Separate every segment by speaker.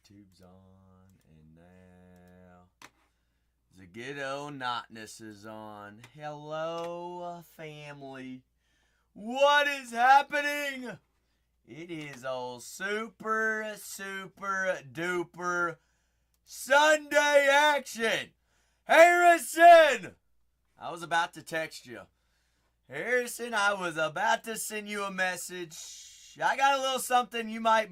Speaker 1: YouTube's on, and now the good old Notness is on. Hello, family. What is happening? It is old super duper Sunday action. Harrison! I was about to text you. Harrison, I was about to send you a message. I got a little something you might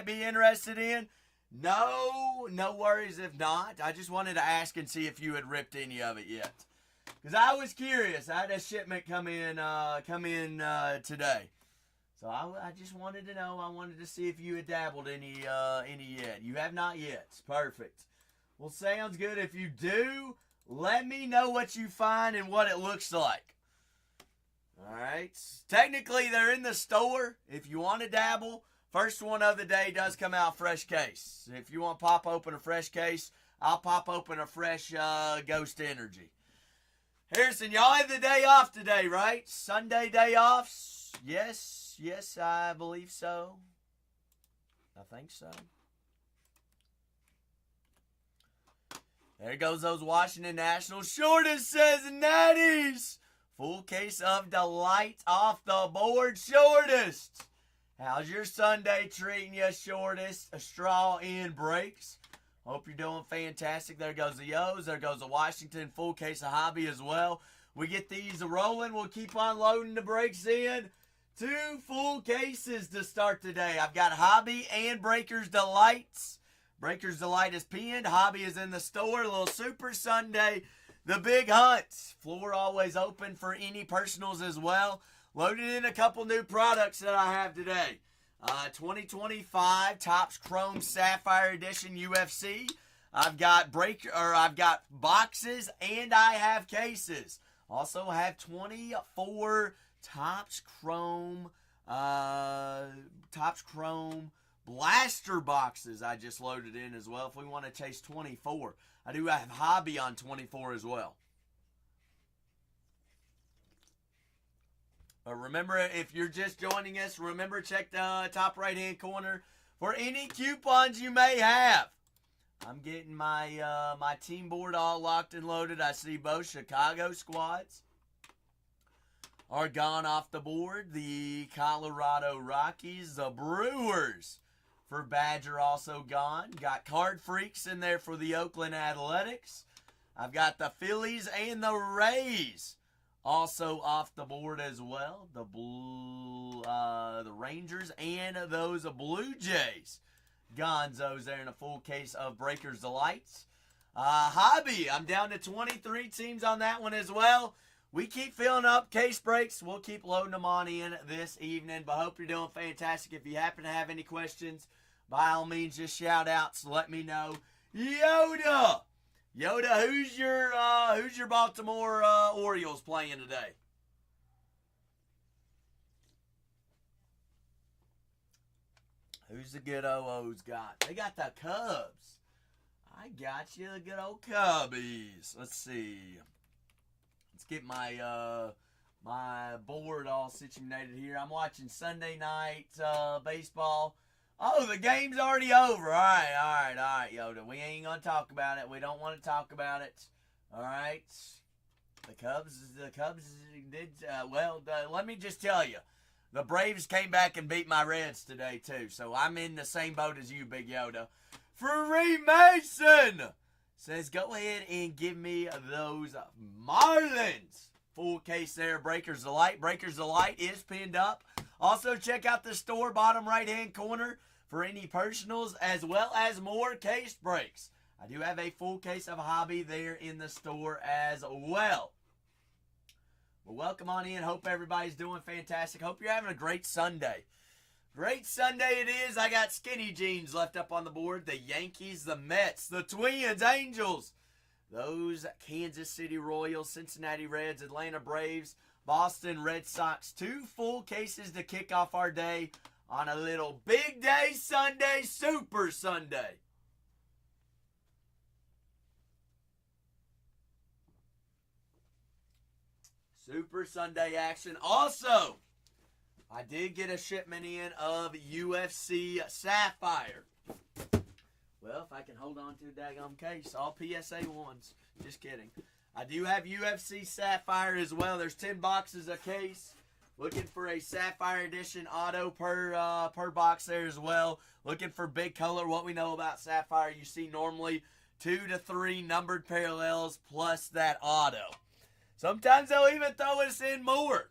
Speaker 1: be interested in. No worries if not. I just wanted to ask and see if you had ripped any of it yet, because I was curious. I had a shipment come in today, so I just wanted to know. I wanted to see if you had dabbled any yet. You have not yet. Perfect. Well, sounds good. If you do, let me know what you find and what it looks like. Alright, technically they're in the store. If you want to dabble, first one of the day does come out fresh case. If you want to pop open a fresh case, I'll pop open a fresh Ghost Energy. Harrison, y'all had the day off today, right? Sunday day off? Yes, I believe so. I think so. There goes those Washington Nationals. Shortest says natties. Full case of delight off the board, Shortest. How's your Sunday treating you, Shortest? A straw in breaks. Hope you're doing fantastic. There goes the Yo's. There goes the Washington. Full case of hobby as well. We get these rolling. We'll keep on loading the breaks in. 2 full cases to start today. I've got hobby and Breakers Delights. Breakers Delight is pinned. Hobby is in the store. A little Super Sunday. The Big Hunt. Floor always open for any personals as well. Loaded in a couple new products that I have today. 2025 Topps Chrome Sapphire Edition UFC. I've got boxes and I have cases. Also have 24 Topps Chrome blaster boxes I just loaded in as well. If we want to chase 24. I do have hobby on 24 as well. But remember, if you're just joining us, remember, check the top right-hand corner for any coupons you may have. I'm getting my my team board all locked and loaded. I see both Chicago squads are gone off the board. The Colorado Rockies, the Brewers for Badger also gone. Got Card Freaks in there for the Oakland Athletics. I've got the Phillies and the Rays also off the board as well. The Rangers and those Blue Jays. Gonzos there in a full case of Breakers Delights. Hobby, I'm down to 23 teams on that one as well. We keep filling up case breaks. We'll keep loading them on in this evening. But hope you're doing fantastic. If you happen to have any questions, by all means, just shout out. So let me know. Yoda, who's your Baltimore Orioles playing today? Who's the good OOs got? They got the Cubs. I got you, the good old Cubbies. Let's see. Let's get my my board all situated here. I'm watching Sunday night baseball. Oh, the game's already over. All right, Yoda. We ain't gonna talk about it. We don't want to talk about it. All right. The Cubs did well. Let me just tell you, the Braves came back and beat my Reds today too. So I'm in the same boat as you, Big Yoda. Free Mason says, go ahead and give me those Marlins. Full case there, Breakers Delight. Breakers Delight is pinned up. Also, check out the store, bottom right-hand corner, for any personals, as well as more case breaks. I do have a full case of hobby there in the store as well. Well, welcome on in. Hope everybody's doing fantastic. Hope you're having a great Sunday. Great Sunday it is. I got skinny jeans left up on the board. The Yankees, the Mets, the Twins, Angels, those Kansas City Royals, Cincinnati Reds, Atlanta Braves, Boston Red Sox. 2 full cases to kick off our day on a little big day Sunday, Super Sunday. Super Sunday action. Also, I did get a shipment in of UFC Sapphire. Well, if I can hold on to a daggum case. All PSA ones. Just kidding. I do have UFC Sapphire as well. There's 10 boxes a case. Looking for a Sapphire Edition auto per box there as well. Looking for big color. What we know about Sapphire, you see normally 2 to 3 numbered parallels plus that auto. Sometimes they'll even throw us in more.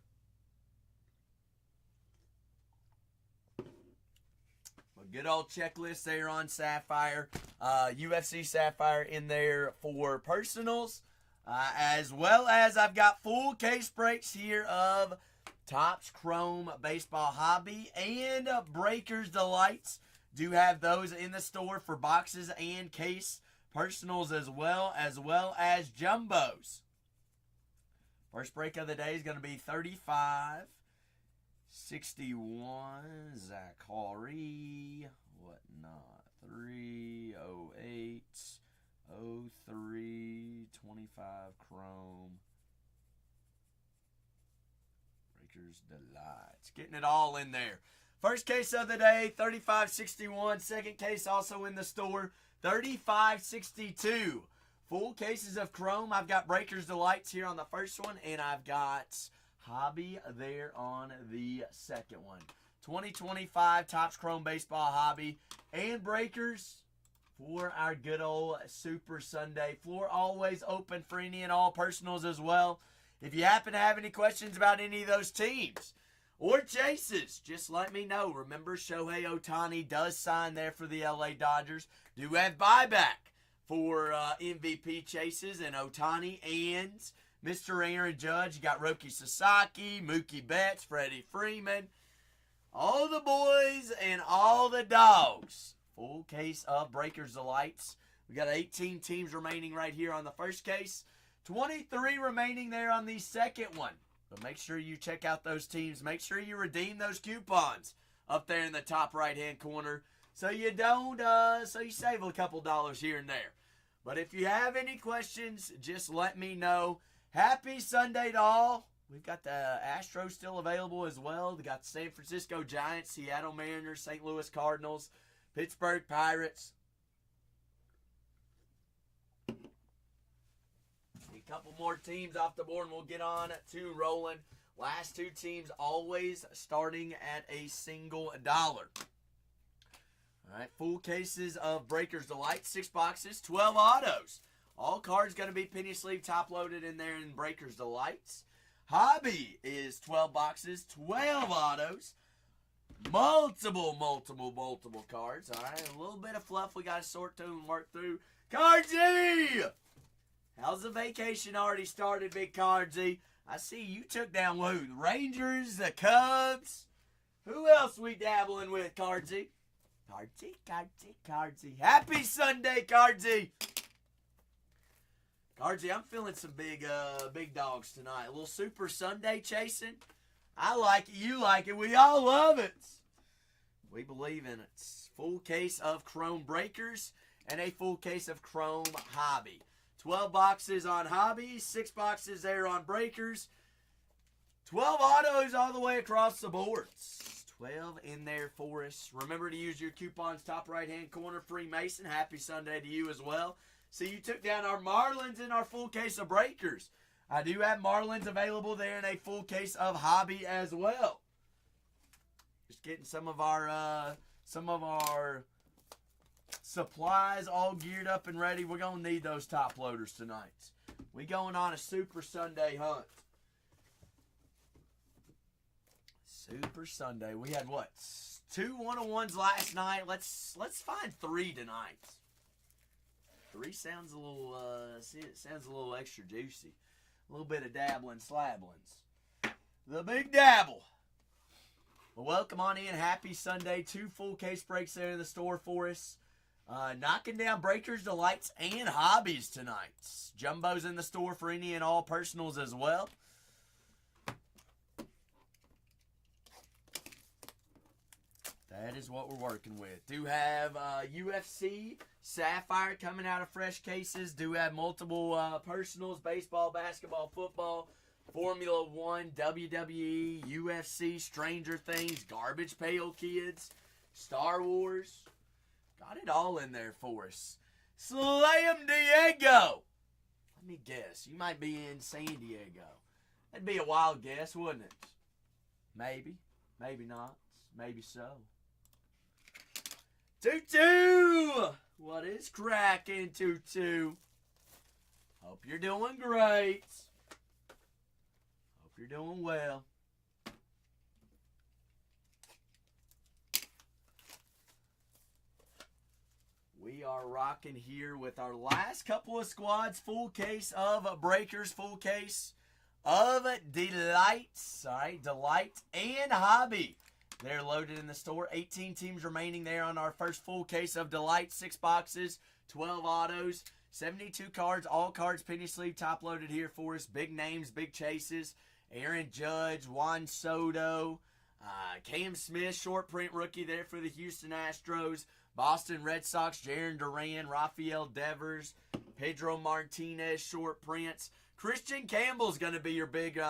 Speaker 1: Good old checklist there on Sapphire. UFC Sapphire in there for personals. As well as I've got full case breaks here of Topps Chrome Baseball Hobby and Breakers Delights. Do have those in the store for boxes and case personals as well as jumbos. First break of the day is going to be 35. 61, Zachary, whatnot, 308, 03, 25, Chrome, Breakers Delights. Getting it all in there. First case of the day, 3561. Second case also in the store, 3562. Full cases of Chrome. I've got Breakers Delights here on the first one, and I've got Hobby there on the second one. 2025 Topps Chrome Baseball Hobby and Breakers for our good old Super Sunday. Floor always open for any and all personals as well. If you happen to have any questions about any of those teams or chases, just let me know. Remember, Shohei Ohtani does sign there for the LA Dodgers. Do have buyback for MVP chases and Ohtani and Mr. Aaron Judge. You got Roki Sasaki, Mookie Betts, Freddie Freeman. All the boys and all the dogs. Full case of Breakers Delights. We got 18 teams remaining right here on the first case. 23 remaining there on the second one. But make sure you check out those teams. Make sure you redeem those coupons up there in the top right-hand corner so you don't, so you save a couple dollars here and there. But if you have any questions, just let me know. Happy Sunday to all. We've got the Astros still available as well. We got the San Francisco Giants, Seattle Mariners, St. Louis Cardinals, Pittsburgh Pirates. A couple more teams off the board and we'll get on to rolling. Last two teams always starting at a single dollar. All right, full cases of Breakers Delight, 6 boxes, 12 autos. All cards going to be penny sleeve top loaded in there in Breakers Delights. Hobby is 12 boxes, 12 autos. Multiple cards. All right, a little bit of fluff we got to sort through and work through. Cardsy! How's the vacation already started, Big Cardsy? I see you took down who? The Rangers, the Cubs. Who else we dabbling with, Cardsy? Cardsy. Happy Sunday, Cardsy! Cardsy, I'm feeling some big dogs tonight. A little Super Sunday chasing. I like it. You like it. We all love it. We believe in it. Full case of Chrome Breakers and a full case of Chrome Hobby. 12 boxes on Hobby, 6 boxes there on Breakers. 12 autos all the way across the boards. 12 in there for us. Remember to use your coupons top right-hand corner. Freemason, happy Sunday to you as well. See, you took down our Marlins in our full case of Breakers. I do have Marlins available there in a full case of Hobby as well. Just getting some of our supplies all geared up and ready. We're going to need those top loaders tonight. We going on a Super Sunday hunt. Super Sunday. We had what? 2 1-on-1s last night. Let's find 3 tonight. 3 sounds a little extra juicy. A little bit of dabbling, slabblings. The big dabble. Well, welcome on in. Happy Sunday. 2 full case breaks there in the store for us. Knocking down Breakers Delights and Hobbies tonight. Jumbo's in the store for any and all personals as well. That is what we're working with. Do have UFC Sapphire coming out of fresh cases. Do have multiple personals, baseball, basketball, football, Formula 1, WWE, UFC, Stranger Things, Garbage Pail Kids, Star Wars. Got it all in there for us. Slam Diego. Let me guess. You might be in San Diego. That'd be a wild guess, wouldn't it? Maybe. Maybe not. Maybe so. 2-2. What is cracking, 2-2? Hope you're doing great. Hope you're doing well. We are rocking here with our last couple of squads. Full case of Breakers. Full case of Delights. All right, Delight and Hobby. They're loaded in the store. 18 teams remaining there on our first full case of Delight. 6 boxes, 12 autos, 72 cards. All cards penny sleeve top loaded here for us. Big names, big chases. Aaron Judge, Juan Soto, Cam Smith, short print rookie there for the Houston Astros. Boston Red Sox, Jarren Duran, Rafael Devers, Pedro Martinez, short prints. Christian Campbell's going to be your big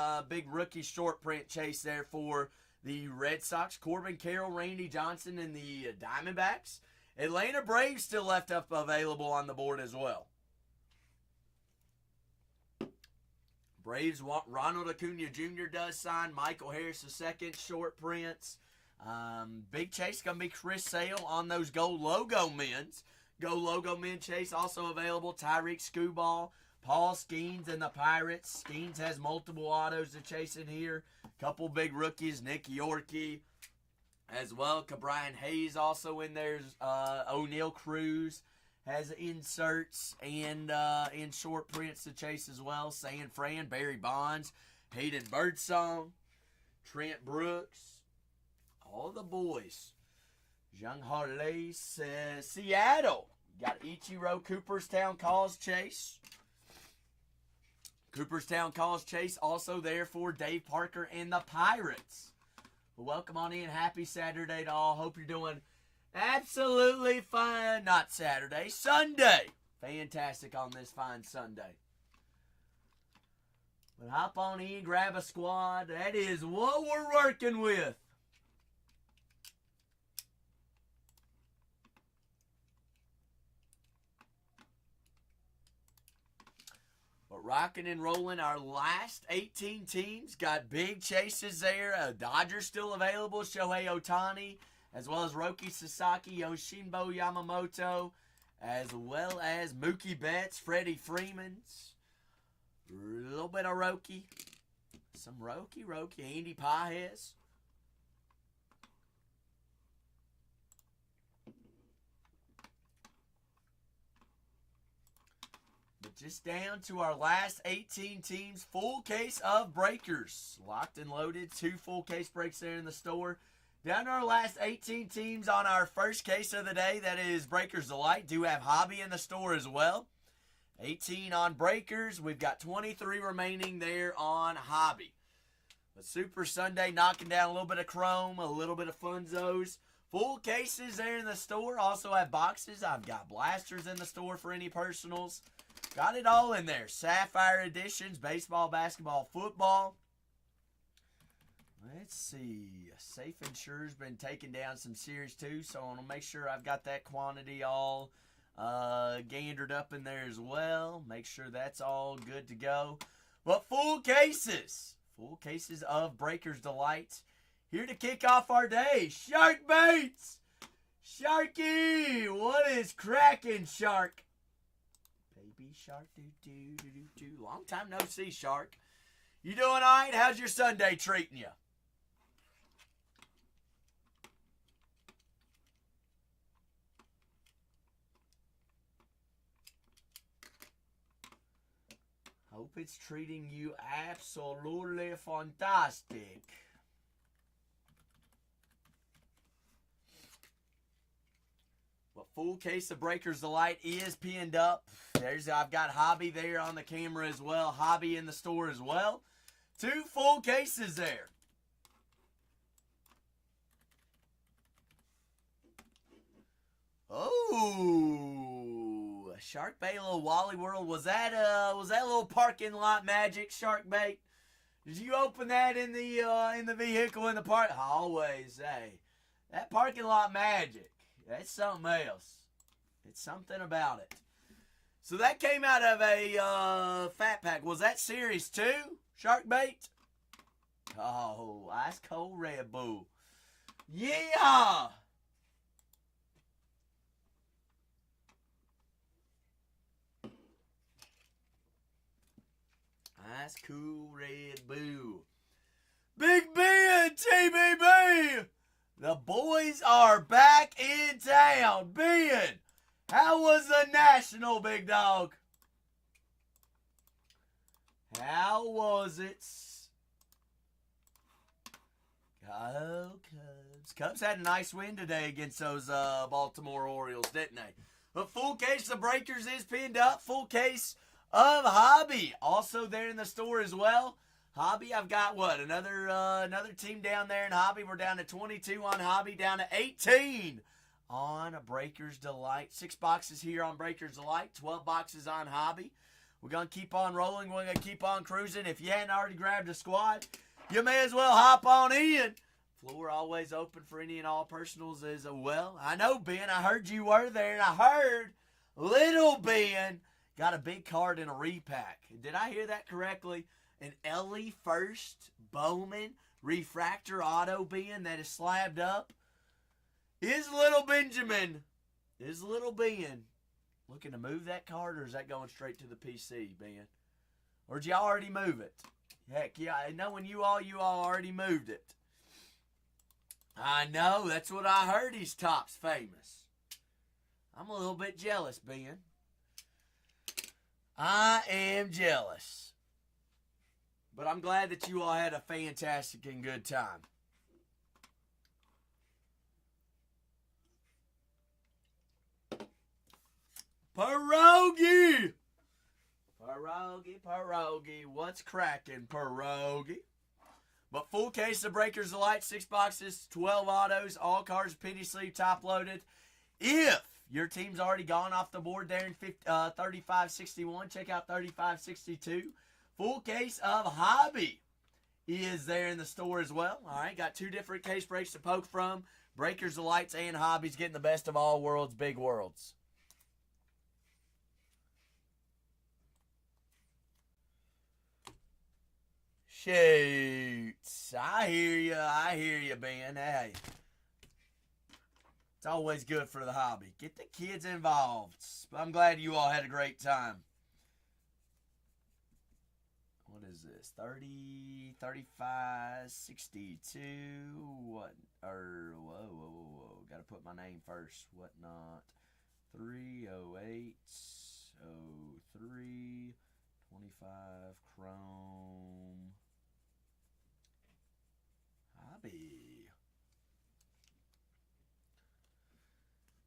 Speaker 1: rookie short print chase there for the Red Sox. Corbin Carroll, Randy Johnson, and the Diamondbacks. Atlanta Braves still left up available on the board as well. Braves, Ronald Acuna Jr. does sign. Michael Harris II, short prints. Big chase going to be Chris Sale on those Go Logo Men's. Go Logo Men chase also available. Tyreek Skubal, Paul Skeens and the Pirates. Skeens has multiple autos to chase in here. Couple big rookies, Nick Yorkie as well. Cabrian Hayes also in there. O'Neal Cruz has inserts and in short prints to chase as well. San Fran, Barry Bonds, Hayden Birdsong, Trent Brooks. All the boys. Young Harley says Seattle. Got Ichiro Cooperstown Calls Chase. Cooperstown Calls Chase also there for Dave Parker and the Pirates. Well, welcome on in. Happy Saturday to all. Hope you're doing absolutely fine. Not Saturday, Sunday. Fantastic on this fine Sunday. But hop on in, grab a squad. That is what we're working with. But rocking and rolling our last 18 teams. Got big chases there. Dodgers still available. Shohei Ohtani, as well as Roki Sasaki, Yoshinbo Yamamoto, as well as Mookie Betts, Freddie Freeman's. A little bit of Roki. Some Roki. Andy Pajes. Just down to our last 18 teams. Full case of Breakers. Locked and loaded. 2 full case breaks there in the store. Down to our last 18 teams on our first case of the day. That is Breakers Delight. Do have Hobby in the store as well. 18 on Breakers. We've got 23 remaining there on Hobby. But Super Sunday knocking down a little bit of Chrome, a little bit of Funzos. Full cases there in the store. Also have boxes. I've got blasters in the store for any personals. Got it all in there. Sapphire editions, baseball, basketball, football. Let's see. Safe Insure's been taking down some series too, so I want to make sure I've got that quantity all gandered up in there as well. Make sure that's all good to go. But full cases of Breakers Delight. Here to kick off our day, Shark Baits. Sharky, what is cracking, Shark? Baby Shark, do. Long time no see, Shark. You doing all right? How's your Sunday treating you? Hope it's treating you absolutely fantastic. But full case of Breakers Delight is pinned up. I've got Hobby there on the camera as well. Hobby in the store as well. 2 full cases there. Oh, Shark Bait, a little Wally World. Was that a little parking lot magic, Shark Bait? Did you open that in the vehicle in the park? Always, hey, that parking lot magic. That's something else. It's something about it. So that came out of a fat pack. Was that Series 2? Shark bait? Oh, ice cold Red Bull. Yeah! Ice cool Red Bull. Big Ben, TBB! The boys are back in town. Ben, how was the National, big dog? How was it? Go Cubs. Cubs had a nice win today against those Baltimore Orioles, didn't they? The full case of breakers is pinned up. Full case of Hobby also there in the store as well. Hobby, I've got what? Another team down there in Hobby. We're down to 22 on Hobby, down to 18 on Breakers Delight. 6 boxes here on Breakers Delight, 12 boxes on Hobby. We're going to keep on rolling. We're going to keep on cruising. If you hadn't already grabbed a squad, you may as well hop on in. Floor always open for any and all personals as well. I know, Ben, I heard you were there, and I heard little Ben got a big card in a repack. Did I hear that correctly? An Ellie First Bowman refractor auto, Ben, that is slabbed up. Is little Ben looking to move that card, or is that going straight to the PC, Ben? Or did y'all already move it? Heck, yeah, knowing you all already moved it. I know, that's what I heard. He's Topps famous. I'm a little bit jealous, Ben. I am jealous. But I'm glad that you all had a fantastic and good time. Pierogi! Pierogi. What's cracking, Pierogi? But full case of Breakers Delight, 6 boxes, 12 autos, all cards penny sleeve, top loaded. If your team's already gone off the board there in 3561, check out 3562. Full case of Hobby is there in the store as well. All right, got 2 different case breaks to poke from. Breakers Delights and Hobbies getting the best of all worlds, big worlds. Shoots. I hear you, Ben. Hey, it's always good for the hobby. Get the kids involved. I'm glad you all had a great time. What is this? 30, 35, 62. What? Whoa. Got to put my name first. Whatnot. 308, 03, 25, Chrome. Hobby.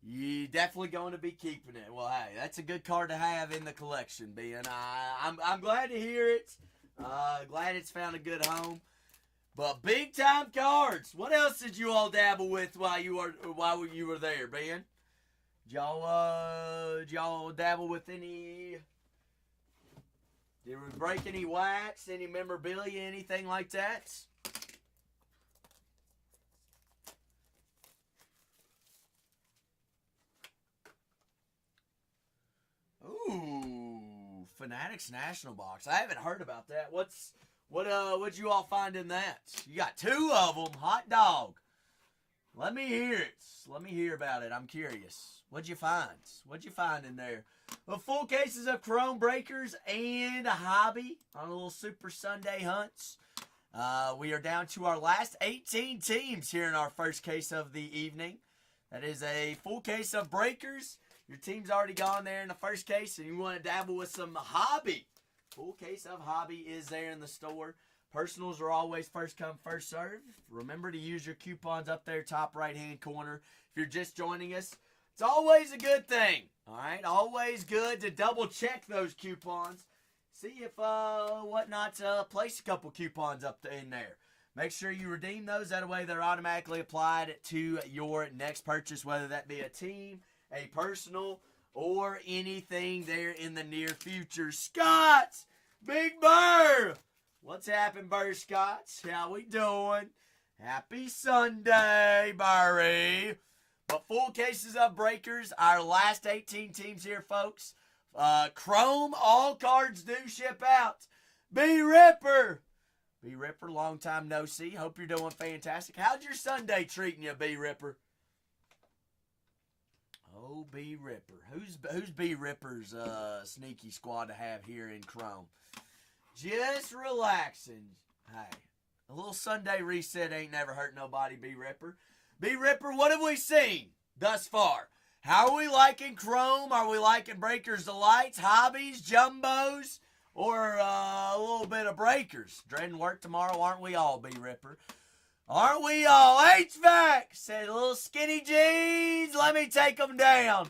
Speaker 1: You definitely going to be keeping it. Well, hey, that's a good card to have in the collection, Ben. I'm glad to hear it. Glad it's found a good home. But big time cards. What else did you all dabble with while you were there, Ben? Did y'all dabble with any? Did we break any wax, any memorabilia, anything like that? Ooh, Fanatics National Box. I haven't heard about that. What'd you all find in that? You got 2 of them. Hot dog. Let me hear it. Let me hear about it. I'm curious. What'd you find in there? The full cases of Chrome Breakers and a Hobby on a little Super Sunday hunts. We are down to our last 18 teams here in our first case of the evening. That is a full case of Breakers. Your team's already gone there in the first case, and you want to dabble with some Hobby. Full case of Hobby is there in the store. Personals are always first come, first serve. Remember to use your coupons up there, top right-hand corner. If you're just joining us, it's always a good thing. All right, always good to double-check those coupons. See if place a couple coupons up in there. Make sure you redeem those. That way they're automatically applied to your next purchase, whether that be a team, a personal, or anything there in the near future. Scott! Big Burr! What's happened, Burr Scotts? How we doing? Happy Sunday, Burry. But full cases of breakers, our last 18 teams here, folks. Chrome, all cards do ship out. B Ripper. B Ripper, long time no see. Hope you're doing fantastic. How's your Sunday treating you, B Ripper? Oh, B Ripper. Who's B Ripper's sneaky squad to have here in Chrome? Just relaxing. Hey, a little Sunday reset ain't never hurt nobody, B Ripper. B Ripper, what have we seen thus far? How are we liking Chrome? Are we liking Breakers Delights, Hobbies, Jumbos, or a little bit of Breakers? Dreading work tomorrow, aren't we all, B Ripper? Aren't we all? HVAC said little skinny jeans. Let me take them down.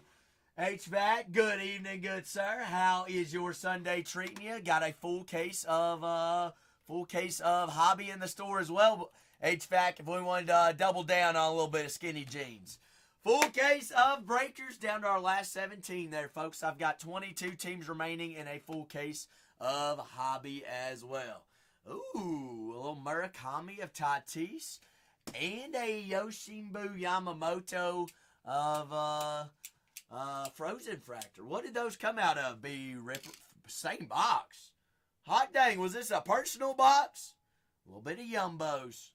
Speaker 1: HVAC, good evening, good sir. How is your Sunday treating you? Got a full case of hobby in the store as well. HVAC, if we wanted to double down on a little bit of skinny jeans. Full case of breakers down to our last 17 there, folks. I've got 22 teams remaining in a full case of hobby as well. Ooh, a little Murakami of Tatis and a Yoshimbu Yamamoto of Frozen Fractor. What did those come out of, B Ripper? Same box. Hot dang, was this a personal box? A little bit of Yumbos.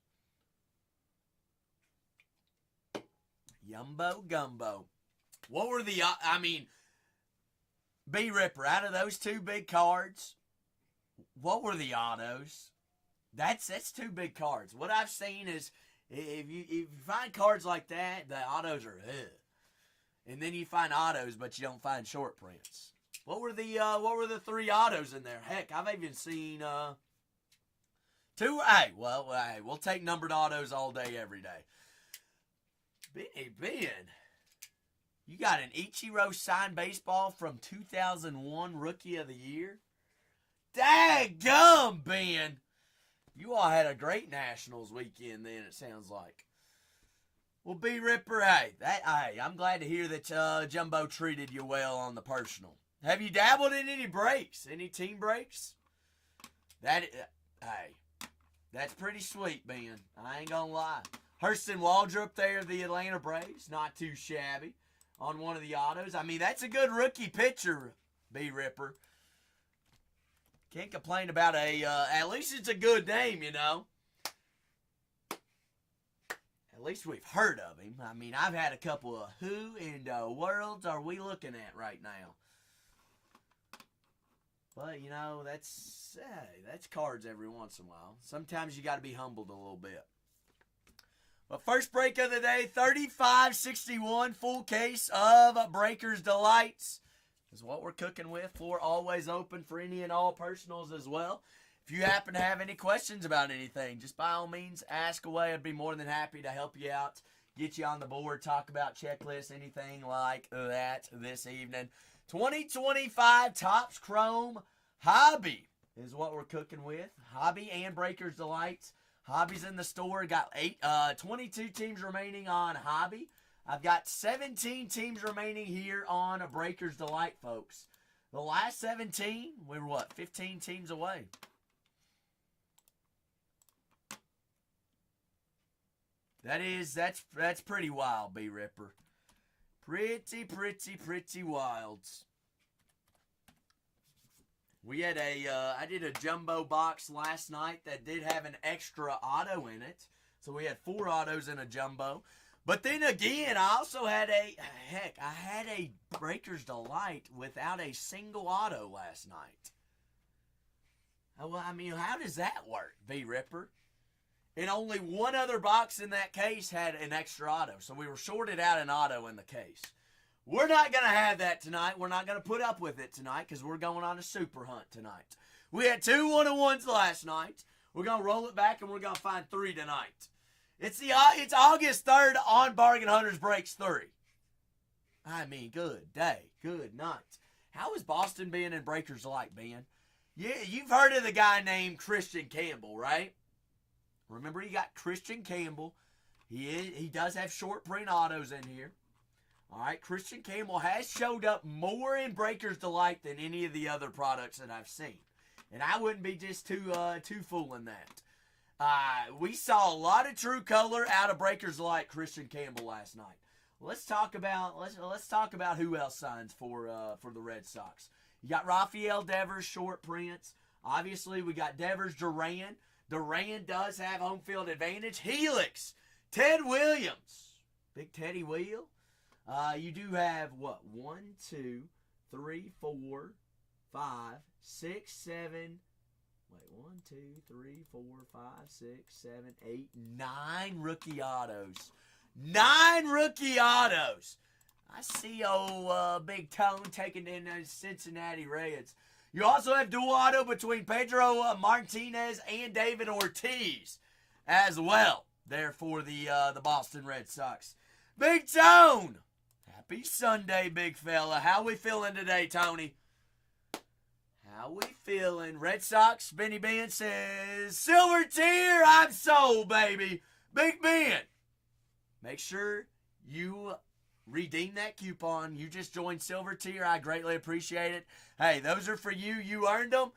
Speaker 1: Yumbo Gumbo. What were the, B Ripper, out of those two big cards, what were the autos? That's two big cards. What I've seen is if you find cards like that, the autos are and then you find autos, but you don't find short prints. What were the three autos in there? Heck, I've even seen two. Hey, we'll take numbered autos all day, every day. Ben, you got an Ichiro signed baseball from 2001 Rookie of the Year? Daggum, Ben! You all had a great Nationals weekend then, it sounds like. Well, B Ripper, hey, I'm glad to hear that Jumbo treated you well on the personal. Have you dabbled in any breaks? Any team breaks? That's pretty sweet, Ben. I ain't gonna lie. Hurston Waldrop there, the Atlanta Braves, not too shabby on one of the autos. I mean, that's a good rookie pitcher, B Ripper. Can't complain about at least it's a good name, you know. At least we've heard of him. I mean, I've had a couple of who in the worlds are we looking at right now? But, you know, that's cards every once in a while. Sometimes you got to be humbled a little bit. But first break of the day, 3561 full case of Breakers Delights is what we're cooking with. Floor always open for any and all personals as well. If you happen to have any questions about anything, just by all means ask away. I'd be more than happy to help you out, get you on the board, talk about checklists, anything like that this evening. 2025 Topps Chrome Hobby is what we're cooking with. Hobby and Breakers Delights. Hobbies in the store. Got 22 teams remaining on Hobby. I've got 17 teams remaining here on a Breakers Delight, folks. The last 17, we were 15 teams away. That's pretty wild, B Ripper. Pretty wild. We had I did a jumbo box last night that did have an extra auto in it. So we had 4 autos in a jumbo. But then again, I also had I had a Breakers Delight without a single auto last night. Well, I mean, how does that work, B Ripper? And only one other box in that case had an extra auto. So we were shorted out an auto in the case. We're not going to have that tonight. We're not going to put up with it tonight because we're going on a super hunt tonight. We had 2 1-on-1s last night. We're going to roll it back and we're going to find 3 tonight. It's August 3rd on Bargain Hunters Breaks 3. I mean, good day, good night. How is Boston being in Breakers Delight, Ben? Yeah, you've heard of the guy named Christian Campbell, right? Remember, you got Christian Campbell. He does have short print autos in here. All right, Christian Campbell has showed up more in Breakers Delight than any of the other products that I've seen. And I wouldn't be just too fooling that. We saw a lot of true color out of Breakers Delight Christian Campbell last night. let's talk about who else signs for the Red Sox. You got Rafael Devers, short prints. Obviously, we got Devers, Duran. Duran does have home field advantage. Helix, Ted Williams, Big Teddy Wheel. You do have what? 1, 2, 3, 4, 5, 6, 7. Wait, 1, 2, 3, 4, 5, 6, 7, 8, 9 rookie autos. 9 rookie autos. I see old Big Tone taking in those Cincinnati Reds. You also have dual auto between Pedro Martinez and David Ortiz as well. There for the Boston Red Sox. Big Tone. Happy Sunday, big fella. How we feeling today, Tony? How we feeling? Red Sox, Benny Ben says, Silver Tier, I'm sold, baby. Big Ben. Make sure you redeem that coupon. You just joined Silver Tier. I greatly appreciate it. Hey, those are for you. You earned them.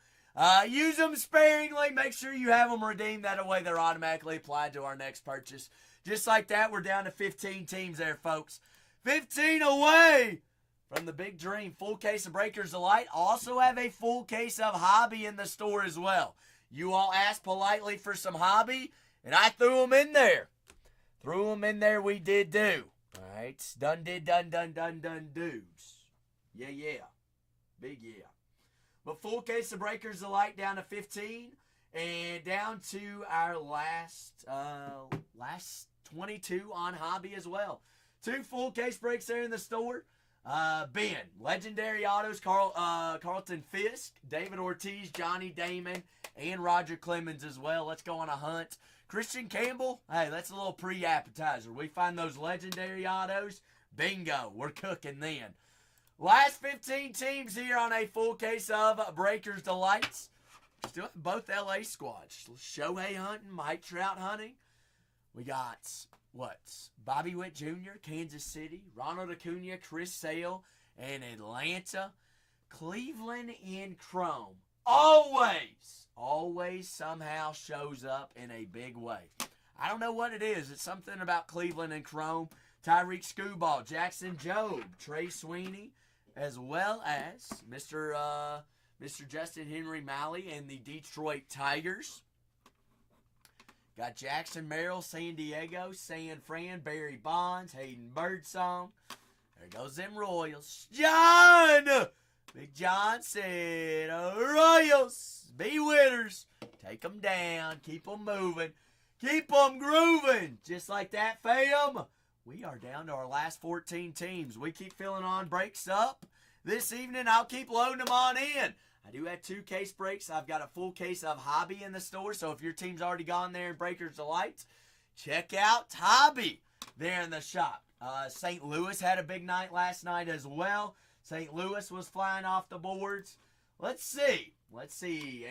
Speaker 1: Use them sparingly. Make sure you have them redeemed. That way they're automatically applied to our next purchase. Just like that, we're down to 15 teams there, folks. 15 away from the big dream. Full case of Breakers Delight. Also have a full case of Hobby in the store as well. You all asked politely for some Hobby, and I threw them in there. Threw them in there, we did do. All right, done dudes. Yeah. Big yeah. But full case of Breakers Delight down to 15. And down to our last 22 on Hobby as well. 2 full case breaks there in the store. Ben, Legendary Autos, Carlton Fisk, David Ortiz, Johnny Damon, and Roger Clemens as well. Let's go on a hunt. Christian Campbell, hey, that's a little pre-appetizer. We find those Legendary Autos, bingo, we're cooking then. Last 15 teams here on a full case of Breakers Delights. Still have both LA squads. Shohei hunting, Mike Trout hunting. We got, Bobby Witt Jr., Kansas City, Ronald Acuna, Chris Sale, and Atlanta. Cleveland in chrome. Always somehow shows up in a big way. I don't know what it is. It's something about Cleveland and chrome. Tyreek Skubal, Jackson Jobe, Trey Sweeney, as well as Mr. Justin Henry Malley and the Detroit Tigers. Got Jackson Merrill, San Diego, San Fran, Barry Bonds, Hayden Birdsong. There goes them Royals. John! Big John said, Royals, be winners. Take them down. Keep them moving. Keep them grooving. Just like that, fam. We are down to our last 14 teams. We keep filling on breaks up. This evening, I'll keep loading them on in. I do have 2 case breaks. I've got a full case of Hobby in the store. So if your team's already gone there in Breakers Delight, check out Hobby there in the shop. St. Louis had a big night last night as well. St. Louis was flying off the boards. Let's see.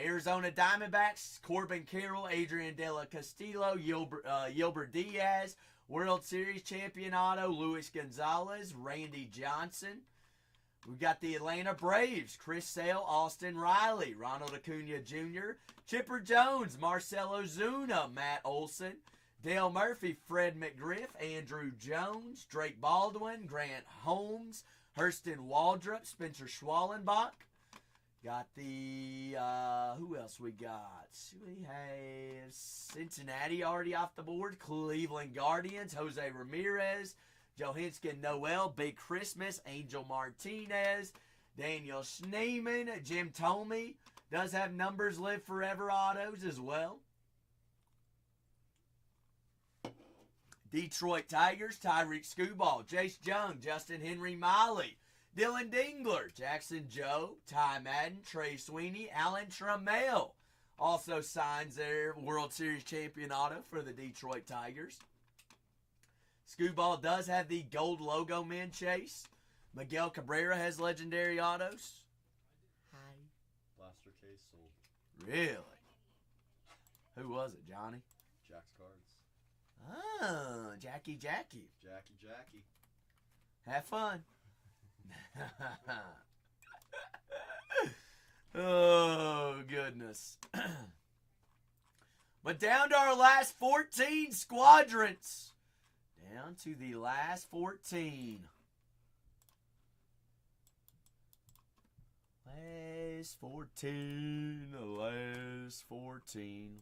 Speaker 1: Arizona Diamondbacks, Corbin Carroll, Adrian De La Castillo, Yilbert Diaz, World Series champion auto, Luis Gonzalez, Randy Johnson. We've got the Atlanta Braves, Chris Sale, Austin Riley, Ronald Acuna Jr., Chipper Jones, Marcelo Zuna, Matt Olson, Dale Murphy, Fred McGriff, Andrew Jones, Drake Baldwin, Grant Holmes, Hurston Waldrop, Spencer Schwallenbach. Got the, who else we got? We have Cincinnati already off the board, Cleveland Guardians, Jose Ramirez, Johansson Noel, Big Christmas, Angel Martinez, Daniel Schneeman, Jim Tomey does have Numbers Live Forever autos as well. Detroit Tigers, Tyreek Skubal, Jace Jung, Justin Henry Miley, Dylan Dingler, Jackson Joe, Ty Madden, Trey Sweeney, Alan Trammell also signs their World Series champion auto for the Detroit Tigers. Skubal does have the gold logo men chase. Miguel Cabrera has legendary autos. Hi.
Speaker 2: Blaster case sold.
Speaker 1: Really? Who was it, Johnny?
Speaker 2: Jack's Cards.
Speaker 1: Oh, Jackie.
Speaker 2: Jackie.
Speaker 1: Have fun. Oh, goodness. But down to our last 14 squadrons. Down to the last 14. Last 14. Last 14.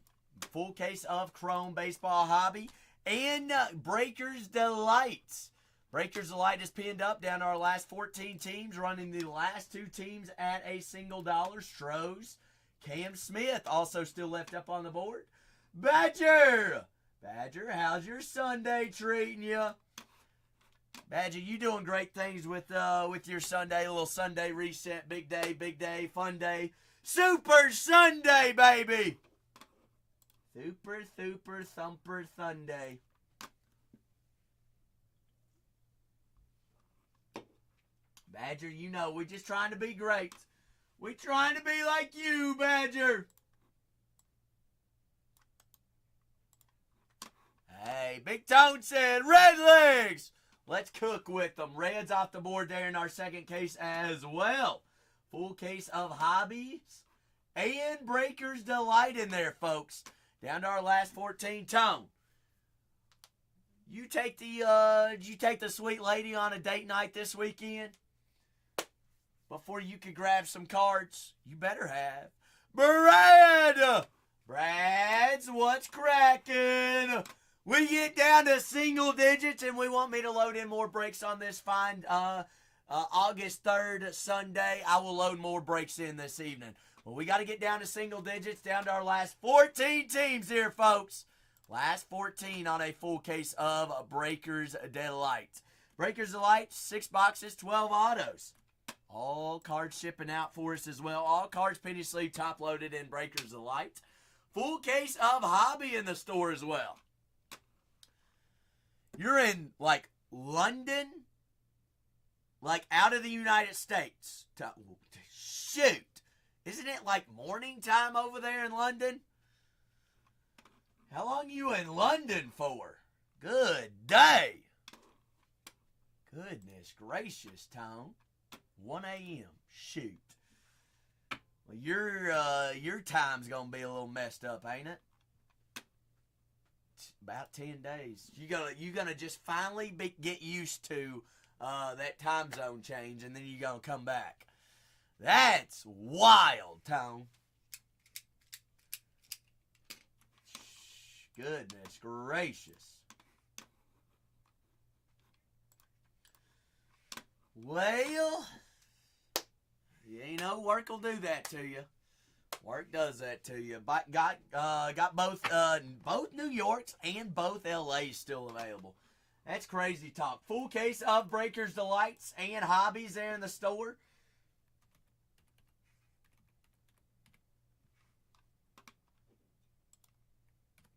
Speaker 1: Full case of Chrome Baseball Hobby and Breakers Delight. Breakers Delight is pinned up down to our last 14 teams, running the last 2 teams at a single dollar. Strohs, Cam Smith also still left up on the board. Badger, how's your Sunday treating you? Badger, you doing great things with your Sunday, a little Sunday reset, big day, fun day. Super Sunday, baby! Super, thumper Sunday. Badger, you know, we're just trying to be great. We're trying to be like you, Badger. Hey, Big Tone said, Red Legs! Let's cook with them. Reds off the board there in our second case as well. Full case of Hobbies and Breakers Delight in there, folks. Down to our last 14. Tone, you take the sweet lady on a date night this weekend? Before you could grab some cards, you better have. Brad's what's cracking? We get down to single digits, and we want me to load in more breaks on this fine August 3rd Sunday. I will load more breaks in this evening. Well, we got to get down to single digits, down to our last 14 teams here, folks. Last 14 on a full case of Breakers Delight. Breakers Delight, 6 boxes, 12 autos. All cards shipping out for us as well. All cards penny sleeve top loaded in Breakers Delight. Full case of Hobby in the store as well. You're in, like, London? Like, out of the United States. Shoot. Isn't it, like, morning time over there in London? How long you in London for? Good day. Goodness gracious, Tone. 1 a.m. Shoot. Well, your time's gonna be a little messed up, ain't it? About 10 days. You gonna just finally get used to that time zone change, and then you're gonna come back. That's wild, Tone. Goodness gracious. Well, you know, work will do that to you. Work does that to you. Got both New Yorks and both LA's still available. That's crazy talk. Full case of Breakers Delights and Hobbies there in the store.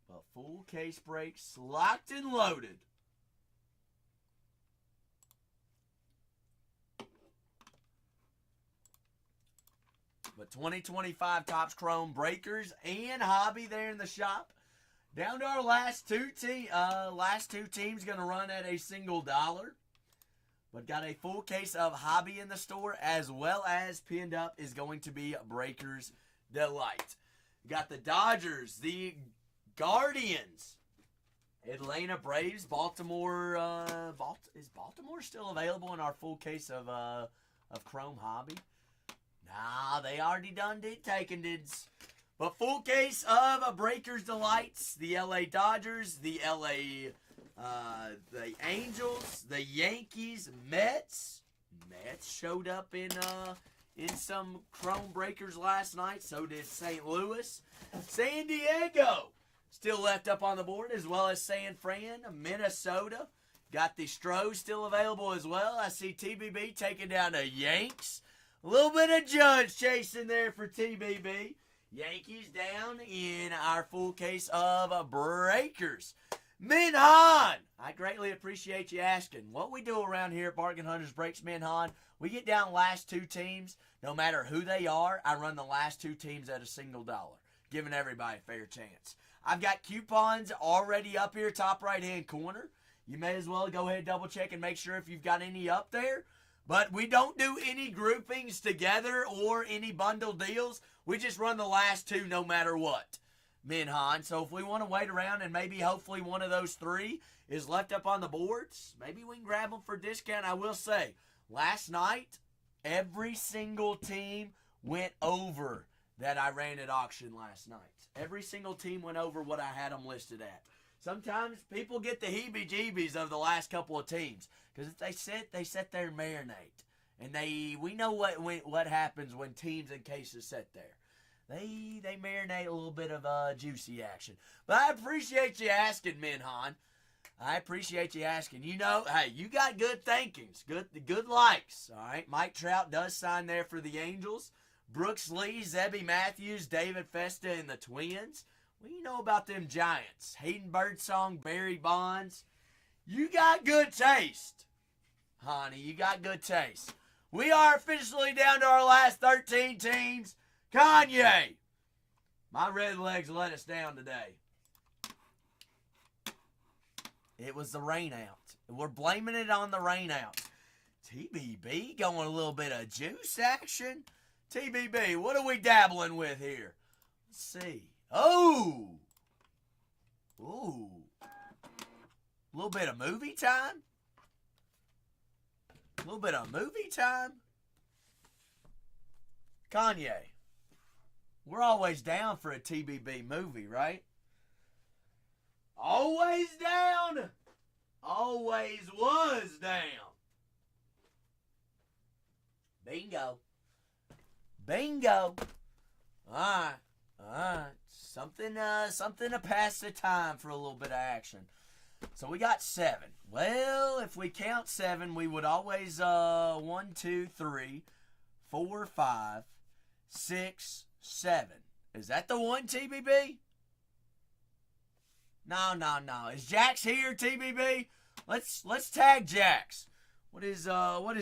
Speaker 1: But full case breaks locked and loaded. But 2025 Topps Chrome Breakers and Hobby there in the shop. Down to our last two teams going to run at a single dollar. But got a full case of Hobby in the store, as well as pinned up is going to be Breakers Delight. Got the Dodgers, the Guardians, Atlanta Braves, Baltimore. Is Baltimore still available in our full case of Chrome Hobby? Nah, they already done did taking dids. But full case of Breakers Delights, the LA Dodgers, the Angels, the Yankees, Mets. Mets showed up in some Chrome Breakers last night. So did St. Louis. San Diego still left up on the board, as well as San Fran, Minnesota. Got the Strohs still available as well. I see TBB taking down the Yanks. A little bit of Judge chasing there for TBB. Yankees down in our full case of Breakers. Minhan, I greatly appreciate you asking. What we do around here at Bargain Hunters Breaks, Minhan, we get down last 2 teams. No matter who they are, I run the last 2 teams at a single dollar, giving everybody a fair chance. I've got coupons already up here, top right-hand corner. You may as well go ahead and double check and make sure if you've got any up there. But we don't do any groupings together or any bundle deals. We just run the last 2 no matter what. Minhan. So if we want to wait around and maybe hopefully one of those three is left up on the boards, maybe we can grab them for discount. I will say, last night, every single team went over that I ran at auction last night. Every single team went over what I had them listed at. Sometimes people get the heebie-jeebies of the last couple of teams because if they sit there and marinate, and we know what happens when teams and cases sit there. They marinate a little bit of juicy action. But I appreciate you asking, Minhan. I appreciate you asking. You know, hey, you got good thinkings, good likes. All right, Mike Trout does sign there for the Angels. Brooks Lee, Zebby Matthews, David Festa, and the Twins. What do you know about them Giants? Hayden Birdsong, Barry Bonds. You got good taste, honey. You got good taste. We are officially down to our last 13 teams. Kanye. My red legs let us down today. It was the rain out. We're blaming it on the rain out. TBB going a little bit of juice action. TBB, what are we dabbling with here? Let's see. Oh! Ooh. A little bit of movie time? A little bit of movie time? Kanye. We're always down for a TBB movie, right? Always down! Always was down. Bingo. Bingo. Alright. Something to pass the time for a little bit of action. So we got 7. Well, if we count 7, we would always 1, 2, 3, 4, 5, 6, 7. Is that the one, TBB? No. Is Jax here, TBB? Let's tag Jax. What is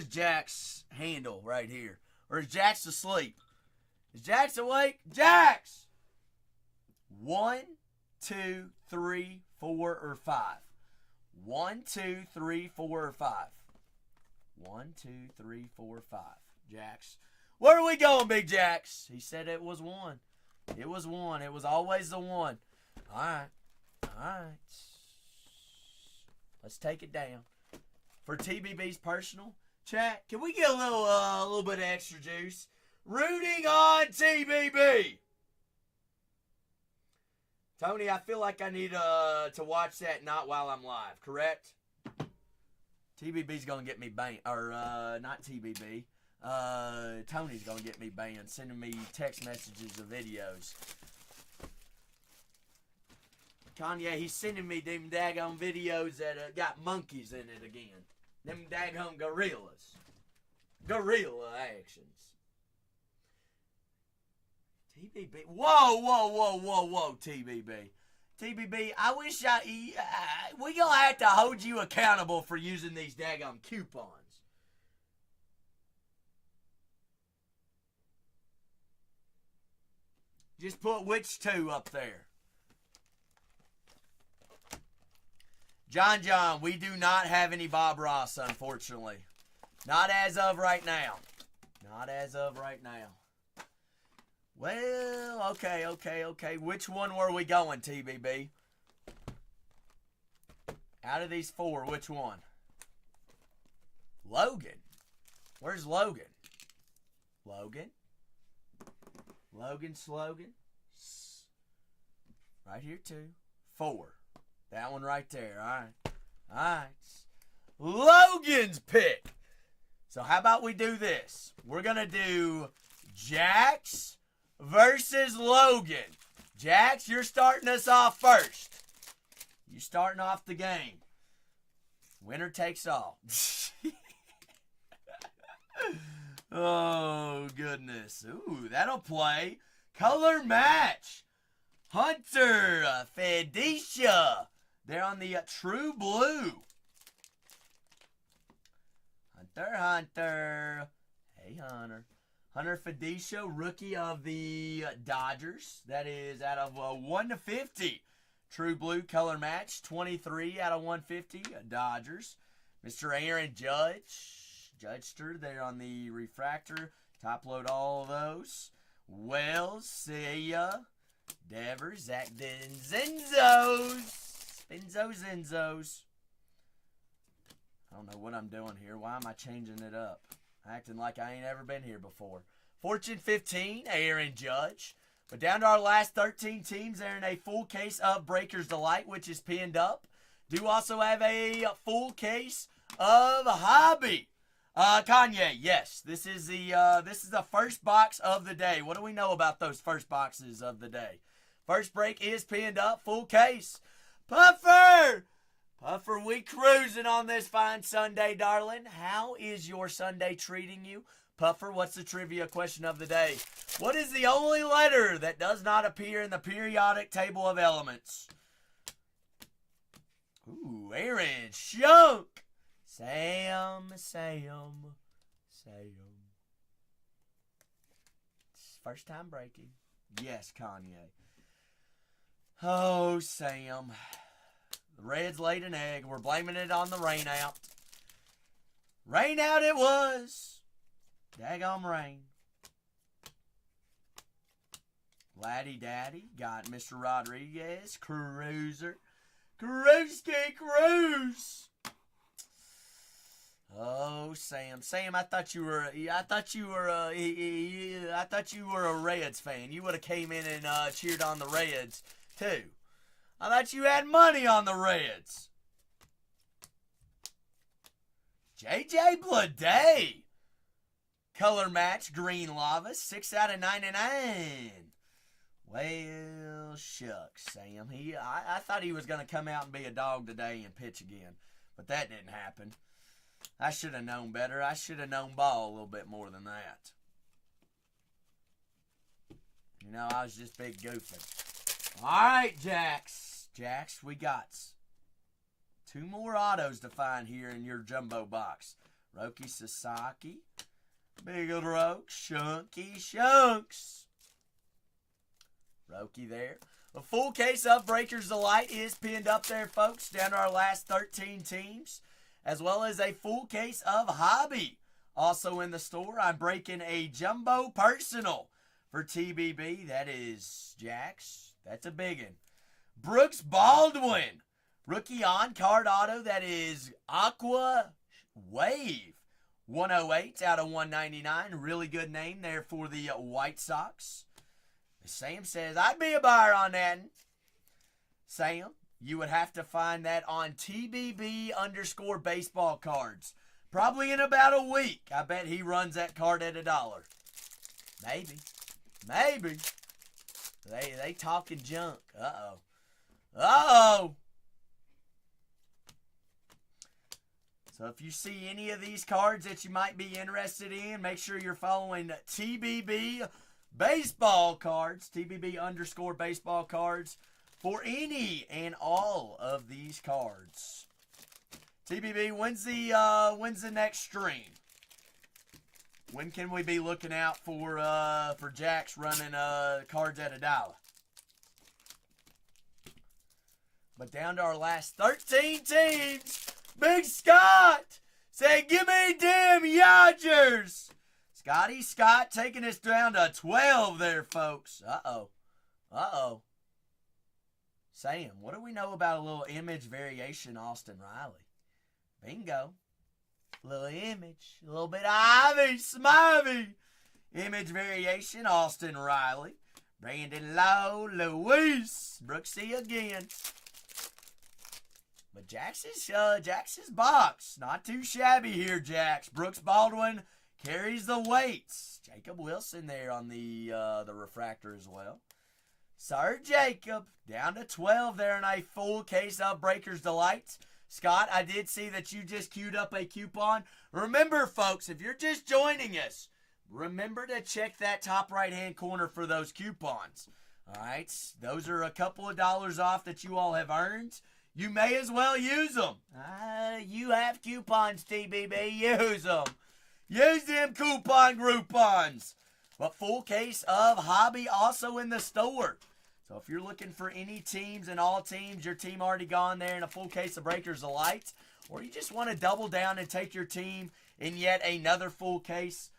Speaker 1: Jax' handle right here? Or is Jax asleep? Is Jax awake? Jax! 1, 2, 3, 4, or 5. 1, 2, 3, 4, or 5. 1, 2, 3, 4, 5. Jax. Where are we going, Big Jax? He said it was 1. It was 1. It was always the 1. Alright. Let's take it down. For TBB's personal chat, can we get a little bit of extra juice? Rooting on TBB. Tony, I feel like I need to watch that not while I'm live, correct? TBB's going to get me banned. Or, not TBB. Tony's going to get me banned, sending me text messages of videos. Kanye, he's sending me them daggone videos that got monkeys in it again. Them daggone gorillas. Gorilla actions. TBB. Whoa, TBB. TBB, I wish we gonna have to hold you accountable for using these daggone coupons. Just put which 2 up there. John, we do not have any Bob Ross, unfortunately. Not as of right now. Well, okay. Which one were we going, TBB? Out of these 4, which one? Logan. Where's Logan? Logan Slogan. Right here, 2. 4. That one right there. All right. Logan's pick. So how about we do this? We're going to do Jax versus Logan. Jax, you're starting us off first. You starting off the game. Winner takes all. Oh, goodness. Ooh, that'll play. Color match. Hunter Fedicia. They're on the True Blue. Hunter. Hey, Hunter. Hunter Fedicia, rookie of the Dodgers. That is out of 1 to 50. True Blue color match. 23 out of 150. Dodgers. Mr. Aaron Judgester there on the refractor. Top load all of those. Wells, see ya. Devers, Zach Zenzos. I don't know what I'm doing here. Why am I changing it up? Acting like I ain't ever been here before. Fortune 15, Aaron Judge. But down to our last 13 teams, they're in a full case of Breaker's Delight, which is pinned up. Do also have a full case of Hobby. Kanye, yes. This is the first box of the day. What do we know about those first boxes of the day? First break is pinned up, full case. Puffer, we cruising on this fine Sunday, darling. How is your Sunday treating you? Puffer, what's the trivia question of the day? What is the only letter that does not appear in the periodic table of elements? Ooh, Aaron Shunk. Sam. First time breaking. Yes, Kanye. Oh, Sam. The Reds laid an egg. We're blaming it on the rain out. Rain out it was. Daggum rain. Laddie Daddy got Mr. Rodriguez. Cruiser. Cruise. Oh, Sam. Sam, I thought you were a Reds fan. You would have came in and cheered on the Reds too. I thought you had money on the Reds. JJ Bleday. Color match, green lava, 6 out of 99. Well, shucks, Sam. I thought he was going to come out and be a dog today and pitch again, but that didn't happen. I should have known better. I should have known ball a little bit more than that. You know, I was just big goofing. All right, Jax, we got 2 more autos to find here in your jumbo box. Roki Sasaki. Big old Roke. Shunks. Roki there. A full case of Breaker's Delight is pinned up there, folks, down to our last 13 teams, as well as a full case of Hobby. Also in the store, I'm breaking a Jumbo Personal for TBB. That is Jax. That's a big one. Brooks Baldwin. Rookie on-card auto. That is Aqua Wave. 108 out of 199. Really good name there for the White Sox. Sam says, I'd be a buyer on that. Sam, you would have to find that on TBB_baseball cards. Probably in about a week. I bet he runs that card at $1. Maybe. They talking junk. Uh-oh. So if you see any of these cards that you might be interested in, make sure you're following TBB baseball cards, TBB_baseball cards, for any and all of these cards. TBB, when's the next stream? When can we be looking out for Jax running cards at $1? But down to our last 13 teams. Big Scott said, give me damn Yodgers. Scott taking us down to 12 there, folks. Uh-oh. Sam, what do we know about a little image variation Austin Riley? Bingo. A little image. A little bit of Ivy Smivey. Image variation Austin Riley. Brandon Lowe, Luis. Brooksy again. But Jax's box. Not too shabby here, Jax. Brooks Baldwin carries the weights. Jacob Wilson there on the refractor as well. Sir Jacob, down to 12 there in a full case of Breaker's Delights. Scott, I did see that you just queued up a coupon. Remember, folks, if you're just joining us, remember to check that top right-hand corner for those coupons. All right? Those are a couple of dollars off that you all have earned. You may as well use them. You have coupons, TBB. Use them. Use them coupon groupons. But full case of Hobby also in the store. So if you're looking for any teams and all teams, your team already gone there in a full case of Breakers of Lights, or you just want to double down and take your team in yet another full case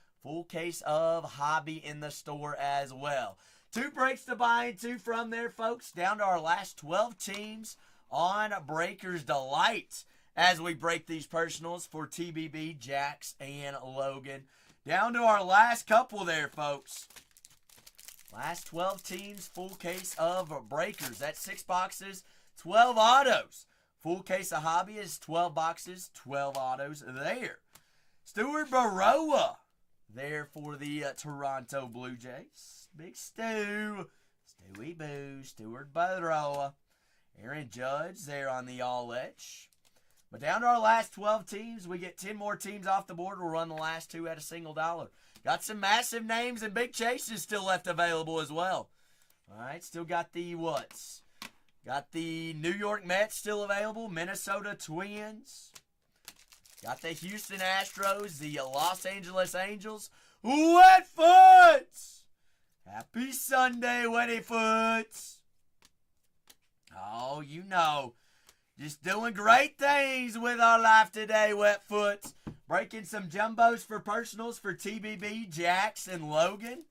Speaker 1: of Hobby in the store as well. 2 breaks to buy into from there, folks. Down to our last 12 teams on Breaker's Delight as we break these personals for TBB, Jax, and Logan. Down to our last couple there, folks. Last 12 teams, full case of breakers. That's 6 boxes, 12 autos. Full case of hobbyists, 12 boxes, 12 autos there. Stuart Baroa there for the Toronto Blue Jays. Big Stu. Stewie Boo. Stuart Baroa. Aaron Judge there on the all-edge. But down to our last 12 teams, we get 10 more teams off the board. We'll run the last 2 at a single dollar. Got some massive names and big chases still left available as well. All right, still got the what's? Got the New York Mets still available. Minnesota Twins. Got the Houston Astros. The Los Angeles Angels. Wetfoot! Happy Sunday, Wettyfoot. Oh, you know. Just doing great things with our life today, Wetfoot. Breaking some jumbos for personals for TBB, Jax, and Logan.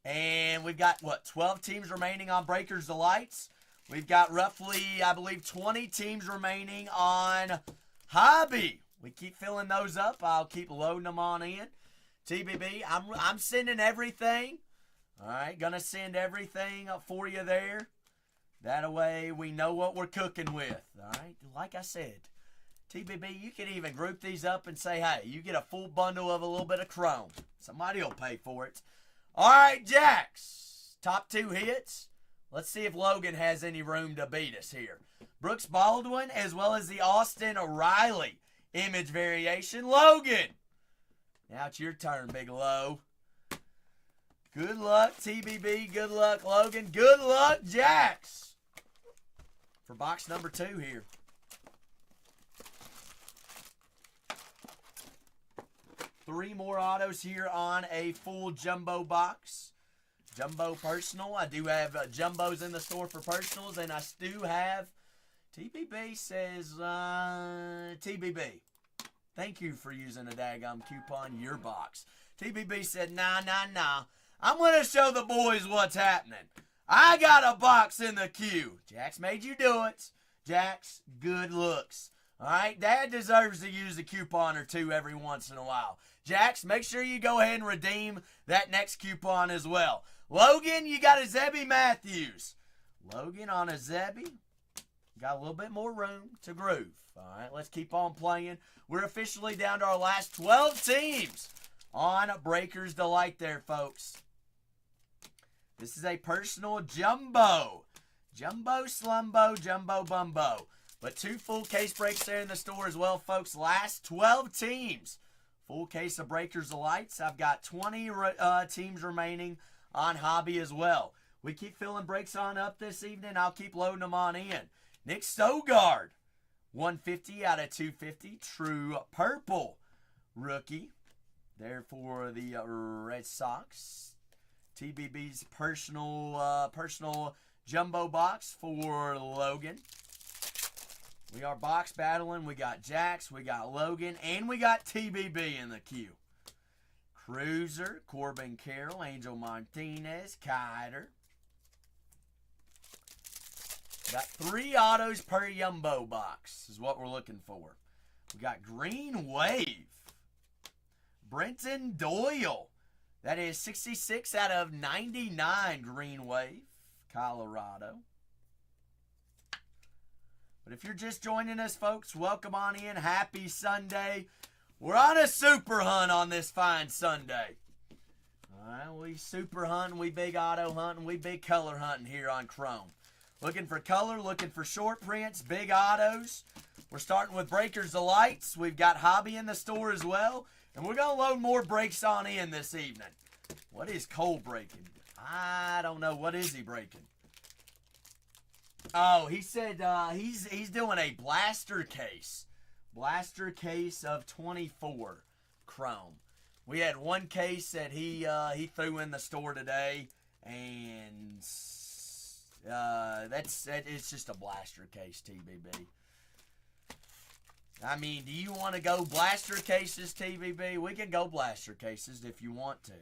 Speaker 1: And we've got, 12 teams remaining on Breakers Delights. We've got roughly, I believe, 20 teams remaining on Hobby. We keep filling those up. I'll keep loading them on in. TBB, I'm sending everything. All right, going to send everything up for you there. That way we know what we're cooking with. All right, like I said, TBB, you can even group these up and say, hey, you get a full bundle of a little bit of chrome. Somebody will pay for it. All right, Jax, top 2 hits. Let's see if Logan has any room to beat us here. Brooks Baldwin as well as the Austin Riley image variation. Logan, now it's your turn, Big Low. Good luck, TBB. Good luck, Logan. Good luck, Jax. For box number 2 here. Three more autos here on a full jumbo box. Jumbo personal. I do have jumbos in the store for personals, and I do have TBB says TBB. Thank you for using a daggum coupon, your box. TBB said, nah. I'm going to show the boys what's happening. I got a box in the queue. Jax made you do it. Jax, good looks. All right, Dad deserves to use a coupon or 2 every once in a while. Jax, make sure you go ahead and redeem that next coupon as well. Logan, you got a Zebby Matthews. Logan on a Zebby. Got a little bit more room to groove. All right, let's keep on playing. We're officially down to our last 12 teams on Breaker's Delight there, folks. This is a personal jumbo. Jumbo Slumbo, Jumbo Bumbo. But 2 full case breaks there in the store as well, folks. Last 12 teams. Full case of Breakers Delights. I've got 20 teams remaining on Hobby as well. We keep filling breaks on up this evening. I'll keep loading them on in. Nick Sogard, 150 out of 250. True Purple rookie. There for the Red Sox. TBB's personal jumbo box for Logan. We are box battling. We got Jax, we got Logan, and we got TBB in the queue. Cruiser, Corbin Carroll, Angel Martinez, Kiter. Got 3 autos per jumbo box is what we're looking for. We got Green Wave. Brenton Doyle. That is 66 out of 99 Green Wave, Colorado. But if you're just joining us, folks, welcome on in. Happy Sunday. We're on a super hunt on this fine Sunday. All right, we super hunting, we big auto hunting, we big color hunting here on Chrome. Looking for color, looking for short prints, big autos. We're starting with Breakers Delights. We've got Hobby in the store as well. And we're going to load more breaks on in this evening. What is Cole breaking? I don't know. What is he breaking? Oh, he said he's doing a blaster case. Blaster case of 24 chrome. We had one case that he threw in the store today, and it's just a blaster case, TBB. I mean, do you want to go blaster cases, TBB? We can go blaster cases if you want to.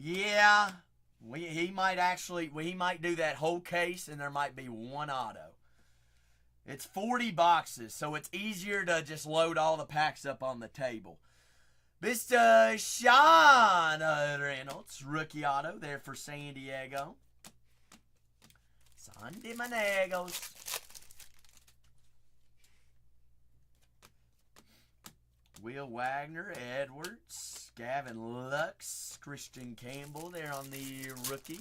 Speaker 1: Yeah, he might do that whole case, and there might be one auto. It's 40 boxes, so it's easier to just load all the packs up on the table. Mr. Sean Reynolds, rookie auto there for San Diego. San Diego. Will Wagner, Edwards, Gavin Lux, Christian Campbell there on the rookie.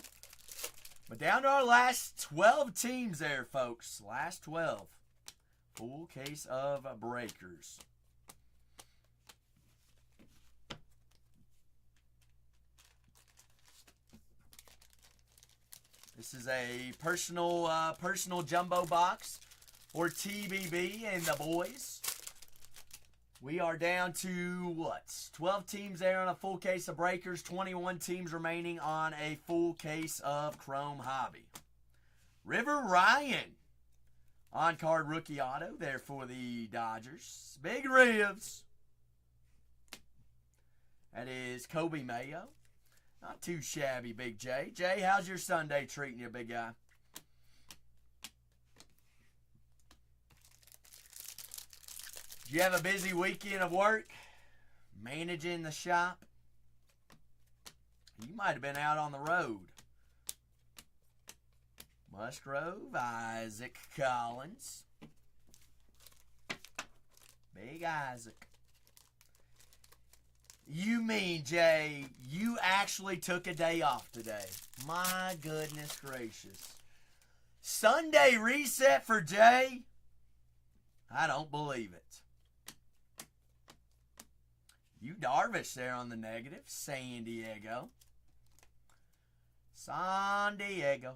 Speaker 1: But down to our last 12 teams there, folks. Last 12. Full case of breakers. This is a personal jumbo box for TBB and the boys. We are down to, what, 12 teams there on a full case of breakers, 21 teams remaining on a full case of Chrome Hobby. River Ryan, on-card rookie auto there for the Dodgers. Big Ribs. That is Kobe Mayo. Not too shabby, Big J. Jay, how's your Sunday treating you, big guy? Did you have a busy weekend of work? Managing the shop? You might have been out on the road. Musgrove, Isaac Collins. Big Isaac. You mean, Jay, you actually took a day off today. My goodness gracious. Sunday reset for Jay? I don't believe it. You Darvish there on the negative. San Diego. San Diego.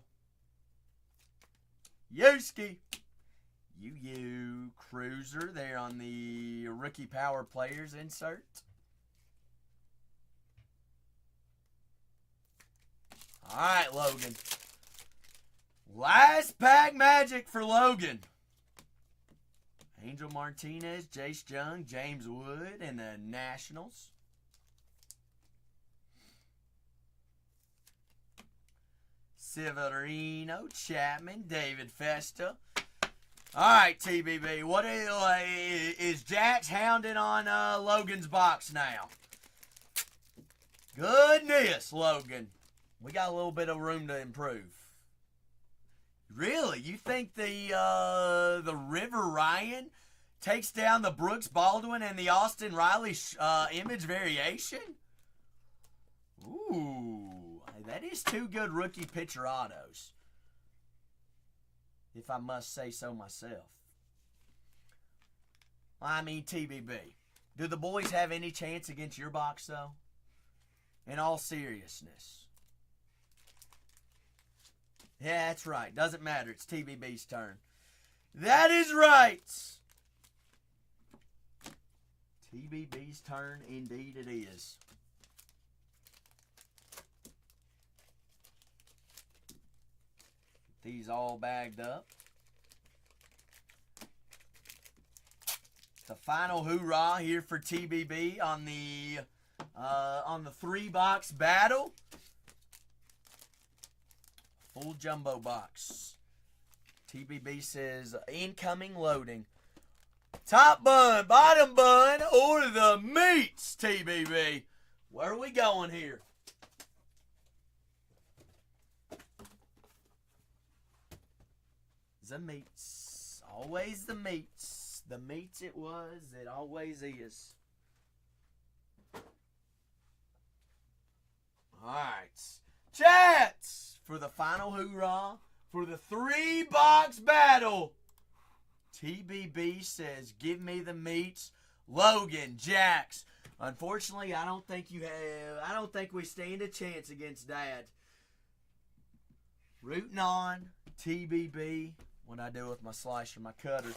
Speaker 1: Yuski. You Cruiser there on the rookie power players insert. All right, Logan. Last pack magic for Logan. Angel Martinez, Jace Jung, James Wood, and the Nationals. Severino, Chapman, David Festa. All right, TBB. What is Jax hounding on Logan's box now? Goodness, Logan. We got a little bit of room to improve. Really? You think the River Ryan takes down the Brooks Baldwin and the Austin Riley image variation? Ooh, that is two good rookie pitcher autos, if I must say so myself. I mean, TBB. Do the boys have any chance against your box, though? In all seriousness. Yeah, that's right. Doesn't matter. It's TBB's turn. That is right. TBB's turn, indeed it is. These all bagged up. The final hoorah here for TBB on the 3-box battle. Full jumbo box. TBB says incoming loading. Top bun, bottom bun, or the meats, TBB. Where are we going here? The meats. Always the meats. The meats it was. It always is. Alright. Chats! For the final hoorah. For the 3-box battle. TBB says, give me the meats. Logan, Jax. Unfortunately, I don't think we stand a chance against that. Rooting on. TBB. What I do with my slicer, my cutter.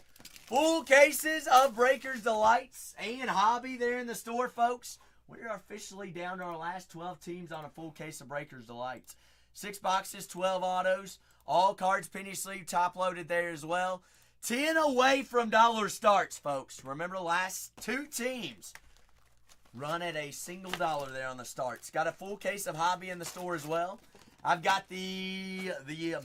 Speaker 1: Full cases of Breakers Delights and Hobby there in the store, folks. We are officially down to our last 12 teams on a full case of Breakers Delights. 6 boxes, 12 autos. All cards, penny sleeve, top loaded there as well. 10 away from dollar starts, folks. Remember the last 2 teams. Run at a single dollar there on the starts. Got a full case of hobby in the store as well. I've got the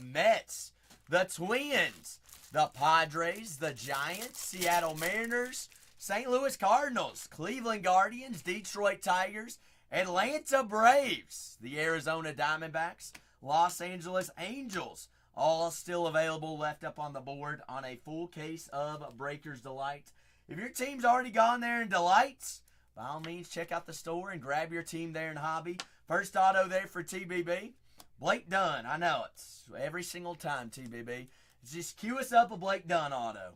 Speaker 1: Mets, the Twins, the Padres, the Giants, Seattle Mariners, St. Louis Cardinals, Cleveland Guardians, Detroit Tigers, Atlanta Braves, the Arizona Diamondbacks, Los Angeles Angels, all still available left up on the board on a full case of Breakers Delight. If your team's already gone there in Delights, by all means, check out the store and grab your team there in Hobby. First auto there for TBB. Blake Dunn. I know it's every single time, TBB. Just cue us up a Blake Dunn auto.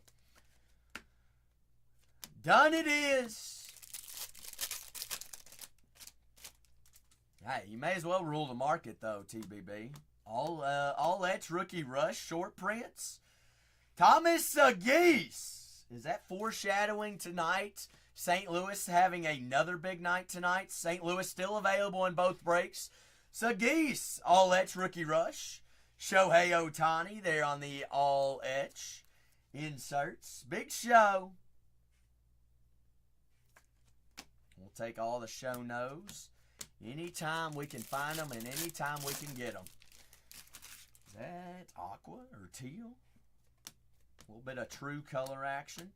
Speaker 1: Done it is. Hey, you may as well rule the market, though, TBB. All that's rookie rush, short prints. Thomas Geese. Is that foreshadowing tonight? St. Louis having another big night tonight. St. Louis still available in both breaks. Geese, all etch rookie rush. Shohei Ohtani there on the all etch inserts. Big show. We'll take all the show nos anytime we can find them and anytime we can get them. Is that aqua or teal? A little bit of true color action.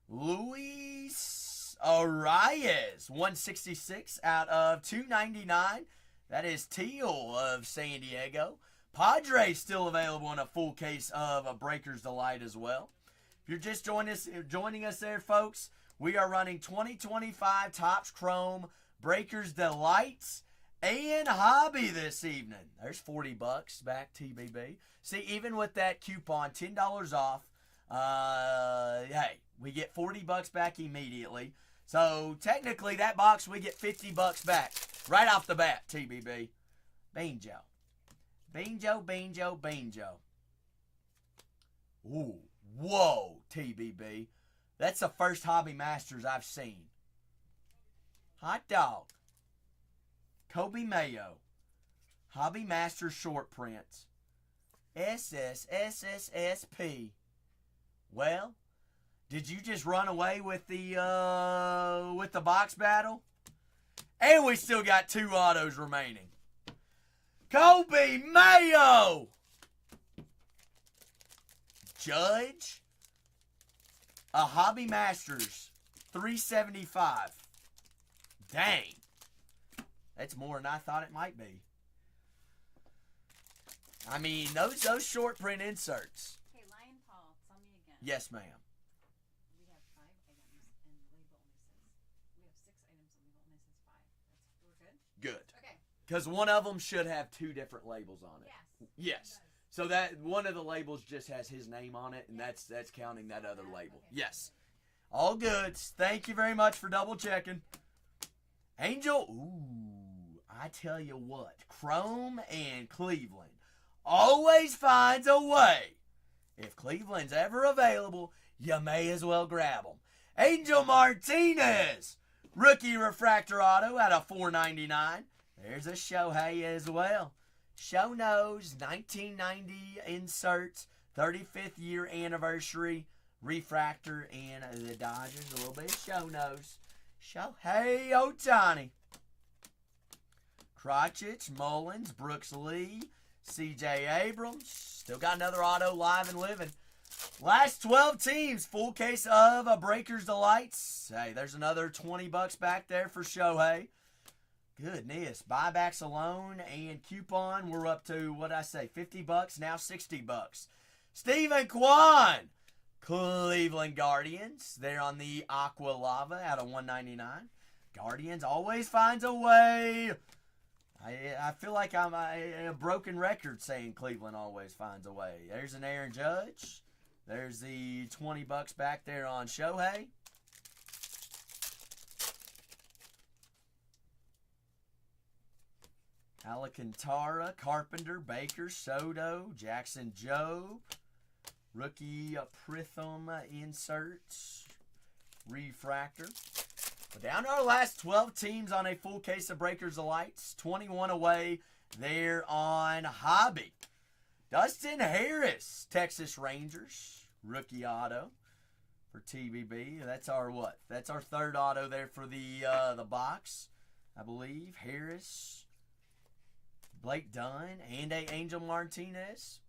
Speaker 1: Luis Arias, 166 out of 299. That is teal of San Diego. Padres still available in a full case of a Breakers Delight as well. If you're just joining us there, folks, we are running 2025 Topps Chrome Breakers Delights and Hobby this evening. There's $40 back, TBB. See, even with that coupon, $10 off, hey, we get $40 back immediately. So technically, that box we get $50 back right off the bat. TBB, Banjo, Banjo. Ooh, whoa, TBB. That's the first Hobby Masters I've seen. Hot dog, Kobe Mayo, Hobby Masters short prints, SSSSSP. Well, did you just run away with the box battle? And we still got 2 autos remaining. Kobe Mayo, Judge, a Hobby Masters 375. Dang, that's more than I thought it might be. I mean, those short print inserts.
Speaker 3: Hey, Lion Paul, tell me again.
Speaker 1: Yes, ma'am.
Speaker 3: We have 5 items and the label only says. We have 6 items and the label only says 5. We're good?
Speaker 1: Good.
Speaker 3: Okay.
Speaker 1: Because one of them should have 2 different labels on it.
Speaker 3: Yes.
Speaker 1: Yes. So that one of the labels just has his name on it, and that's counting that other label.
Speaker 3: Okay.
Speaker 1: Yes. All good. Thank you very much for double checking. Angel, ooh, I tell you what, Chrome and Cleveland always finds a way. If Cleveland's ever available, you may as well grab them. Angel Martinez, rookie refractor auto out of $4.99. There's a Shohei as well. Show nose, 1990 inserts, 35th year anniversary refractor, and the Dodgers, a little bit of show nose. Shohei Ohtani. Krotchich, Mullins, Brooks Lee, C.J. Abrams. Still got another auto live and living. Last 12 teams, full case of a Breakers Delights. Hey, there's another $20 back there for Shohei. Goodness, buybacks alone and coupon, we're up to, what'd I say, $50, now $60. Stephen Kwan, Cleveland Guardians. They're on the Aqua Lava out of $199. Guardians always finds a way. I feel like I'm a broken record saying Cleveland always finds a way. There's an Aaron Judge. There's the $20 back there on Shohei. Alcantara, Carpenter, Baker, Soto, Jackson Jobe, rookie Pritham inserts, refractor. But down to our last 12 teams on a full case of Breakers Delights, 21 away there on Hobby. Dustin Harris, Texas Rangers, rookie auto for TBB. That's our what? That's our third auto there for the box, I believe. Harris, Blake Dunn, and a Angel Martinez.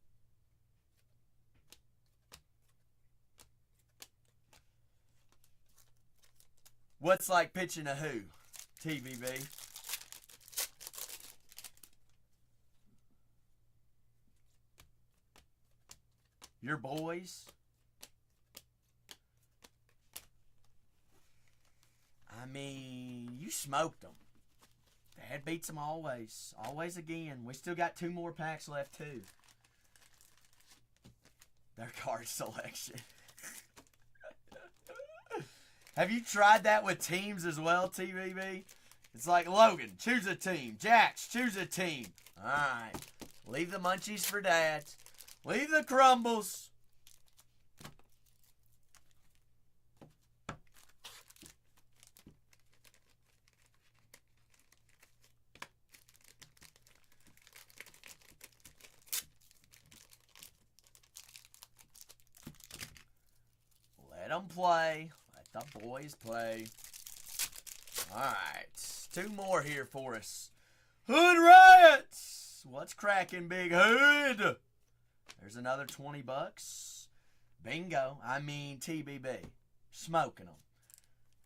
Speaker 1: What's like pitching a who? TBB. Your boys. I mean, you smoked them. Dad beats them always. Always again. We still got 2 more packs left, too. Their card selection. Have you tried that with teams as well, TBB? It's like, Logan, choose a team. Jax, choose a team. All right. Leave the munchies for Dad. Leave the crumbles. Let them play. Let the boys play. All right. 2 more here for us. Hood Riots. What's cracking, Big Hood? There's another 20 bucks. Bingo. I mean TBB. Smoking them.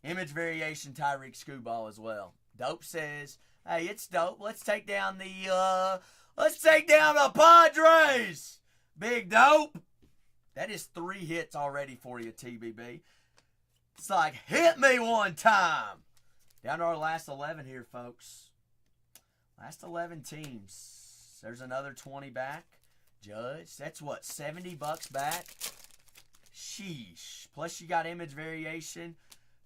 Speaker 1: Image variation Tyreek Screwball as well. Dope says, hey, it's dope. Let's take down the Padres. Big Dope. That is 3 hits already for you, TBB. It's like, hit me one time. Down to our last 11 here, folks. Last 11 teams. There's another 20 back. Judge, that's what, 70 bucks back? Sheesh. Plus you got image variation,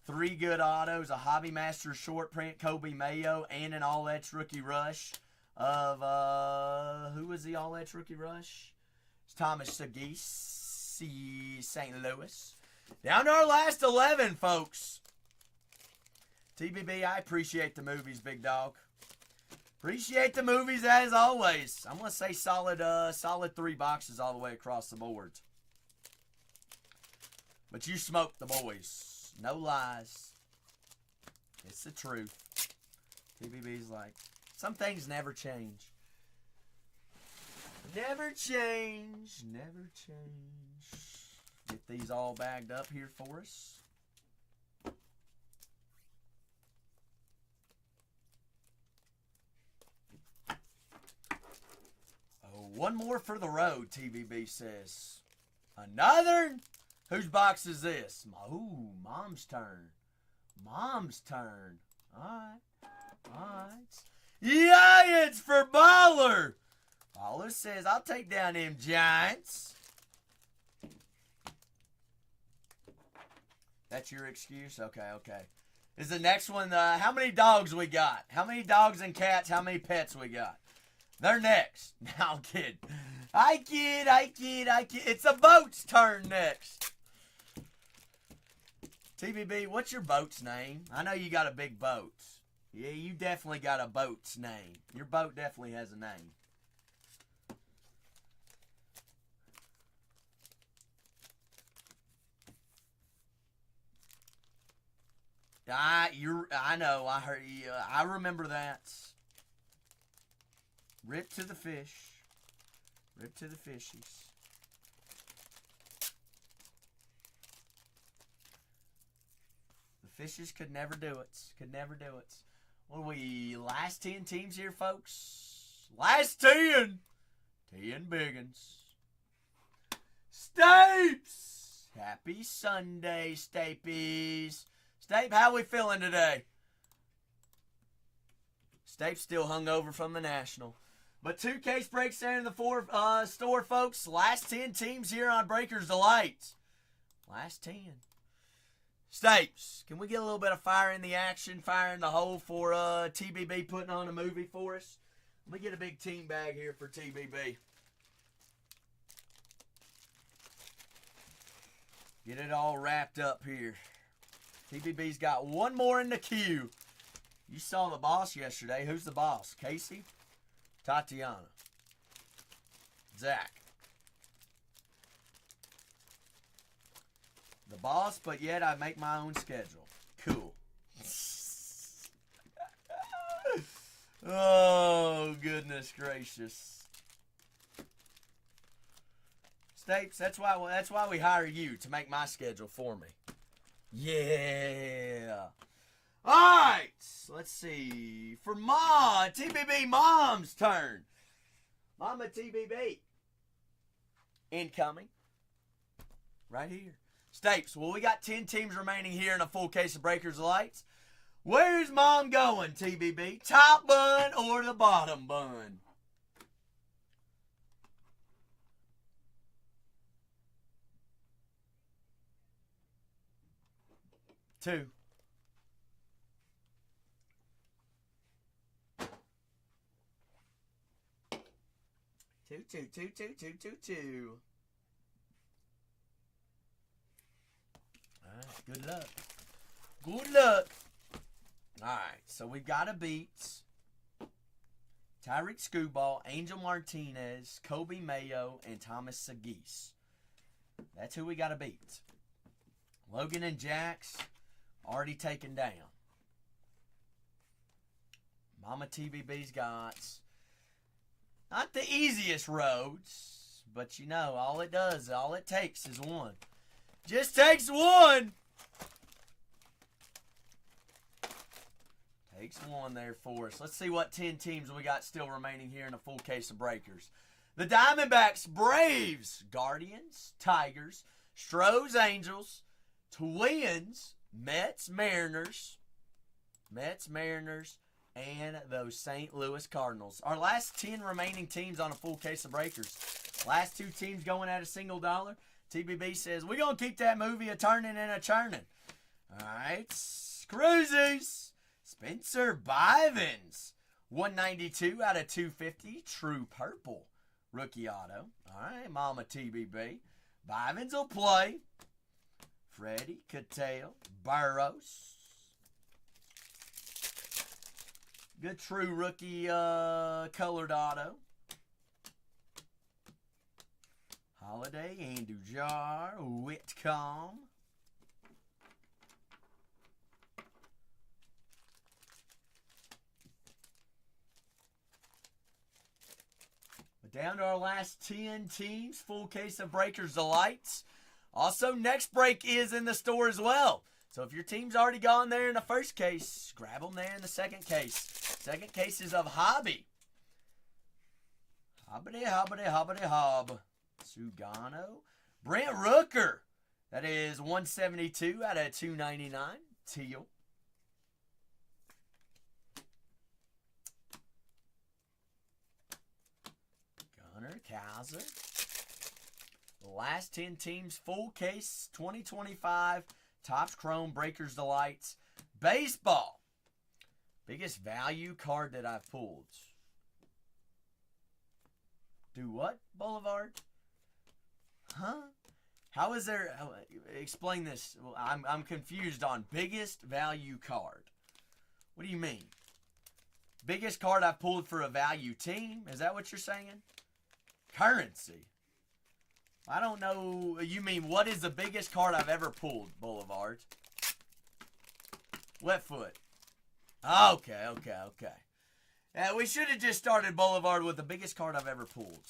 Speaker 1: 3 good autos, a Hobby Master short print, Kobe Mayo, and an All-Edge rookie rush of, who was the All-Edge rookie rush? It's Thomas Segui, St. Louis. Down to our last 11, folks. TBB, I appreciate the movies, big dog. Appreciate the movies as always. I'm going to say solid 3 boxes all the way across the board. But you smoked the boys. No lies. It's the truth. TBB's like, some things never change. Never change. Never change. Get these all bagged up here for us. One more for the road, TBB says. Another? Whose box is this? Ooh, Mom's turn. Mom's turn. Alright. Alright. Giants for Baller. Baller says, I'll take down them Giants. That's your excuse? Okay, okay. Is the next one, how many dogs we got? How many dogs and cats, how many pets we got? They're next. Now I'm kidding. I kid. It's a boat's turn next. TBB, what's your boat's name? I know you got a big boat. Yeah, you definitely got a boat's name. Your boat definitely has a name. I know. I heard. I remember that. Rip to the fish. Rip to the fishies. The fishes could never do it. Could never do it. What are we? Last 10 teams here, folks. Last 10. 10 biggins. Stapes. Happy Sunday, Stapies. Stape, how we feeling today? Stape's still hungover from the National. But 2 case breaks there in the store, folks. Last 10 teams here on Breaker's Delight. Last 10. Stapes, can we get a little bit of fire in the action, fire in the hole for TBB putting on a movie for us? Let me get a big team bag here for TBB. Get it all wrapped up here. TBB's got 1 more in the queue. You saw the boss yesterday. Who's the boss? Casey? Tatiana. Zach. The boss, but yet I make my own schedule. Cool. Oh, goodness gracious. Stapes, that's why we hire you, to make my schedule for me. Yeah. Alright, let's see. For TBB Mom's turn. Mama TBB. Incoming. Right here. Stapes, well, we got 10 teams remaining here in a full case of Breakers Lights. Where's Mom going, TBB? Top bun or the bottom bun? Two. Two. All right, good luck. Good luck. All right, so we've got to beat Tyreek Screwball, Angel Martinez, Kobe Mayo, and Thomas Sagis. That's who we got to beat. Logan and Jax already taken down. Mama TBB's got not the easiest roads, but you know, all it takes is one. Just takes one. Takes one there for us. Let's see what 10 teams we got still remaining here in a full case of Breakers. The Diamondbacks, Braves, Guardians, Tigers, Stros, Angels, Twins, Mets, Mariners, and those St. Louis Cardinals. Our last 10 remaining teams on a full case of Breakers. Last 2 teams going at a single dollar. TBB says, we're going to keep that movie a turning and a churning. All right. Cruises. Spencer Bivens. 192 out of 250. True Purple. Rookie auto. All right. Mama TBB. Bivens will play. Freddie, Cattell, Burrows. Good true rookie colored auto. Holiday, Andujar, Whitcomb. Down to our last 10 teams. Full case of Breakers Delights. Also, next break is in the store as well. So if your team's already gone there in the first case, grab them there in the second case. Second case is of Hobby. Hobbity. Sugano. Brent Rooker. That is 172 out of 299. Teal. Gunner. Kaiser. The last 10 teams. Full case 2025. Topps Chrome Breakers Delights. Baseball. Biggest value card that I've pulled. Do what, Boulevard? Huh? How is there... Explain this. I'm confused on biggest value card. What do you mean? Biggest card I've pulled for a value team? Is that what you're saying? Currency. I don't know. You mean what is the biggest card I've ever pulled, Boulevard? Wetfoot. Okay. We should have just started Boulevard with the biggest card I've ever pulled.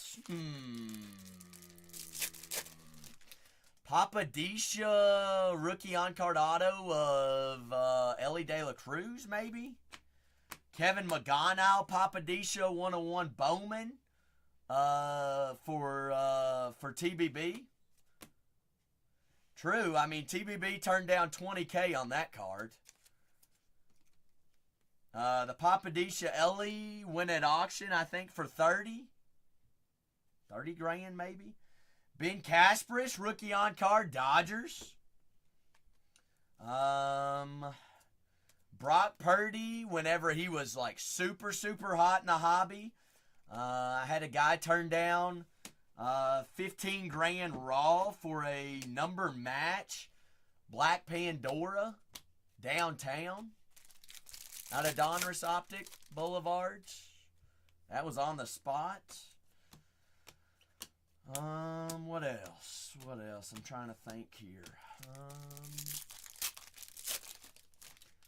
Speaker 1: Papadisha rookie on-card auto of Ellie De La Cruz, maybe? Kevin McGonigal, Papadisha 101 Bowman for TBB. True. I mean, TBB turned down $20K on that card. The Papadisha Ellie went at auction, I think, for 30. 30 grand, maybe. Ben Kasparich, rookie on card, Dodgers. Brock Purdy, whenever he was like super hot in the hobby. I had a guy turn down 15 grand raw for a number match. Black Pandora, downtown. Out of Donruss Optic Boulevard. That was on the spot. What else? I'm trying to think here.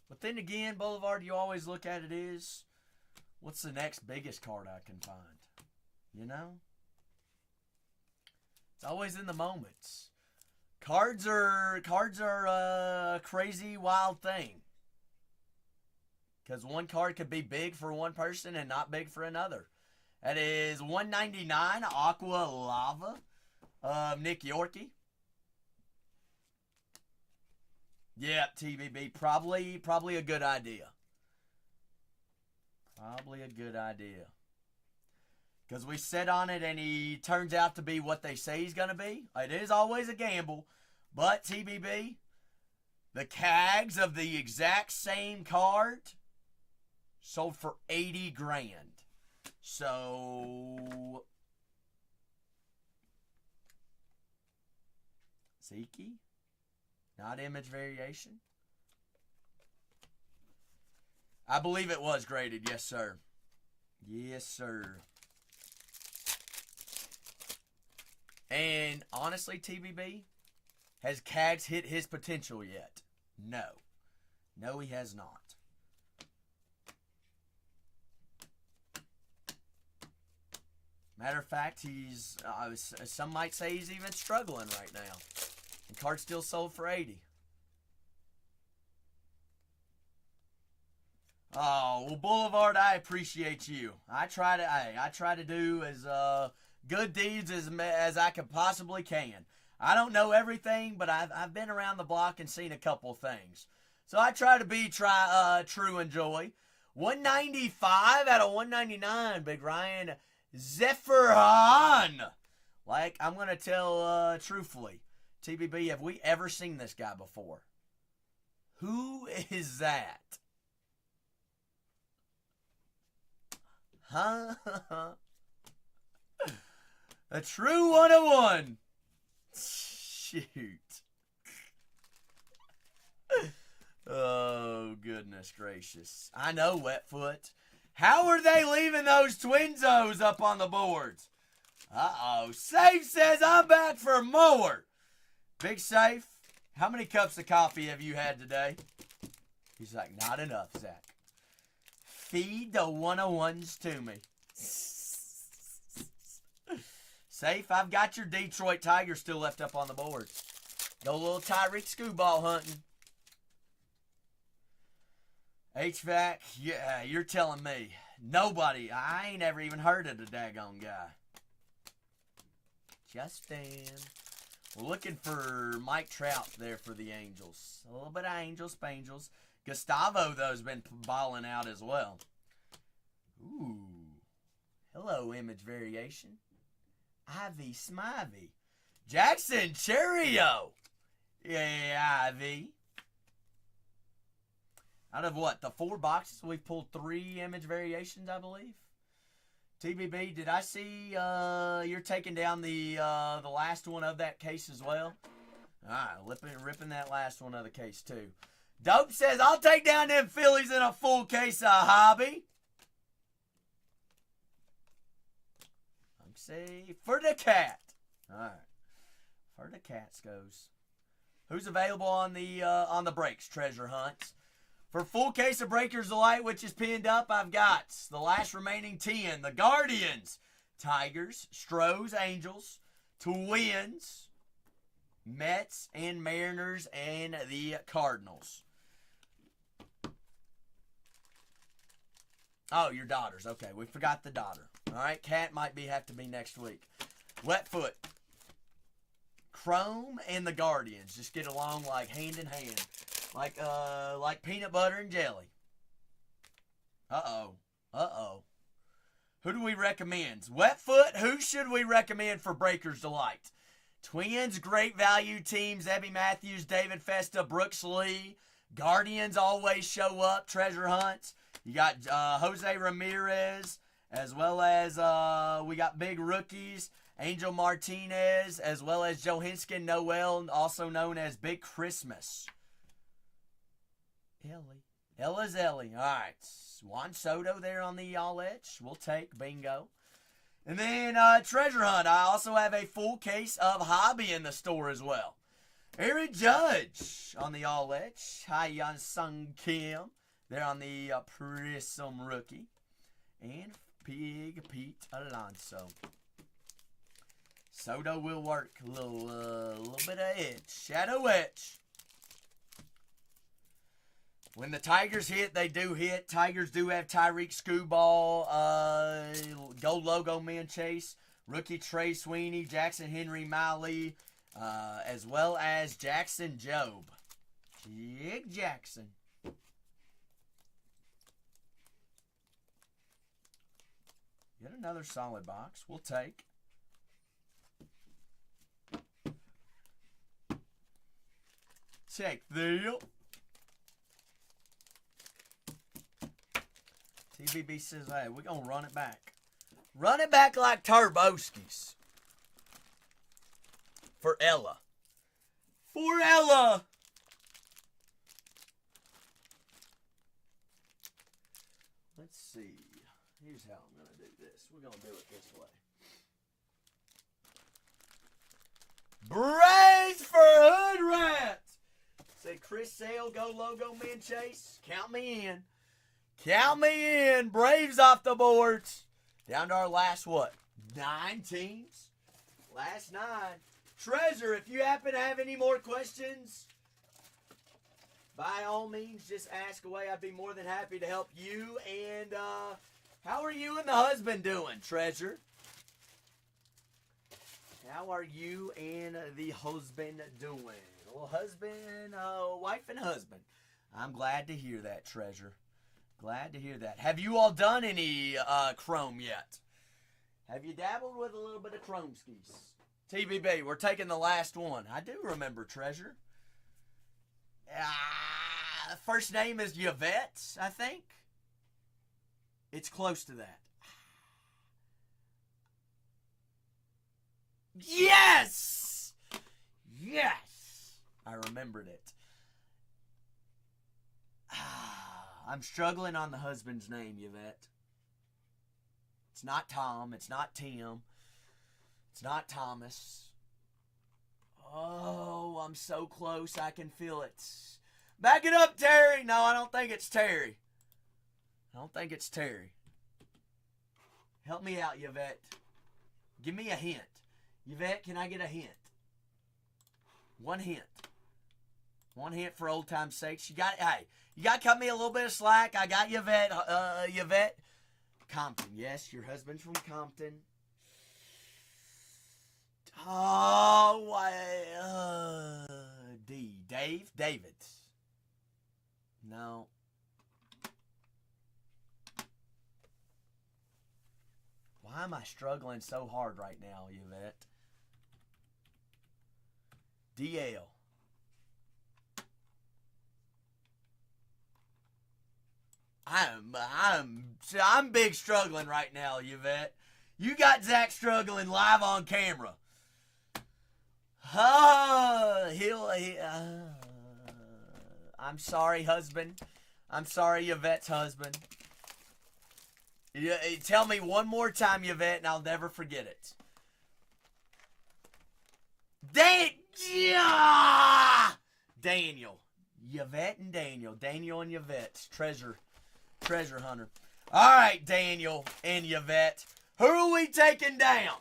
Speaker 1: But then again, Boulevard, you always look at it as, what's the next biggest card I can find? You know? It's always in the moments. Cards are a crazy, wild thing. Because one card could be big for one person and not big for another. That is 199 Aqua Lava of Nick Yorkie. Yeah, TBB, probably a good idea. Probably a good idea. Because we sit on it and he turns out to be what they say he's going to be. It is always a gamble. But TBB, the CAGs of the exact same card sold for 80 grand. So, Zeke, not image variation. I believe it was graded, yes sir. Yes sir. And honestly, TBB, has CAGs hit his potential yet? No. No, he has not. Matter of fact, he's, some might say he's even struggling right now. The card's still sold for 80. Oh, well, Boulevard, I appreciate you. I try to do as good deeds as I can possibly can. I don't know everything, but I've been around the block and seen a couple things. So I try to be true and joy. 195 out of 199, Big Ryan Zephyron. Like, I'm going to tell truthfully, TBB, have we ever seen this guy before? Who is that? Huh? A true 101. Shoot. Oh, goodness gracious. I know, Wetfoot. How are they leaving those Twinzos up on the boards? Uh-oh. Safe says I'm back for more. Big Safe, how many cups of coffee have you had today? He's like, not enough, Zach. Feed the 101s to me. Safe, I've got your Detroit Tigers still left up on the board. Go a little Tyreek Screwball hunting. HVAC, yeah, you're telling me. Nobody, I ain't ever even heard of the daggone guy. Justin. We're looking for Mike Trout there for the Angels. A little bit of Angels, Spangels. Gustavo, though, has been balling out as well. Ooh. Hello, image variation. Ivy Smivey. Jackson Cheerio. Yeah, Ivy. Out of what? The 4 boxes, we've pulled 3 image variations, I believe. TBB, did I see you're taking down the last one of that case as well? All right, ripping that last one of the case too. Dope says, I'll take down them Phillies in a full case of hobby. I'm saying for the cat. All right, for the cats goes. Who's available on the breaks? Treasure hunts. For full case of Breakers Delight, which is pinned up, I've got the last remaining 10. The Guardians, Tigers, Stros, Angels, Twins, Mets, and Mariners, and the Cardinals. Oh, your daughters. Okay, we forgot the daughter. All right, Cat might have to be next week. Wetfoot, Chrome, and the Guardians just get along like hand in hand. Like peanut butter and jelly. Uh-oh. Who do we recommend? Wetfoot, who should we recommend for Breakers Delight? Twins, great value teams. Ebby Matthews, David Festa, Brooks Lee. Guardians always show up. Treasure hunts. You got Jose Ramirez, as well as we got big rookies. Angel Martinez, as well as Johinskin Noel, also known as Big Christmas. Ella's Ellie. All right. Juan Soto there on the y'all edge. We'll take. Bingo. And then Treasure Hunt. I also have a full case of Hobby in the store as well. Aaron Judge on the All-Edge. Hyun Sung Kim. They're on the Prism rookie. And Big Pete Alonso. Soto will work. A little bit of edge. Shadow etch. When the Tigers hit, they do hit. Tigers do have Tyreek Screwball, gold logo man chase, rookie Trey Sweeney, Jackson Henry Miley, as well as Jackson Jobe. Jig Jackson. Yet another solid box. We'll take. Check the TBB says, hey, we're going to run it back. Run it back like Turboskis. For Ella. For Ella. Let's see. Here's how I'm going to do this. We're going to do it this way. Braves for Hood Rat. Say Chris Sale, go logo man chase. Count me in. Count me in. Braves off the boards. Down to our last, what? 9 teams? Last 9. Treasure, if you happen to have any more questions, by all means, just ask away. I'd be more than happy to help you. And how are you and the husband doing, Treasure? How are you and the husband doing? Well, husband, wife and husband. I'm glad to hear that, Treasure. Glad to hear that. Have you all done any chrome yet? Have you dabbled with a little bit of chrome skis? TBB, we're taking the last one. I do remember Treasure. First name is Yvette, I think. It's close to that. Yes! Yes! I remembered it. I'm struggling on the husband's name, Yvette. It's not Tom. It's not Tim. It's not Thomas. Oh, I'm so close. I can feel it. Back it up, Terry. No, I don't think it's Terry. I don't think it's Terry. Help me out, Yvette. Give me a hint. Yvette, can I get a hint? One hint. One hint for old time's sake. Hey, you got to cut me a little bit of slack. I got Yvette. Yvette. Compton. Yes, your husband's from Compton. Oh, David. No. Why am I struggling so hard right now, Yvette? DL. I'm big struggling right now, Yvette. You got Zach struggling live on camera. I'm sorry, husband. I'm sorry, Yvette's husband. Tell me one more time, Yvette, and I'll never forget it. Daniel. Yvette and Daniel. Daniel and Yvette. Treasure hunter. All right, Daniel and Yvette. Who are we taking down?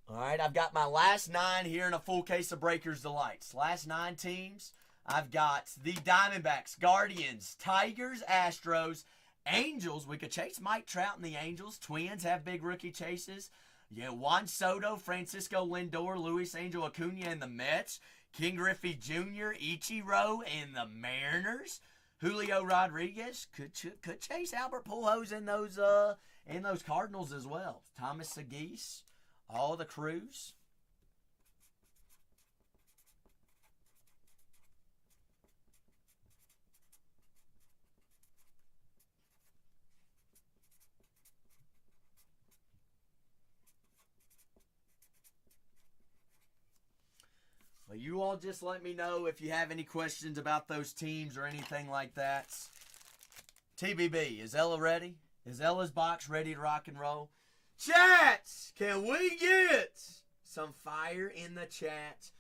Speaker 1: All right, I've got my last 9 here in a full case of Breakers Delights. Last 9 teams. I've got the Diamondbacks, Guardians, Tigers, Astros, Angels. We could chase Mike Trout and the Angels. Twins have big rookie chases. Juan Soto, Francisco Lindor, Luis Angel Acuna and the Mets. King Griffey Jr., Ichiro and the Mariners. Julio Rodriguez could chase Albert Pujols in those Cardinals as well. Thomas Segis, all the crews. Well, you all just let me know if you have any questions about those teams or anything like that. TBB, is Ella ready? Is Ella's box ready to rock and roll? Chats, can we get some fire in the chat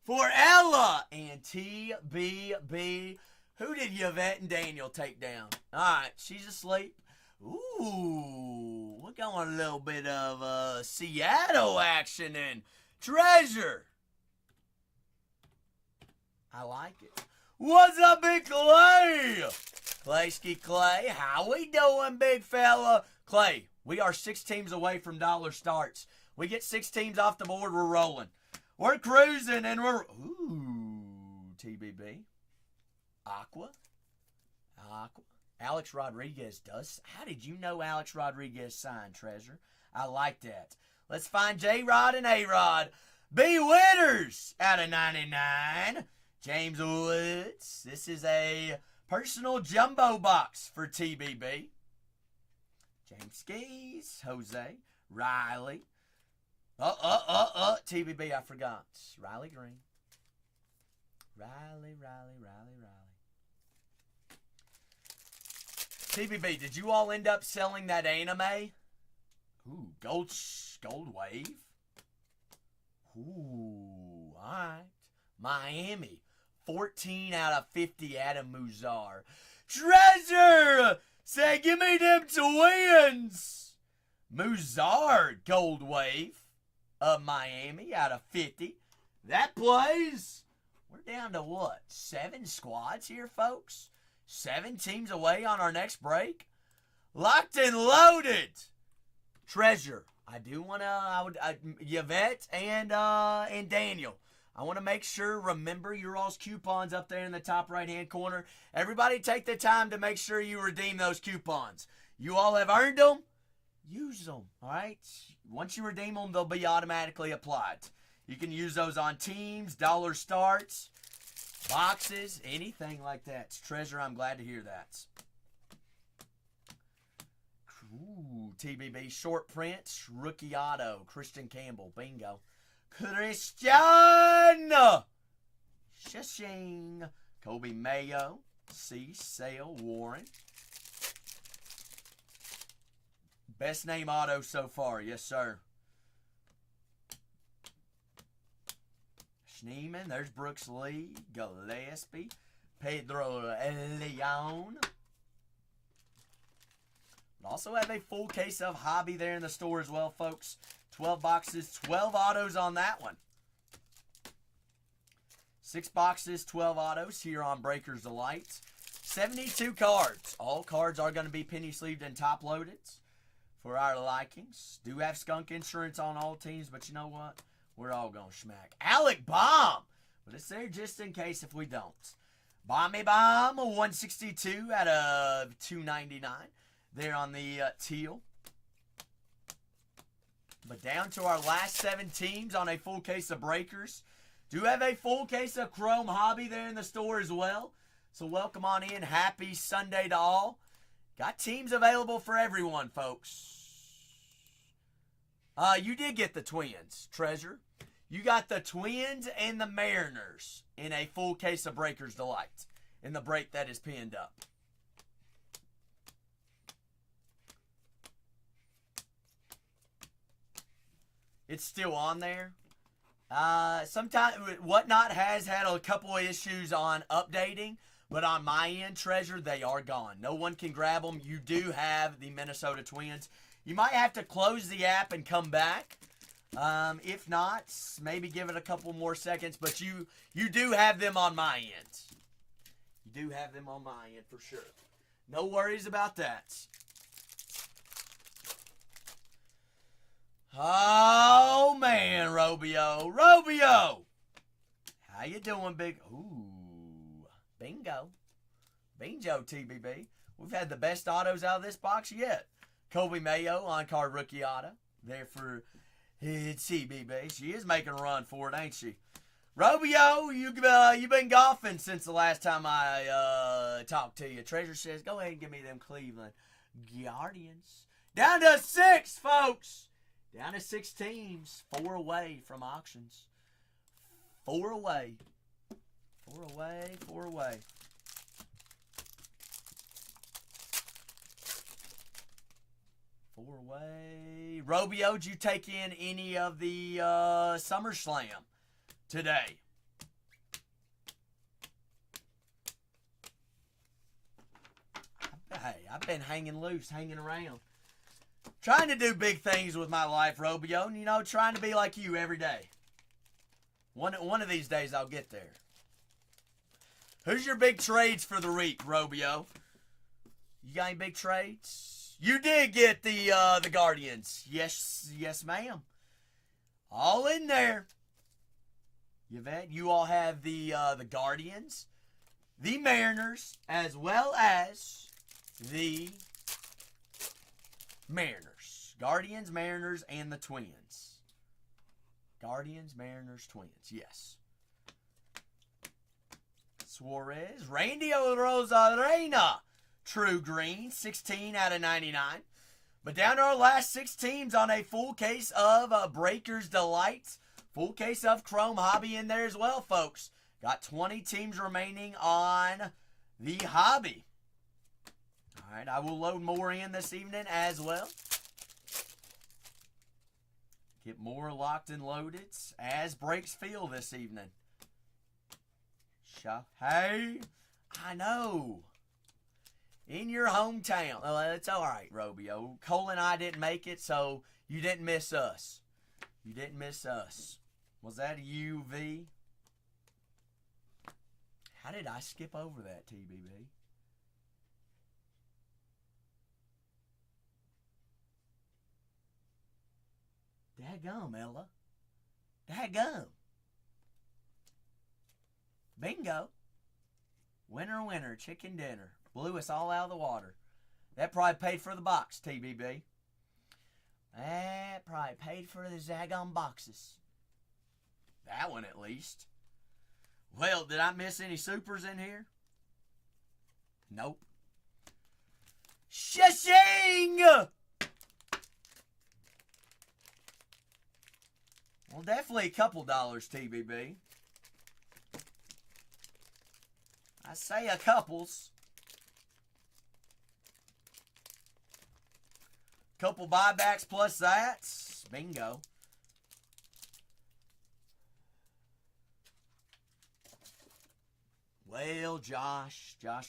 Speaker 1: for Ella and TBB? Who did Yvette and Daniel take down? All right, she's asleep. Ooh, we're going a little bit of Seattle action and Treasure. I like it. What's up, Big Clay? Clayski Clay, how we doing, big fella? Clay, we are 6 teams away from dollar starts. We get 6 teams off the board, we're rolling. We're cruising and we're... Ooh, TBB. Aqua. Alex Rodriguez does. How did you know Alex Rodriguez signed, Treasure? I like that. Let's find J-Rod and A-Rod. B winners out of 99. James Woods. This is a personal jumbo box for TBB. James Skis. Jose. Riley. TBB, I forgot. Riley Green. Riley. TBB, did you all end up selling that anime? Ooh, gold wave. Ooh, all right. Miami, 14 out of 50 Adam Muzar. Treasure! Say, give me them twins! Muzar, gold wave of Miami out of 50. That plays. We're down to what? 7 squads here, folks? 7 teams away on our next break. Locked and loaded. Treasure. I do want to, Yvette and Daniel. I want to make sure, remember your all's coupons up there in the top right-hand corner. Everybody take the time to make sure you redeem those coupons. You all have earned them. Use them, all right? Once you redeem them, they'll be automatically applied. You can use those on teams, dollar starts, boxes, anything like that. Treasure, I'm glad to hear that. Ooh, TBB short print, rookie auto, Christian Campbell, bingo. Christian! Shishing. Kobe Mayo, C. Sale, Warren. Best name auto so far, yes sir. Schneeman, there's Brooks Lee, Gillespie, Pedro Leon. We also have a full case of Hobby there in the store as well, folks. 12 boxes, 12 autos on that one. 6 boxes, 12 autos here on Breakers Delight. 72 cards. All cards are going to be penny sleeved and top loaded for our likings. Do have skunk insurance on all teams, but you know what? We're all going to smack. Alec Bomb! But it's there just in case if we don't. Bomby Bomb, 162 out of 299. There on the teal. But down to our last 7 teams on a full case of Breakers. Do have a full case of Chrome Hobby there in the store as well. So welcome on in. Happy Sunday to all. Got teams available for everyone, folks. You did get the Twins, Treasure. You got the Twins and the Mariners in a full case of Breakers Delight in the break that is pinned up. It's still on there. Sometimes Whatnot has had a couple of issues on updating, but on my end, Treasure, they are gone. No one can grab them. You do have the Minnesota Twins. You might have to close the app and come back. If not, maybe give it a couple more seconds, but you do have them on my end. You do have them on my end for sure. No worries about that. Oh, man, Robio. Robio! How you doing, big? Ooh, bingo. Bingo, TBB. We've had the best autos out of this box yet. Kobe Mayo, on-card rookie auto. There for TBB. She is making a run for it, ain't she? Robio, you've been golfing since the last time I talked to you. Treasure says, go ahead and give me them Cleveland Guardians. Down to 6, folks. Down to 6 teams. 4 away from auctions. 4 away. 4 away. 4 away. Four-way. Robio, did you take in any of the SummerSlam today? Hey, I've been hanging loose, hanging around. Trying to do big things with my life, Robio. And, you know, trying to be like you every day. One of these days I'll get there. Who's your big trades for the week, Robio? You got any big trades? You did get the Guardians. Yes, ma'am. All in there. Yvette, you all have the Guardians, the Mariners, as well as the Mariners. Guardians, Mariners, and the Twins. Guardians, Mariners, Twins. Yes. Suarez, Randy Rosarena. True green, 16 out of 99. But down to our last 6 teams on a full case of Breakers Delights. Full case of Chrome Hobby in there as well, folks. Got 20 teams remaining on the hobby. All right, I will load more in this evening as well. Get more locked and loaded as breaks feel this evening. Hey, I know. In your hometown. Oh, it's all right, Robio. Cole and I didn't make it, so you didn't miss us. You didn't miss us. Was that a UV? How did I skip over that, TBB? Dadgum, Ella. Dadgum. Bingo. Winner, winner, chicken dinner. Blew us all out of the water. That probably paid for the box, TBB. That probably paid for the Zagon boxes. That one at least. Well, did I miss any supers in here? Nope. Shashing! Well, definitely a couple dollars, TBB. I say a couples. Couple buybacks plus that. Bingo. Well, Josh. I'm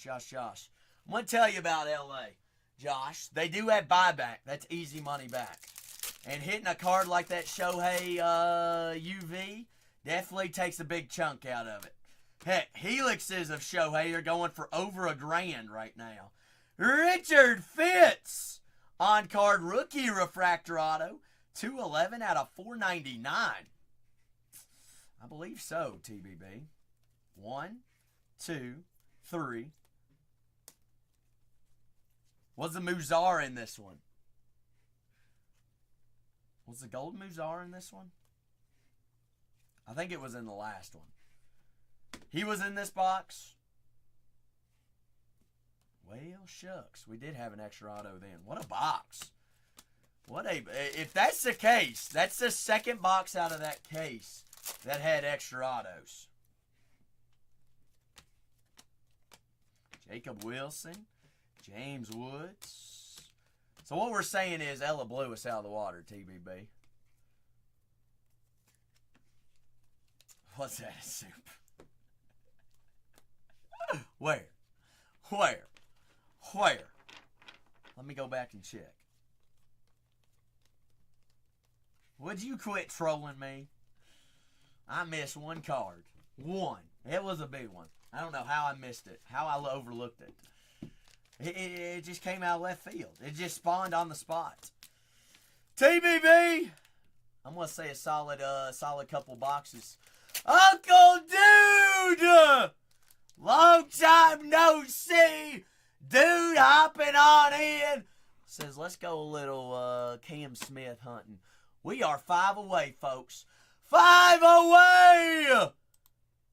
Speaker 1: going to tell you about LA. Josh, they do have buyback. That's easy money back. And hitting a card like that Shohei UV definitely takes a big chunk out of it. Heck, helixes of Shohei are going for over $1,000 right now. Richard Fitz on card rookie refractor auto, 211 out of 499. I believe so, TBB. 1, 2, 3. Was the Muzar in this one? Was the gold Muzar in this one? I think it was in the last one. He was in this box. Well, shucks. We did have an extra auto then. What a box. If that's the case, that's the second box out of that case that had extra autos. Jacob Wilson. James Woods. So what we're saying is Ella blew us out of the water, TBB. What's that, a soup? Where? Let me go back and check. Would you quit trolling me? I missed one card. One. It was a big one. I don't know how I missed it. How I overlooked it. It just came out of left field. It just spawned on the spot. TBB! I'm going to say a solid couple boxes. Uncle Dude! Long time no see. Dude hopping on in. Says, let's go a little Cam Smith hunting. We are 5 away, folks. 5 away!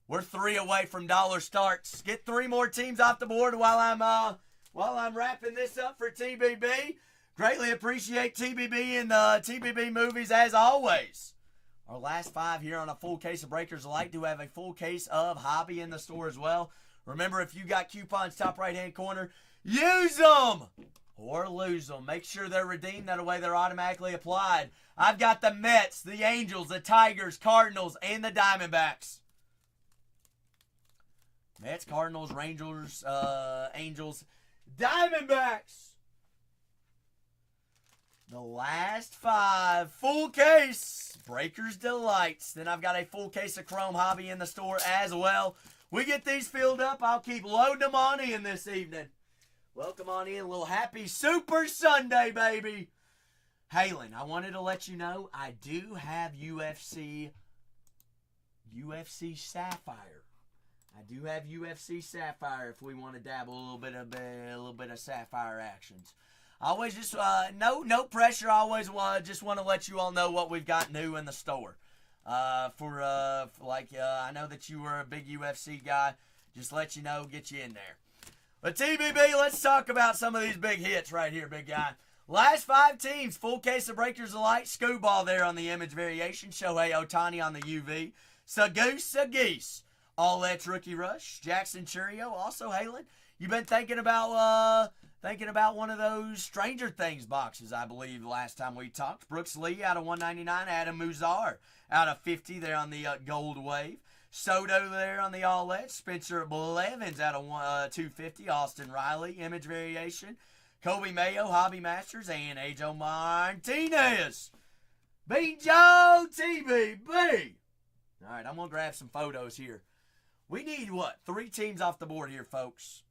Speaker 1: We're 3 away from dollar starts. Get 3 more teams off the board while I'm wrapping this up for TBB. Greatly appreciate TBB and the TBB movies as always. Our last 5 here on a full case of Breakers Delight do have a full case of Hobby in the store as well. Remember, if you got coupons top right-hand corner, use them! or lose them. Make sure they're redeemed. That way they're automatically applied. I've got the Mets, the Angels, the Tigers, Cardinals, and the Diamondbacks. Mets, Cardinals, Rangers, Angels, Diamondbacks. The last 5, full case, Breakers Delights. Then I've got a full case of Chrome Hobby in the store as well. We get these filled up. I'll keep loading them on in this evening. Welcome on in. A little happy Super Sunday, baby. Halen, I wanted to let you know I do have UFC Sapphire. I do have UFC Sapphire if we want to dabble a little bit of Sapphire actions. I always just no pressure. I always just want to let you all know what we've got new in the store. I know that you were a big UFC guy. Just let you know, get you in there. But TBB, let's talk about some of these big hits right here, big guy. Last 5 teams, full case of Breakers Delight. Scooball there on the image variation. Shohei Ohtani on the UV. Saggeese. All that's Rookie Rush. Jackson Churio. Also, Halen, you've been thinking about one of those Stranger Things boxes, I believe, last time we talked. Brooks Lee out of 199. Adam Muzar out of 50 there on the Gold Wave. Soto there on the All-Edge. Spencer Blevins out of 250. Austin Riley, image variation. Kobe Mayo, Hobby Masters. And Ajo Martinez. Beat Joe TBB. All right, I'm going to grab some photos here. We need, 3 teams off the board here, folks.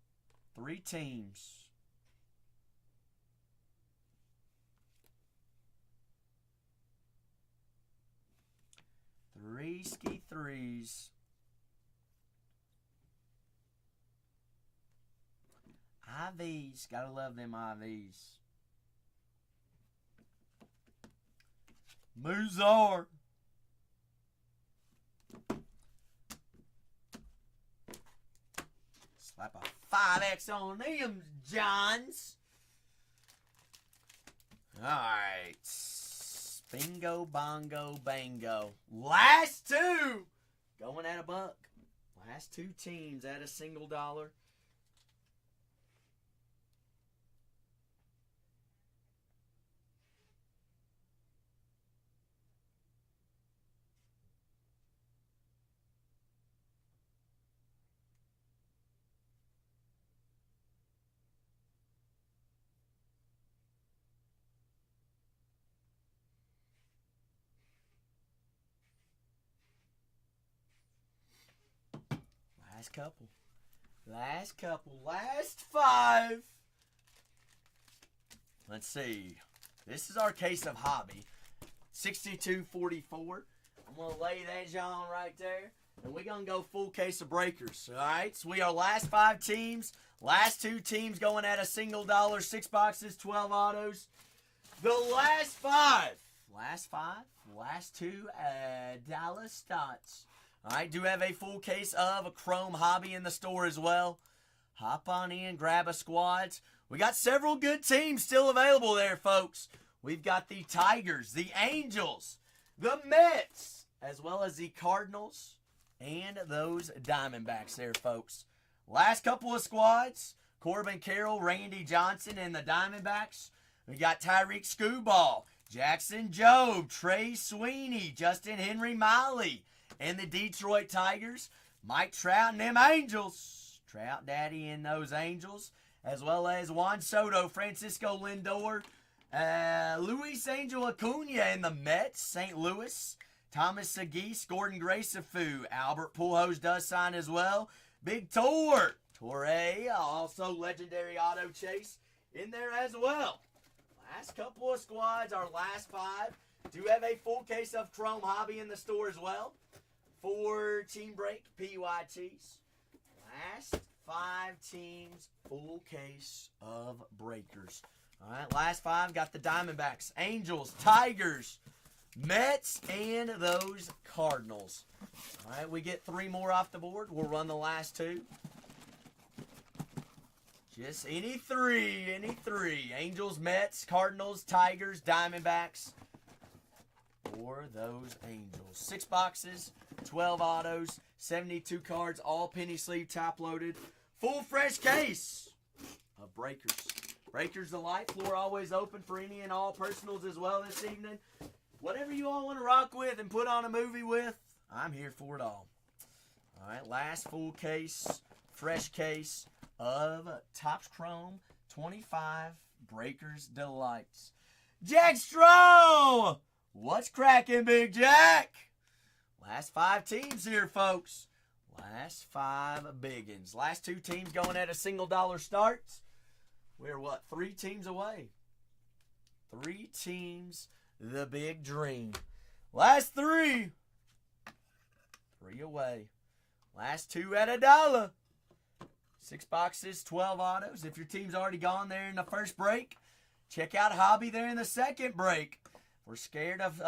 Speaker 1: 3 teams. 3 ski 3s. IVs. Gotta love them IVs. Muzar. Slap a 5X on them, Johns. Alright. Bingo, bongo, bango. Last 2. Going at $1. Last 2 teams at $1. Last couple. Last 5. Let's see. This is our case of Hobby. 6244. I'm going to lay that John right there. And we're going to go full case of Breakers. All right. So we are last 5 teams. Last 2 teams going at $1. 6 boxes, 12 autos. The last 5. Last 2 Dallas Stotts. All right, do have a full case of a Chrome Hobby in the store as well. Hop on in, grab a squads. We got several good teams still available there, folks. We've got the Tigers, the Angels, the Mets, as well as the Cardinals, and those Diamondbacks there, folks. Last couple of squads, Corbin Carroll, Randy Johnson, and the Diamondbacks. We got Tyreek Scooball, Jackson Jobe, Trey Sweeney, Justin Henry Miley, and the Detroit Tigers, Mike Trout and them Angels. Trout Daddy and those Angels. As well as Juan Soto, Francisco Lindor, Luis Angel Acuna and the Mets, St. Louis. Thomas Saggeese, Gordon Gracefeu. Albert Pujols does sign as well. Big Torre, also legendary auto chase in there as well. Last couple of squads, our last 5. Do have a full case of Chrome Hobby in the store as well. 4 team break PYTs. Last 5 teams, full case of Breakers. All right, last 5 got the Diamondbacks, Angels, Tigers, Mets, and those Cardinals. All right, we get 3 more off the board. We'll run the last 2. Just any 3. Angels, Mets, Cardinals, Tigers, Diamondbacks, or those Angels. 6 boxes, 12 autos, 72 cards, all penny sleeve, top loaded, full fresh case of Breakers. Breakers Delight, floor always open for any and all personals as well this evening. Whatever you all want to rock with and put on a movie with, I'm here for it all. All right, last full case, fresh case of Topps Chrome 25 Breakers Delights. Jack Strong! What's cracking, Big Jack? Last 5 teams here, folks. Last 5 biggins. Last 2 teams going at a single dollar starts. We're what? 3 teams away. 3 teams, the big dream. Last 3. 3 away. Last 2 at $1. 6 boxes, 12 autos. If your team's already gone there in the first break, check out Hobby there in the second break. We're scared of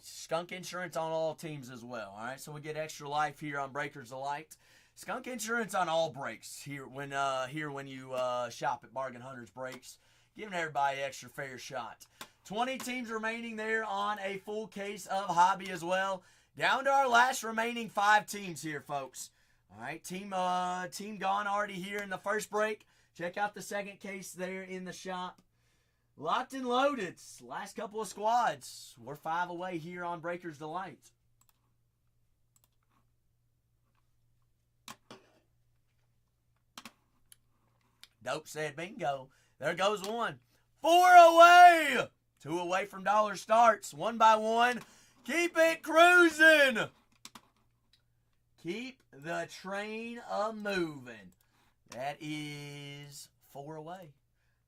Speaker 1: skunk insurance on all teams as well. All right, so we get extra life here on Breakers Delight. Skunk insurance on all breaks here when you shop at Bargain Hunters Breaks, giving everybody extra fair shot. 20 teams remaining there on a full case of Hobby as well. Down to our last remaining 5 teams here, folks. All right, team gone already here in the first break. Check out the second case there in the shop. Locked and loaded. Last couple of squads. We're 5 away here on Breakers Delight. Dope said bingo. There goes 1. 4 away. 2 away from dollar starts. 1 by 1. Keep it cruising. Keep the train a-moving. That is 4 away.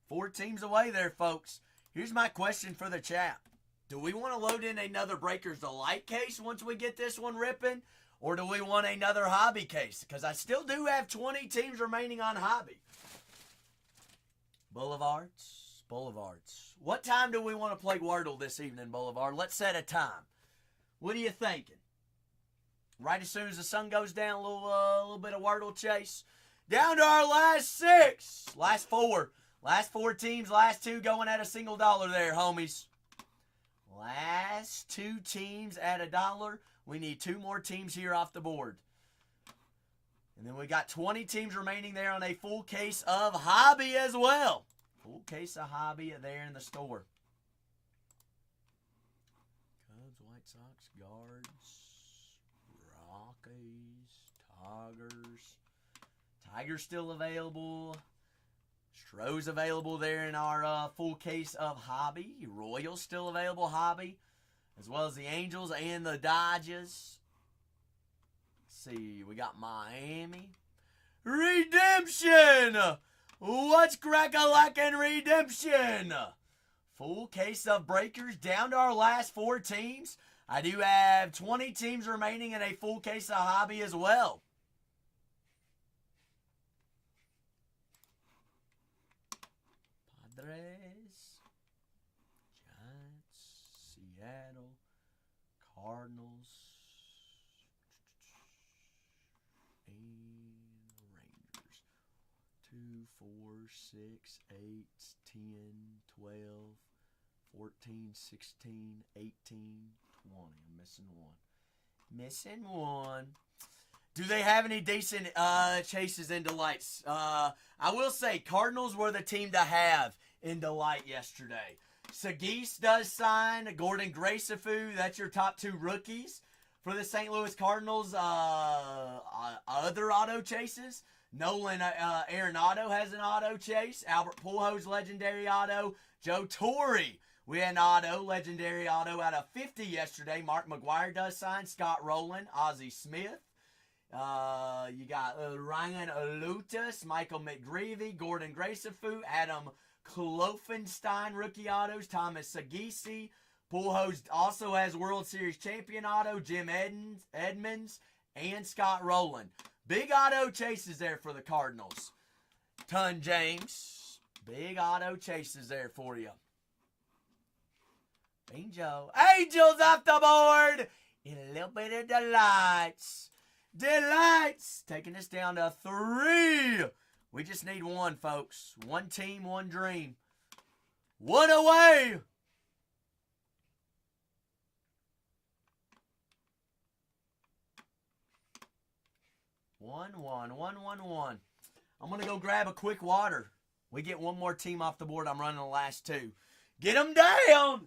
Speaker 1: 4 teams away there, folks. Here's my question for the chat. Do we want to load in another Breakers Delight case once we get this one ripping? Or do we want another Hobby case? Because I still do have 20 teams remaining on Hobby. Boulevards. What time do we want to play Wordle this evening, Boulevard? Let's set a time. What are you thinking? Right as soon as the sun goes down, a little bit of Wordle chase. Down to our last 6. Last 4. Last 4 teams, last 2 going at a single dollar there, homies. Last 2 teams at $1. We need 2 more teams here off the board. And then we got 20 teams remaining there on a full case of Hobby as well. Full case of Hobby there in the store. Cubs, White Sox, Guards, Rockies, Tigers still available. Stroh's available there in our full case of Hobby. Royals still available Hobby, as well as the Angels and the Dodgers. Let's see, we got Miami. Redemption! What's crack-a-lackin' Redemption? Full case of Breakers down to our last 4 teams. I do have 20 teams remaining in a full case of Hobby as well. Padres, Giants, Seattle, Cardinals, and Rangers. 2, 4, 6, 8, 10, 12, 14, 16, 18, 20. I'm missing one. Do they have any decent chases in Delights? I will say Cardinals were the team to have in Delight yesterday. Sagis does sign. Gordon Gracefou, that's your top 2 rookies for the St. Louis Cardinals. Other auto chases. Nolan Arenado has an auto chase. Albert Pujols, legendary auto. Joe Torre, we had an auto, legendary auto out of 50 yesterday. Mark McGwire does sign. Scott Rowland, Ozzie Smith. You got Ryan Alutis, Michael McGreevy, Gordon Gracefou, Adam Klofenstein, rookie autos, Thomas Sagisi. Pujols also has World Series champion auto, Jim Edmonds, and Scott Rowland. Big auto chases there for the Cardinals. Ton James, big auto chases there for you. Angels off the board in a little bit of Delights. Taking this down to 3. We just need 1, folks. 1 team, 1 dream. 1 away. One. I'm going to go grab a quick water. We get one more team off the board. I'm running the last two. Get them down!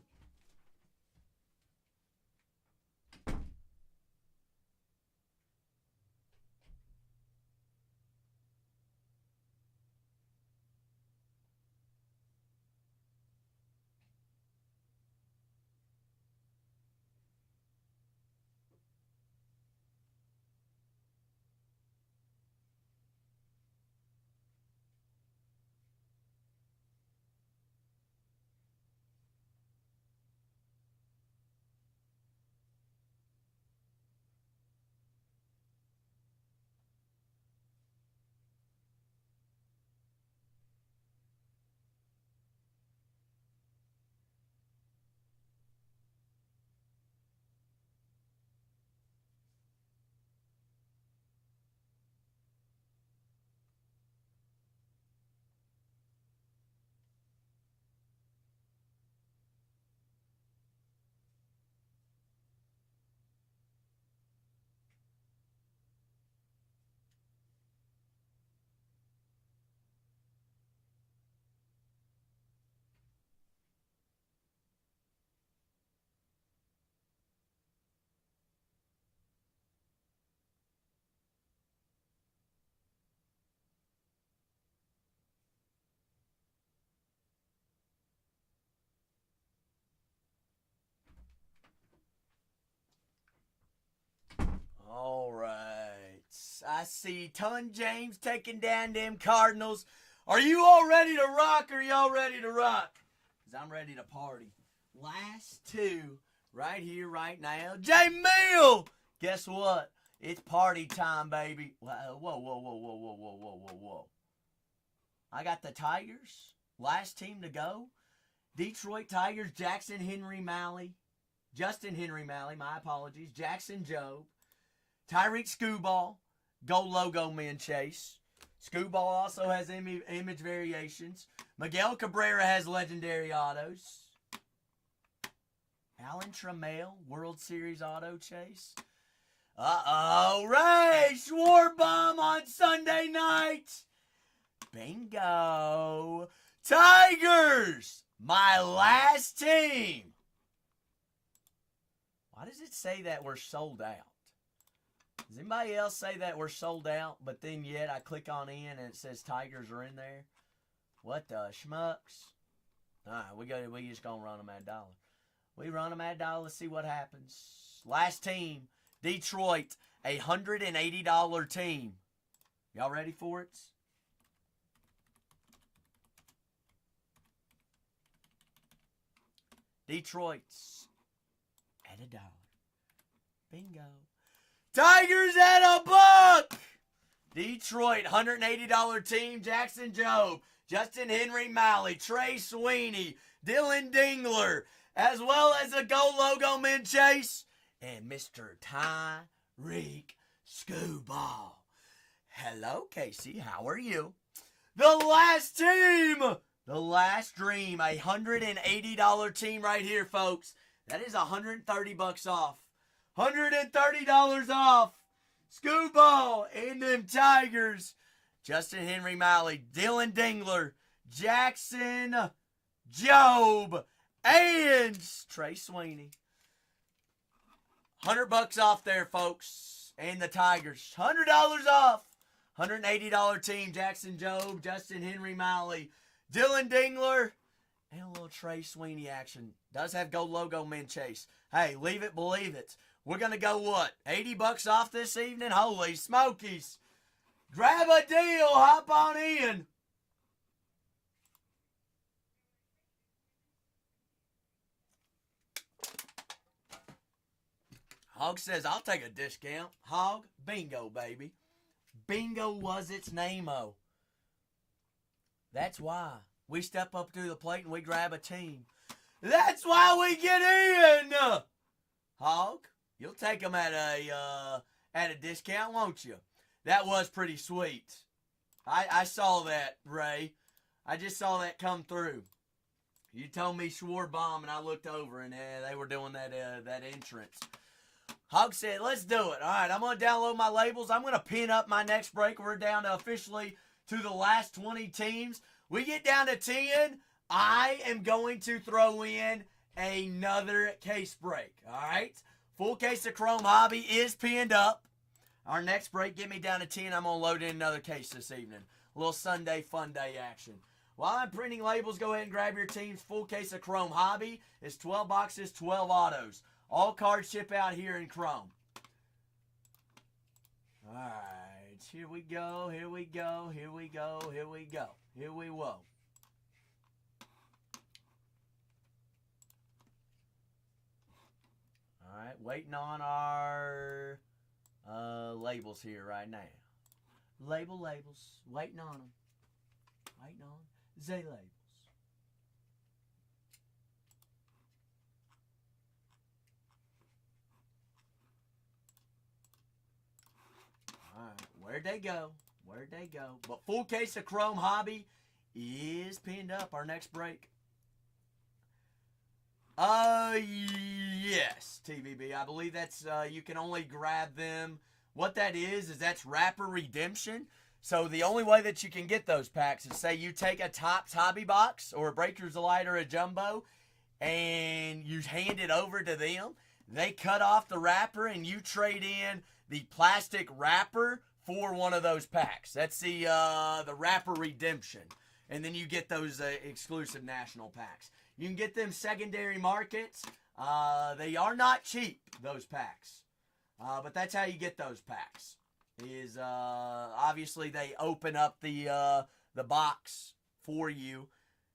Speaker 1: All right. I see Ton James taking down them Cardinals. Are you all ready to rock, or are y'all ready to rock? Because I'm ready to party. Last two right here, right now. J Mill! Guess what? It's party time, baby. Whoa, whoa, whoa, whoa, whoa, whoa, whoa, whoa, whoa, whoa. I got the Tigers. Last team to go. Detroit Tigers, Justin Henry Malley, my apologies. Jackson Jobe. Tyreek Screwball, Gold Logo Men Chase. Screwball also has image variations. Miguel Cabrera has legendary autos. Alan Trammell, World Series auto chase. Ray Schwarbaum on Sunday night. Bingo. Tigers, my last team. Why does it say that we're sold out? Does anybody else say that we're sold out, but then yet I click on in and it says Tigers are in there? What the schmucks? Alright, we just gonna run them at $1. We run them at $1, let's see what happens. Last team, Detroit, $180 team. Y'all ready for it? Detroit's at $1. Bingo. Tigers at $1. Detroit, $180 team. Jackson Jobe, Justin Henry Malley, Trey Sweeney, Dylan Dingler, as well as a Gold Logo Men Chase, and Mr. Tyreek Screwball. Hello, Casey. How are you? The last team. The last dream. $180 team right here, folks. That is $130 off. $130 off. Screwball and them Tigers. Justin Henry Malley, Dylan Dingler, Jackson Jobe, and Trey Sweeney. $100 off there, folks. And the Tigers. $100 off. $180 team. Jackson Jobe, Justin Henry Malley, Dylan Dingler, and a little Trey Sweeney action. Does have Gold Logo Men Chase. Hey, leave it, believe it. We're going to go what? $80 off this evening? Holy smokies. Grab a deal. Hop on in. Hog says, I'll take a discount. Hog, bingo, baby. Bingo was its name-o. That's why we step up to the plate and we grab a team. That's why we get in. Hog, you'll take them at a discount, won't you? That was pretty sweet. I saw that, Ray. I just saw that come through. You told me Schwarbaum, and I looked over, and they were doing that entrance. Hog said, let's do it. All right, I'm going to download my labels. I'm going to pin up my next break. We're down to officially to the last 20 teams. We get down to 10. I am going to throw in another case break. All right? Full case of Chrome Hobby is pinned up. Our next break, get me down to 10. I'm going to load in another case this evening. A little Sunday fun day action. While I'm printing labels, go ahead and grab your team's full case of Chrome Hobby. It's 12 boxes, 12 autos. All cards ship out here in Chrome. All right, here we go, here we go, here we go, here we go, here we go. All right, waiting on our labels here right now. Labels, waiting on them. Waiting on the labels. All right, where'd they go? Where'd they go? But full case of Chrome Hobby is pinned up. Our next break. Yes, TVB. I believe that's, you can only grab them. What that is that's Wrapper Redemption. So the only way that you can get those packs is, say you take a Topps Hobby box or a Breakers Delight or a Jumbo and you hand it over to them. They cut off the wrapper and you trade in the plastic wrapper for one of those packs. That's the Wrapper Redemption. And then you get those exclusive national packs. You can get them secondary markets. They are not cheap, those packs. But that's how you get those packs. Is obviously they open up the box for you.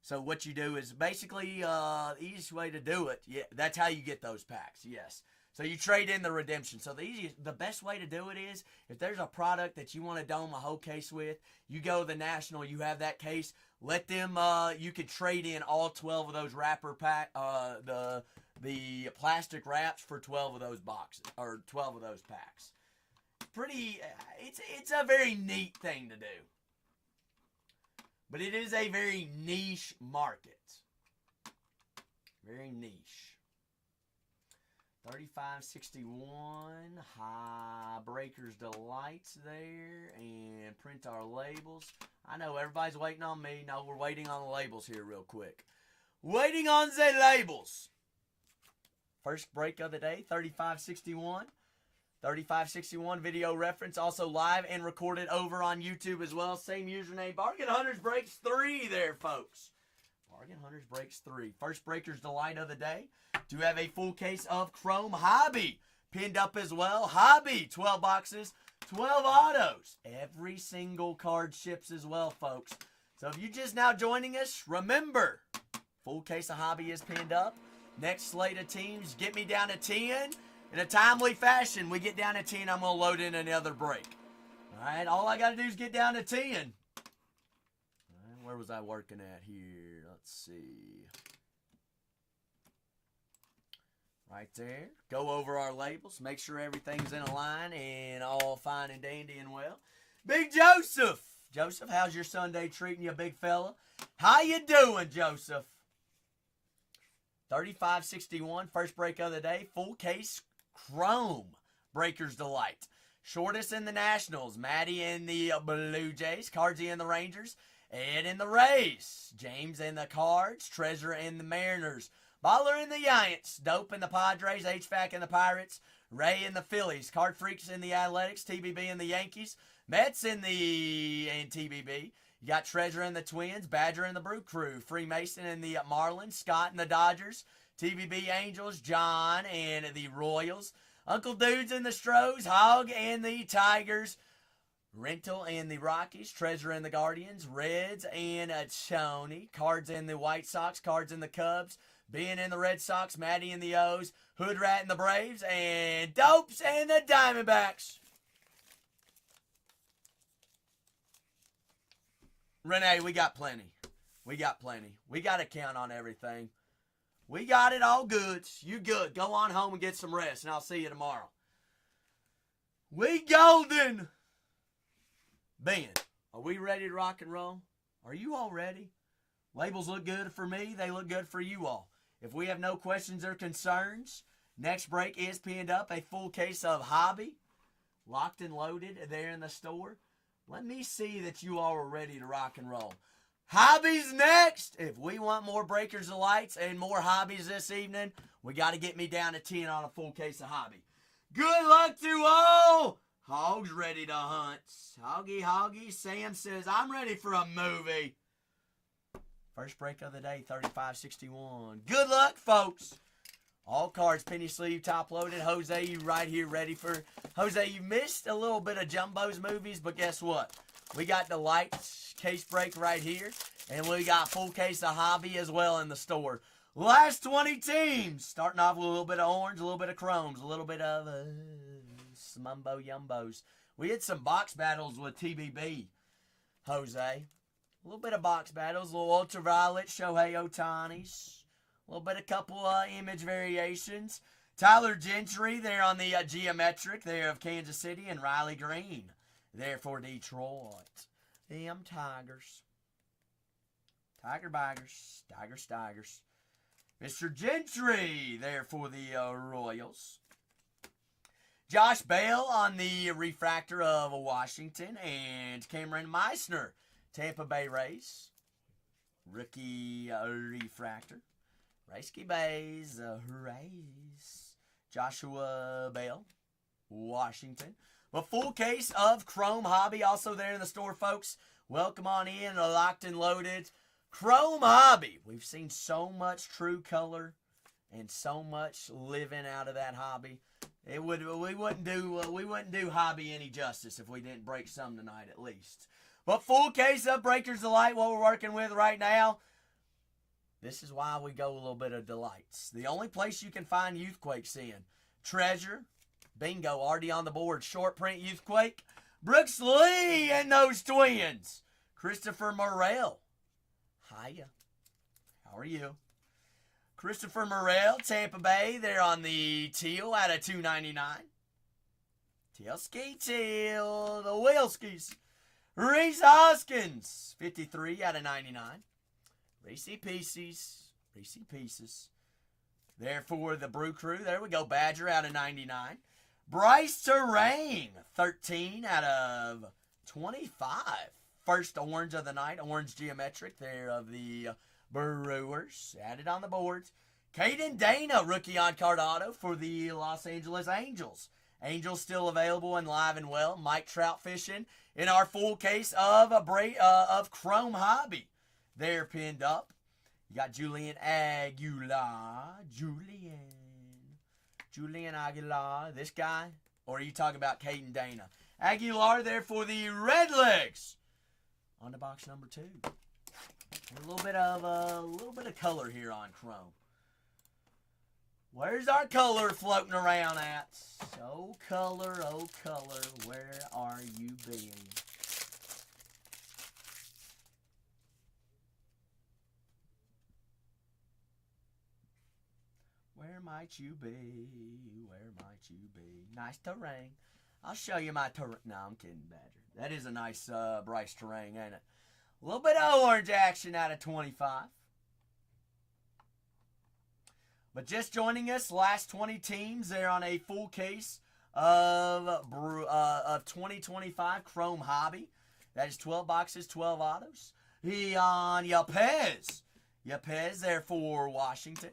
Speaker 1: So what you do is basically the easiest way to do it. Yeah, that's how you get those packs. Yes. So you trade in the redemption. So the best way to do it is, if there's a product that you want to dome a whole case with, you go to the national, you have that case, let them, you could trade in all 12 of those wrapper pack, the plastic wraps for 12 of those boxes, or 12 of those packs. Pretty, it's a very neat thing to do. But it is a very niche market. Very niche. 3561, high Breakers Delights there, and print our labels. I know everybody's waiting on me. No, we're waiting on the labels here real quick. Waiting on the labels. First break of the day, 3561. 3561 video reference, also live and recorded over on YouTube as well. Same username. Bargain Hunters breaks 3 there, folks. Bargain Hunters breaks 3. First Breakers Delight of the day. Do have a full case of Chrome Hobby pinned up as well. Hobby, 12 boxes, 12 autos. Every single card ships as well, folks. So if you're just now joining us, remember, full case of Hobby is pinned up. Next slate of teams, get me down to 10. In a timely fashion, we get down to 10, I'm going to load in another break. All right, all I got to do is get down to 10. All right, where was I working at here? Let's see. Right there. Go over our labels. Make sure everything's in a line and all fine and dandy and well. Big Joseph. Joseph, how's your Sunday treating you, big fella? How you doing, Joseph? 3561, first break of the day. Full case Chrome Breakers Delight. Shortest in the Nationals. Maddie in the Blue Jays. Cardsy in the Rangers. Ed in the Rays. James in the Cards. Treasure in the Mariners. Baller in the Giants. Dope in the Padres. HVAC in the Pirates. Ray in the Phillies. Card Freaks in the Athletics. TBB in the Yankees. Mets in the TBB. You got Treasure in the Twins. Badger in the Brew Crew. Freemason in the Marlins. Scott in the Dodgers. TBB Angels. John in the Royals. Uncle Dudes in the Stros. Hog in the Tigers. Rental in the Rockies. Treasure in the Guardians. Reds and Tony. Cards in the White Sox. Cards in the Cubs. Ben in the Red Sox. Matty in the O's. Hood Rat in the Braves. And Dopes in the Diamondbacks. Renee, we got plenty. We got plenty. We got to count on everything. We got it all good. You good. Go on home and get some rest, and I'll see you tomorrow. We golden. Ben, are we ready to rock and roll? Are you all ready? Labels look good for me. They look good for you all. If we have no questions or concerns, next break is pinned up. A full case of Hobby. Locked and loaded there in the store. Let me see that you all are ready to rock and roll. Hobbies next. If we want more Breakers of Lights and more hobbies this evening, we got to get me down to 10 on a full case of hobby. Good luck to all. Hogs ready to hunt. Hoggy. Sam says, I'm ready for a movie. First break of the day, 35.61. Good luck, folks. All cards, penny sleeve, top loaded. Jose, you right here ready for... Jose, you missed a little bit of Jumbo's movies, but guess what? We got the lights case break right here, and we got full case of hobby as well in the store. Last 20 teams. Starting off with a little bit of orange, a little bit of chromes, a little bit of mumbo yumbos. We had some box battles with TBB, Jose. A little bit of box battles, a little ultraviolet, Shohei Ohtani's. A little bit, a couple image variations. Tyler Gentry there on the geometric there of Kansas City, and Riley Green there for Detroit. Them Tigers. Tiger Baggers. Tigers. Mr. Gentry there for the Royals. Josh Bale on the refractor of Washington, and Cameron Meissner, Tampa Bay Rays. Rookie refractor. Raysky Bays, Rays. Joshua Bale, Washington. A full case of Chrome Hobby also there in the store, folks. Welcome on in, locked and loaded. Chrome Hobby. We've seen so much true color and so much living out of that hobby. We wouldn't do hobby any justice if we didn't break some tonight at least. But full case of Breakers of Light, what we're working with right now. This is why we go a little bit of delights. The only place you can find Youthquakes in. Treasure. Bingo, already on the board. Short print Youthquake. Brooks Lee and those twins. Christopher Morel. Hiya. How are you? Christopher Morel, Tampa Bay. They're on the teal out of $2.99. Teal, the Whaleskis. Reese Hoskins, 53 out of 99. Reese Pieces. There for the Brew Crew. There we go. Badger out of 99. Bryce Terrain, 13 out of 25. First orange of the night. Orange geometric there of the Brewers. Added on the boards. Caden Dana, rookie on card auto for the Los Angeles Angels. Angels still available and live and well. Mike Trout fishing in our full case of Chrome Hobby. They're pinned up. You got Julian Aguilar. Julian Aguilar. This guy? Or are you talking about Caden Dana? Aguilar there for the Redlegs. On to box number 2. A little bit of color here on Chrome. Where's our color floating around at? Oh color, where are you being? Where might you be? Nice terrain. I'll show you my terrain. No, I'm kidding, Badger. That is a nice Bryce terrain, ain't it? A little bit of orange action out of 25. But just joining us, last 20 teams. They're on a full case of 2025 Chrome Hobby. That is 12 boxes, 12 autos. On Yepez there for Washington.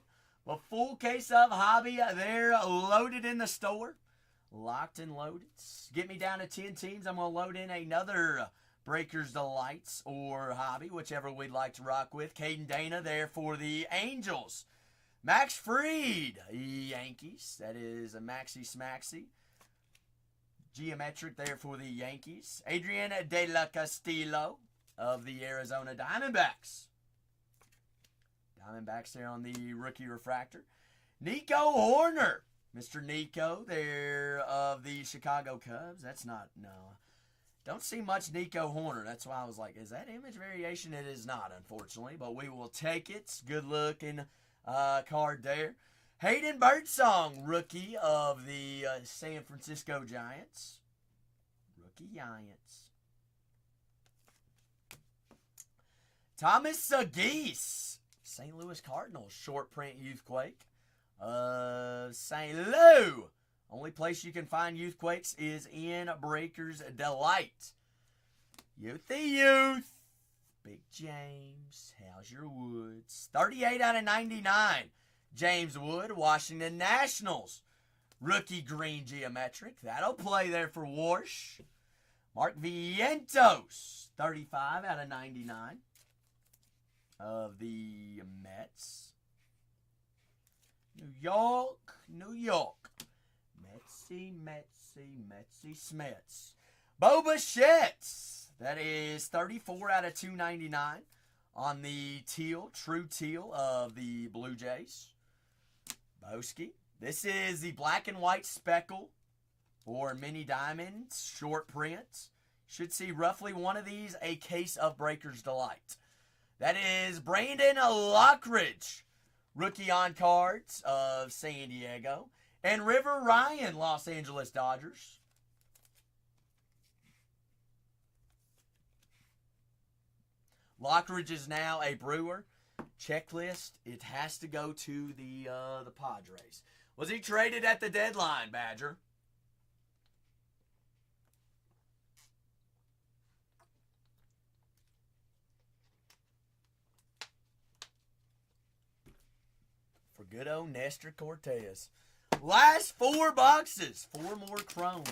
Speaker 1: A full case of hobby. They're loaded in the store. Locked and loaded. Get me down to 10 teams. I'm going to load in another Breakers Delights or hobby, whichever we'd like to rock with. Caden Dana there for the Angels. Max Fried, Yankees. That is a Maxi Smaxy. Geometric there for the Yankees. Adrian De La Castillo of the Arizona Diamondbacks. Diamondbacks there on the rookie refractor. Nico Horner. Mr. Nico there of the Chicago Cubs. That's not, no. Don't see much Nico Horner. That's why I was like, is that image variation? It is not, unfortunately, but we will take it. Good looking card there. Hayden Birdsong, rookie of the San Francisco Giants. Rookie Giants. Thomas Geese, St. Louis Cardinals, short print Youthquake. St. Louis. Only place you can find Youthquakes is in Breakers Delight. Youthy Youth. Big James, how's your Woods? 38 out of 99. James Wood, Washington Nationals. Rookie green geometric. That'll play there for Warsh. Mark Vientos, 35 out of 99 of the Mets. New York, New York. Metsy, Smets. Bo Bichette. That is 34 out of 299 on the true teal of the Blue Jays. Boski. This is the black and white speckle or mini diamonds short print. Should see roughly one of these a case of Breaker's Delight. That is Brandon Lockridge, rookie on cards of San Diego. And River Ryan, Los Angeles Dodgers. Lockridge is now a Brewer. Checklist, it has to go to the Padres. Was he traded at the deadline, Badger? For good old Nestor Cortez. Last 4 boxes. 4 more Chrome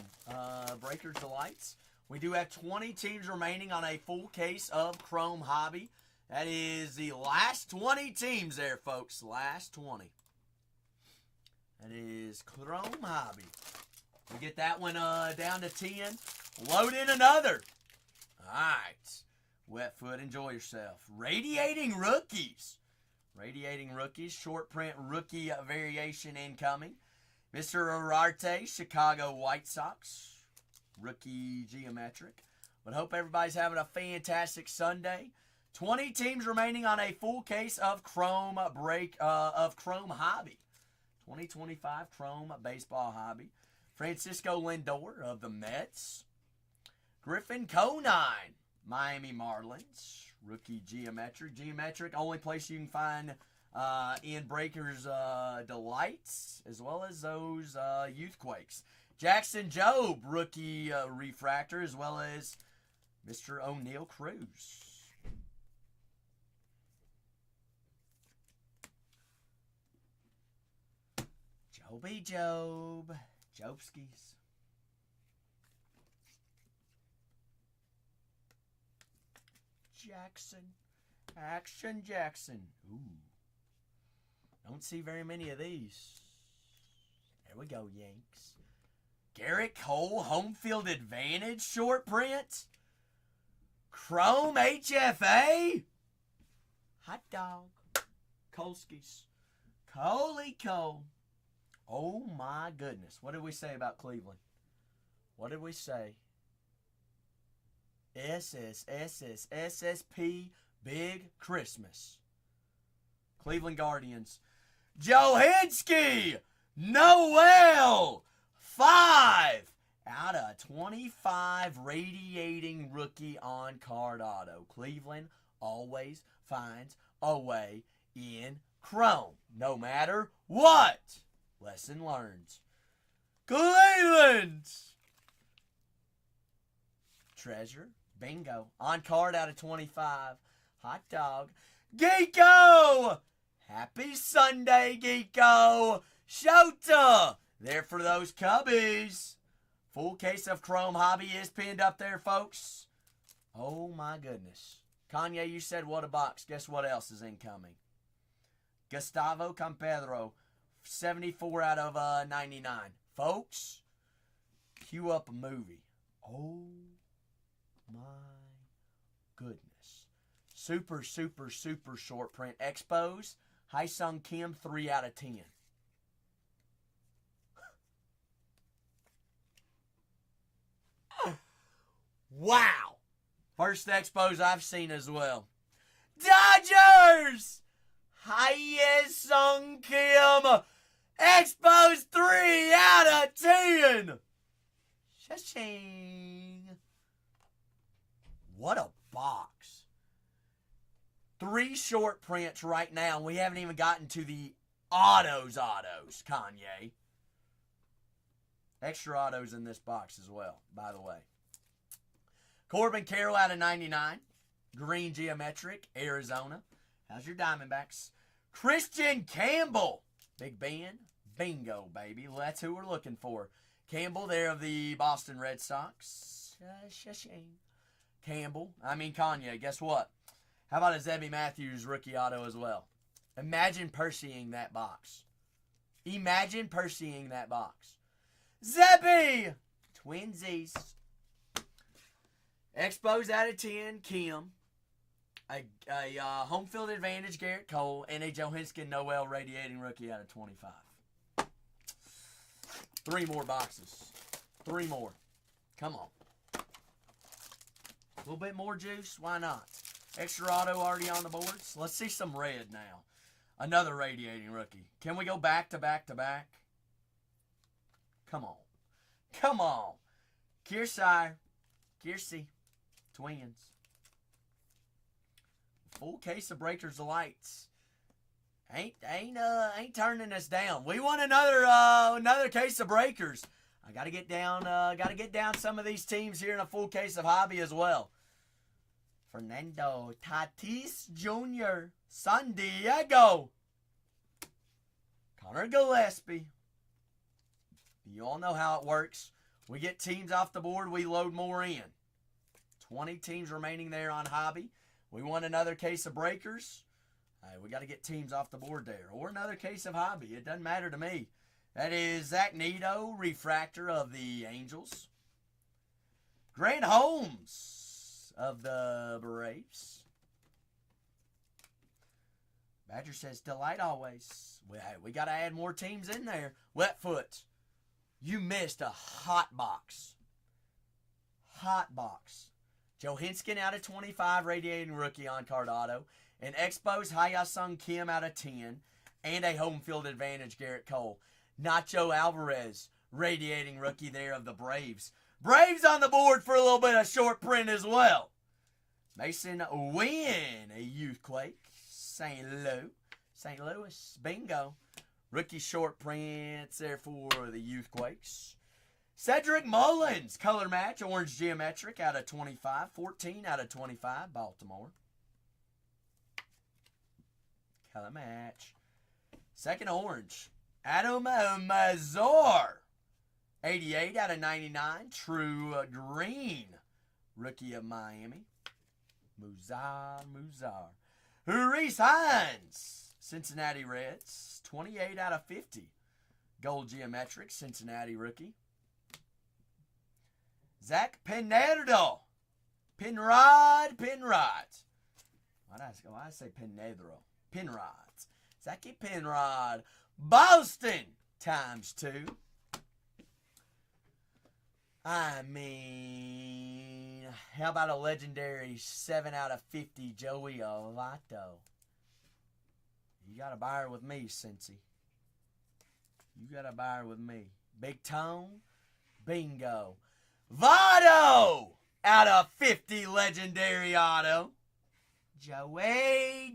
Speaker 1: Breaker's Delights. We do have 20 teams remaining on a full case of Chrome Hobby. That is the last 20 teams there, folks. Last 20. That is Chrome Hobby. We get that one down to 10. Load in another. All right. Wet foot, enjoy yourself. Radiating Rookies. Radiating Rookies. Short print rookie variation incoming. Mr. Ararte, Chicago White Sox. Rookie geometric. But hope everybody's having a fantastic Sunday. 20 teams remaining on a full case of Chrome Chrome Hobby. 2025 Chrome Baseball Hobby. Francisco Lindor of the Mets. Griffin Conine, Miami Marlins. Rookie geometric. Geometric, only place you can find in Breaker's Delights, as well as those Youthquakes. Jackson Jobe, rookie refractor, as well as Mr. O'Neal Cruz. Joby Job. Jobskis. Jackson. Action Jackson. Ooh. Don't see very many of these. There we go, Yanks. Garrett Cole, home field advantage, short print. Chrome HFA. Hot dog. Kolskis. Coley Cole. Oh my goodness. What did we say about Cleveland? What did we say? SSP, Big Christmas. Cleveland Guardians. Johanski, Noel, 5 out of 25 radiating rookie on card auto. Cleveland always finds a way in Chrome, no matter what. Lesson learned. Cleveland. Treasure. Bingo. On card out of 25. Hot dog. Geeko. Happy Sunday, Geeko. Shota. There for those Cubbies. Full case of Chrome Hobby is pinned up there, folks. Oh, my goodness. Kanye, you said what a box. Guess what else is incoming? Gustavo Campedro. 74 out of 99. Folks, cue up a movie. Oh, my goodness. Super short print. Expos. Hyesung Kim, 3 out of 10. Wow. First Expos I've seen as well. Dodgers! Hyesung Kim, Expos 3 out of 10. Cha-ching. What a box. 3 short prints right now, and we haven't even gotten to the autos, Kanye. Extra autos in this box as well, by the way. Corbin Carroll out of 99. Green geometric, Arizona. How's your Diamondbacks? Christian Campbell. Big Ben. Bingo, baby. Well, that's who we're looking for. Campbell there of the Boston Red Sox. Shame. Kanye. Guess what? How about a Zebby Matthews rookie auto as well? Imagine Percying that box. Zebby! Twinsies. Expos out of 10, Kim. A home field advantage, Garrett Cole. And a Johinskin Noel radiating rookie out of 25. 3 more boxes. 3 more. Come on. A little bit more juice. Why not? Extra auto already on the boards. Let's see some red now. Another radiating rookie. Can we go back to back to back? Come on. Kiersey. Twins. Full case of Breakers of Lights. Ain't turning us down. We want another case of Breakers. I gotta get down some of these teams here in a full case of Hobby as well. Fernando Tatis Jr. San Diego. Connor Gillespie. You all know how it works. We get teams off the board, we load more in. 20 teams remaining there on Hobby. We want another case of Breakers. We got to get teams off the board there. Or another case of Hobby. It doesn't matter to me. That is Zach Neto, refractor of the Angels. Grant Holmes of the Braves. Badger says, delight always. We got to add more teams in there. Wetfoot, you missed a hot box. Johinskin out of 25, radiating rookie on card auto. An Expos Hyasung Kim out of 10. And a home field advantage, Garrett Cole. Nacho Alvarez, radiating rookie there of the Braves. Braves on the board for a little bit of short print as well. Mason Wynn, a Youthquake. St. Louis, bingo. Rookie short prints there for the Youthquakes. Cedric Mullins, color match, orange geometric out of 25. 14 out of 25, Baltimore. Color match. Second orange, Adam Mazur. 88 out of 99, true green. Rookie of Miami. Muzar. Reese Hines, Cincinnati Reds. 28 out of 50. Gold geometric, Cincinnati rookie. Zach Pinedro. Penrod. Why did I say Pinedro? Penrod. Zachy Penrod. Boston ×2. How about a legendary 7 out of 50 Joey Votto? You got a buyer with me, Cincy. Big Tone. Bingo. Votto! Out of 50 legendary auto. Joey.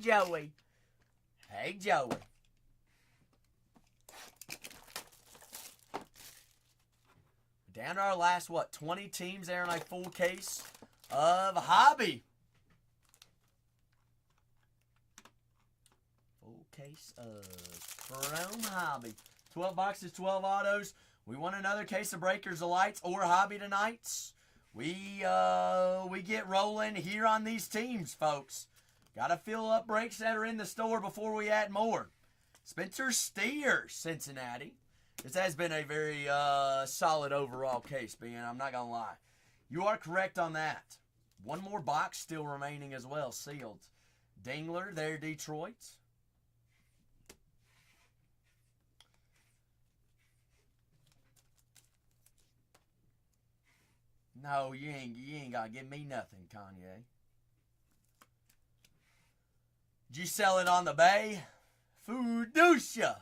Speaker 1: Hey, Joey. Down to our last, 20 teams there in a full case of Hobby. Full case of Chrome Hobby. 12 boxes, 12 autos. We want another case of Breakers of Lights or Hobby tonight. We get rolling here on these teams, folks. Got to fill up breaks that are in the store before we add more. Spencer Steer, Cincinnati. This has been a very solid overall case, Ben. I'm not going to lie. You are correct on that. One more box still remaining as well, sealed. Dingler, there, Detroit. No, you ain't got to give me nothing, Kanye. Did you sell it on the bay? Fiducia.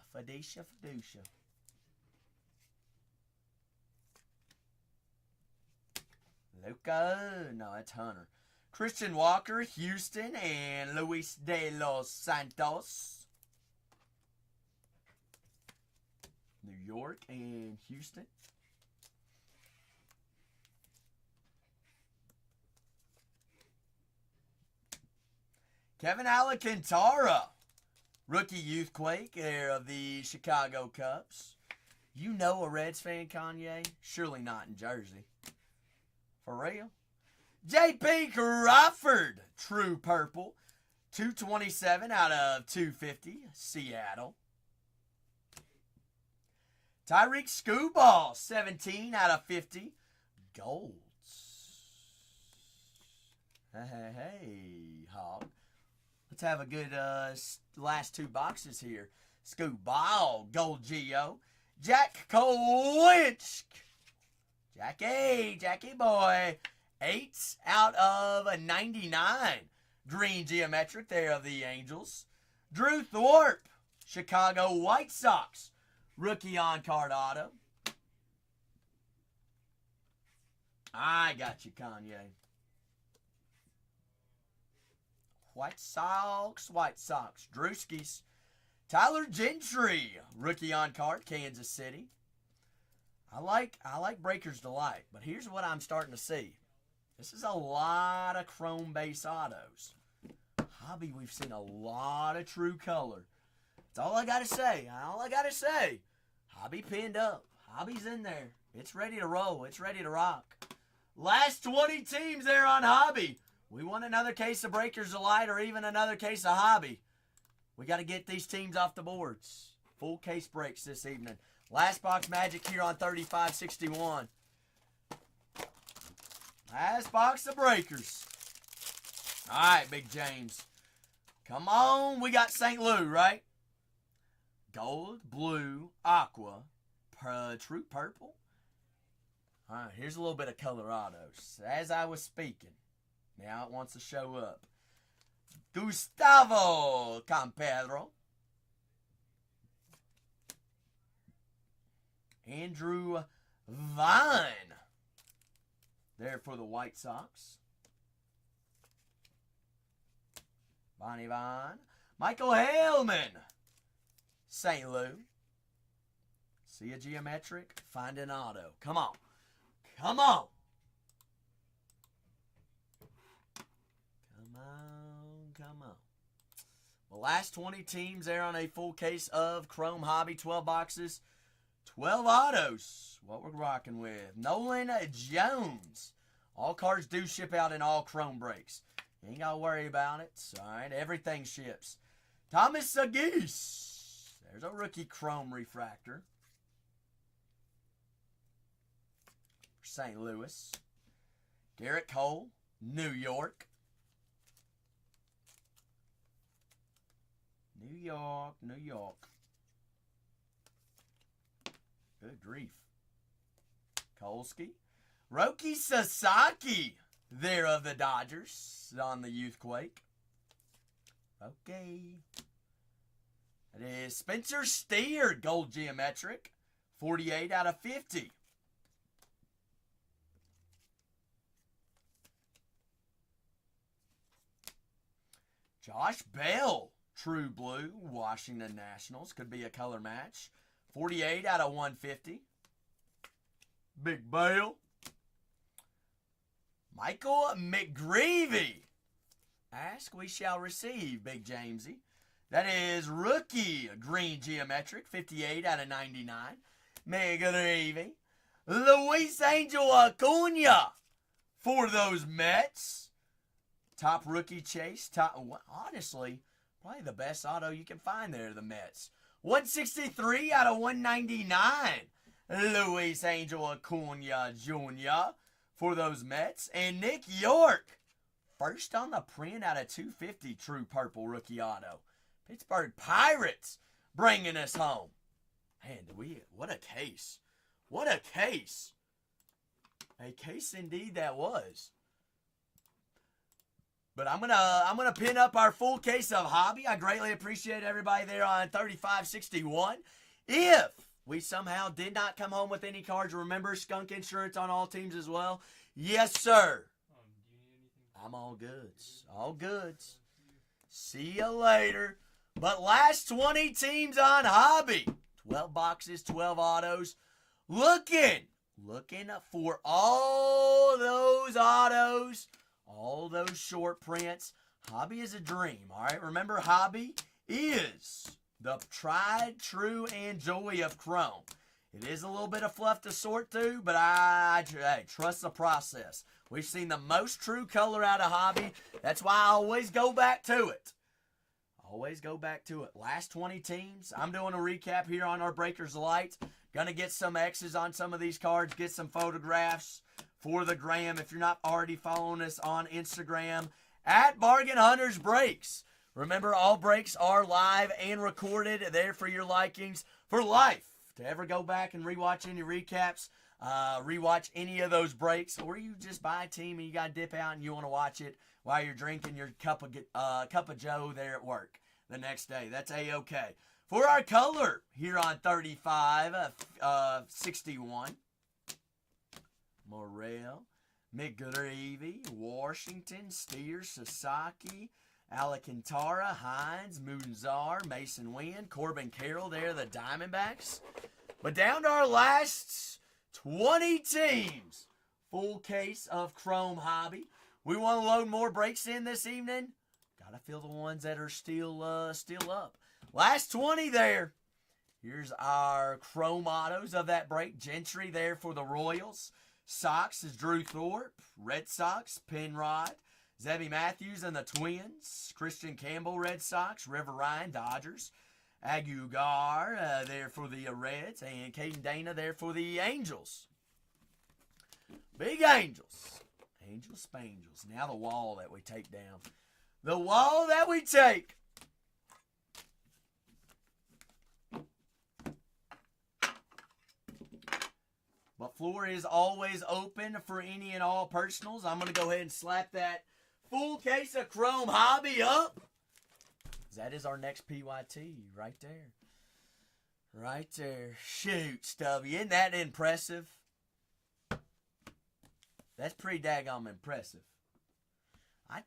Speaker 1: Luca. No, that's Hunter. Christian Walker, Houston, and Luis de los Santos. New York and Houston. Kevin Alcantara, rookie youthquake there of the Chicago Cubs. You know a Reds fan, Kanye? Surely not in Jersey. For real? J.P. Crawford, true purple. 227 out of 250, Seattle. Tyreek Skubal, 17 out of 50, Golds. Hey, Hog. Let's have a good last two boxes here. Skubal, Gold Geo. Jack Kowinsk. Jackie boy. 8 out of 99. Green geometric there of the Angels. Drew Thorpe, Chicago White Sox. Rookie on card auto. I got you, Kanye. White Sox. Drewskis. Tyler Gentry, rookie on card, Kansas City. I like Breaker's Delight, but here's what I'm starting to see. This is a lot of chrome base autos. Hobby, we've seen a lot of true color. That's all I got to say. Hobby pinned up. Hobby's in there. It's ready to roll. It's ready to rock. Last 20 teams there on Hobby. We want another case of Breaker's Delight or even another case of Hobby. We got to get these teams off the boards. Full case breaks this evening. Last box magic here on 3561. Last box of breakers. All right, Big James. Come on. We got St. Louis, right? Gold, blue, aqua, true purple. All right, here's a little bit of Colorados. As I was speaking, now it wants to show up. Gustavo Campedro. Andrew Vine. There for the White Sox. Bonnie Vine. Michael Hellman. St. Louis. See a geometric? Find an auto. Come on. Come on. Come on. The last 20 teams there on a full case of Chrome Hobby. 12 boxes. 12 autos. What we're rocking with. Nolan Jones. All cards do ship out in all Chrome breaks. You ain't got to worry about it. All right. Everything ships. Thomas Sagis. There's a rookie Chrome refractor. St. Louis. Garrett Cole. New York. New York. Good grief. Kolsky. Roki Sasaki. There of the Dodgers on the Youthquake. Okay. It is Spencer Steer. Gold geometric. 48 out of 50. Josh Bell. True blue, Washington Nationals. Could be a color match. 48 out of 150. Big Bale. Michael McGreevy. Ask, we shall receive, Big Jamesy. That is rookie green geometric. 58 out of 99. McGreevy. Luis Angel Acuna for those Mets. Top rookie chase. Honestly, probably the best auto you can find there, the Mets. 163 out of 199. Luis Angel Acuna Jr. for those Mets. And Nick York. First on the print out of 250 true purple rookie auto. Pittsburgh Pirates bringing us home. Man, what a case. What a case. A case indeed that was. But I'm gonna pin up our full case of Hobby. I greatly appreciate everybody there on 3561. If we somehow did not come home with any cards, remember skunk insurance on all teams as well. Yes, sir.
Speaker 2: Do you need anything?
Speaker 1: I'm all goods. All goods. See you later. But last 20 teams on Hobby. 12 boxes, 12 autos. Looking for all those autos. All those short prints. Hobby is a dream, all right? Remember, hobby is the tried, true, and joy of Chrome. It is a little bit of fluff to sort through, but hey, trust the process. We've seen the most true color out of hobby. That's why I always go back to it. Always go back to it. Last 20 teams. I'm doing a recap here on our Breakers Light. Gonna get some X's on some of these cards, get some photographs for the gram. If you're not already following us on Instagram, at Bargain Hunters Breaks. Remember, all breaks are live and recorded there for your likings for life. To ever go back and rewatch any recaps, rewatch any of those breaks, or you just buy a team and you got to dip out and you want to watch it while you're drinking your cup of Joe there at work the next day. That's A-okay. For our color here on 35-61, Morel, McGreevy, Washington, Steer, Sasaki, Alcantara, Hines, Munzar, Mason Wynn, Corbin Carroll there, the Diamondbacks. But down to our last 20 teams. Full case of Chrome Hobby. We want to load more breaks in this evening. Got to fill the ones that are still up. Last 20 there. Here's our Chrome autos of that break. Gentry there for the Royals. Sox is Drew Thorpe. Red Sox, Penrod. Zebby Matthews and the Twins. Christian Campbell, Red Sox. River Ryan, Dodgers. Aguilar there for the Reds. And Caden Dana there for the Angels. Big Angels. Angels, Spangels. Now the wall that we take down. The wall that we take. But floor is always open for any and all personals. I'm going to go ahead and slap that full case of Chrome Hobby up. That is our next PYT right there. Right there. Shoot, Stubby. Isn't that impressive? That's pretty daggone impressive.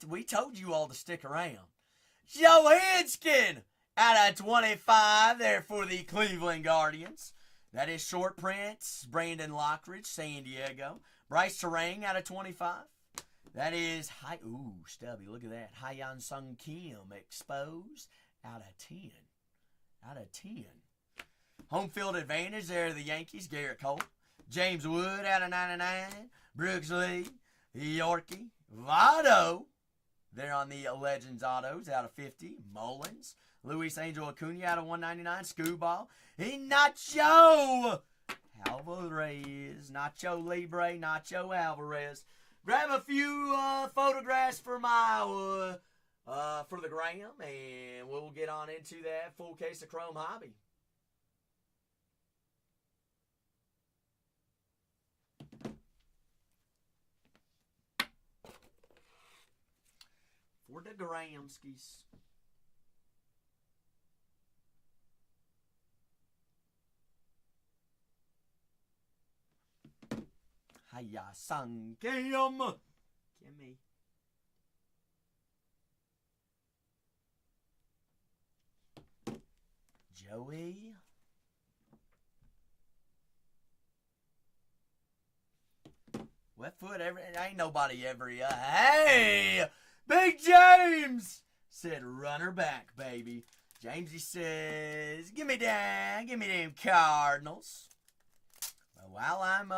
Speaker 1: We told you all to stick around. Joe Hinskin out of 25 there for the Cleveland Guardians. That is short prints. Brandon Lockridge, San Diego. Bryce Terang out of 25. That is Stubby, look at that. Hyeon Sung Kim exposed out of 10. Out of 10. Home field advantage there, the Yankees, Garrett Cole. James Wood out of 99. Brooks Lee, Yorkie. Votto there on the Legends autos out of 50. Mullins. Luis Angel Acuna out of 199. Scooball. Nacho Alvarez. Nacho Libre. Nacho Alvarez. Grab a few photographs for my for the gram, and we'll get on into that full case of Chrome Hobby. For the Gramskis. Hiya, Sang Kim. Gimme. Joey. Left foot, ain't nobody every. Hey! Big James! Said runner back, baby. Jamesy says, give me them Cardinals. While I'm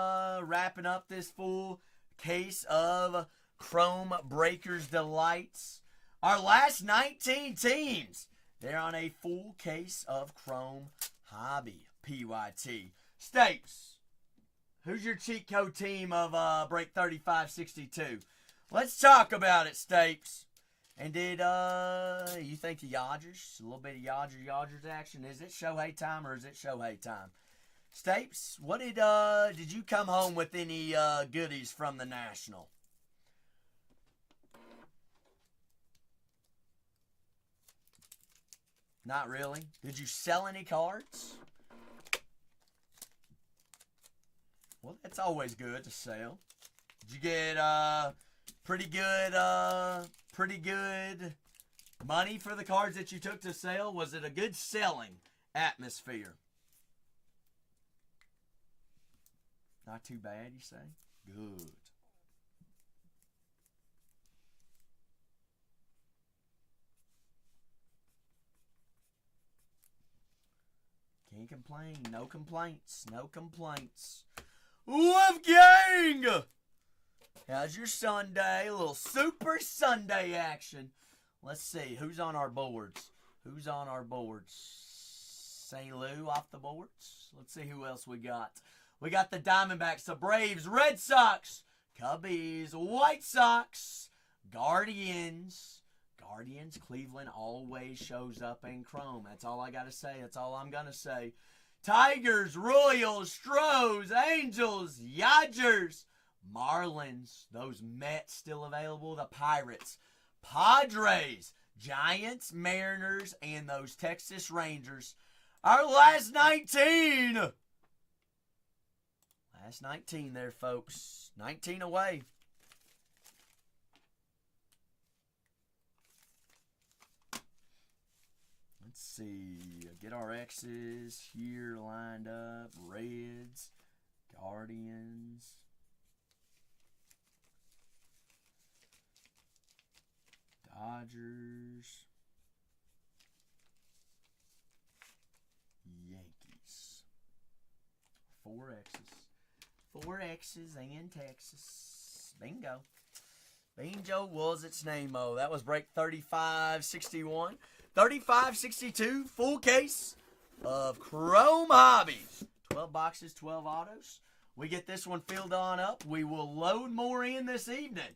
Speaker 1: wrapping up this full case of Chrome Breakers Delights, our last 19 teams, they're on a full case of Chrome Hobby PYT. Stapes, who's your cheat code team of Break 3562? Let's talk about it, Stapes. And did you think the Yodgers, a little bit of Yodgers action? Is it Shohei time or is it Shohei time? Stapes, what did you come home with any goodies from the National? Not really. Did you sell any cards? Well, that's always good to sell. Did you get pretty good money for the cards that you took to sell? Was it a good selling atmosphere? Not too bad, you say? Good. Can't complain. No complaints. No complaints. Wolfgang! How's your Sunday? A little Super Sunday action. Let's see. Who's on our boards? Who's on our boards? St. Lou off the boards. Let's see who else we got. We got the Diamondbacks, the Braves, Red Sox, Cubbies, White Sox, Guardians. Cleveland always shows up in chrome. That's all I got to say. That's all I'm going to say. Tigers, Royals, Stros, Angels, Dodgers, Marlins. Those Mets still available. The Pirates, Padres, Giants, Mariners, and those Texas Rangers. Our last 19. Last 19 there, folks. 19 away. Let's see. Get our X's here lined up. Reds, Guardians, Dodgers, Yankees. 4 X's. 4 X's and Texas. Bingo. Bingo was its name-o. That was break 3561. 3562, full case of Chrome Hobbies. 12 boxes, 12 autos. We get this one filled on up. We will load more in this evening.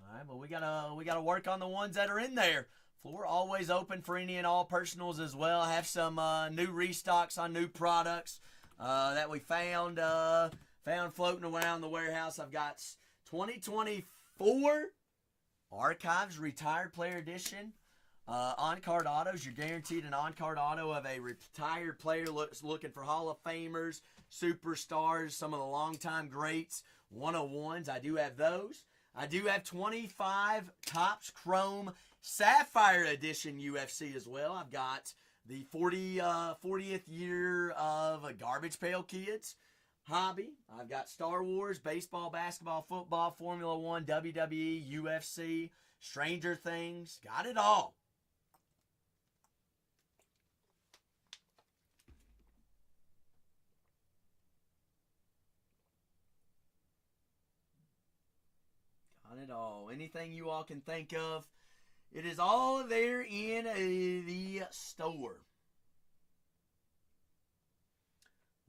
Speaker 1: All right, but we gotta work on the ones that are in there. Floor always open for any and all personals as well. I have some new restocks on new products that we found floating around the warehouse. I've got 2024 Archives Retired Player Edition. On-card autos. You're guaranteed an on-card auto of a retired player looking for Hall of Famers, superstars, some of the longtime greats, 101s. I do have those. I do have 25 Topps Chrome Sapphire Edition UFC as well. I've got the 40th year of Garbage Pail Kids hobby. I've got Star Wars, baseball, basketball, football, Formula One, WWE, UFC, Stranger Things. Got it all. It all. Anything you all can think of, it is all there in the store.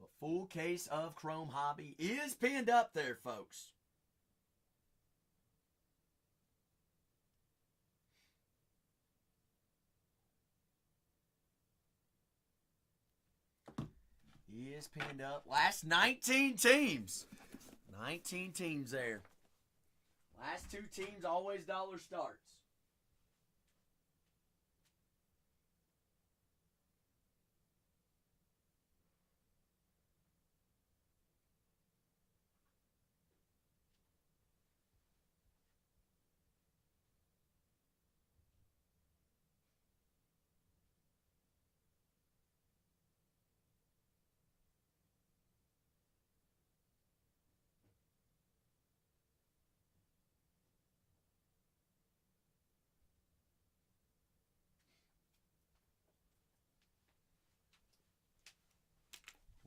Speaker 1: A full case of Chrome Hobby is pinned up there, folks. Is pinned up. Last 19 teams. 19 teams there. Last 2 teams, always dollar starts.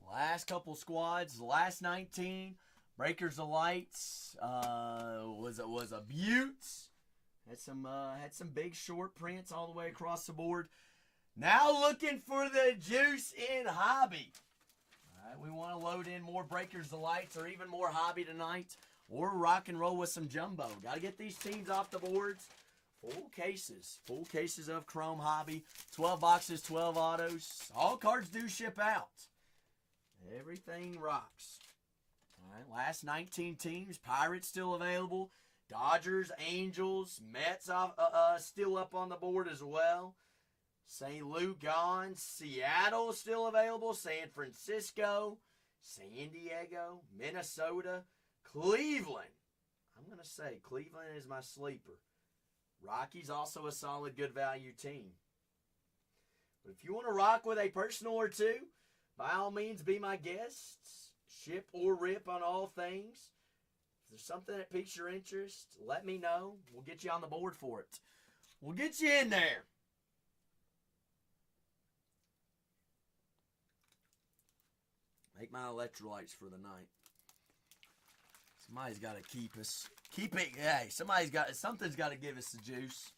Speaker 1: Last couple squads, last 19. Breakers of Lights was a beaut. Had some big short prints all the way across the board. Now looking for the juice in hobby. All right, we want to load in more Breakers of Lights or even more hobby tonight, or rock and roll with some jumbo. Got to get these teams off the boards. Full cases of Chrome Hobby. 12 boxes, 12 autos. All cards do ship out. Everything rocks. All right, last 19 teams. Pirates still available. Dodgers, Angels, Mets still up on the board as well. St. Lou gone. Seattle still available. San Francisco, San Diego, Minnesota, Cleveland. I'm going to say Cleveland is my sleeper. Rockies also a solid, good value team. But if you want to rock with a personal or two, by all means, be my guests. Ship or rip on all things. If there's something that piques your interest, let me know. We'll get you on the board for it. We'll get you in there. Make my electrolytes for the night. Somebody's got to keep us. Keep it. Hey, something's got to give us the juice.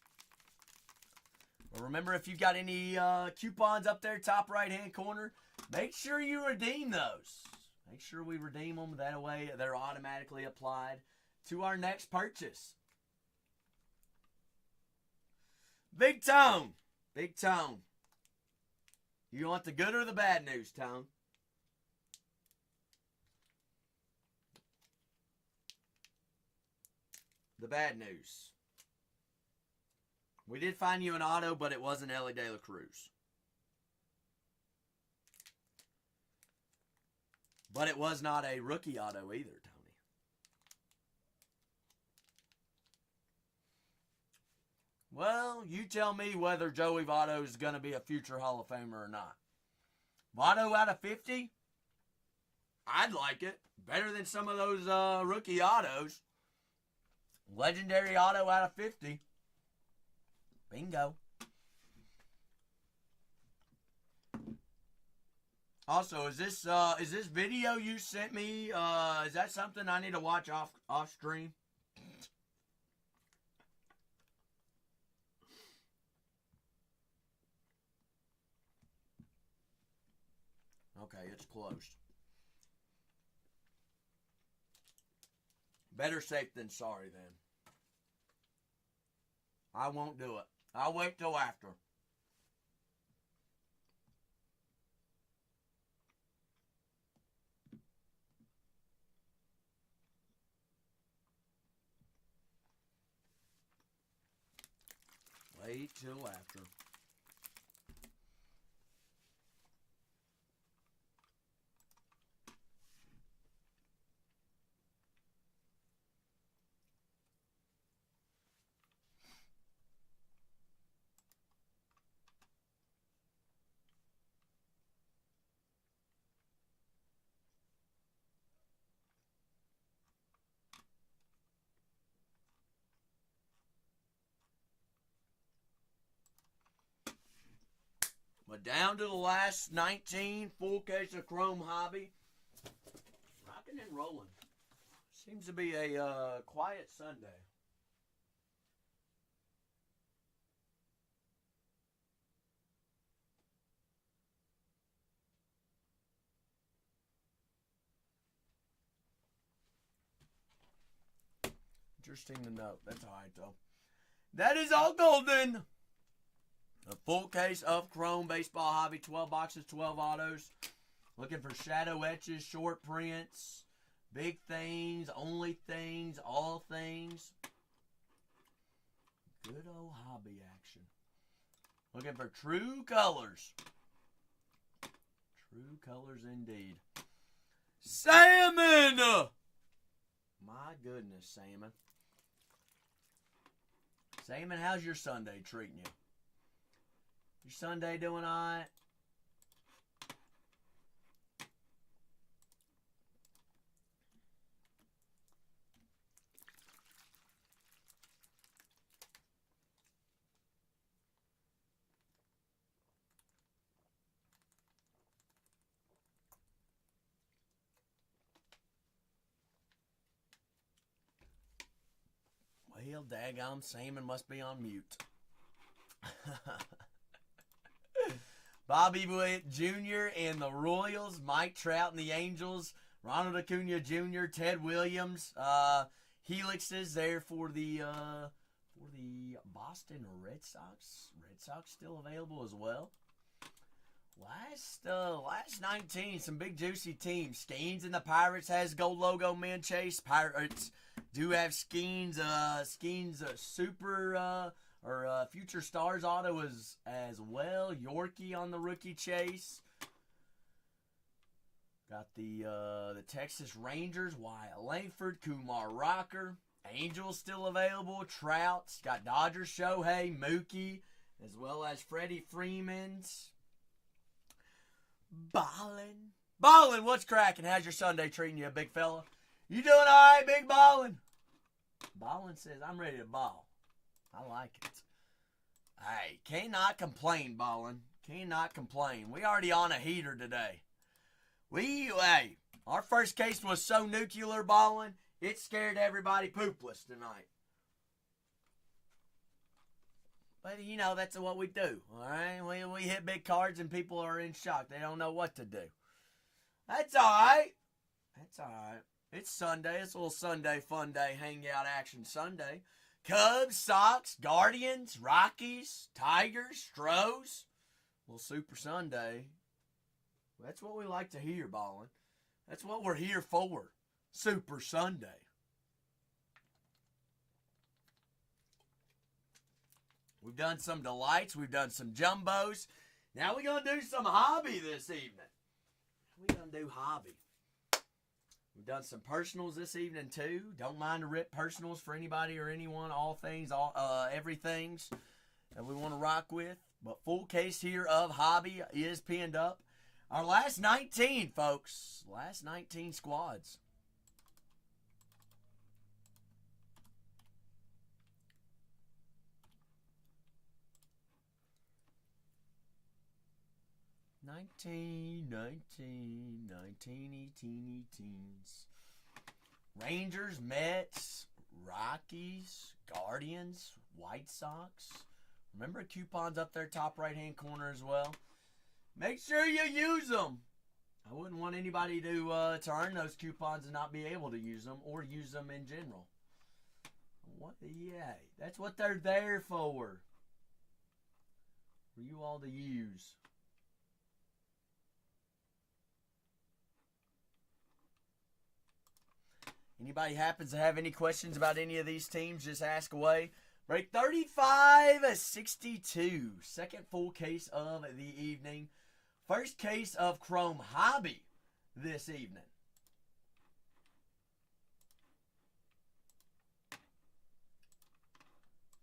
Speaker 1: Well, remember, if you've got any coupons up there, top right-hand corner, make sure you redeem those. Make sure we redeem them. That way, they're automatically applied to our next purchase. Big Tone. Big Tone. You want the good or the bad news, Tone? The bad news. We did find you an auto, but it wasn't Ellie De La Cruz. But it was not a rookie auto either, Tony. Well, you tell me whether Joey Votto is going to be a future Hall of Famer or not. Votto out of 50? I'd like it. Better than some of those rookie autos. Legendary auto out of 50. Bingo. Also, is this video you sent me? Is that something I need to watch off stream? Okay, it's closed. Better safe than sorry then. I won't do it. I'll wait till after. Wait till after. But down to the last 19, full case of Chrome Hobby. Rocking and rolling. Seems to be a quiet Sunday. Interesting to note. That's all right, though. That is all golden. A full case of Chrome Baseball Hobby. 12 boxes, 12 autos. Looking for shadow etches, short prints, big things, only things, all things. Good old hobby action. Looking for true colors. True colors indeed. Salmon! My goodness, Salmon. Salmon, how's your Sunday treating you? Your Sunday doing all right? Well, daggone, Salmon must be on mute. Bobby Witt Jr. and the Royals, Mike Trout and the Angels, Ronald Acuna Jr., Ted Williams, Helixes there for the Boston Red Sox. Red Sox still available as well. Last 19, some big juicy teams. Skeens and the Pirates has gold logo man chase. Pirates do have Skeens super or Future Stars auto as well. Yorkie on the rookie chase. Got the Texas Rangers, Wyatt Langford, Kumar Rocker. Angels still available. Trout's got Dodgers Shohei, Mookie, as well as Freddie Freeman's. Ballin', what's cracking? How's your Sunday treating you, big fella? You doing all right, big Ballin'? Ballin' says, I'm ready to ball. I like it. Hey, cannot complain, Ballin'. Cannot complain. We already on a heater today. Hey, our first case was so nuclear balling, it scared everybody poopless tonight. But, you know, that's what we do, all right? We hit big cards and people are in shock. They don't know what to do. That's all right. That's all right. It's Sunday. It's a little Sunday fun day, hangout action Sunday. Cubs, Sox, Guardians, Rockies, Tigers, Stros. Little Super Sunday. That's what we like to hear, ballin'. That's what we're here for. Super Sunday. We've done some delights. We've done some jumbos. Now we're going to do some hobby this evening. We're going to do hobby. We've done some personals this evening too. Don't mind to rip personals for anybody or anyone. All things, everythings that we want to rock with. But full case here of hobby is pinned up. Our last 19, folks. Last 19 squads. Nineteen, teeny teens. Rangers, Mets, Rockies, Guardians, White Sox. Remember, coupons up there, top right-hand corner as well. Make sure you use them. I wouldn't want anybody to earn those coupons and not be able to use them or use them in general. What? Yeah, that's what they're there for. For you all to use. Anybody happens to have any questions about any of these teams, just ask away. Break 35-62. Second full case of the evening. First case of Chrome Hobby this evening.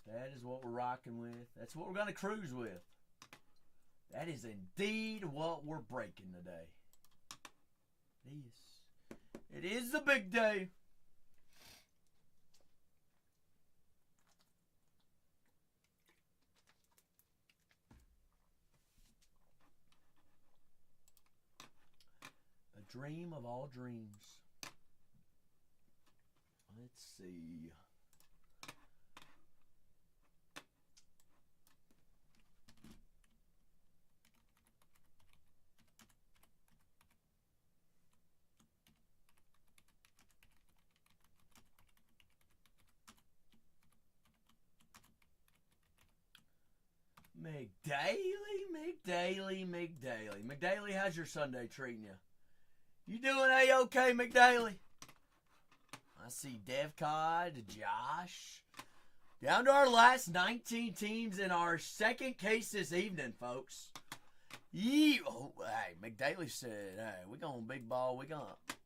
Speaker 1: That is what we're rocking with. That's what we're going to cruise with. That is indeed what we're breaking today. It is the big day. A dream of all dreams. Let's see. McDaily, how's your Sunday treating you? You doing A-okay, McDaily? I see Devcod, Josh. Down to our last 19 teams in our second case this evening, folks. Hey, McDaily said, hey, we're going big ball.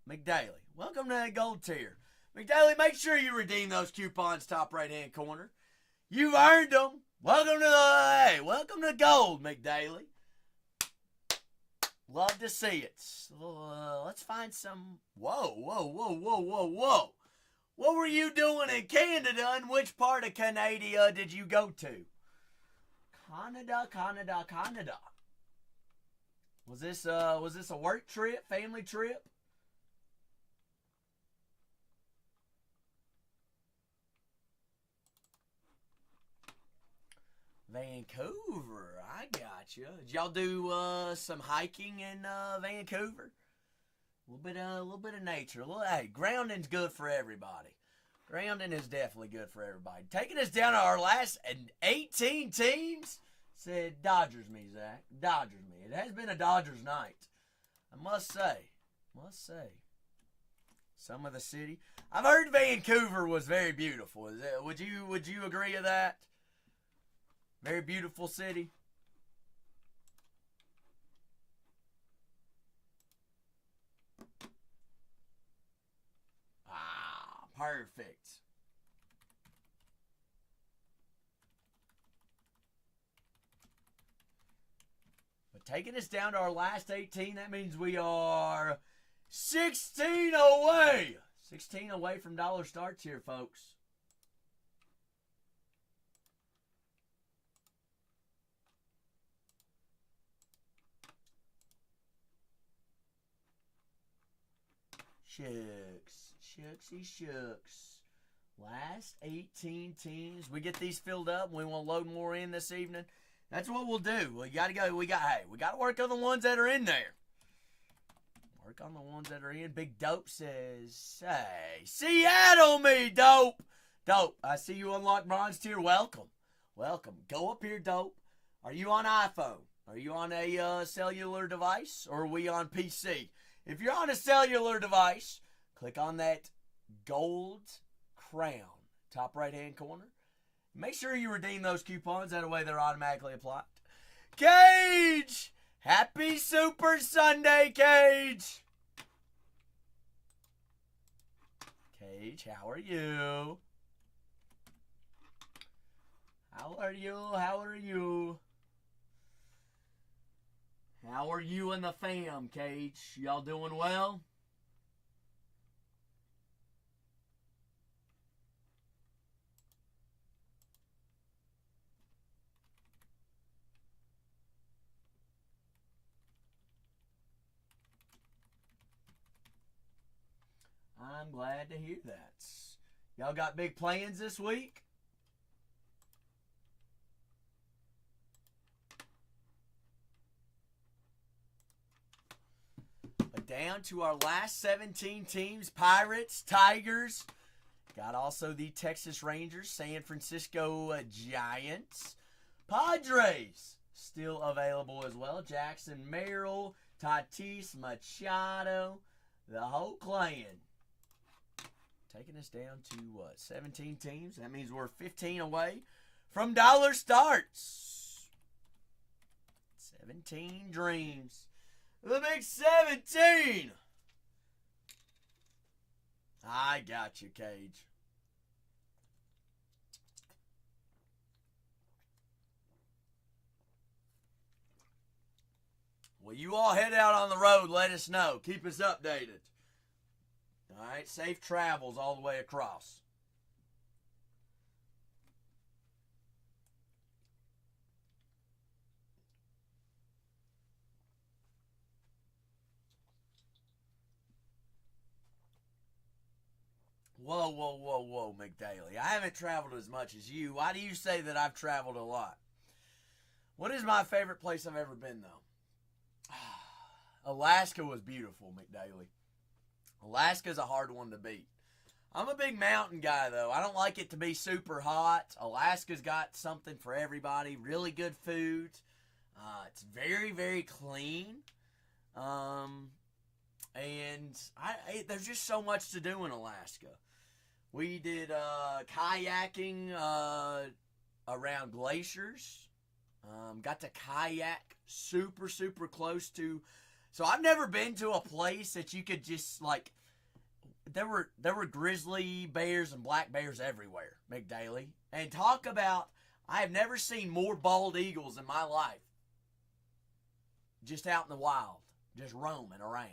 Speaker 1: McDaily, welcome to that gold tier. McDaily, make sure you redeem those coupons top right-hand corner. You've earned them. Welcome to gold, McDaily. Love to see it. Let's find some. Whoa. What were you doing in Canada, and which part of Canada did you go to? Canada. Was this a work trip, family trip? Vancouver, I got you. Did y'all do some hiking in Vancouver? A little bit of nature. Hey, grounding's good for everybody. Grounding is definitely good for everybody. Taking us down to our last 18 teams. Said Dodgers me, Zach. Dodgers me. It has been a Dodgers night. I must say. Some of the city. I've heard Vancouver was very beautiful. Would you agree with that? Very beautiful city. Perfect. But taking us down to our last 18, that means we are 16 away. 16 away from dollar starts here, folks. Shucks. Shucksy shucks. Last 18 teams. We get these filled up and we want to load more in this evening. That's what we'll do. We got to go. We got to work on the ones that are in there. Work on the ones that are in. Big Dope says, hey, Seattle me, Dope. Dope, I see you unlock bronze tier. Welcome. Welcome. Go up here, Dope. Are you on iPhone? Are you on a cellular device? Or are we on PC? If you're on a cellular device, click on that gold crown, top right-hand corner. Make sure you redeem those coupons. That way they're automatically applied. Cage! Happy Super Sunday, Cage! Cage, how are you? How are you? How are you? How are you and the fam, Cage? Y'all doing well? I'm glad to hear that. Y'all got big plans this week? But down to our last 17 teams. Pirates, Tigers. Got also the Texas Rangers, San Francisco Giants. Padres still available as well. Jackson Merrill, Tatis Machado. The whole clan. Taking us down to, 17 teams. That means we're 15 away from dollar starts. 17 dreams. The big 17. I got you, Cage. Well, you all head out on the road. Let us know. Keep us updated. All right, safe travels all the way across. Whoa, whoa, whoa, whoa, McDaily. I haven't traveled as much as you. Why do you say that I've traveled a lot? What is my favorite place I've ever been, though? Alaska was beautiful, McDaily. Alaska's a hard one to beat. I'm a big mountain guy, though. I don't like it to be super hot. Alaska's got something for everybody. Really good food. It's very, very clean. And there's just so much to do in Alaska. We did kayaking around glaciers. Got to kayak super, super close to... So I've never been to a place that you could just, like... There were grizzly bears and black bears everywhere, McDaily. And talk about... I have never seen more bald eagles in my life. Just out in the wild. Just roaming around.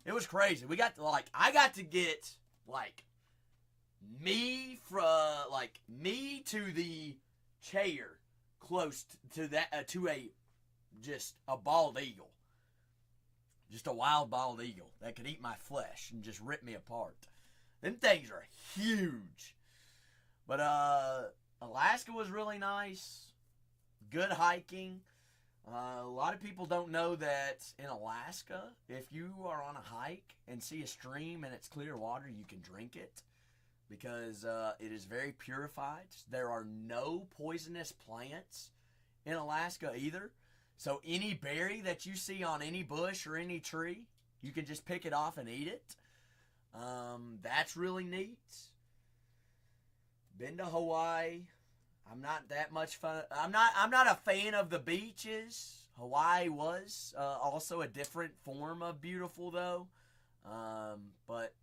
Speaker 1: It was crazy. We got to, I got to get, me to the chair close to that, to a bald eagle. Just a wild bald eagle that could eat my flesh and just rip me apart. Them things are huge. But, Alaska was really nice. Good hiking. A lot of people don't know that in Alaska, if you are on a hike and see a stream and it's clear water, you can drink it because it is very purified. There are no poisonous plants in Alaska either. So any berry that you see on any bush or any tree, you can just pick it off and eat it. That's really neat. Been to Hawaii. I'm not that much fun. I'm not a fan of the beaches. Hawaii was also a different form of beautiful, though. But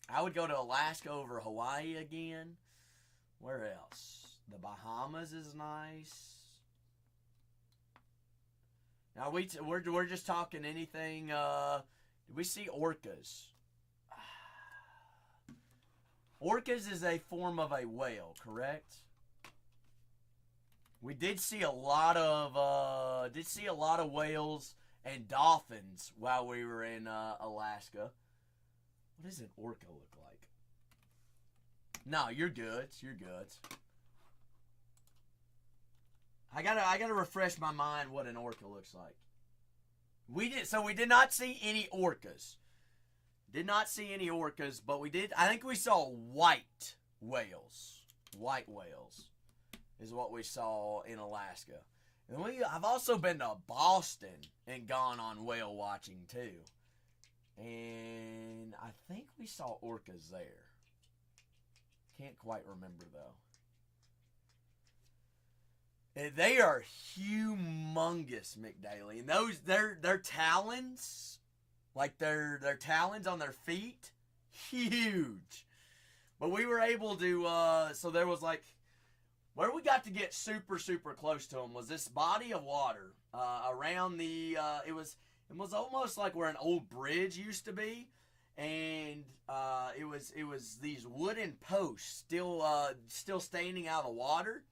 Speaker 1: I would go to Alaska over Hawaii again. Where else? The Bahamas is nice. Now we're just talking anything. Did we see orcas? Orcas is a form of a whale, correct? We did see a lot of whales and dolphins while we were in Alaska. What does an orca look like? No, you're good. You're good. I gotta refresh my mind what an orca looks like. We did not see any orcas. Did not see any orcas, but I think we saw white whales. White whales is what we saw in Alaska. And I've also been to Boston and gone on whale watching too. And I think we saw orcas there. Can't quite remember though. And they are humongous, McDaily. And their talons, like their talons on their feet, huge. But we were able to, so there was like, where we got to get super, super close to them was this body of water around the, it was almost like where an old bridge used to be. And it was these wooden posts still standing out of the water.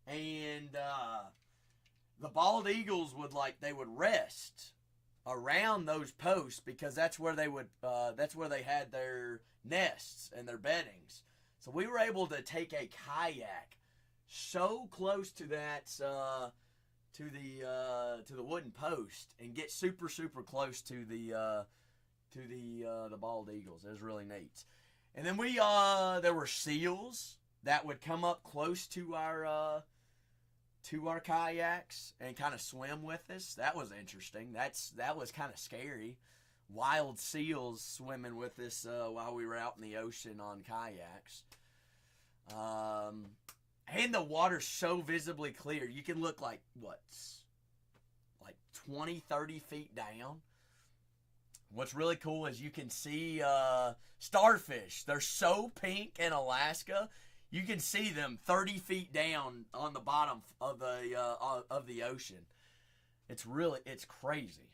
Speaker 1: And the bald eagles would rest around those posts because that's where they had their nests and their beddings. So we were able to take a kayak so close to that to the wooden post and get super, super close to the bald eagles. It was really neat. And then there were seals that would come up close to our kayaks and kind of swim with us. That was interesting. That was kind of scary. Wild seals swimming with us while we were out in the ocean on kayaks. And the water's so visibly clear. You can look like 20, 30 feet down. What's really cool is you can see starfish. They're so pink in Alaska. You can see them 30 feet down on the bottom of the ocean. It's crazy.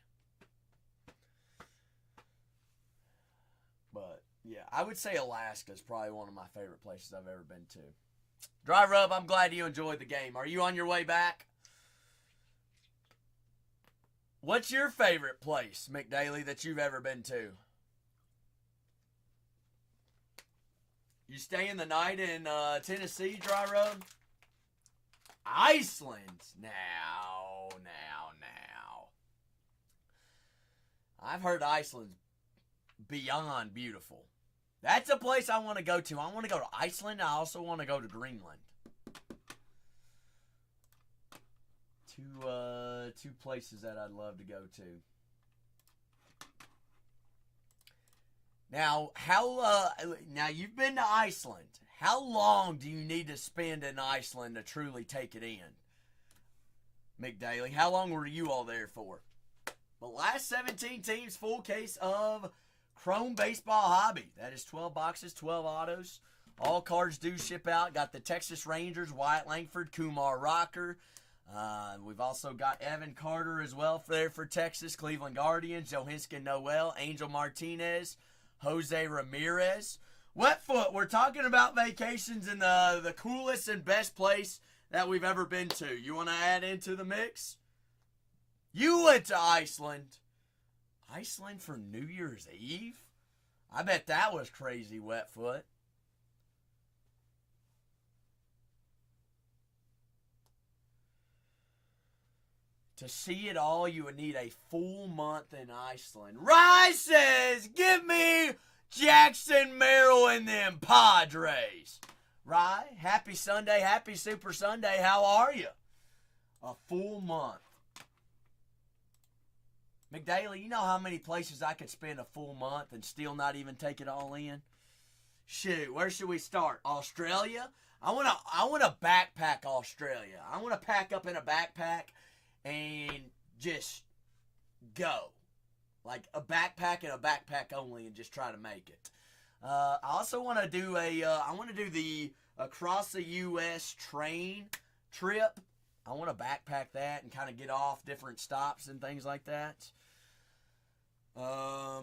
Speaker 1: But yeah, I would say Alaska is probably one of my favorite places I've ever been to. Driver Up, I'm glad you enjoyed the game. Are you on your way back? What's your favorite place, McDaily, that you've ever been to? You staying the night in Tennessee, Dry Road? Iceland. Now. I've heard Iceland's beyond beautiful. That's a place I want to go to. I want to go to Iceland. I also want to go to Greenland. Two places that I'd love to go to. Now, now you've been to Iceland. How long do you need to spend in Iceland to truly take it in? McDaily, how long were you all there for? The last 17 teams, full case of Chrome Baseball Hobby. That is 12 boxes, 12 autos. All cards do ship out. Got the Texas Rangers, Wyatt Langford, Kumar Rocker. We've also got Evan Carter as well there for Texas, Cleveland Guardians, Johinskin Noel, Angel Martinez, Jose Ramirez. Wetfoot, we're talking about vacations in the coolest and best place that we've ever been to. You want to add into the mix? You went to Iceland. Iceland for New Year's Eve? I bet that was crazy, Wetfoot. To see it all, you would need a full month in Iceland. Rye says, give me Jackson Merrill and them Padres. Rye, happy Sunday, happy Super Sunday. How are you? A full month. McDaily, you know how many places I could spend a full month and still not even take it all in? Shoot, where should we start? Australia? I want to backpack Australia. I want to pack up in a backpack and just go. Like a backpack and a backpack only and just try to make it. I also want to do the across the U.S. train trip. I want to backpack that and kind of get off different stops and things like that. I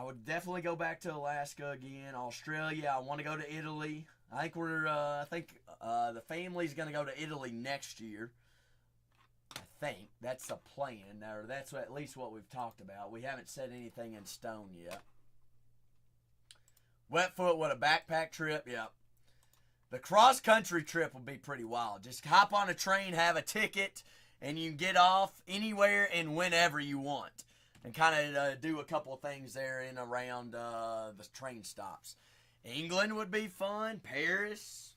Speaker 1: would definitely go back to Alaska again. Australia, I want to go to Italy. I think the family's going to go to Italy next year. I think that's the plan, or that's at least what we've talked about. We haven't set anything in stone yet. Wetfoot with a backpack trip, yep. The cross-country trip would be pretty wild. Just hop on a train, have a ticket, and you can get off anywhere and whenever you want. And kind of do a couple of things there in around the train stops. England would be fun. Paris.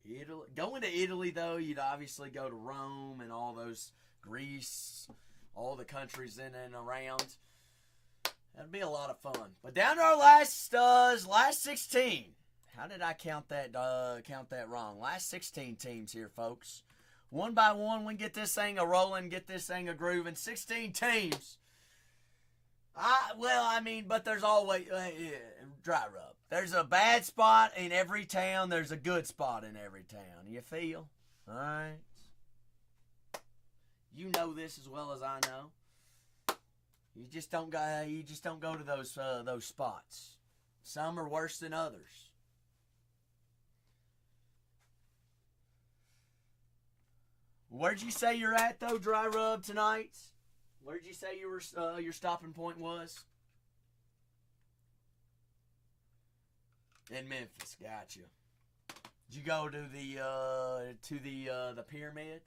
Speaker 1: Italy. Going to Italy, though, you'd obviously go to Rome and all those, Greece, all the countries in and around. That'd be a lot of fun. But down to our last 16. How did I count that wrong? Last 16 teams here, folks. One by one, we can get this thing a-rolling, get this thing a-grooving. 16 teams. But there's always, dry rub. There's a bad spot in every town. There's a good spot in every town. You feel? All right. You know this as well as I know. You just don't go to those spots. Some are worse than others. Where'd you say you're at though, Dry Rub, tonight? Where'd you say your stopping point was? In Memphis, gotcha. Did you go to the pyramid?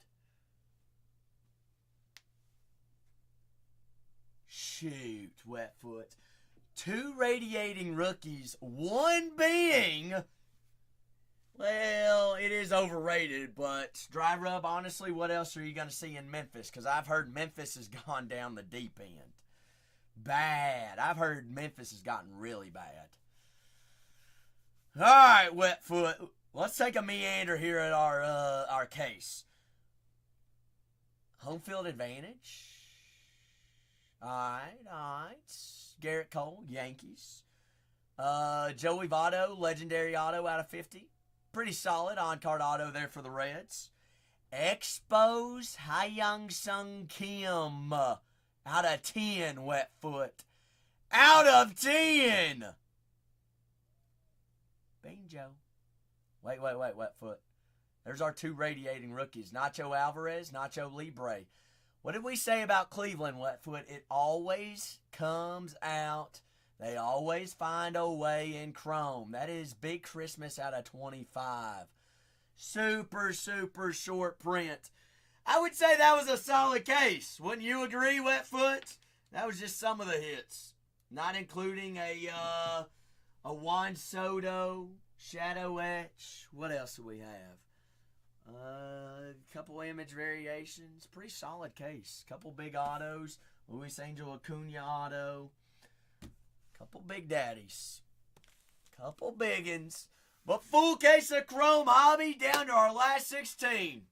Speaker 1: Shoot, Wetfoot. 2 radiating rookies, one being, well, it is overrated, but Dry Rub, honestly, what else are you going to see in Memphis? Because I've heard Memphis has gone down the deep end. Bad. I've heard Memphis has gotten really bad. All right, Wetfoot. Let's take a meander here at our case. Home field advantage. All right. Garrett Cole, Yankees. Joey Votto, legendary auto out of 50. Pretty solid on-card auto there for the Reds. Expos, Hyung Sung Kim out of 10, Wetfoot. Out of 10! Banjo. Wait, Wetfoot. There's our 2 radiating rookies. Nacho Alvarez, Nacho Libre. What did we say about Cleveland, Wetfoot? It always comes out. They always find a way in chrome. That is Big Christmas out of 25. Super, super short print. I would say that was a solid case. Wouldn't you agree, Wetfoot? That was just some of the hits. Not including a Juan Soto, Shadow Etch. What else do we have? A couple image variations. Pretty solid case. Couple big autos. Luis Angel Acuna auto. Couple big daddies. Couple biggins. But full case of chrome hobby down to our last 16.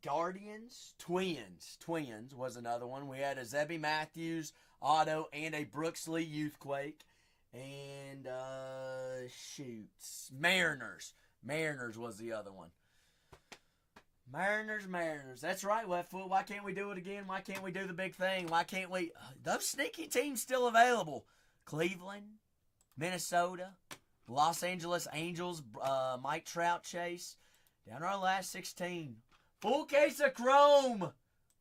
Speaker 1: Guardians. Twins was another one. We had a Zebby Matthews auto and a Brooks Lee Youthquake. And, Mariners. Mariners was the other one. Mariners. That's right, Wetfoot. Why can't we do it again? Why can't we do the big thing? Why can't we? Those sneaky teams still available. Cleveland, Minnesota, Los Angeles Angels, Mike Trout chase. Down to our last 16. Full case of chrome.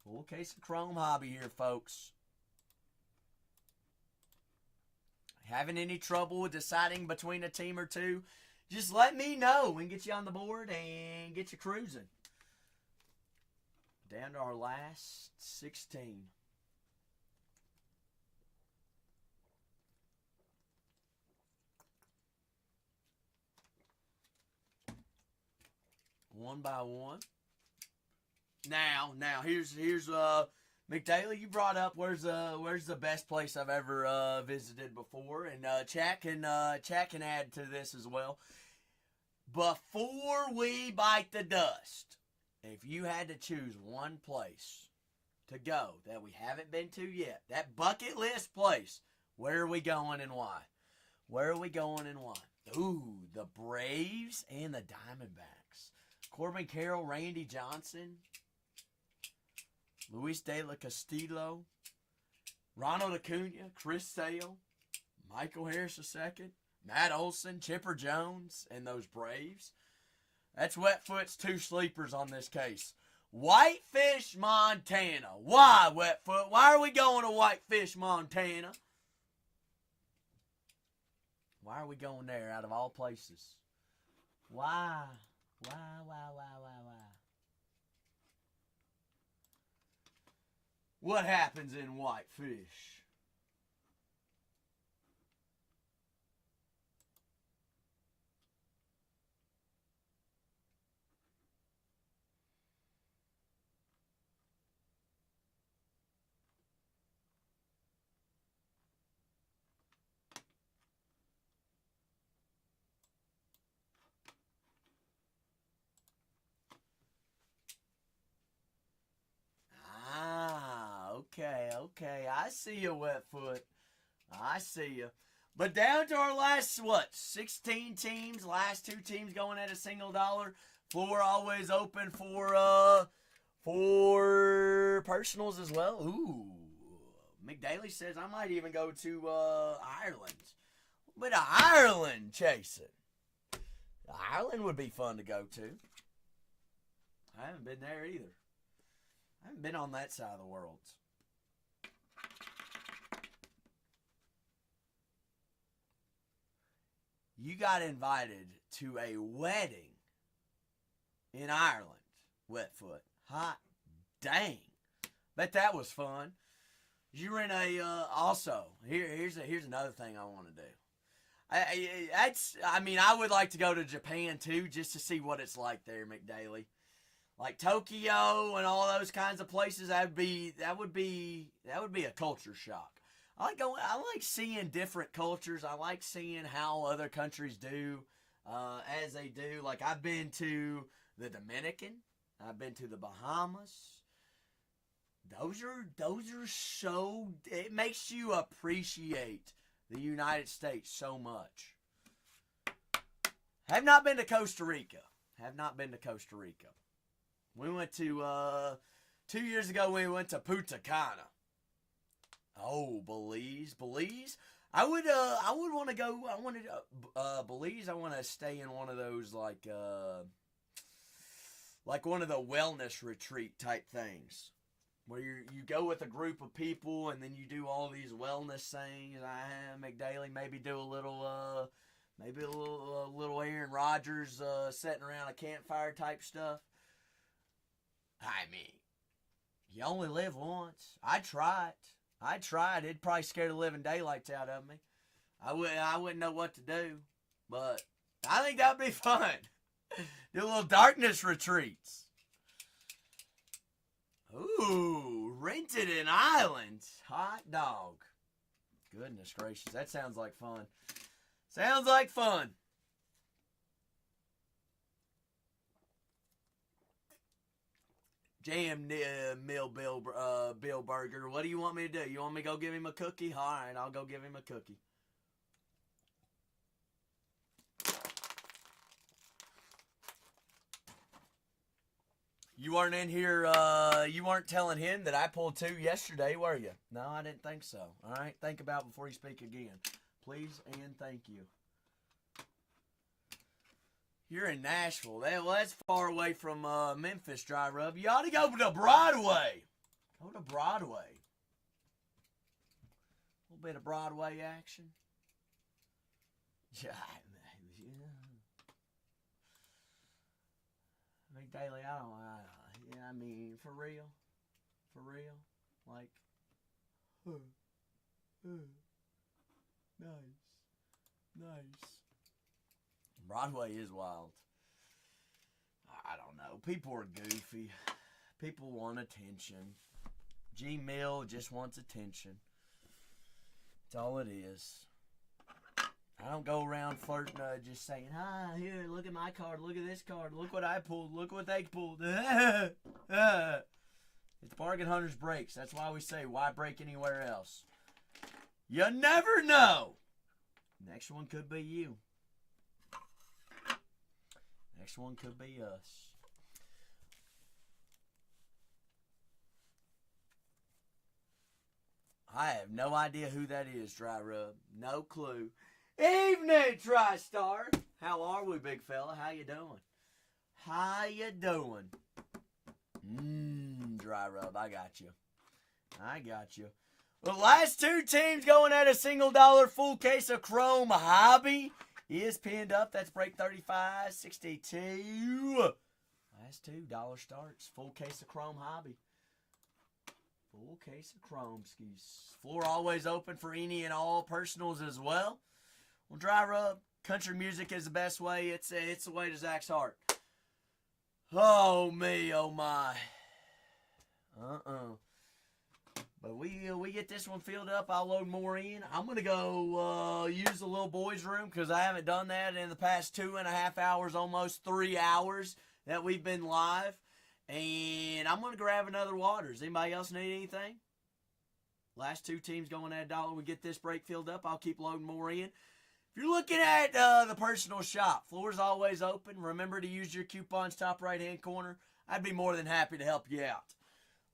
Speaker 1: Full case of chrome hobby here, folks. Having any trouble with deciding between a team or two, just let me know. We can get you on the board and get you cruising. Down to our last 16. One by one. Now here's McDaly, you brought up where's the best place I've ever visited before, and Chat can add to this as well. Before we bite the dust, if you had to choose one place to go that we haven't been to yet, that bucket list place, where are we going and why? Where are we going and why? Ooh, the Braves and the Diamondbacks. Corbin Carroll, Randy Johnson, Luis De La Castillo, Ronald Acuna, Chris Sale, Michael Harris II, Matt Olson, Chipper Jones, and those Braves. That's Wetfoot's 2 sleepers on this case. Whitefish, Montana. Why, Wetfoot? Why are we going to Whitefish, Montana? Why are we going there out of all places? Why? Why? What happens in whitefish? Okay. I see you, Wetfoot. I see you. But down to our last, 16 teams. Last 2 teams going at a single dollar. Floor always open for personals as well. Ooh. McDaly says I might even go to Ireland. A bit of Ireland chasing. Ireland would be fun to go to. I haven't been there either. I haven't been on that side of the world. You got invited to a wedding in Ireland, Wetfoot. Hot dang. Bet that was fun. You're in a, also, here's another thing I want to do. I would like to go to Japan too, just to see what it's like there, McDaly. Like Tokyo and all those kinds of places, that would be a culture shock. I like seeing different cultures. I like seeing how other countries do as they do. Like I've been to the Dominican, I've been to the Bahamas. Those are so, it makes you appreciate the United States so much. Have not been to Costa Rica. We went to 2 years ago. We went to Punta Cana. Oh, Belize. I would want to go. I wanted Belize. I want to stay in one of those like one of the wellness retreat type things, where you go with a group of people and then you do all these wellness things. McDaly, maybe do a little Aaron Rodgers sitting around a campfire type stuff. I mean, you only live once. I tried. It'd probably scare the living daylights out of me. I wouldn't know what to do, but I think that'd be fun. Do a little darkness retreats. Ooh, rented an island. Hot dog. Goodness gracious, that sounds like fun. Jam Mill Bill Burger. What do you want me to do? You want me to go give him a cookie? All right, I'll go give him a cookie. You weren't in here, you weren't telling him that I pulled 2 yesterday, were you? No, I didn't think so. All right, think about it before you speak again. Please and thank you. You're in Nashville. That's far away from Memphis, Dry Rub. You ought to go to Broadway. Go to Broadway. A little bit of Broadway action. Yeah. McDaly, I mean, for real, like, nice. Broadway is wild. I don't know. People are goofy. People want attention. G Mill just wants attention. That's all it is. I don't go around flirting, just saying, here, look at my card, look at this card, look what I pulled, look what they pulled. It's Bargain Hunters Breaks. That's why we say, why break anywhere else? You never know. Next one could be you. Next one could be us. I have no idea who that is, Dry Rub. No clue. Evening, TriStar. How are we, big fella? How you doing? Dry Rub, I got you. The last two teams going at a single dollar full case of Chrome Hobby is pinned up. That's break 35.62. Last two dollar starts. Full case of Chrome Hobby. Full case of Chrome skis. Floor always open for any and all personals as well. Well, dry rub. Country music is the best way. It's the way to Zach's heart. Oh me, oh my. But we get this one filled up. I'll load more in. I'm going to go use the little boys' room because I haven't done that in the past 2.5 hours, almost 3 hours that we've been live. And I'm going to grab another waters. Anybody else need anything? Last two teams going at $1. We get this break filled up. I'll keep loading more in. If you're looking at the personal shop, floor's always open. Remember to use your coupons top right-hand corner. I'd be more than happy to help you out.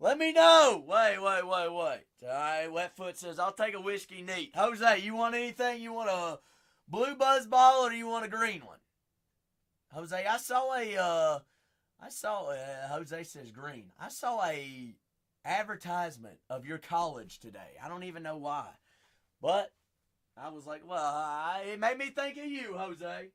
Speaker 1: Let me know. Wait. All right, Wetfoot says, I'll take a whiskey neat. Jose, you want anything? You want a blue buzz ball or do you want a green one? Jose, Jose says green. I saw a advertisement of your college today. I don't even know why. But I was like, well, it made me think of you, Jose.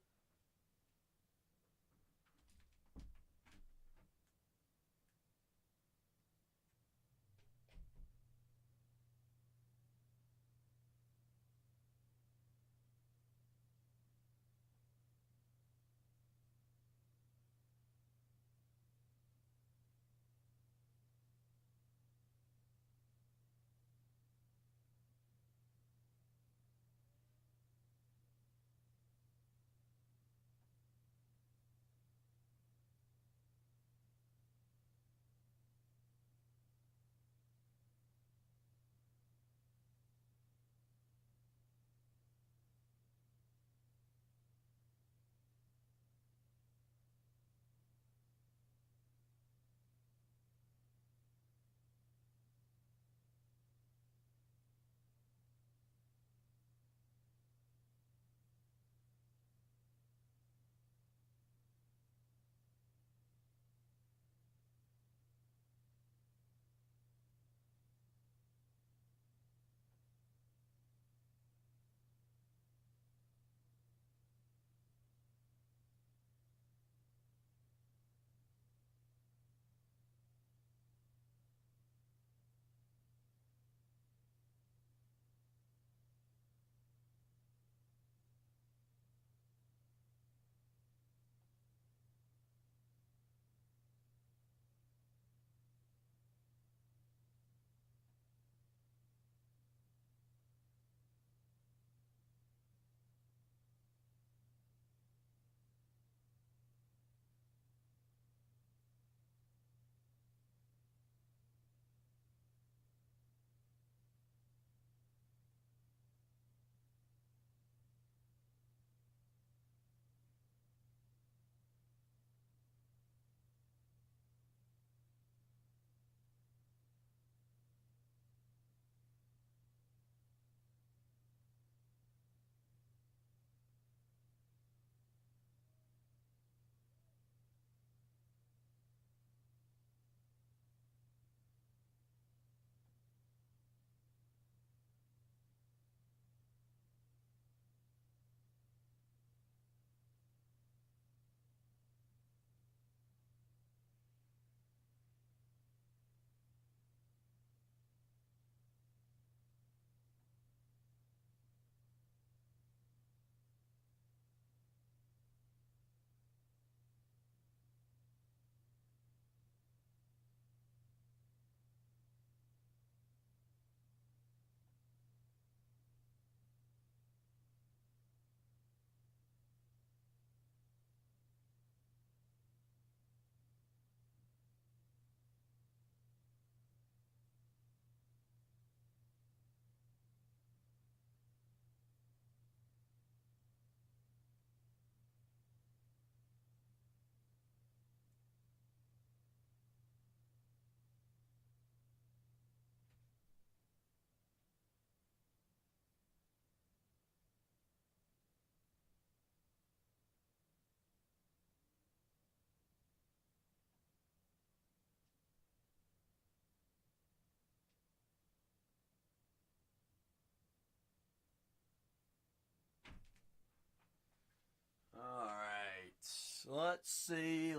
Speaker 1: Let's see.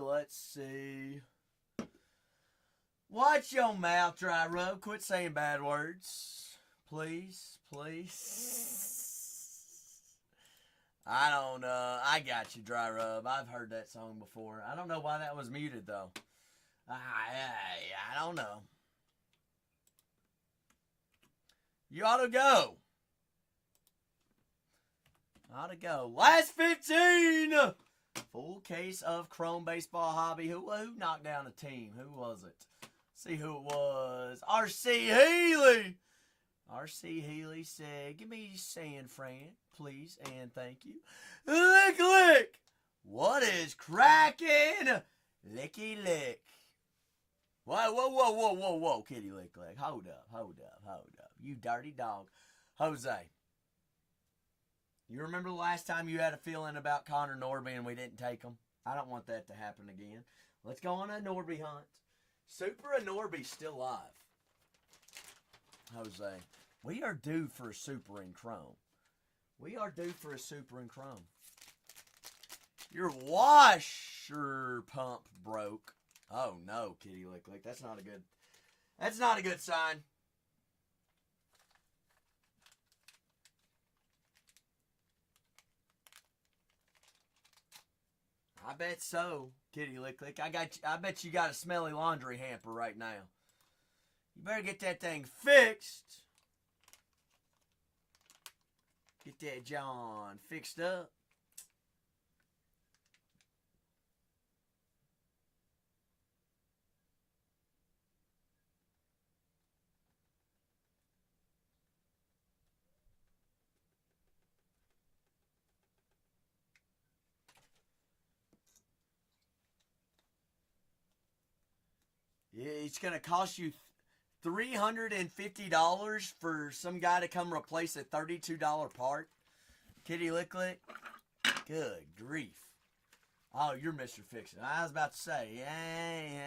Speaker 1: Watch your mouth, Dry Rub. Quit saying bad words. Please. I don't know. I got you, Dry Rub. I've heard that song before. I don't know why that was muted, though. I don't know. You ought to go. Last 15. Full case of Chrome Baseball Hobby. Who knocked down a team? Who was it? See who it was. R.C. Healy. R.C. Healy said, give me San Fran, please, and thank you. Lick. What is cracking? Licky lick. Whoa, kitty lick. Hold up. You dirty dog. Jose, you remember the last time you had a feeling about Connor Norby and we didn't take him? I don't want that to happen again. Let's go on a Norby hunt. Super Norby's still alive. Jose, we are due for a Super in Chrome. Your washer pump broke. Oh no, kitty lick. That's not a good sign. I bet so, kitty lick. I bet you got a smelly laundry hamper right now. You better get that thing fixed. Get that John fixed up. Yeah, it's going to cost you $350 for some guy to come replace a $32 part. Kitty lick. Good grief. Oh, you're Mr. Fix-It. I was about to say, hey.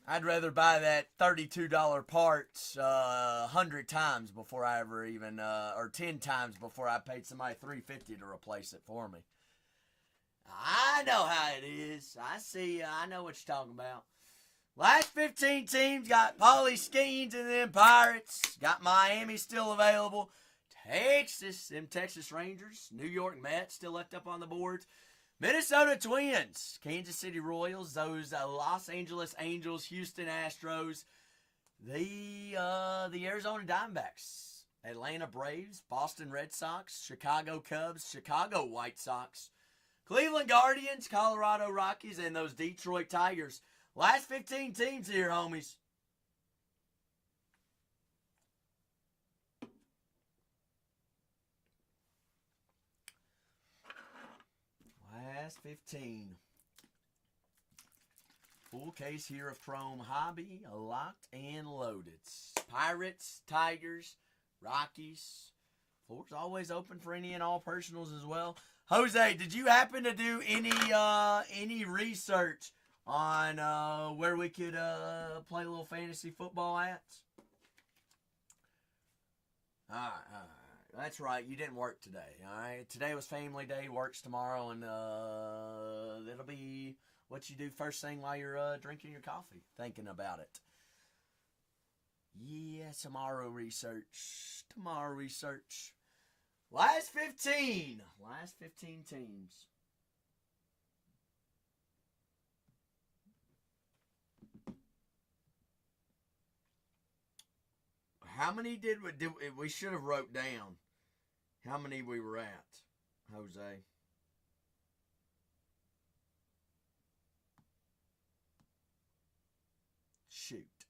Speaker 1: I'd rather buy that $32 parts 100 times before I ever even, or 10 times before I paid somebody $350 to replace it for me. I know how it is. I see you. I know what you're talking about. Last 15 teams got Paulie Skeens and them Pirates. Got Miami still available. Texas Rangers. New York Mets still left up on the boards. Minnesota Twins. Kansas City Royals. Those Los Angeles Angels. Houston Astros. The Arizona Diamondbacks. Atlanta Braves. Boston Red Sox. Chicago Cubs. Chicago White Sox. Cleveland Guardians, Colorado Rockies, and those Detroit Tigers. Last 15 teams here, homies. Last 15. Full case here of Chrome Hobby, locked and loaded. Pirates, Tigers, Rockies. Floor's always open for any and all personals as well. Jose, did you happen to do any research on where we could play a little fantasy football at? All right. That's right. You didn't work today. All right. Today was family day. Works tomorrow, and it'll be what you do first thing while you're drinking your coffee, thinking about it. Yeah, tomorrow research. Last 15 teams. How many did we should have wrote down how many we were at, Jose? Shoot.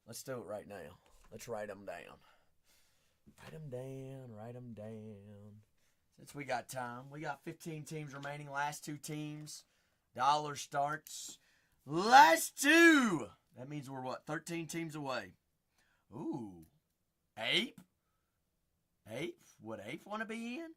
Speaker 1: Let's do it right now. Let's write them down. Write them down. Since we got time, we got 15 teams remaining. Last two teams. Dollar starts. Last two. That means we're 13 teams away. Ooh. Ape? Would Ape want to be in?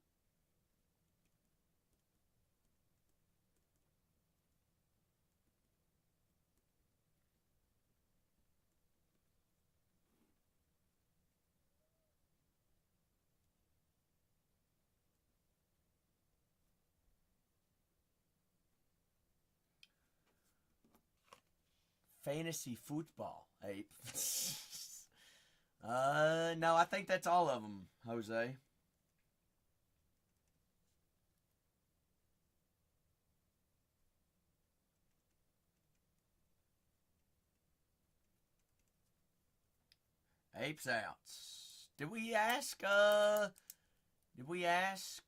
Speaker 1: fantasy football, Ape. No, I think that's all of them, Jose. Ape's out. Did we ask? Did we ask?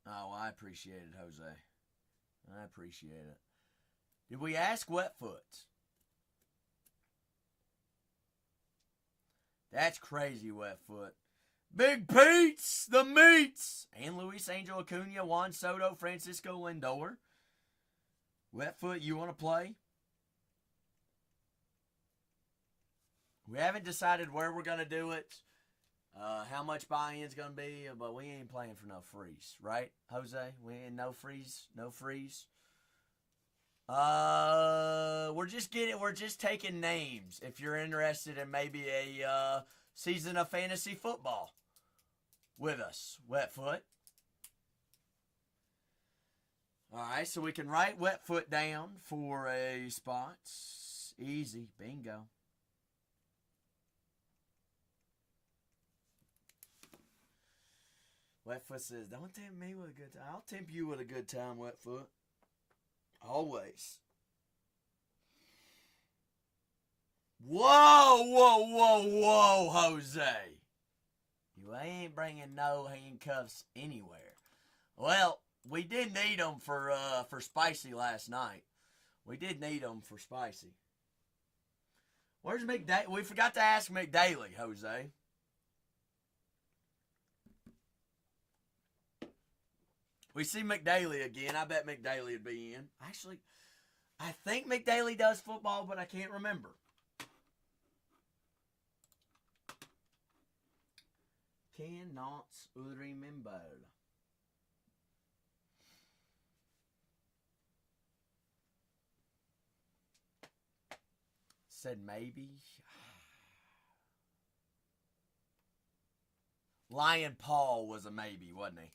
Speaker 1: Oh, I appreciate it, Jose. I appreciate it. Did we ask Wetfoot? That's crazy, Wetfoot. Big Pete's, the meats, and Luis Angel Acuna, Juan Soto, Francisco Lindor. Wetfoot, you want to play? We haven't decided where we're going to do it, how much buy-in's going to be, but we ain't playing for no freeze, right, Jose? We ain't no freeze, no freeze. We're just taking names. If you're interested in maybe a season of fantasy football with us, Wetfoot. All right, so we can write Wetfoot down for a spot. Easy, bingo. Wetfoot says, "Don't tempt me with a good time. I'll tempt you with a good time, Wetfoot. Always." Whoa, whoa, whoa, whoa, Jose. You ain't bringing no handcuffs anywhere. Well, we did need them for Spicy last night. We did need them for Spicy. Where's McDaily? We forgot to ask McDaily, Jose. We see McDaily again. I bet McDaily would be in. Actually, I think McDaily does football, but I can't remember. Cannot remember. Said maybe. Lion Paul was a maybe, wasn't he?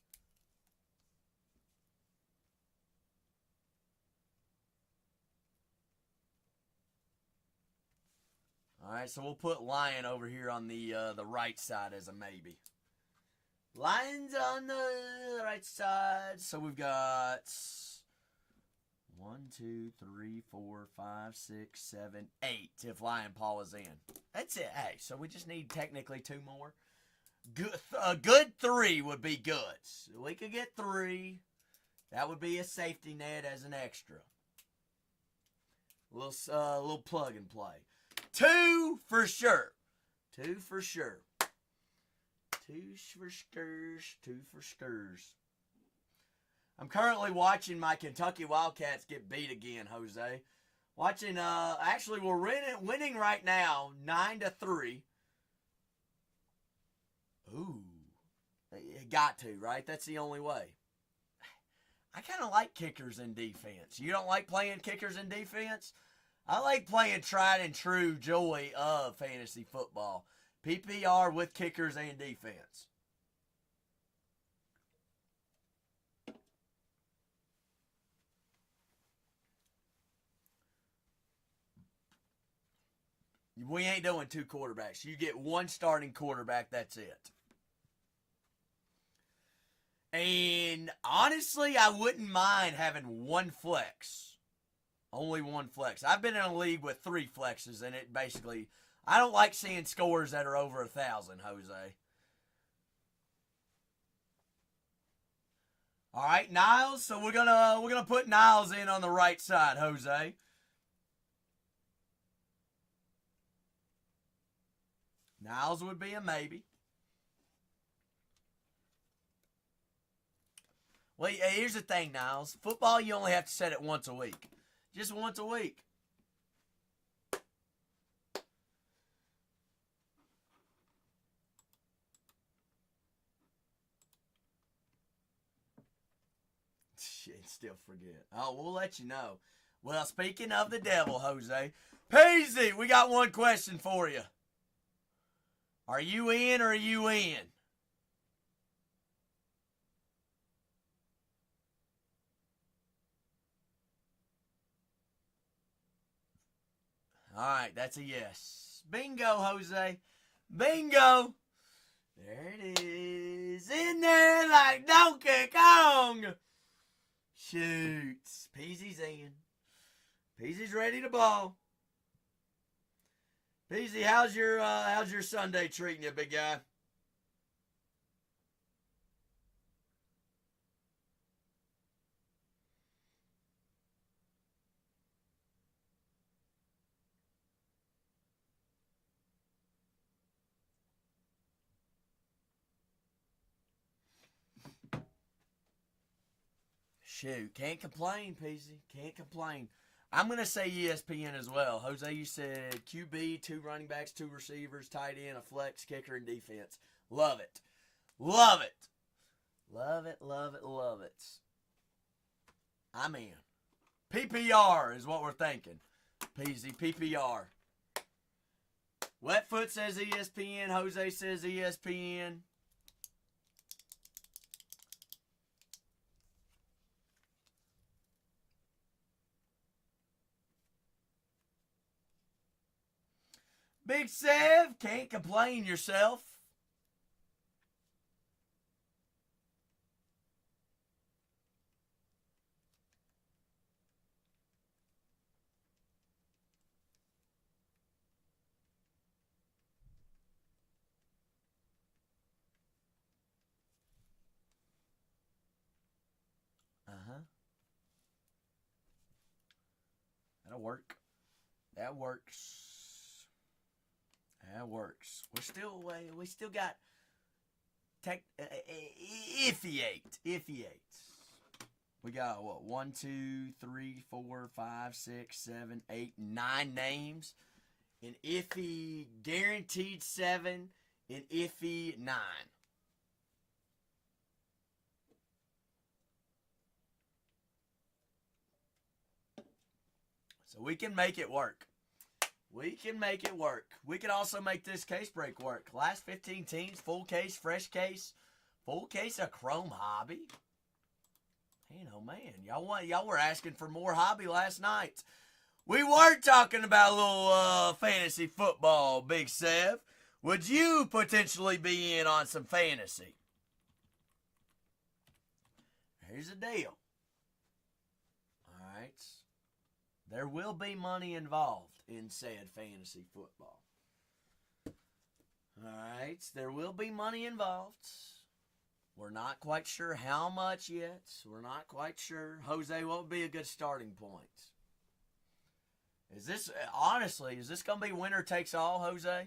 Speaker 1: All right, so we'll put Lion over here on the right side as a maybe. Lion's on the right side. So we've got 1, 2, 3, 4, 5, 6, 7, 8 if Lion Paul is in. That's it. Hey, so we just need technically 2 more. A good 3 would be good. So we could get 3. That would be a safety net as an extra. Little plug and play. 2 for sure. 2 for sure. 2 for skurs. 2 for skurs. I'm currently watching my Kentucky Wildcats get beat again, Jose. Watching, actually, we're winning right now, 9-3. Ooh. You got to, right? That's the only way. I kind of like kickers in defense. You don't like playing kickers in defense? I like playing tried and true joy of fantasy football. PPR with kickers and defense. We ain't doing 2 quarterbacks. You get 1 starting quarterback, that's it. And honestly, I wouldn't mind having 1 flex. Only 1 flex. I've been in a league with 3 flexes, and it basically, I don't like seeing scores that are over 1,000, Jose. All right, Niles. So we're gonna put Niles in on the right side, Jose. Niles would be a maybe. Well, here's the thing, Niles. Football, you only have to set it once a week. Just once a week. Shit, still forget. Oh, we'll let you know. Well, speaking of the devil, Jose. Peasy, we got 1 question for you. Are you in or are you in? All right, that's a yes. Bingo, Jose. Bingo. There it is. In there like Donkey Kong. Shoots. Peasy's in. Peasy's ready to ball. Peasy, how's your Sunday treating you, big guy? Shoot, can't complain, Peasy. Can't complain. I'm going to say ESPN as well. Jose, you said QB, 2 running backs, 2 receivers, tight end, a flex, kicker, and defense. Love it. Love it. Love it, love it, love it. I'm in. PPR is what we're thinking. Peasy, PPR. Wetfoot says ESPN. Jose says ESPN. Big Sev, can't complain yourself. That'll work. That works. That works. We still got iffy eight. We got what? 1, 2, 3, 4, 5, 6, 7, 8, 9 names. An iffy guaranteed 7. An iffy 9. So we can make it work. We can make it work. We can also make this case break work. Last 15 teams, full case, fresh case, full case of Chrome Hobby. Man, oh man, y'all were asking for more hobby last night. We were talking about a little fantasy football, Big Sev. Would you potentially be in on some fantasy? Here's the deal. All right. There will be money involved in said fantasy football. All right. There will be money involved. We're not quite sure how much yet. We're not quite sure. Jose, what would be a good starting point? Is this going to be winner takes all, Jose?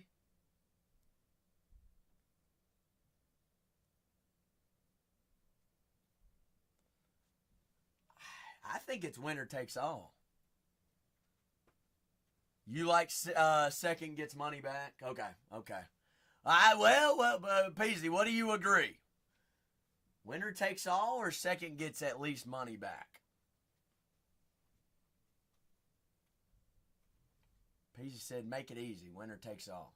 Speaker 1: I think it's winner takes all. You like second gets money back? Okay. Peasy, what do you agree? Winner takes all or second gets at least money back? Peasy said make it easy. Winner takes all.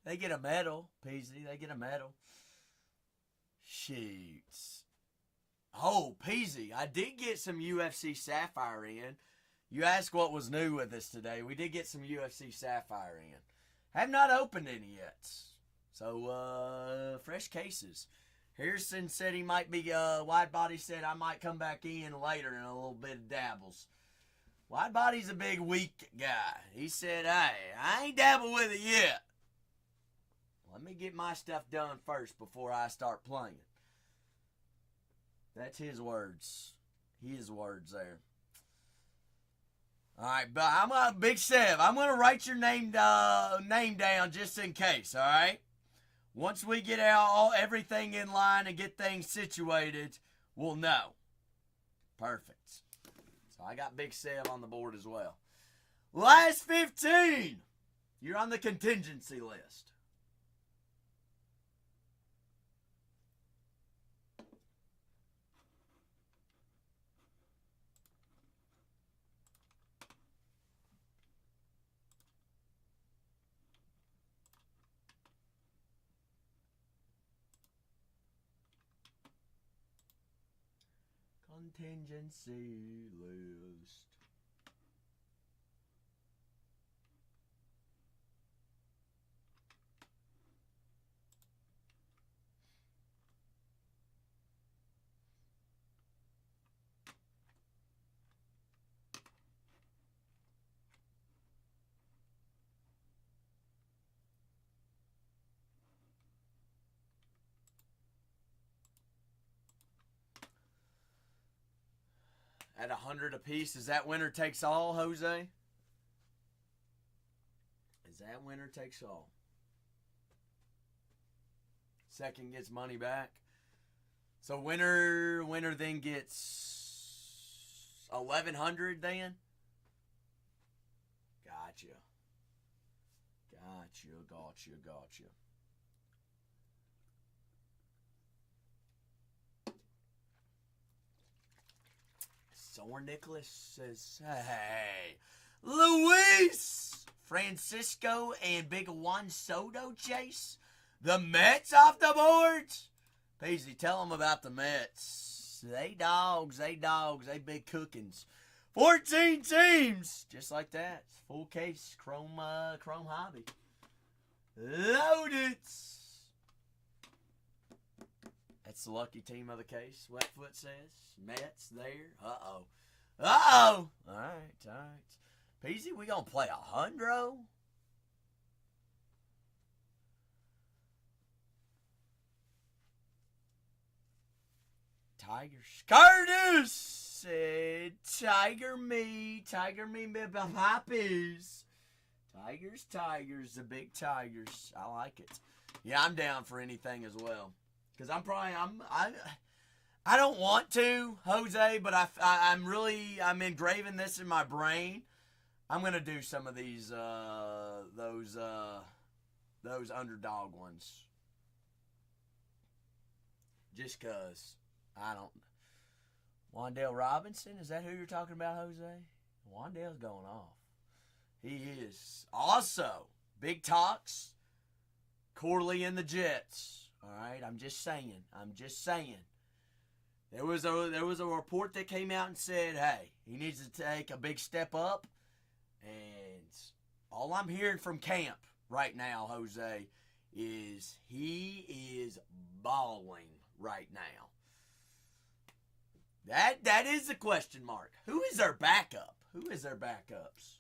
Speaker 1: They get a medal, Peasy. They get a medal. Shoots. Oh, Peasy, I did get some UFC Sapphire in. You asked what was new with us today. We did get some UFC Sapphire in. Have not opened any yet. So, fresh cases. Harrison said he might be, Wide Body said I might come back in later in a little bit of dabbles. Wide Body's a big, weak guy. He said, hey, I ain't dabbled with it yet. Let me get my stuff done first before I start playing. That's his words. His words there. All right, but I'm a Big Sev. I'm gonna write your name down just in case. All right. Once we get everything in line and get things situated, we'll know. Perfect. So I got Big Sev on the board as well. Last 15. You're on the contingency list. Contingency list. At 100 apiece, is that winner takes all, Jose? Is that winner takes all? Second gets money back. So winner then gets 1,100 then? Gotcha. Soren Nicholas says, hey, Luis Francisco and Big Juan Soto chase. The Mets off the boards. Peasy, tell them about the Mets. They dogs, they big cookins. 14 teams, just like that. Full case, Chrome Hobby. Loaded. That's the lucky team of the case. Wetfoot says Mets there. Uh-oh. All right. Peasy, we gonna play a hundro? Tigers. Curtis said, Tiger me, poppies. Tigers, the big Tigers. I like it. Yeah, I'm down for anything as well. Because I don't want to, Jose, but I'm engraving this in my brain. I'm gonna do some of these those underdog ones. Just cause I don't. Wandale Robinson, is that who you're talking about, Jose? Wandale's going off. He is. Also, Big Talks, Corley and the Jets. All right, I'm just saying. There was a report that came out and said, hey, he needs to take a big step up. And all I'm hearing from camp right now, Jose, is he is balling right now. That is the question mark. Who is their backup? Who is their backups?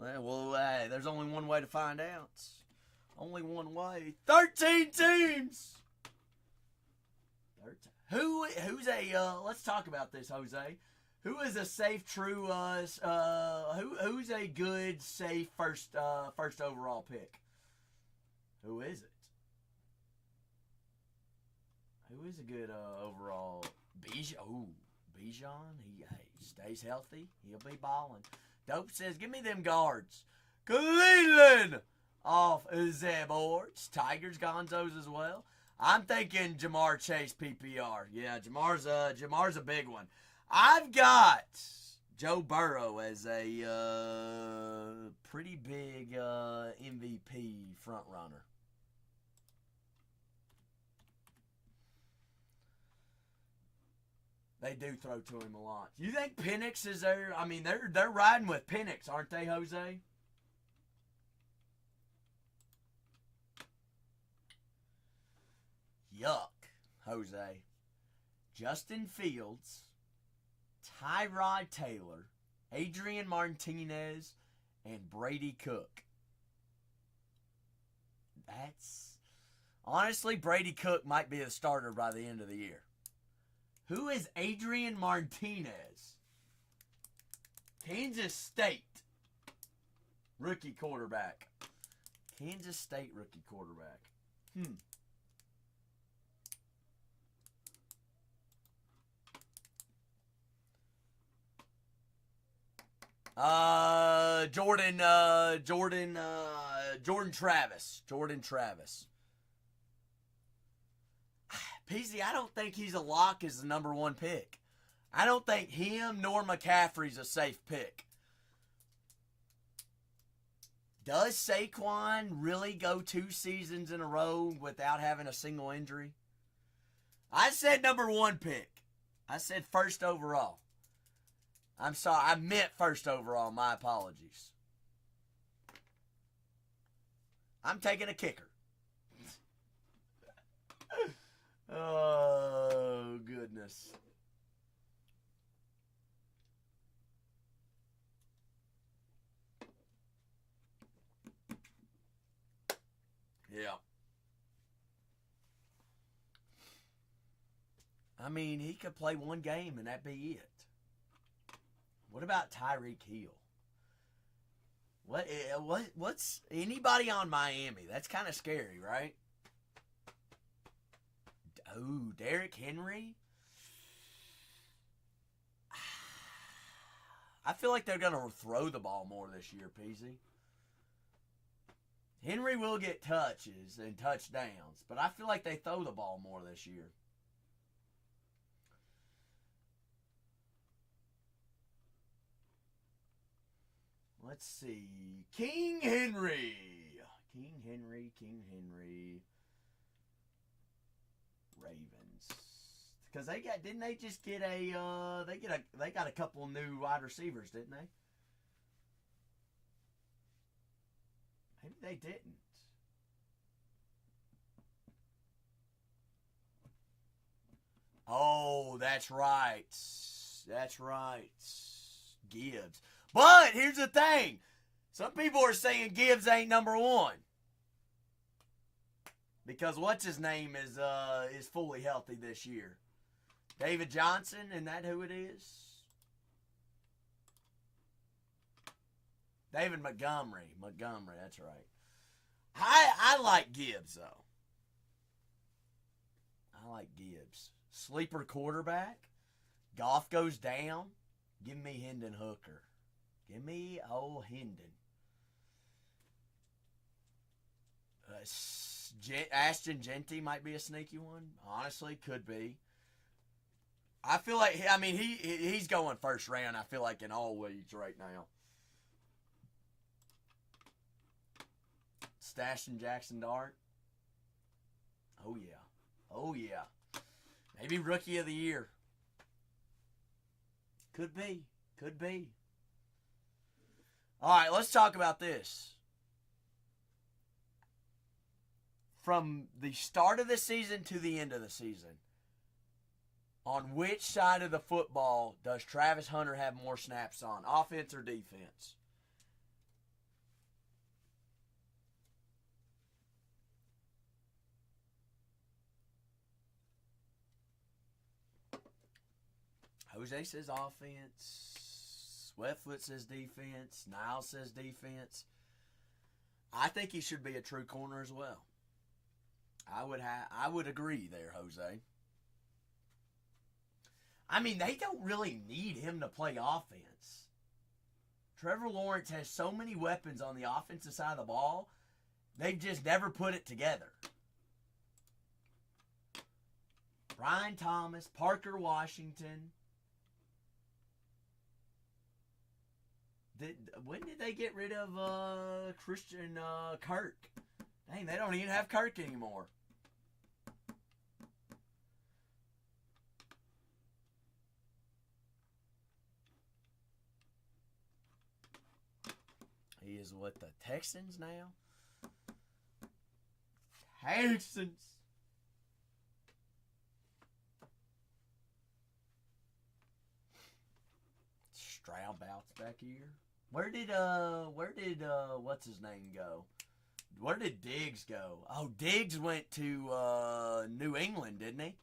Speaker 1: Well, there's only one way to find out. Only one way. 13 teams. Who's a? Let's talk about this, Jose. Who is a safe, true? Who's a good, safe first overall pick? Who is it? Who is a good overall? Bijan. He stays healthy. He'll be balling. Dope says, give me them guards. Cleveland off the boards. Tigers, Gonzos as well. I'm thinking Jamar Chase PPR. Yeah, Jamar's a big one. I've got Joe Burrow as a pretty big MVP front runner. They do throw to him a lot. You think Penix is there? I mean, they're riding with Penix, aren't they, Jose? Yuck, Jose. Justin Fields, Tyrod Taylor, Adrian Martinez, and Brady Cook. Honestly, Brady Cook might be a starter by the end of the year. Who is Adrian Martinez? Kansas State rookie quarterback. Kansas State rookie quarterback. Jordan Travis. Peasy, I don't think he's a lock as the number one pick. I don't think him nor McCaffrey's a safe pick. Does Saquon really go 2 seasons in a row without having a single injury? I said number 1 pick. I said first overall. I'm sorry. I meant first overall. My apologies. I'm taking a kicker. Oh, goodness. Yeah. I mean, he could play 1 game and that'd be it. What about Tyreek Hill? What's anybody on Miami? That's kind of scary, right? Oh, Derrick Henry? I feel like they're going to throw the ball more this year, Peasy. Henry will get touches and touchdowns, but I feel like they throw the ball more this year. Let's see. King Henry. Ravens. Because didn't they just get they got a couple new wide receivers, didn't they? Maybe they didn't. Oh, that's right. Gibbs. But here's the thing. Some people are saying Gibbs ain't number 1. Because what's his name is fully healthy this year. David Johnson, isn't that who it is? David Montgomery, that's right. I like Gibbs, though. I like Gibbs. Sleeper quarterback. Goff goes down. Give me Hendon Hooker. Give me old Hendon. Ashton Genty might be a sneaky one. Honestly, could be. I feel like, he's going first round, I feel like, in all leagues right now. Stashing Jackson Dart. Oh, yeah. Maybe Rookie of the Year. Could be. All right, let's talk about this. From the start of the season to the end of the season, on which side of the football does Travis Hunter have more snaps on, offense or defense? Jose says offense. Sweatfoot says defense. Niles says defense. I think he should be a true corner as well. I would agree there, Jose. They don't really need him to play offense. Trevor Lawrence has so many weapons on the offensive side of the ball, they've just never put it together. Brian Thomas, Parker Washington. When did they get rid of Christian Kirk? Dang, they don't even have Kirk anymore. He is what, the Texans now? Texans. Stroud bounced back here. Where did what's his name go? Where did Diggs go? Oh, Diggs went to New England, didn't he?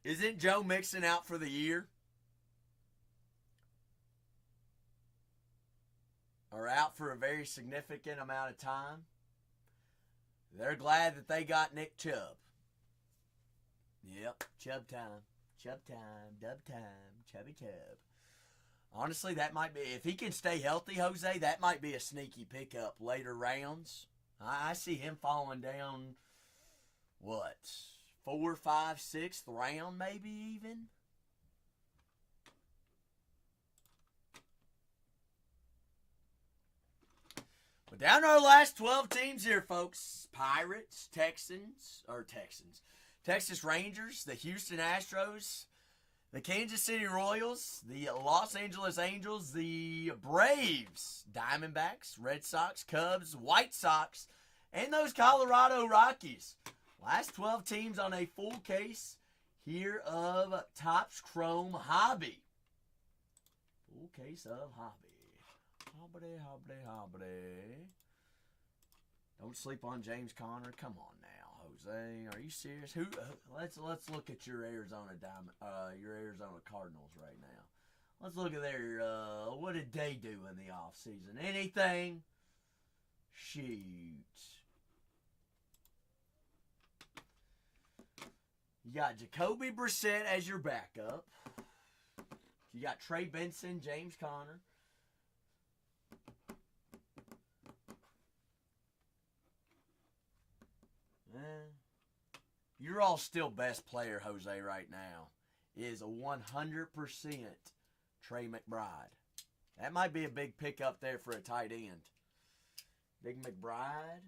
Speaker 1: Isn't Joe Mixon out for the year? Or out for a very significant amount of time? They're glad that they got Nick Chubb. Yep, Chubb time, Dub time, Chubby Chubb. Honestly, that might be, if he can stay healthy, Jose, that might be a sneaky pickup later rounds. I see him falling down, what, 4th, 5th, 6th round, maybe even? But down to our last 12 teams here, folks. Pirates, Texas Rangers, the Houston Astros, the Kansas City Royals, the Los Angeles Angels, the Braves, Diamondbacks, Red Sox, Cubs, White Sox, and those Colorado Rockies. Last 12 teams on a full case here of Topps Chrome Hobby. Full case of Hobby. Hobby. Don't sleep on James Conner. Come on now, Jose. Are you serious? Let's look at your Arizona Cardinals right now. Let's look at their what did they do in the offseason? Anything? Shoot. You got Jacoby Brissett as your backup. You got Trey Benson, James Conner. Your all still best player, Jose, right now is a 100% Trey McBride. That might be a big pickup there for a tight end. Big McBride.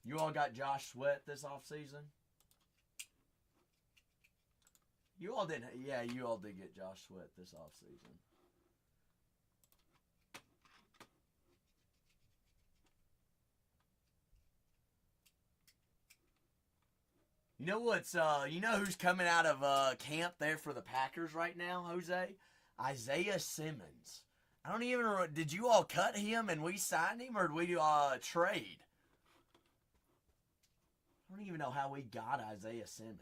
Speaker 1: You all got Josh Sweat this offseason? You all didn't. Yeah, you all did get Josh Sweat this offseason. You know what's you know who's coming out of camp there for the Packers right now, Jose? Isaiah Simmons. I don't even know, did you all cut him and we signed him, or did we trade? I don't even know how we got Isaiah Simmons.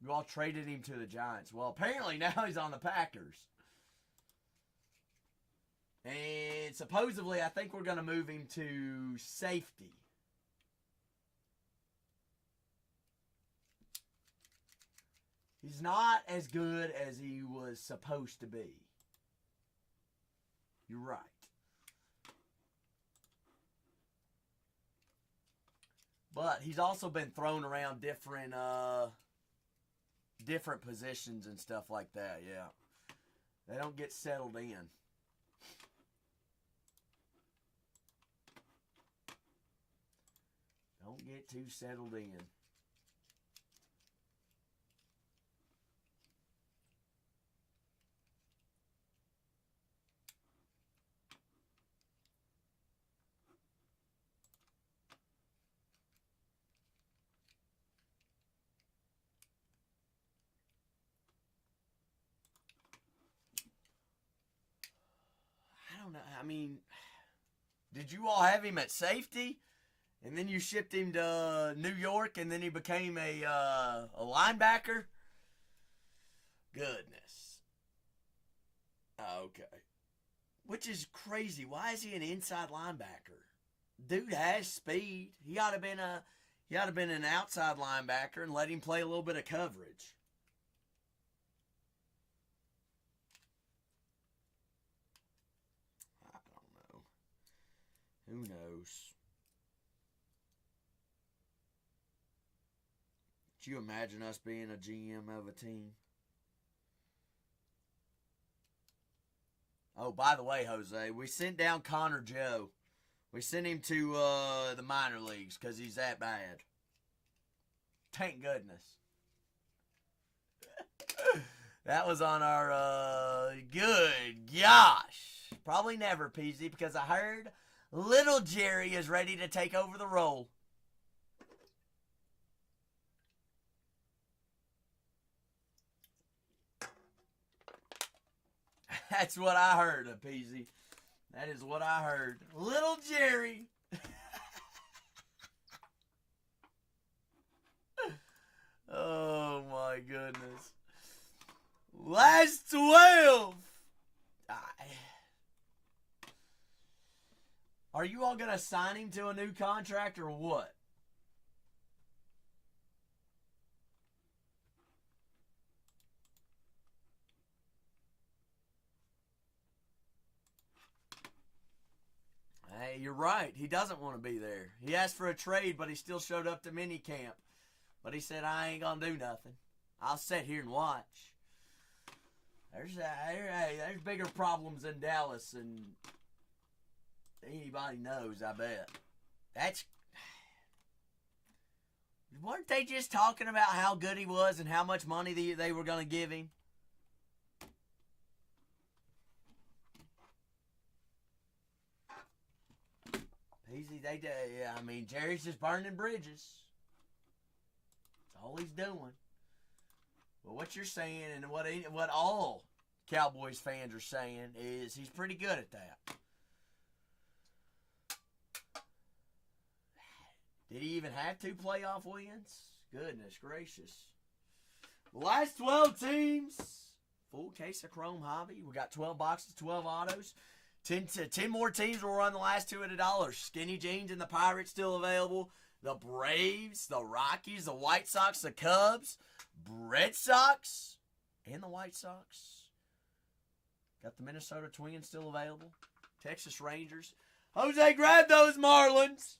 Speaker 1: You all traded him to the Giants. Well, apparently now he's on the Packers. And supposedly, I think we're going to move him to safety. He's not as good as he was supposed to be. You're right. But he's also been thrown around different positions and stuff like that, yeah. They don't get settled in. Don't get too settled in. I don't know. I mean, did you all have him at safety? And then you shipped him to New York, and then he became a linebacker? Goodness. Okay. Which is crazy. Why is he an inside linebacker? Dude has speed. He ought to have been an outside linebacker and let him play a little bit of coverage. I don't know. Who knows? Could you imagine us being a GM of a team? Oh, by the way, Jose, we sent down Connor Joe. We sent him to the minor leagues because he's that bad. Thank goodness. That was on our good gosh. Probably never, PZ, because I heard little Jerry is ready to take over the role. That's what I heard, Peasy. That is what I heard. Little Jerry. Oh, my goodness. Last 12. Are you all going to sign him to a new contract or what? you're right. He doesn't want to be there. He asked for a trade, but he still showed up to minicamp. But he said, I ain't going to do nothing. I'll sit here and watch. There's bigger problems in Dallas than anybody knows, I bet. Weren't they just talking about how good he was and how much money they were going to give him? I mean, Jerry's just burning bridges. That's all he's doing. But what you're saying and what all Cowboys fans are saying is he's pretty good at that. Did he even have 2 playoff wins? Goodness gracious. The last 12 teams. Full case of Chrome Hobby. We got 12 boxes, 12 autos. 10 more teams will run the last 2 at $1. Skinny Jeans and the Pirates still available. The Braves, the Rockies, the White Sox, the Cubs, Red Sox, and the White Sox. Got the Minnesota Twins still available. Texas Rangers. Jose, grab those Marlins.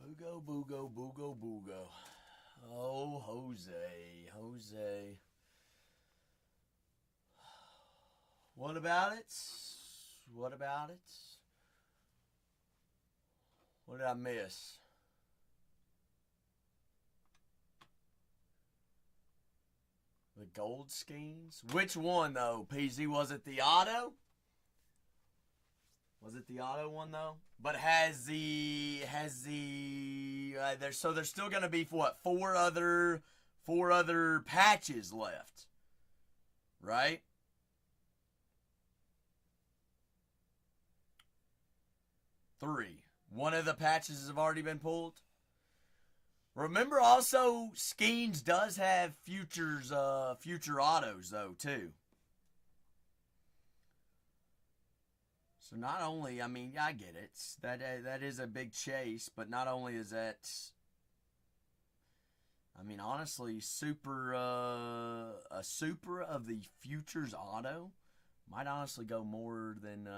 Speaker 1: Boogo, boogo, boogo, boogo. Oh, Jose. What about it? What about it? What did I miss? The gold skeins? Which one, though, PZ? Was it the auto? Was it the auto one, though? But has the so there's still going to be, what, four other patches left, right? Three. One of the patches have already been pulled. Remember, also, Skeens does have future autos, though, too. So not only, I mean, I get it. That is a big chase, but not only is that, I mean, honestly, a super of the futures auto might honestly go more than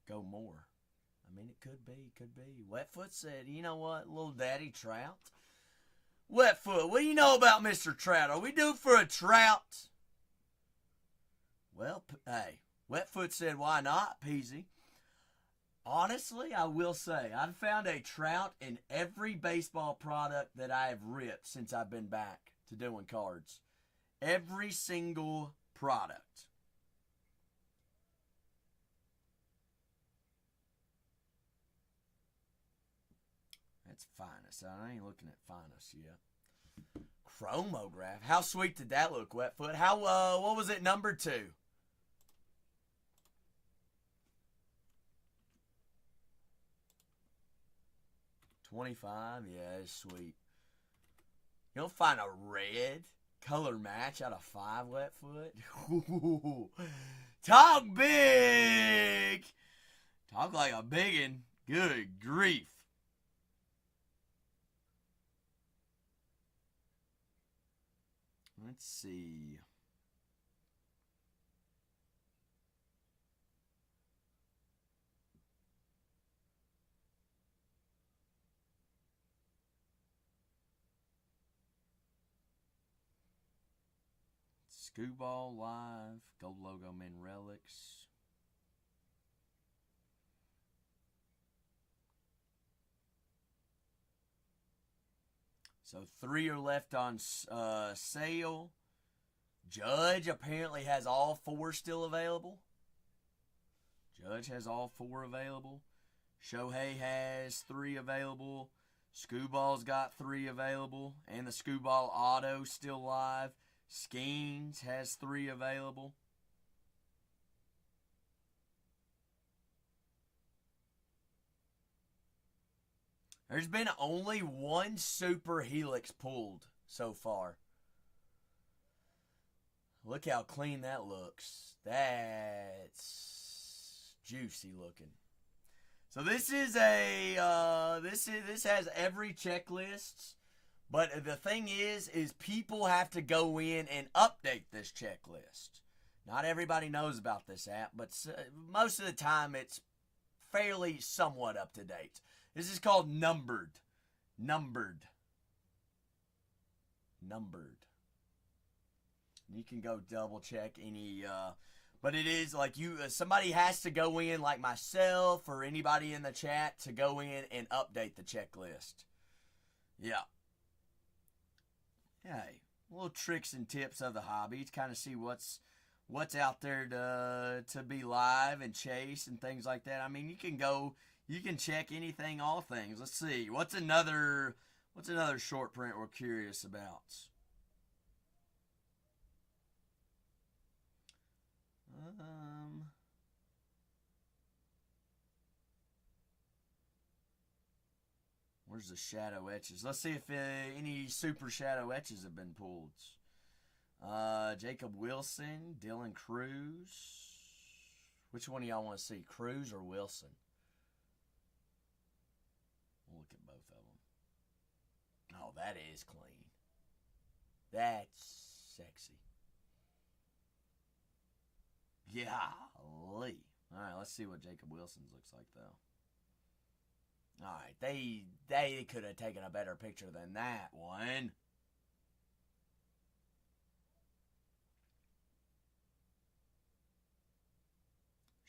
Speaker 1: go more. I mean, it could be. Wetfoot said, you know what, little daddy Trout? Wetfoot, what do you know about Mr. Trout? Are we due for a Trout? Well, hey, Wetfoot said, why not, Peasy? Honestly, I will say, I've found a Trout in every baseball product that I have ripped since I've been back to doing cards. Every single product. That's finest. I ain't looking at finest yet. Chromograph. How sweet did that look, Wetfoot? How, what was it, number 2? $25? Yeah, it's sweet. You don't find a red color match out of 5, Wetfoot? Ooh. Talk big! Talk like a biggin'. Good grief. Let's see. Scooball Live, Gold Logo Men Relics. So 3 are left on sale. Judge apparently has all 4 still available. Judge has all 4 available. Shohei has 3 available. Scooball's got 3 available. And the Scooball Auto still live. Skeens has 3 available. There's been only 1 Super Helix pulled so far. Look how clean that looks. That's juicy looking. So this is a this has every checklist, but the thing is people have to go in and update this checklist. Not everybody knows about this app, but most of the time it's fairly somewhat up to date. This is called Numbered. You can go double check any, but it is like somebody has to go in, like myself or anybody in the chat, to go in and update the checklist. Yeah. Hey, little tricks and tips of the hobby to kind of see what's out there to be live and chase and things like that. I mean, you can check anything, all things. Let's see. What's another short print we're curious about? Where's the shadow etches? Let's see if any super shadow etches have been pulled. Jacob Wilson, Dylan Cruz. Which one do y'all want to see, Cruz or Wilson? We'll look at both of them. Oh, that is clean. That's sexy. Golly. All right, let's see what Jacob Wilson's looks like, though. All right, they could have taken a better picture than that one.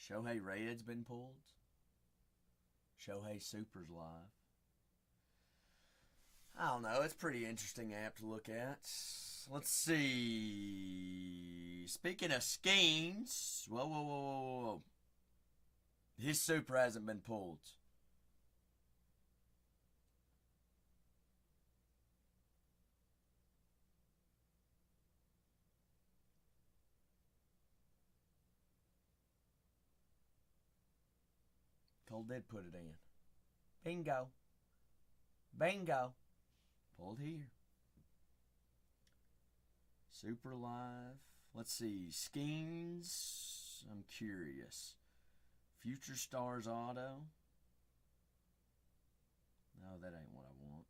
Speaker 1: Shohei Red's been pulled. Shohei Super's live. I don't know. It's a pretty interesting app to look at. Let's see. Speaking of Skeens, whoa. His super hasn't been pulled. Cole did put it in. Bingo. Bingo. Pulled here. Super live. Let's see. Skeens. I'm curious. Future Stars Auto. No, that ain't what I want.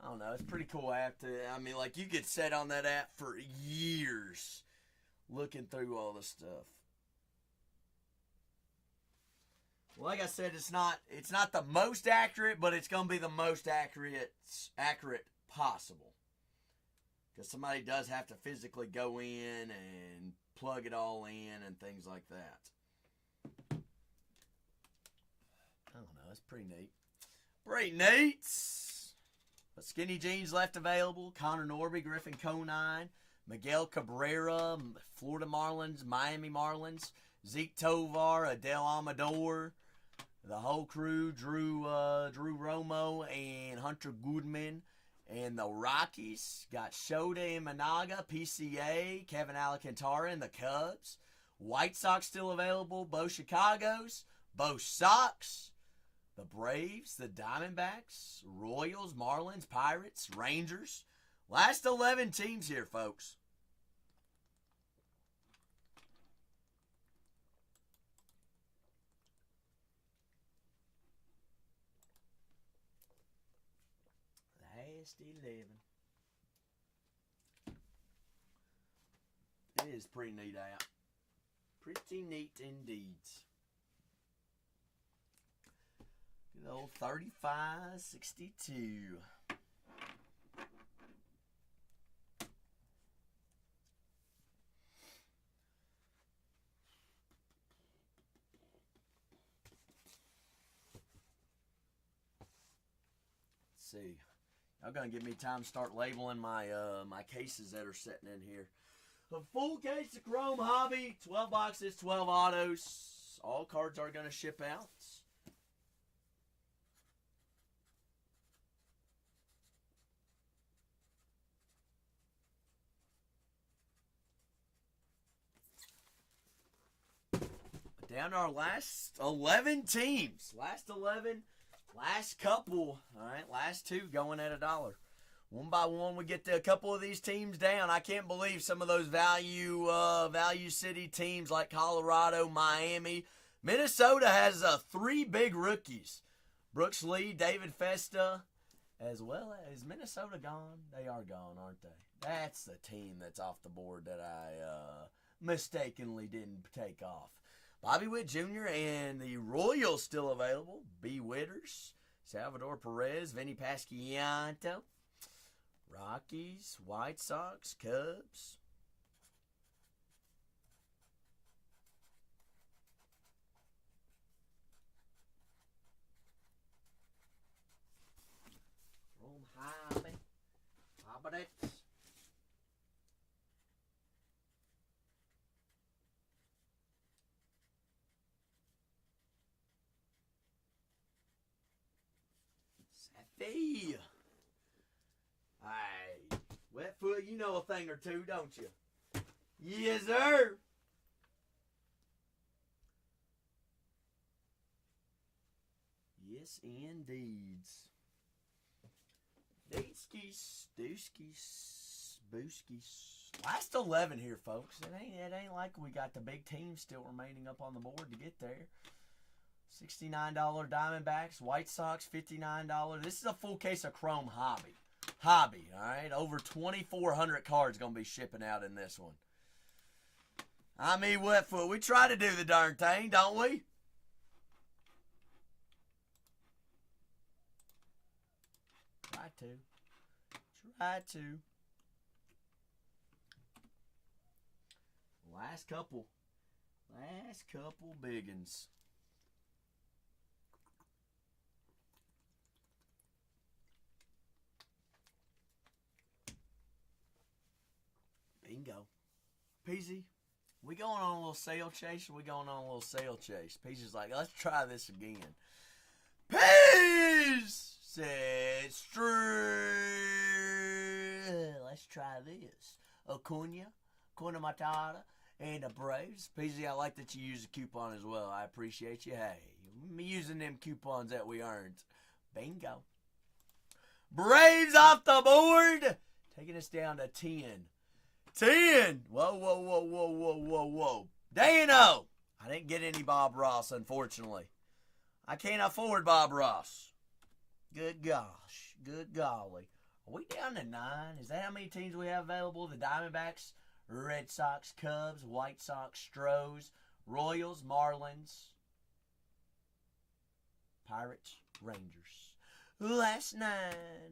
Speaker 1: I don't know. It's a pretty cool app to, I mean, like, you could sit on that app for years looking through all this stuff. Like I said, it's not the most accurate, but it's going to be the most accurate possible. Because somebody does have to physically go in and plug it all in and things like that. I don't know. It's pretty neat. Pretty neat. But Skinny Jeans left available. Connor Norby, Griffin Conine, Miguel Cabrera, Florida Marlins, Miami Marlins, Zeke Tovar, Adele Amador, the whole crew, Drew Romo and Hunter Goodman. And the Rockies got Shota Imanaga, PCA, Kevin Alcantara, and the Cubs. White Sox still available. Bo Chicago's, Bo Sox. The Braves, the Diamondbacks, Royals, Marlins, Pirates, Rangers. Last 11 teams here, folks. Last 11. It is pretty neat out. Pretty neat indeed. Good old 35-62. Let's see. Y'all gonna give me time to start labeling my my cases that are sitting in here. A full case of Chrome Hobby, 12 boxes, 12 autos. All cards are gonna ship out. Down to our last 11 teams. Last 11, last couple. All right, last two going at $1. One by one, we get a couple of these teams down. I can't believe some of those value city teams like Colorado, Miami. Minnesota has 3 big rookies. Brooks Lee, David Festa, as well as Minnesota gone. They are gone, aren't they? That's the team that's off the board that I mistakenly didn't take off. Bobby Witt Jr. and the Royals still available. B. Witters, Salvador Perez, Vinny Pasquianto, Rockies, White Sox, Cubs. From Hobby. Hobby. Hey, Wetfoot, you know a thing or two, don't you? Yes, sir. Yes, indeed. Dooskies, booskies. Last 11 here, folks. It ain't like we got the big teams still remaining up on the board to get there. $69 Diamondbacks, White Sox, $59. This is a full case of Chrome Hobby. All right? Over 2,400 cards going to be shipping out in this one. I mean, Wetfoot, we try to do the darn thing, don't we? Try to. Try to. Last couple. Last couple biggins. Bingo. Peasy, we going on a little sale chase, or we going on a little sale chase? Peasy's like, let's try this again. Peace says let's try this. Acuna Matata, and the Braves. Peasy, I like that you use a coupon as well. I appreciate you. Hey, me using them coupons that we earned. Bingo. Braves off the board. Taking us down to 10. 10. Whoa. Dano. I didn't get any Bob Ross, unfortunately. I can't afford Bob Ross. Good gosh. Good golly. Are we down to 9? Is that how many teams we have available? The Diamondbacks, Red Sox, Cubs, White Sox, Stros, Royals, Marlins, Pirates, Rangers. Last 9.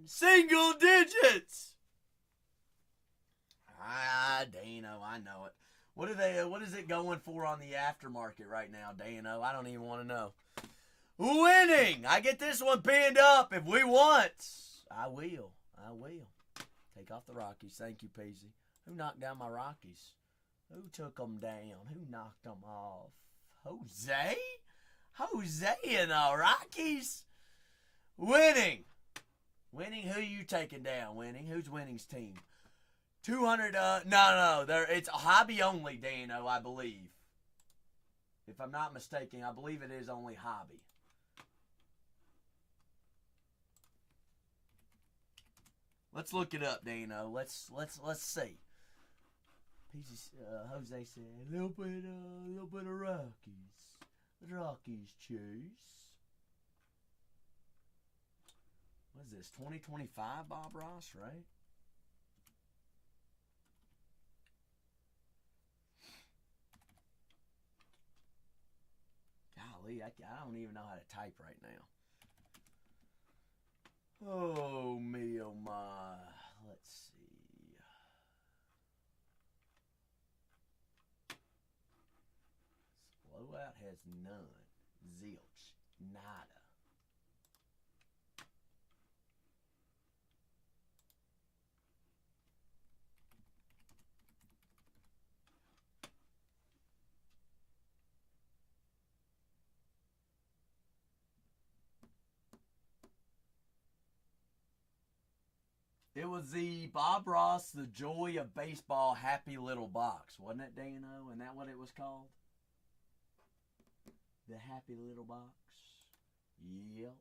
Speaker 1: Single digits. Dano, I know it. What is it going for on the aftermarket right now, Dano? I don't even want to know. Winning! I get this one pinned up if we want. I will. Take off the Rockies. Thank you, Peasy. Who knocked down my Rockies? Who took them down? Who knocked them off? Jose? Jose and the Rockies? Winning. Who you taking down, Winning? Who's Winning's team? 200, no, it's a hobby only, Dano, I believe. If I'm not mistaken, I believe it is only hobby. Let's look it up, Dano. Let's see. Jose said, a little bit of Rockies. The Rockies chase. What is this, 2025 Bob Ross, right? Golly, I don't even know how to type right now. Oh, me, oh, my. Let's see. Blowout has none. Zilch. Nada. It was the Bob Ross, The Joy of Baseball Happy Little Box. Wasn't it, Dano? Isn't that what it was called? The Happy Little Box? Yep.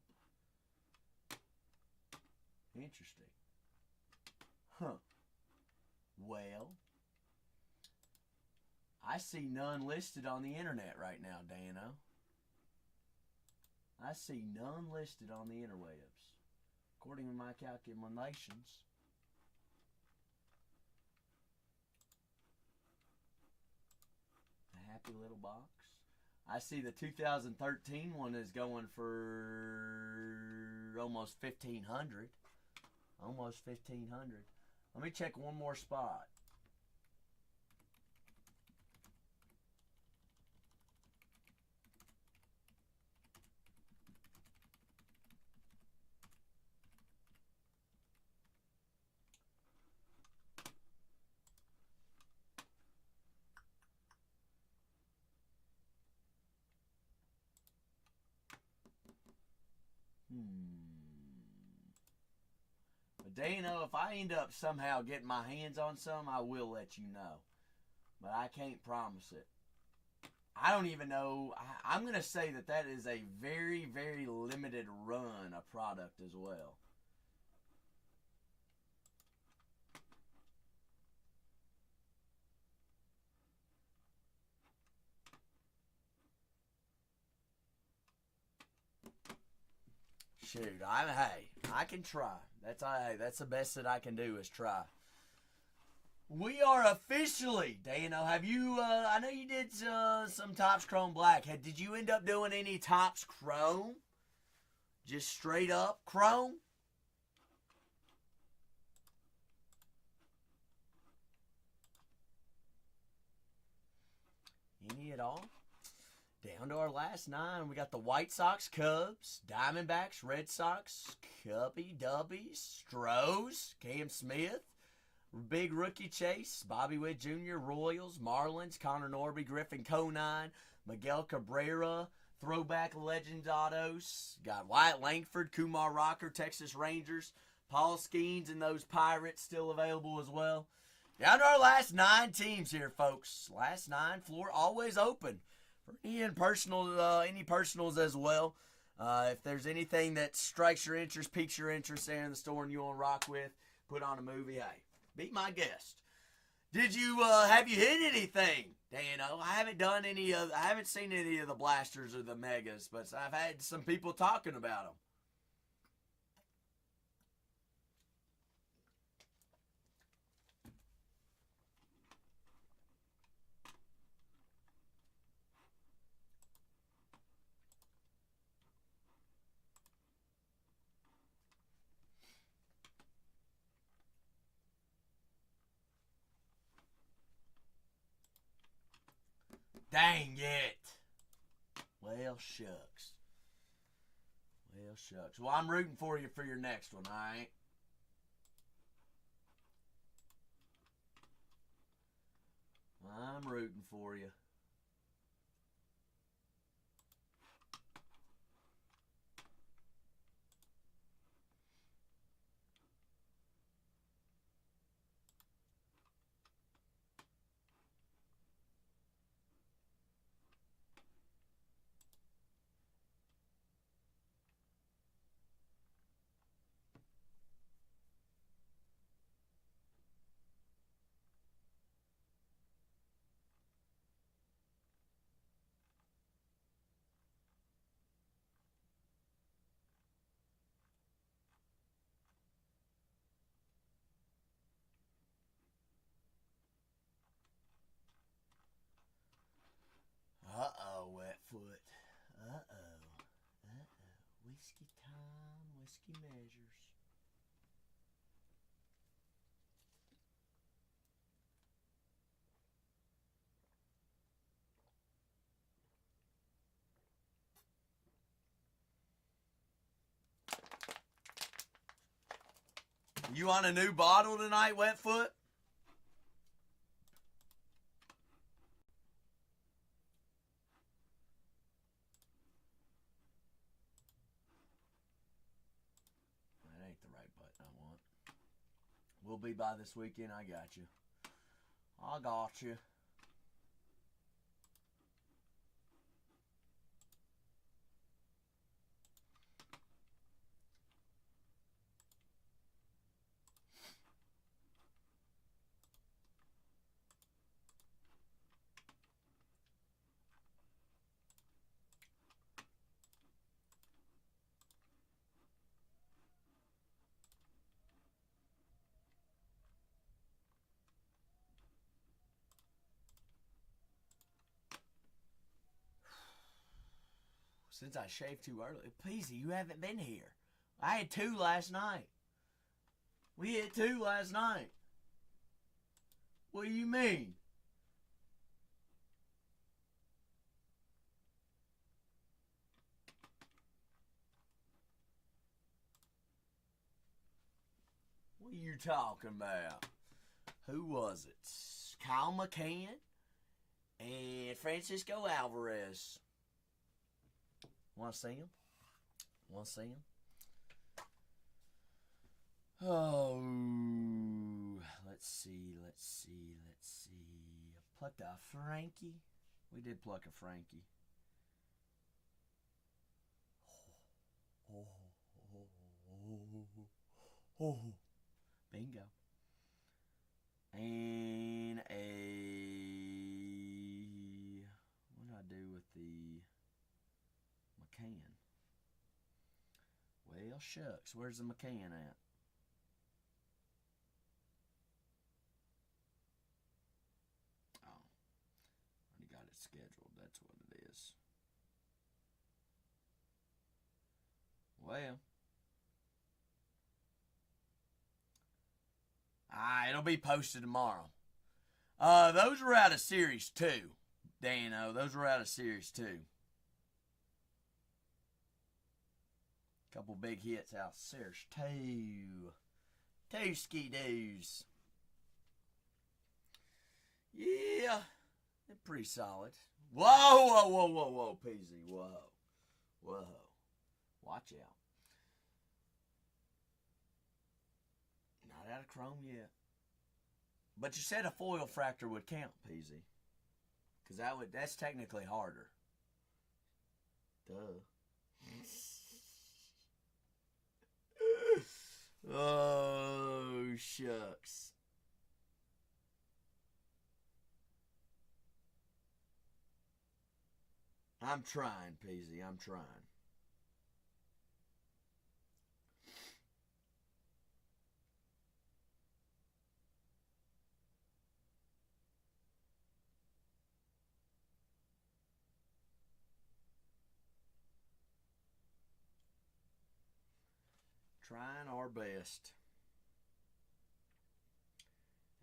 Speaker 1: Interesting. Huh. Well, I see none listed on the internet right now, Dano. I see none listed on the interwebs. According to my calculations. The Happy Little Box. I see the 2013 one is going for almost 1,500. Almost 1,500. Let me check one more spot. But Dano, if I end up somehow getting my hands on some, I will let you know. But I can't promise it. I don't even know. I'm going to say that is a very, very limited run of product as well. Shoot, I can try. That's the best that I can do is try. We are officially, Dano. Have you? I know you did some Topps Chrome Black. Did you end up doing any Topps Chrome? Just straight up Chrome? Any at all? Down to our last 9. We got the White Sox, Cubs, Diamondbacks, Red Sox, Cubby, Dubbies, Stros, Cam Smith, big rookie Chase, Bobby Witt Jr., Royals, Marlins, Connor Norby, Griffin Conine, Miguel Cabrera, throwback Legends autos. Got Wyatt Langford, Kumar Rocker, Texas Rangers, Paul Skeens, and those Pirates still available as well. Down to our last 9 teams here, folks. Last 9, floor always open for any personals as well. If there's anything that strikes your interest, piques your interest there in the store and you want to rock with, put on a movie, hey, be my guest. Did you have you hit anything, Dano? I haven't seen any of the blasters or the megas, but I've had some people talking about them. Dang it. Well, shucks. Well, shucks. Well, I'm rooting for you for your next one, all right? I'm rooting for you. Uh-oh, Wetfoot. Uh-oh. Whiskey time, whiskey measures. You want a new bottle tonight, Wetfoot? That ain't the right button I want. We'll be by this weekend. I got you. I got you. Since I shaved too early. Peasy, you haven't been here. I had 2 last night. We had 2 last night. What do you mean? What are you talking about? Who was it? Kyle McCann and Francisco Alvarez. Want to see him? Want to see him? Oh, let's see. Plucked a Frankie. We did pluck a Frankie. Oh. Bingo. And what did I do with the McCann? Well, shucks. Where's the McCann at? Well. It'll be posted tomorrow. Those were out of Series 2, Dano. Those were out of Series 2. Couple big hits out of Series 2. Two ski-doos. Yeah, they're pretty solid. Whoa, PZ. Whoa. Watch out. Not out of chrome yet. But you said a foil fractor would count, PZ. Because that's technically harder. Duh. Oh, shucks. I'm trying, PZ. I'm trying. Trying our best.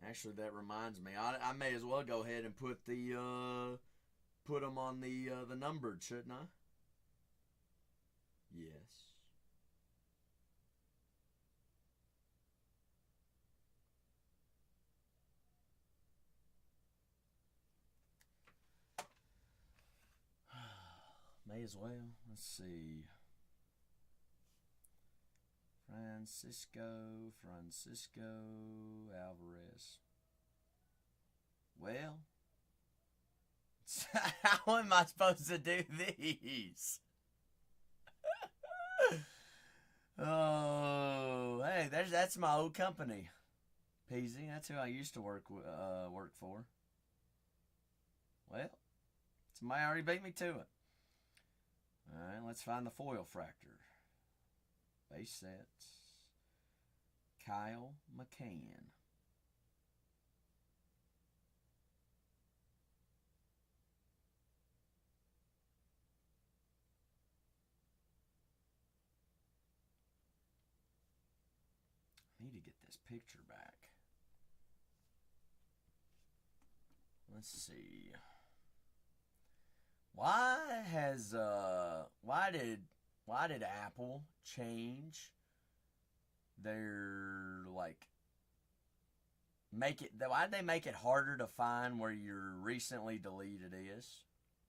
Speaker 1: Actually, that reminds me. I may as well go ahead and put them on the numbered, shouldn't I? Yes. May as well. Let's see. Francisco Alvarez. Well, how am I supposed to do these? Oh, hey, that's my old company, PZ. That's who I used to work for. Well, somebody already beat me to it. All right, let's find the foil fractor. Base sets. Kyle McCann. I need to get this picture back. Let's see. Why did Apple change their why'd they make it harder to find where your recently deleted is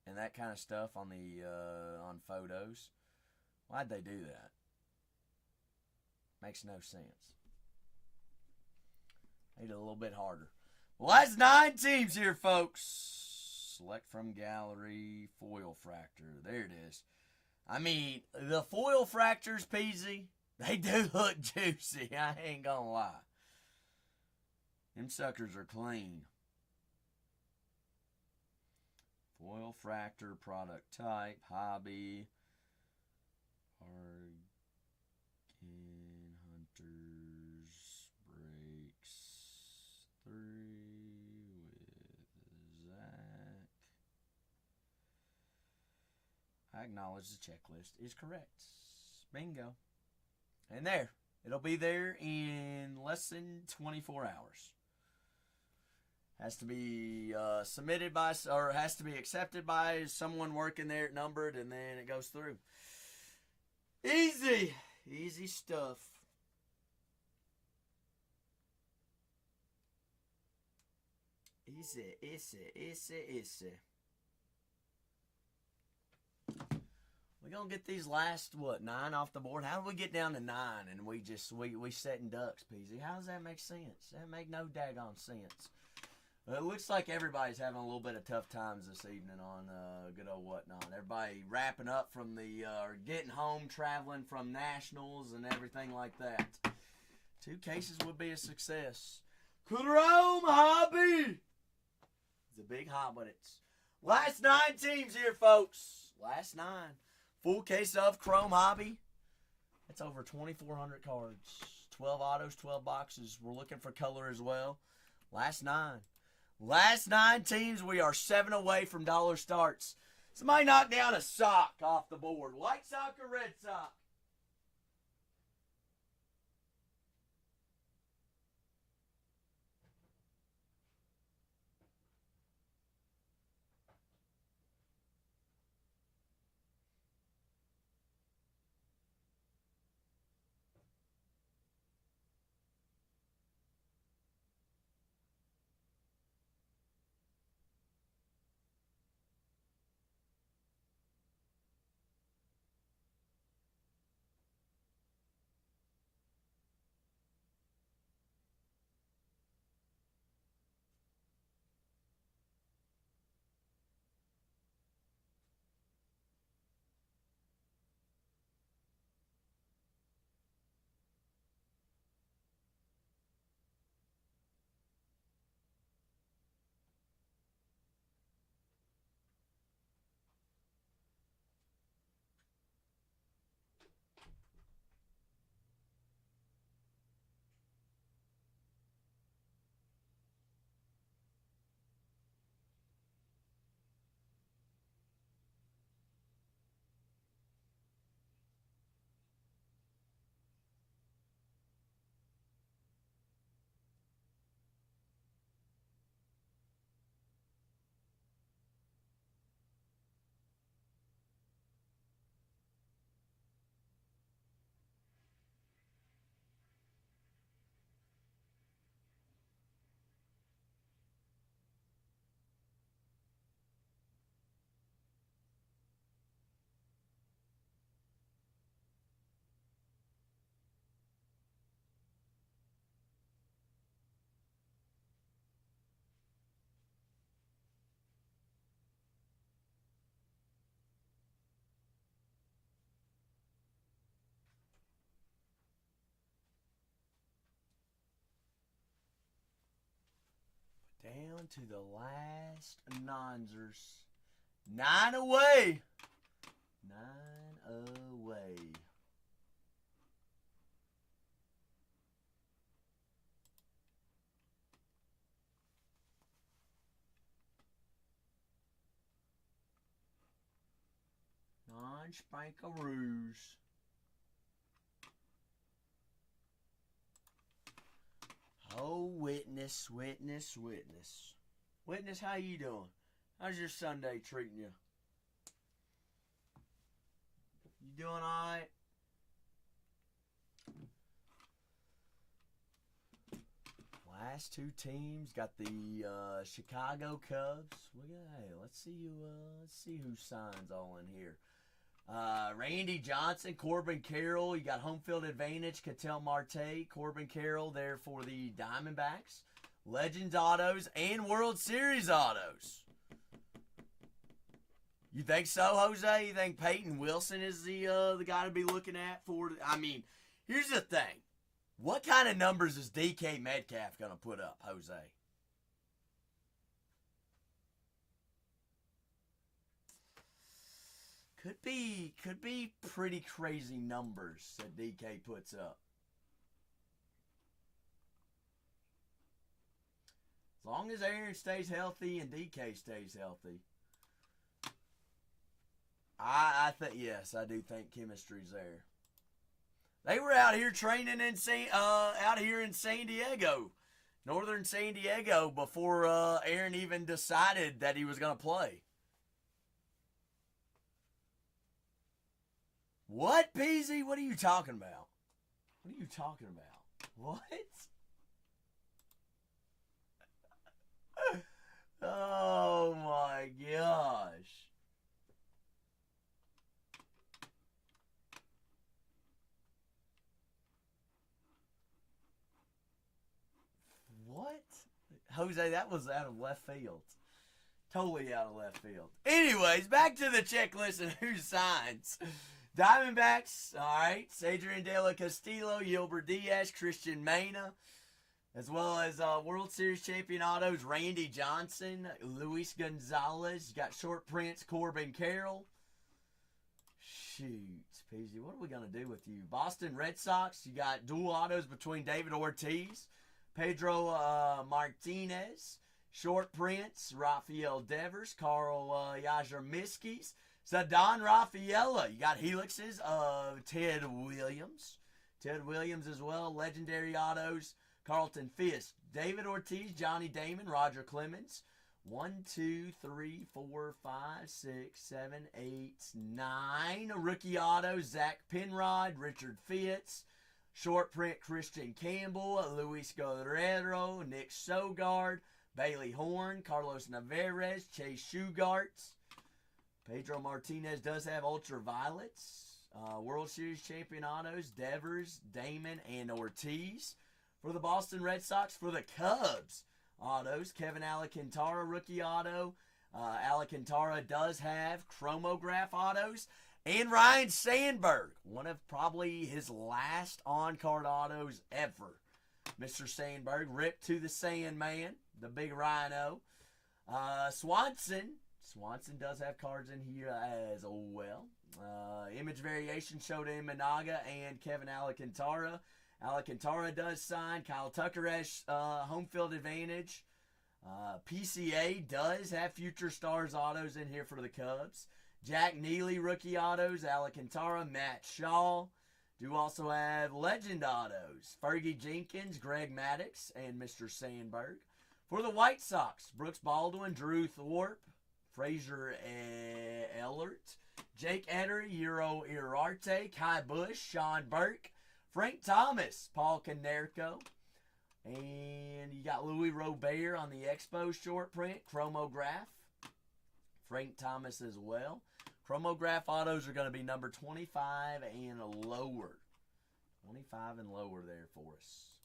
Speaker 1: and that kind of stuff on the on photos? Why'd they do that? Makes no sense. Made it a little bit harder. Well, that's 9 teams here, folks. Select from gallery, foil fractor. There it is. I mean, the foil fractors, PZ, they do look juicy. I ain't gonna lie. Them suckers are clean. Foil fractor, product type, hobby, Argin, Hunters, Breaks 3 with Zach. I acknowledge the checklist is correct. Bingo. And there. It'll be there in less than 24 hours. Has to be submitted by, or has to be accepted by someone working there at Numbered, and then it goes through. Easy. Easy stuff. Easy. We're going to get these last, 9 off the board? How do we get down to 9 and we setting ducks, PZ? How does that make sense? That make no daggone sense. It looks like everybody's having a little bit of tough times this evening on good old whatnot. Everybody wrapping up from or getting home, traveling from nationals and everything like that. 2 cases would be a success. Chrome Hobby! It's a big hot, but it's last 9 teams here, folks. Last 9. Full case of Chrome Hobby. That's over 2,400 cards. 12 autos, 12 boxes. We're looking for color as well. Last 9. Last 9 teams. We are 7 away from dollar starts. Somebody knock down a sock off the board. White sock or red sock? on to the last nonsers. 9 away. 9 away. Non-spankaroos. Oh, witness. Witness, how you doing? How's your Sunday treating you? You doing alright? Last two teams got the Chicago Cubs. Let's see who signs all in here. Randy Johnson, Corbin Carroll. You got home field advantage. Ketel Marte, Corbin Carroll there for the Diamondbacks. Legends autos and World Series autos. You think so, Jose? You think Peyton Wilson is the guy to be looking at for? I mean, here's the thing. What kind of numbers is DK Metcalf going to put up, Jose? Could be pretty crazy numbers that DK puts up. As long as Aaron stays healthy and DK stays healthy. I think, yes, I do think chemistry's there. They were out here training in San Diego, northern San Diego, before Aaron even decided that he was going to play. What, Peasy? What are you talking about? What are you talking about? What? Oh my gosh. What? Jose, that was out of left field. Totally out of left field. Anyways, back to the checklist and who signs. Diamondbacks, all right. Adrian De La Castillo, Gilbert Diaz, Christian Mena, as well as World Series champion autos, Randy Johnson, Luis Gonzalez. You got short prints, Corbin Carroll. Shoot, Peasy, what are we going to do with you? Boston Red Sox, you got dual autos between David Ortiz, Pedro Martinez. Short prints, Rafael Devers, Carl Yastrzemskis. Don Rafaela. You got helixes of Ted Williams. Ted Williams as well. Legendary autos. Carlton Fisk. David Ortiz, Johnny Damon, Roger Clemens. 1, 2, 3, 4, 5, 6, 7, 8, 9. Rookie autos. Zach Penrod, Richard Fitz. Short print, Christian Campbell, Luis Guerrero, Nick Sogard, Bailey Horn, Carlos Navarez, Chase Shugarts. Pedro Martinez does have ultraviolets. World Series champion autos, Devers, Damon, and Ortiz. For the Boston Red Sox, for the Cubs autos, Kevin Alcantara, rookie auto. Alcantara does have chromograph autos. And Ryan Sandberg, one of probably his last on-card autos ever. Mr. Sandberg, ripped to the Sandman, the big rhino. Swanson does have cards in here as well. Image variation showed in Managa and Kevin Alcantara. Alcantara does sign. Kyle Tucker has home field advantage. PCA does have Future Stars autos in here for the Cubs. Jack Neely rookie autos. Alcantara, Matt Shaw. Do also have legend autos. Fergie Jenkins, Greg Maddux, and Mr. Sandberg. For the White Sox, Brooks Baldwin, Drew Thorpe, Fraser Ellert, Jake Eder, Euro Irarte, Kai Bush, Sean Burke, Frank Thomas, Paul Konerko, and you got Louis Robert on the Expo short print, chromograph. Frank Thomas as well. Chromograph autos are going to be number 25 and lower. 25 and lower there for us.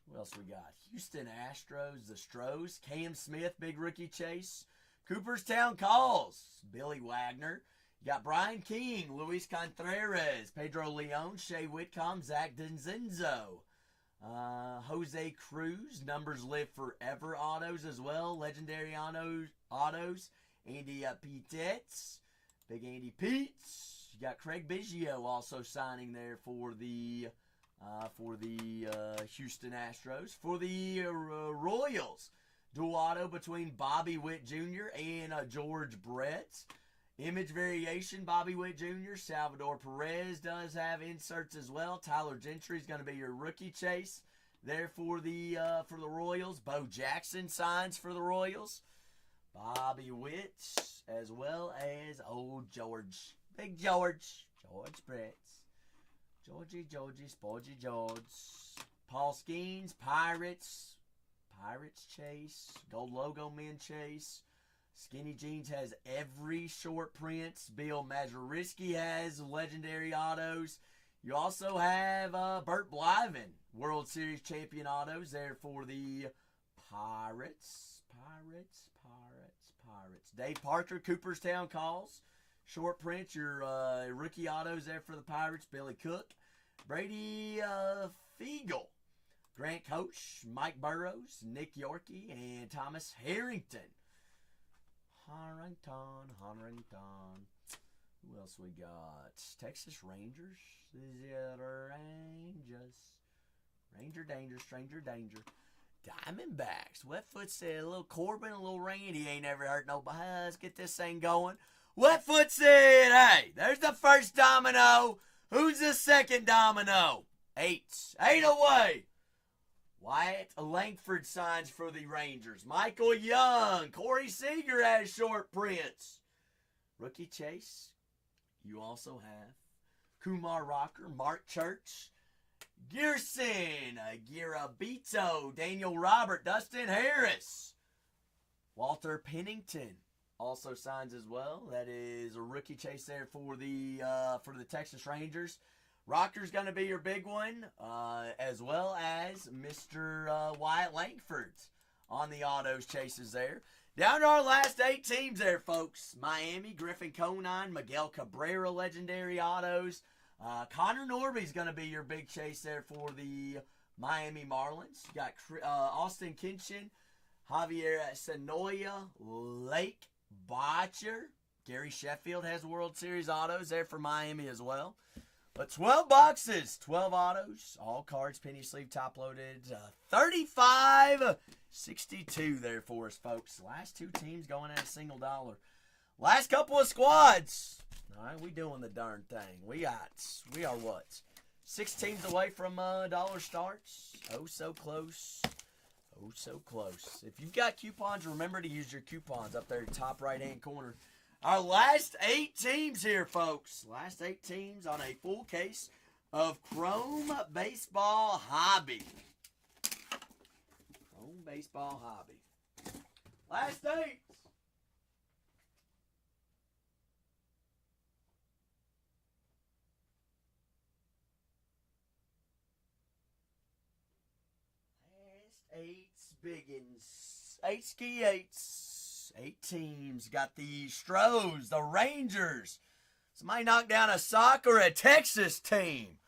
Speaker 1: What else we got? Houston Astros, the Stros, Cam Smith, big rookie chase. Cooperstown Calls, Billy Wagner. You got Brian King, Luis Contreras, Pedro Leon, Shea Whitcomb, Zach Denzenzo. Jose Cruz, numbers live forever autos as well. Legendary autos. Andy Petitz, Big Andy Peets. You got Craig Biggio also signing there for the Houston Astros. For the Royals, dual auto between Bobby Witt Jr. and George Brett. Image variation, Bobby Witt Jr. Salvador Perez does have inserts as well. Tyler Gentry is going to be your rookie chase there for the Royals. Bo Jackson signs for the Royals. Bobby Witt, as well as old George. Big George. George Brett. Georgie, Sporgy George. Paul Skeens, Pirates. Pirates chase. Gold logo men chase. Skinny Jeans has every short prints. Bill Mazerisky has legendary autos. You also have Bert Blyven, World Series champion autos there for the Pirates. Dave Parker, Cooperstown calls. Short print, your rookie autos there for the Pirates. Billy Cook. Brady Fiegel. Grant Coach, Mike Burrows, Nick Yorkie, and Thomas Harrington. Harrington. Who else we got? Texas Rangers. Is it Rangers? Ranger danger, stranger danger. Diamondbacks. Wetfoot said a little Corbin, a little Randy ain't ever hurt nobody. Let's get this thing going. Wetfoot said, hey, there's the first domino. Who's the second domino? 8 away. Wyatt Langford signs for the Rangers. Michael Young. Corey Seager has short prints. Rookie chase. You also have Kumar Rocker, Mark Church, Gearson, Girabito, Daniel Robert, Dustin Harris. Walter Pennington also signs as well. That is a rookie chase there for the Texas Rangers. Rocker's going to be your big one, as well as Mr. Wyatt Langford on the autos chases there. Down to our last 8 teams there, folks. Miami, Griffin Conine, Miguel Cabrera, legendary autos. Connor Norby's going to be your big chase there for the Miami Marlins. You got Austin Kinshin, Javier Sonoya, Lake Botcher. Gary Sheffield has World Series autos there for Miami as well. But 12 boxes, 12 autos, all cards, penny sleeve, top loaded, 35.62 there for us, folks. Last 2 teams going at a single dollar. Last couple of squads. All right, we doing the darn thing. We are what? 6 teams away from dollar starts. Oh, so close. Oh, so close. If you've got coupons, remember to use your coupons up there, top right-hand corner. Our last 8 teams here, folks. Last 8 teams on a full case of Chrome Baseball Hobby. Chrome Baseball Hobby. Last 8. Last 8 biggins. 8 ski 8s. 8 teams. Got the Stros, the Rangers. Somebody knocked down a Sox or a Texas team.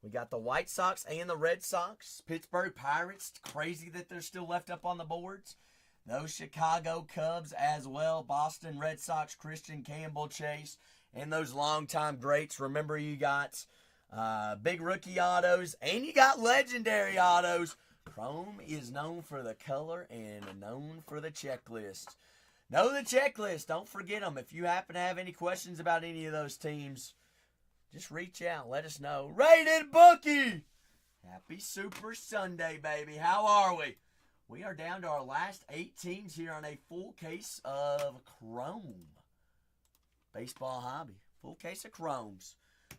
Speaker 1: We got the White Sox and the Red Sox. Pittsburgh Pirates. Crazy that they're still left up on the boards. Those Chicago Cubs as well. Boston Red Sox, Christian Campbell Chase. And those longtime greats. Remember, you got big rookie autos and you got legendary autos. Chrome is known for the color and known for the checklist. Know the checklist. Don't forget them. If you happen to have any questions about any of those teams, just reach out. Let us know. Rated Bookie! Happy Super Sunday, baby. How are we? We are down to our last 8 teams here on a full case of Chrome Baseball Hobby. Full case of Chromes.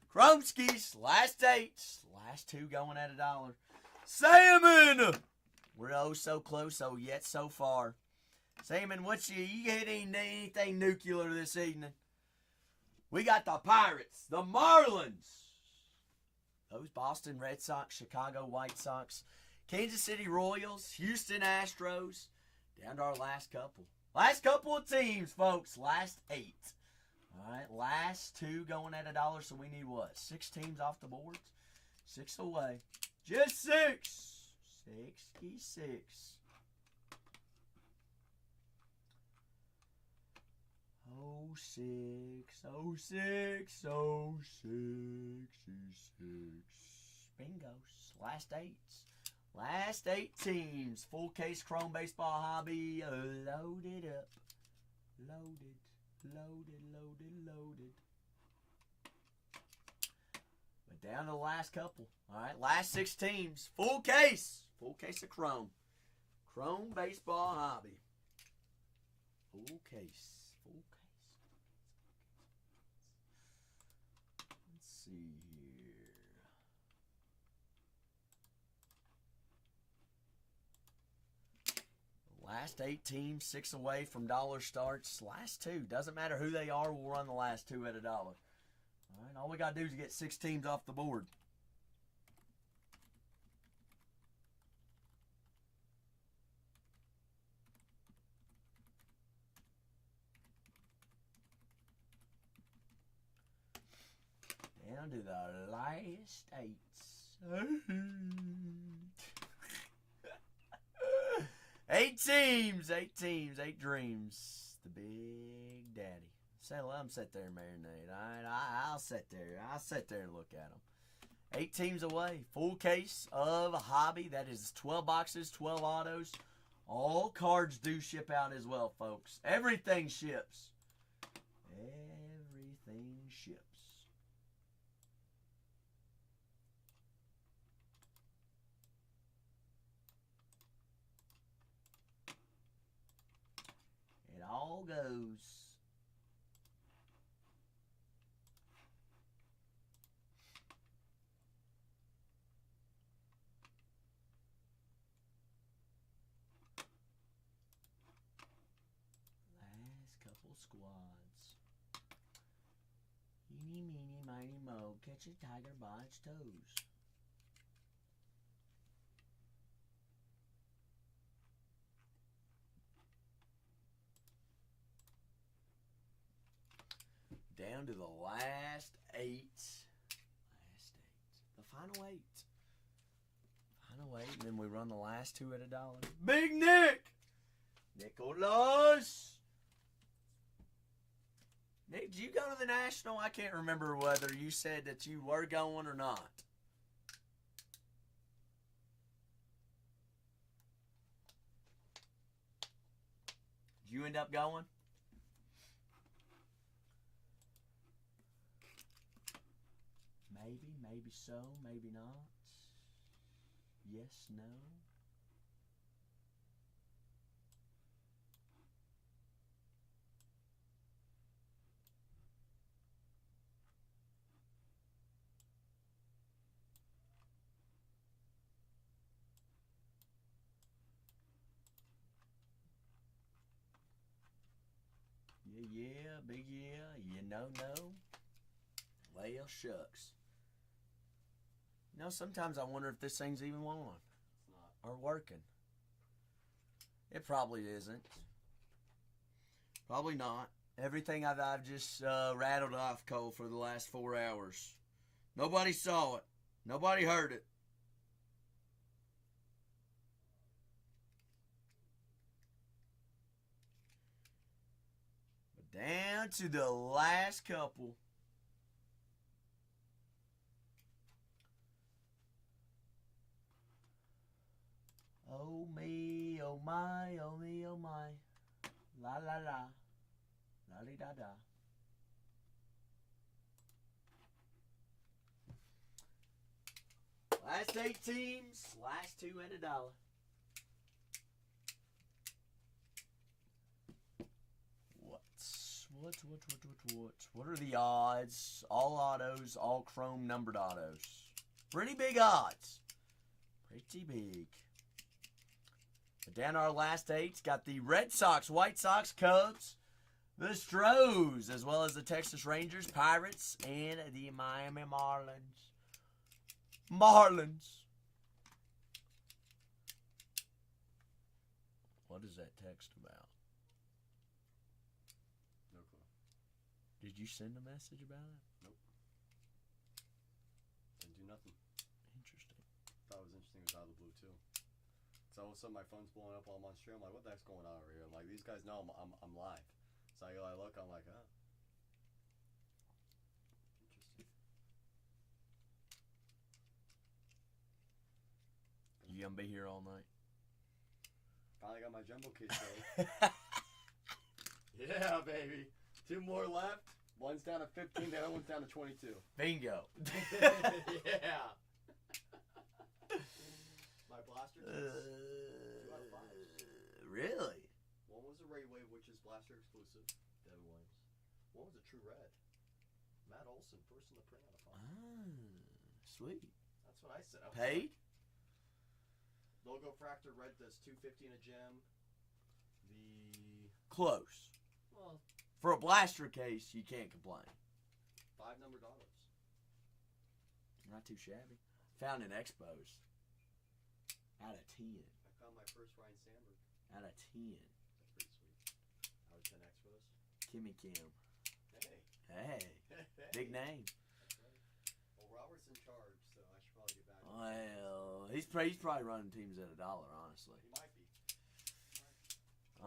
Speaker 1: Chrome skis. Last 8. Last 2 going at $1. Salmon! We're oh so close, oh yet so far. Salmon, you hitting anything nuclear this evening? We got the Pirates, the Marlins, those Boston Red Sox, Chicago White Sox, Kansas City Royals, Houston Astros, down to our last couple. Last couple of teams, folks, last 8. All right, last 2 going at $1, so we need what? 6 teams off the boards? 6 away. Just 6. 66. Oh, 06, 06, 66. Bingos. Last eights. Last 8 teams. Full case Chrome Baseball Hobby. Loaded up. Loaded. But down to the last couple. All right, last 6 teams. Full case. Full case of Chrome. Chrome Baseball Hobby. Full case. Let's see here. Last 8 teams, 6 away from dollar starts. Last 2. Doesn't matter who they are, we'll run the last 2 at $1. All right, all we got to do is get 6 teams off the board. Down to the last 8s. 8 teams, 8 teams, 8 dreams. The Big Daddy. Let them sit there and marinate. All right, I'll sit there. I'll sit there and look at them. 8 teams away. Full case of a hobby. That is 12 boxes, 12 autos. All cards do ship out as well, folks. Everything ships. Everything ships. It all goes. Last couple squads. Eeny, meeny, miny, mo. Catch a tiger by its toes. Down to the last 8. The final 8. Final 8, and then we run the last 2 at $1. Big Nick! Nicholas! Nick, did you go to the National? I can't remember whether you said that you were going or not. Did you end up going? Maybe so, maybe not. Yes, no. Yeah, big yeah, you know, no. Well, shucks. You know, sometimes I wonder if this thing's even on
Speaker 2: It's not.
Speaker 1: or working. It probably isn't. Probably not. Everything I've just rattled off, Cole, for the last 4 hours. Nobody saw it. Nobody heard it. But down to the last couple. Oh me, oh my, oh me, oh my. La la la. La di da da. Last 8 teams, last 2 at $1. What are the odds? All autos, all chrome numbered autos. Pretty big odds. Pretty big. But down our last 8's got the Red Sox, White Sox, Cubs, the Stros, as well as the Texas Rangers, Pirates, and the Miami Marlins. What is that text about?
Speaker 2: No clue.
Speaker 1: Did you send a message about it?
Speaker 2: Nope. Didn't do nothing.
Speaker 1: Interesting.
Speaker 2: Thought it was interesting. It was out of the blue too. So all of a sudden my phone's blowing up while I'm on stream. I'm like, what the heck's going on over here? I'm like, these guys know I'm live. So I look, I'm like, oh. Interesting.
Speaker 1: You gonna be here all night?
Speaker 2: Finally got my jumbo case ready. Yeah, baby. 2 more left. One's down to 15, the other one's down to 22.
Speaker 1: Bingo.
Speaker 2: Yeah. My blaster case. 2 out of 5.
Speaker 1: Really?
Speaker 2: One was a Ray Wave, which is blaster exclusive. Devin Williams. One was a True Red. Matt Olson, first in the print out of 5.
Speaker 1: Sweet.
Speaker 2: That's what I said. I was
Speaker 1: Paid?
Speaker 2: like, Logo Fractor Red does $250 in a gem. The
Speaker 1: Close.
Speaker 2: well,
Speaker 1: For a blaster case, you can't complain.
Speaker 2: 5 numbered autos.
Speaker 1: Not too shabby. Found in Expos. Out of 10.
Speaker 2: I found my first Ryan Sandberg.
Speaker 1: Out of 10.
Speaker 2: That's pretty sweet. Out of 10 Expos.
Speaker 1: Kimmy Kim.
Speaker 2: Hey.
Speaker 1: Hey. Big name.
Speaker 2: That's right. Well, Robert's in charge, so I should probably get back.
Speaker 1: Well, he's probably running teams at $1, honestly.
Speaker 2: He might be.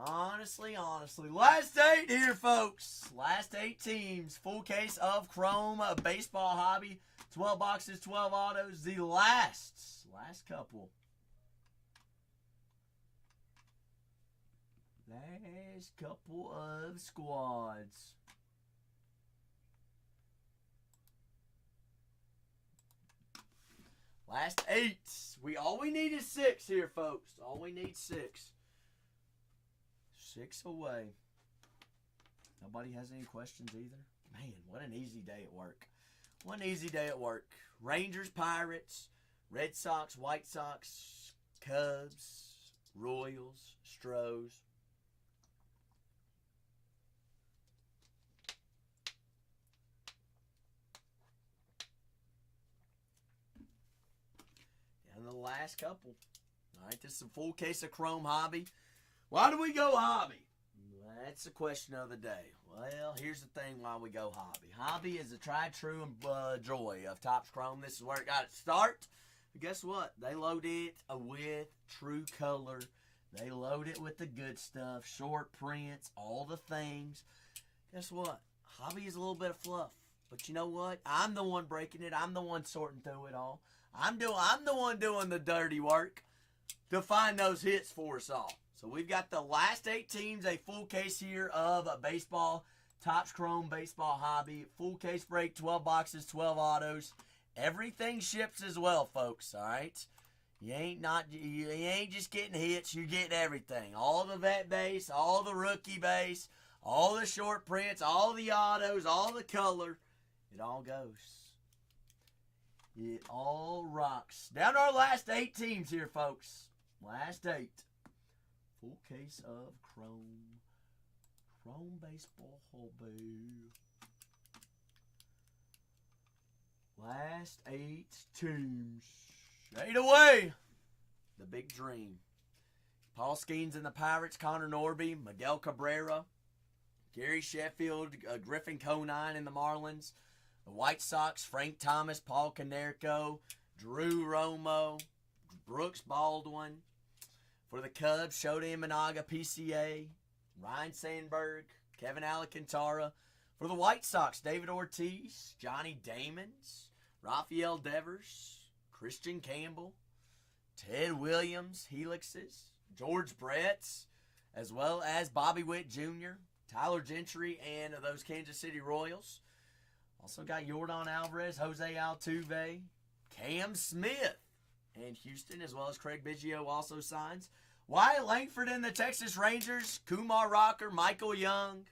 Speaker 1: Honestly. Last 8 here, folks. Last 8 teams. Full case of Chrome Baseball Hobby. 12 boxes, 12 autos. The last couple. Last couple of squads. Last 8. All we need is 6 here, folks. All we need 6. 6 away. Nobody has any questions either? Man, what an easy day at work. One easy day at work. Rangers, Pirates, Red Sox, White Sox, Cubs, Royals, Stros. And the last couple. All right, this is a full case of Chrome Hobby. Why do we go hobby? That's the question of the day. Well, here's the thing why we go hobby. Hobby is a tried, true, and joy of Topps Chrome. This is where it got its start. But guess what? They load it with true color. They load it with the good stuff, short prints, all the things. Guess what? Hobby is a little bit of fluff. But you know what? I'm the one breaking it. I'm the one sorting through it all. I'm the one doing the dirty work to find those hits for us all. So we've got the last 8 teams, a full case here of baseball, Topps Chrome Baseball Hobby, full case break, 12 boxes, 12 autos. Everything ships as well, folks, all right? You ain't just getting hits, you're getting everything. All the vet base, all the rookie base, all the short prints, all the autos, all the color. It all goes. It all rocks. Down to our last 8 teams here, folks. Last 8. Full case of Chrome Baseball Hobby. Last 8 teams. 8 away. The big dream. Paul Skeens and the Pirates, Connor Norby, Miguel Cabrera, Gary Sheffield, Griffin Conine and the Marlins, the White Sox, Frank Thomas, Paul Konerko, Drew Romo, Brooks Baldwin. For the Cubs, Shota Imanaga, PCA, Ryan Sandberg, Kevin Alcantara. For the White Sox, David Ortiz, Johnny Damons, Rafael Devers, Christian Campbell, Ted Williams, Helixes, George Bretts, as well as Bobby Witt Jr., Tyler Gentry, and those Kansas City Royals. Also got Yordan Alvarez, Jose Altuve, Cam Smith, and Houston, as well as Craig Biggio also signs. Wyatt Langford and the Texas Rangers, Kumar Rocker, Michael Young.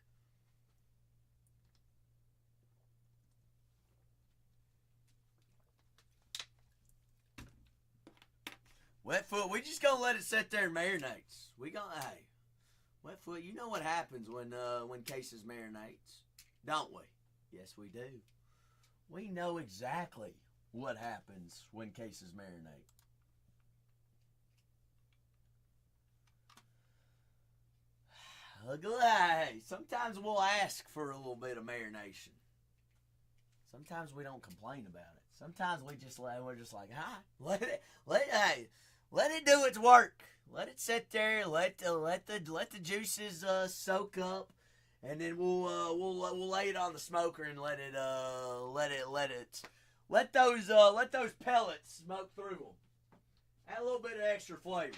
Speaker 1: Wetfoot, we just gonna let it sit there and marinates. Hey, Wetfoot, you know what happens when cases marinates, don't we? Yes, we do. We know exactly what happens when cases marinate. Hey, sometimes we'll ask for a little bit of marination. Sometimes we don't complain about it. Sometimes we're just like, hey, Let it do its work. Let it sit there. Let the juices soak up, and then we'll lay it on the smoker and let those pellets smoke through them. Add a little bit of extra flavor.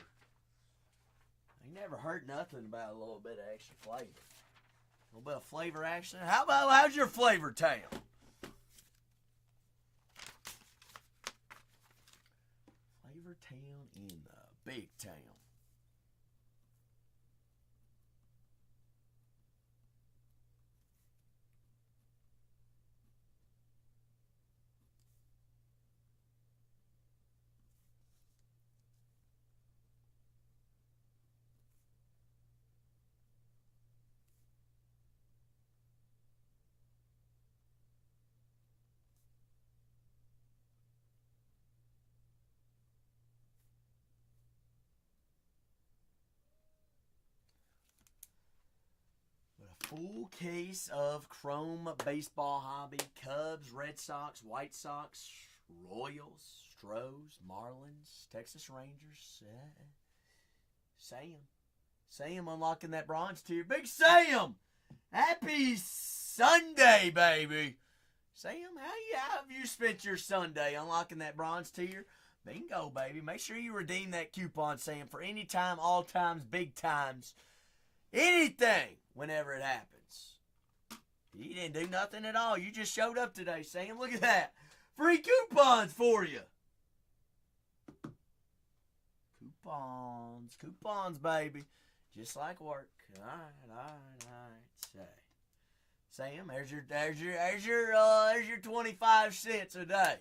Speaker 1: You never heard nothing about a little bit of extra flavor. A little bit of flavor action. How's your flavor town? Flavor town in the big town. Full case of Chrome Baseball Hobby. Cubs, Red Sox, White Sox, Royals, Stros, Marlins, Texas Rangers. Sam unlocking that bronze tier. Big Sam! Happy Sunday, baby! Sam, how have you spent your Sunday unlocking that bronze tier? Bingo, baby. Make sure you redeem that coupon, Sam, for any time, all times, big times. Anything, whenever it happens. You didn't do nothing at all. You just showed up today, Sam. Look at that. Free coupons for you. Coupons, baby. Just like work. All right. Sam, there's your 25 cents a day.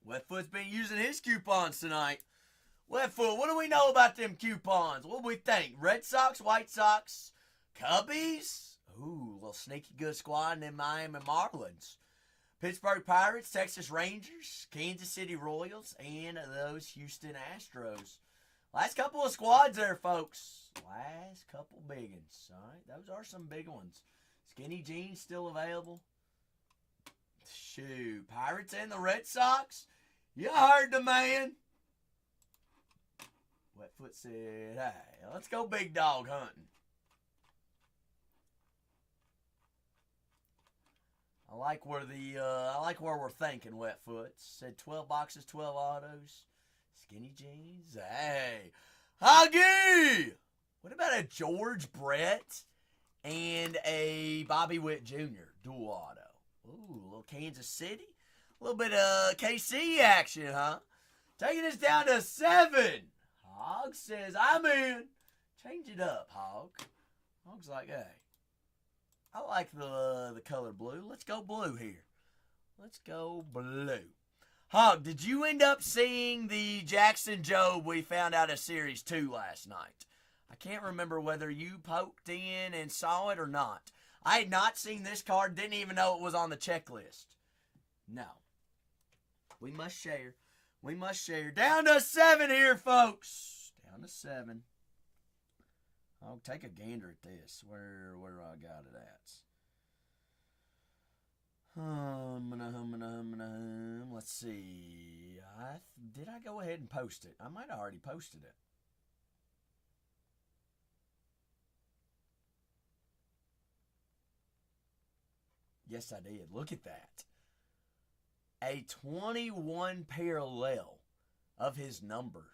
Speaker 1: Wetfoot's been using his coupons tonight. Wetfoot, what do we know about them coupons? What do we think? Red Sox, White Sox, Cubbies? Ooh, a little sneaky good squad in them Miami Marlins. Pittsburgh Pirates, Texas Rangers, Kansas City Royals, and those Houston Astros. Last couple of squads there, folks. Last couple big ones. All right, those are some big ones. Skinny Jeans still available. Shoot, Pirates and the Red Sox? You heard the man. Wetfoot said, hey, let's go big dog hunting. I like where we're thinking, Wetfoot. Said 12 boxes, 12 autos. Skinny Jeans. Hey. Huggy! What about a George Brett and a Bobby Witt Jr. dual auto? Ooh, a little Kansas City. A little bit of KC action, huh? Taking us down to 7. Hog says, I'm in. Change it up, Hog. Hog's like, hey, I like the color blue. Let's go blue here. Let's go blue. Hog, did you end up seeing the Jackson Jobe we found out of Series 2 last night? I can't remember whether you poked in and saw it or not. I had not seen this card. Didn't even know it was on the checklist. No. We must share. We must share. Down to 7 here, folks. Down to 7. I'll take a gander at this. Where I got it at. Let's see. Did I go ahead and post it? I might have already posted it. Yes, I did. Look at that. A 21 parallel of his number.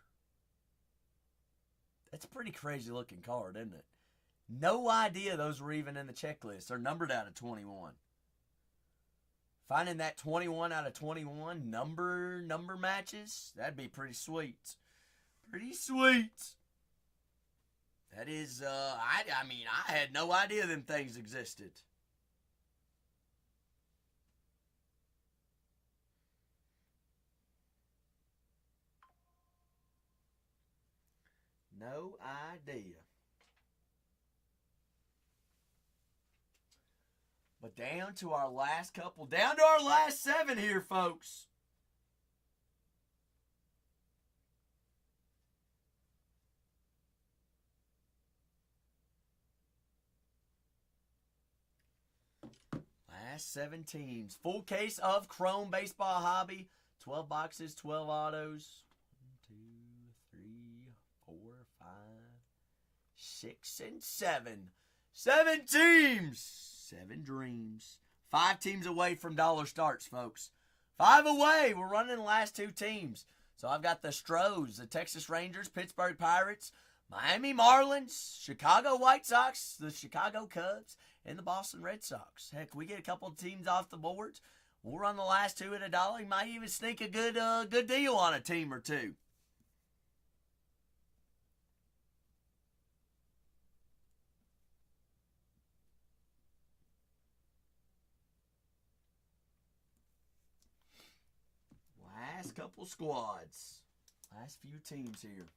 Speaker 1: That's a pretty crazy looking card, isn't it? No idea those were even in the checklist. They're numbered out of 21. Finding that 21 out of 21 number matches, that'd be pretty sweet. Pretty sweet. That is, I had no idea them things existed. No idea. But down to our last couple. Down to our last 7 here, folks. Last 7 teams. Full case of Chrome Baseball Hobby. 12 boxes, 12 autos. 1, 2, 3, 4, 5, 6, and 7. 7 teams. 7 dreams. 5 teams away from dollar starts, folks. 5 away. We're running the last 2 teams. So I've got the Stros, the Texas Rangers, Pittsburgh Pirates, Miami Marlins, Chicago White Sox, the Chicago Cubs, and the Boston Red Sox. Heck, we get a couple of teams off the boards. We'll run the last 2 at $1. You might even sneak a good deal on a team or 2. Last couple squads. Last few teams here.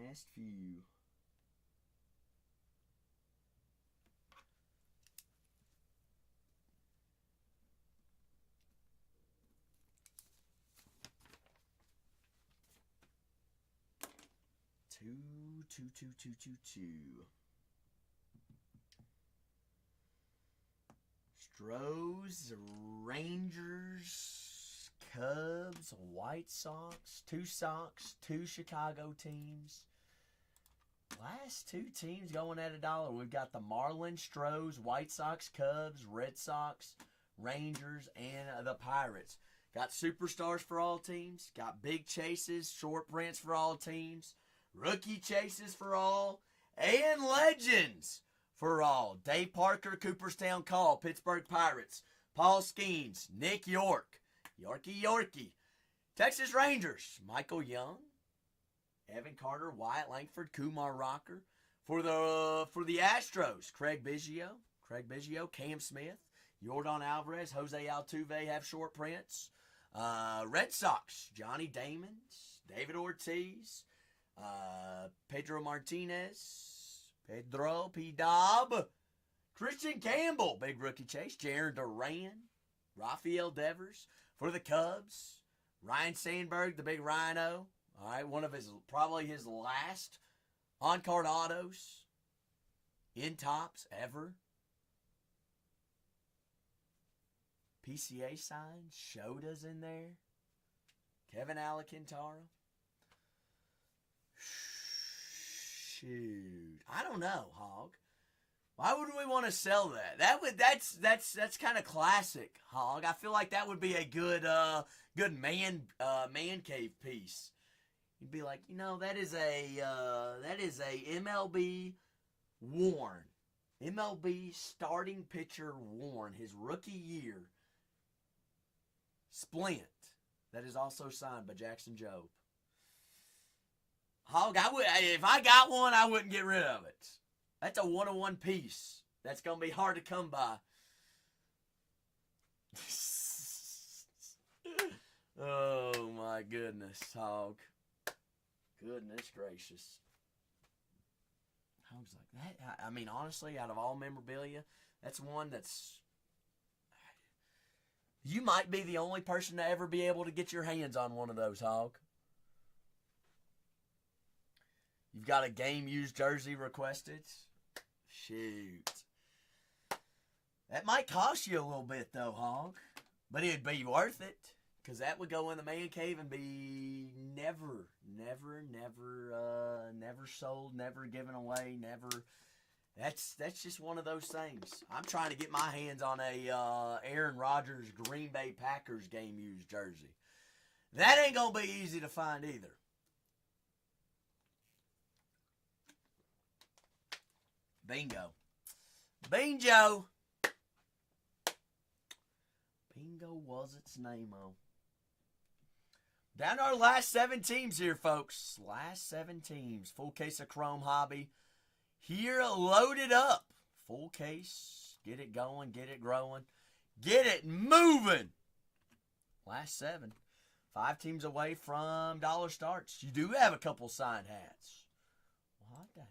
Speaker 1: Last few. Two. Stros, Rangers, Cubs, White Sox, 2 Sox, 2 Chicago teams. Last 2 teams going at $1. We've got the Marlins, Stros, White Sox, Cubs, Red Sox, Rangers, and the Pirates. Got superstars for all teams. Got big chases, short prints for all teams. Rookie chases for all. And legends for all. Dave Parker, Cooperstown Call, Pittsburgh Pirates. Paul Skeens, Nick York, Yorkie. Texas Rangers, Michael Young, Evan Carter, Wyatt Langford, Kumar Rocker. For the Astros, Craig Biggio, Cam Smith, Yordan Alvarez, Jose Altuve have short prints. Red Sox, Johnny Damon, David Ortiz, Pedro Martinez, Pedro P-Dob, Christian Campbell, big rookie chase, Jaron Duran, Rafael Devers. For the Cubs, Ryan Sandberg, the big Rhino. All right, one of probably his last on-card autos in Topps ever. PCA sign, Shoda's in there. Kevin Alcantara. Shoot, I don't know, Hog. Why would we want to sell that? That's kind of classic, Hog. I feel like that would be a good man cave piece. You'd be like, that is a MLB worn, MLB starting pitcher worn, his rookie year. Splint. That is also signed by Jackson Jobe. Hog, if I got one, I wouldn't get rid of it. That's a 1-of-1 piece. That's going to be hard to come by. Oh, my goodness, Hog. Goodness gracious. Hog's like that. I mean, honestly, out of all memorabilia, that's one that's... You might be the only person to ever be able to get your hands on one of those, Hog. You've got a game-used jersey requested. Shoot. That might cost you a little bit, though, Hog. But it'd be worth it. Because that would go in the man cave and be never sold, never given away, never. That's just one of those things. I'm trying to get my hands on a Aaron Rodgers Green Bay Packers game-used jersey. That ain't going to be easy to find either. Bingo. Bingo was its name-o. Down to our last 7 teams here, folks. Last 7 teams. Full case of Chrome Hobby. Here, loaded up. Full case. Get it going. Get it growing. Get it moving. Last 7. 5 teams away from dollar starts. You do have a couple signed hats. What the?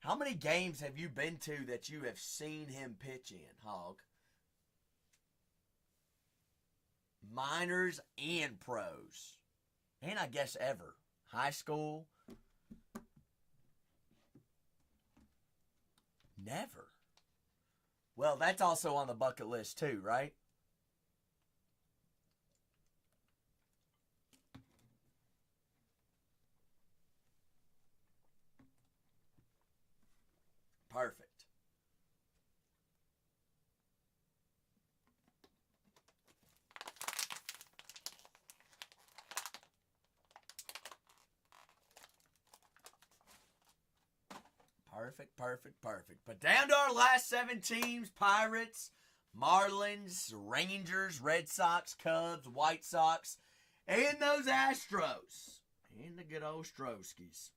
Speaker 1: How many games have you been to that you have seen him pitch in, Hog? Minors and pros. And I guess ever. High school. Never. Well, that's also on the bucket list too, right? Perfect. Perfect, perfect, perfect. But down to our last 7 teams: Pirates, Marlins, Rangers, Red Sox, Cubs, White Sox, and those Astros. And the good old Stroskis.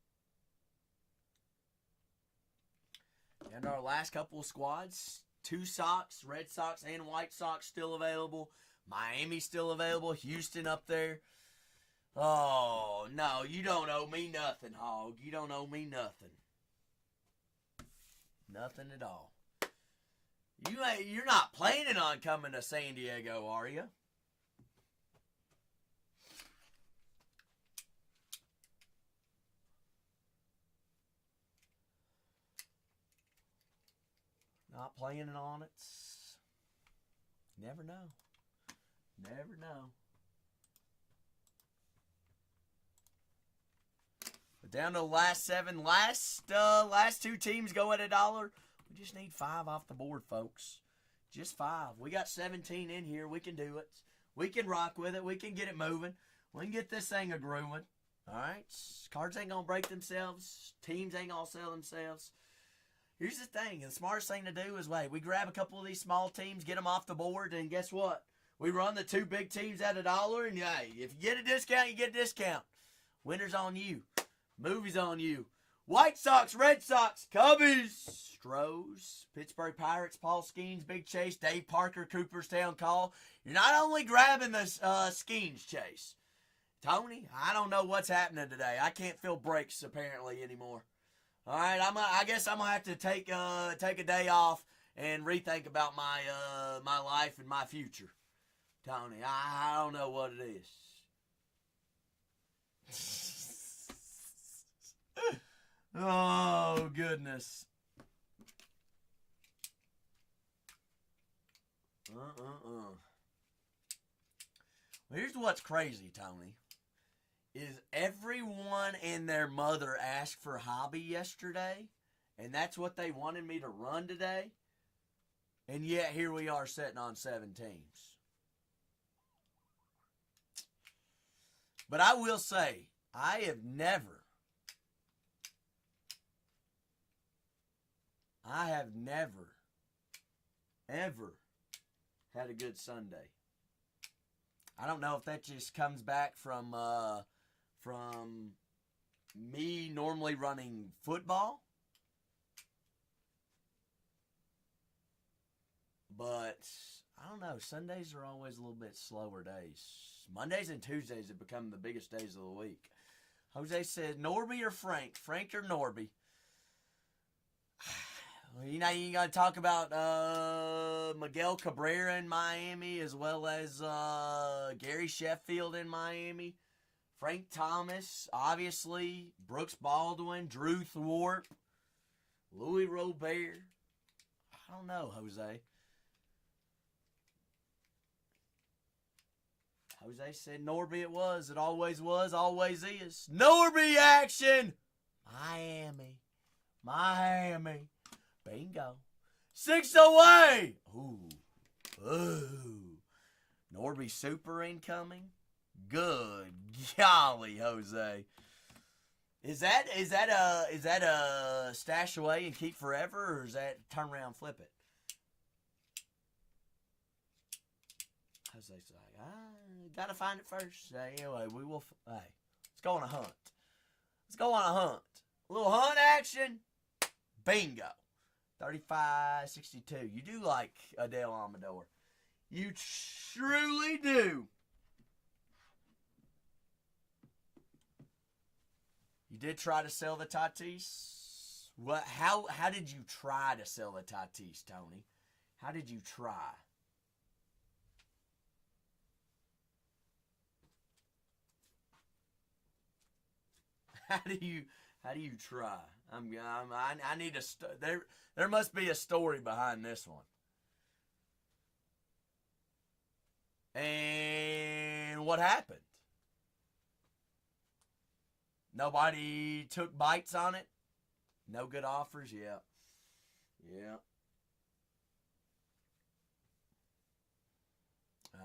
Speaker 1: Down to our last couple of squads: 2 Sox, Red Sox, and White Sox still available. Miami still available. Houston up there. Oh, no, you don't owe me nothing, Hog. You don't owe me nothing. Nothing at all. You're not planning on coming to San Diego, are you? Not planning on it. Never know. Never know. But down to the last 7. Last 2 teams go at $1. We just need 5 off the board, folks. Just 5. We got 17 in here. We can do it. We can rock with it. We can get it moving. We can get this thing a-grooving. All right? Cards ain't going to break themselves. Teams ain't going to sell themselves. Here's the thing. The smartest thing to do is, we grab a couple of these small teams, get them off the board, and guess what? We run the 2 big teams at $1, and hey, if you get a discount, you get a discount. Winner's on you. Movie's on you. White Sox, Red Sox, Cubbies, Stros, Pittsburgh Pirates, Paul Skeens, Big Chase, Dave Parker, Cooperstown Call. You're not only grabbing the Skeens Chase. Tony, I don't know what's happening today. I can't feel brakes apparently anymore. All right, I guess I'm gonna have to take a day off and rethink about my life and my future. Tony, I don't know what it is. Oh, goodness. Well, here's what's crazy, Tony. Is everyone and their mother asked for hobby yesterday, and that's what they wanted me to run today, and yet here we are sitting on 7 teams. But I will say, I have never, ever had a good Sunday. I don't know if that just comes back from me normally running football, but I don't know. Sundays are always a little bit slower days. Mondays and Tuesdays have become the biggest days of the week. Jose said, Norby or Frank? Frank or Norby? You know, you got to talk about Miguel Cabrera in Miami, as well as Gary Sheffield in Miami. Frank Thomas, obviously. Brooks Baldwin, Drew Thorpe, Louis Robert. I don't know, Jose. Jose said Norby it was. It always was, always is. Norby action! Miami. Bingo. 6 away! Ooh. Norby super incoming? Good golly, Jose. Is that a stash away and keep forever, or is that turn around flip it? Jose's like, gotta find it first. Anyway, we will. Hey, let's go on a hunt. A little hunt action. Bingo. 35-62. You do like Adele Amador. You truly do. You did try to sell the Tatis. What? How did you try to sell a Tatis, Tony? How did you try? How do you try? I need there must be a story behind this one. And what happened? Nobody took bites on it? No good offers? Yeah. Yeah.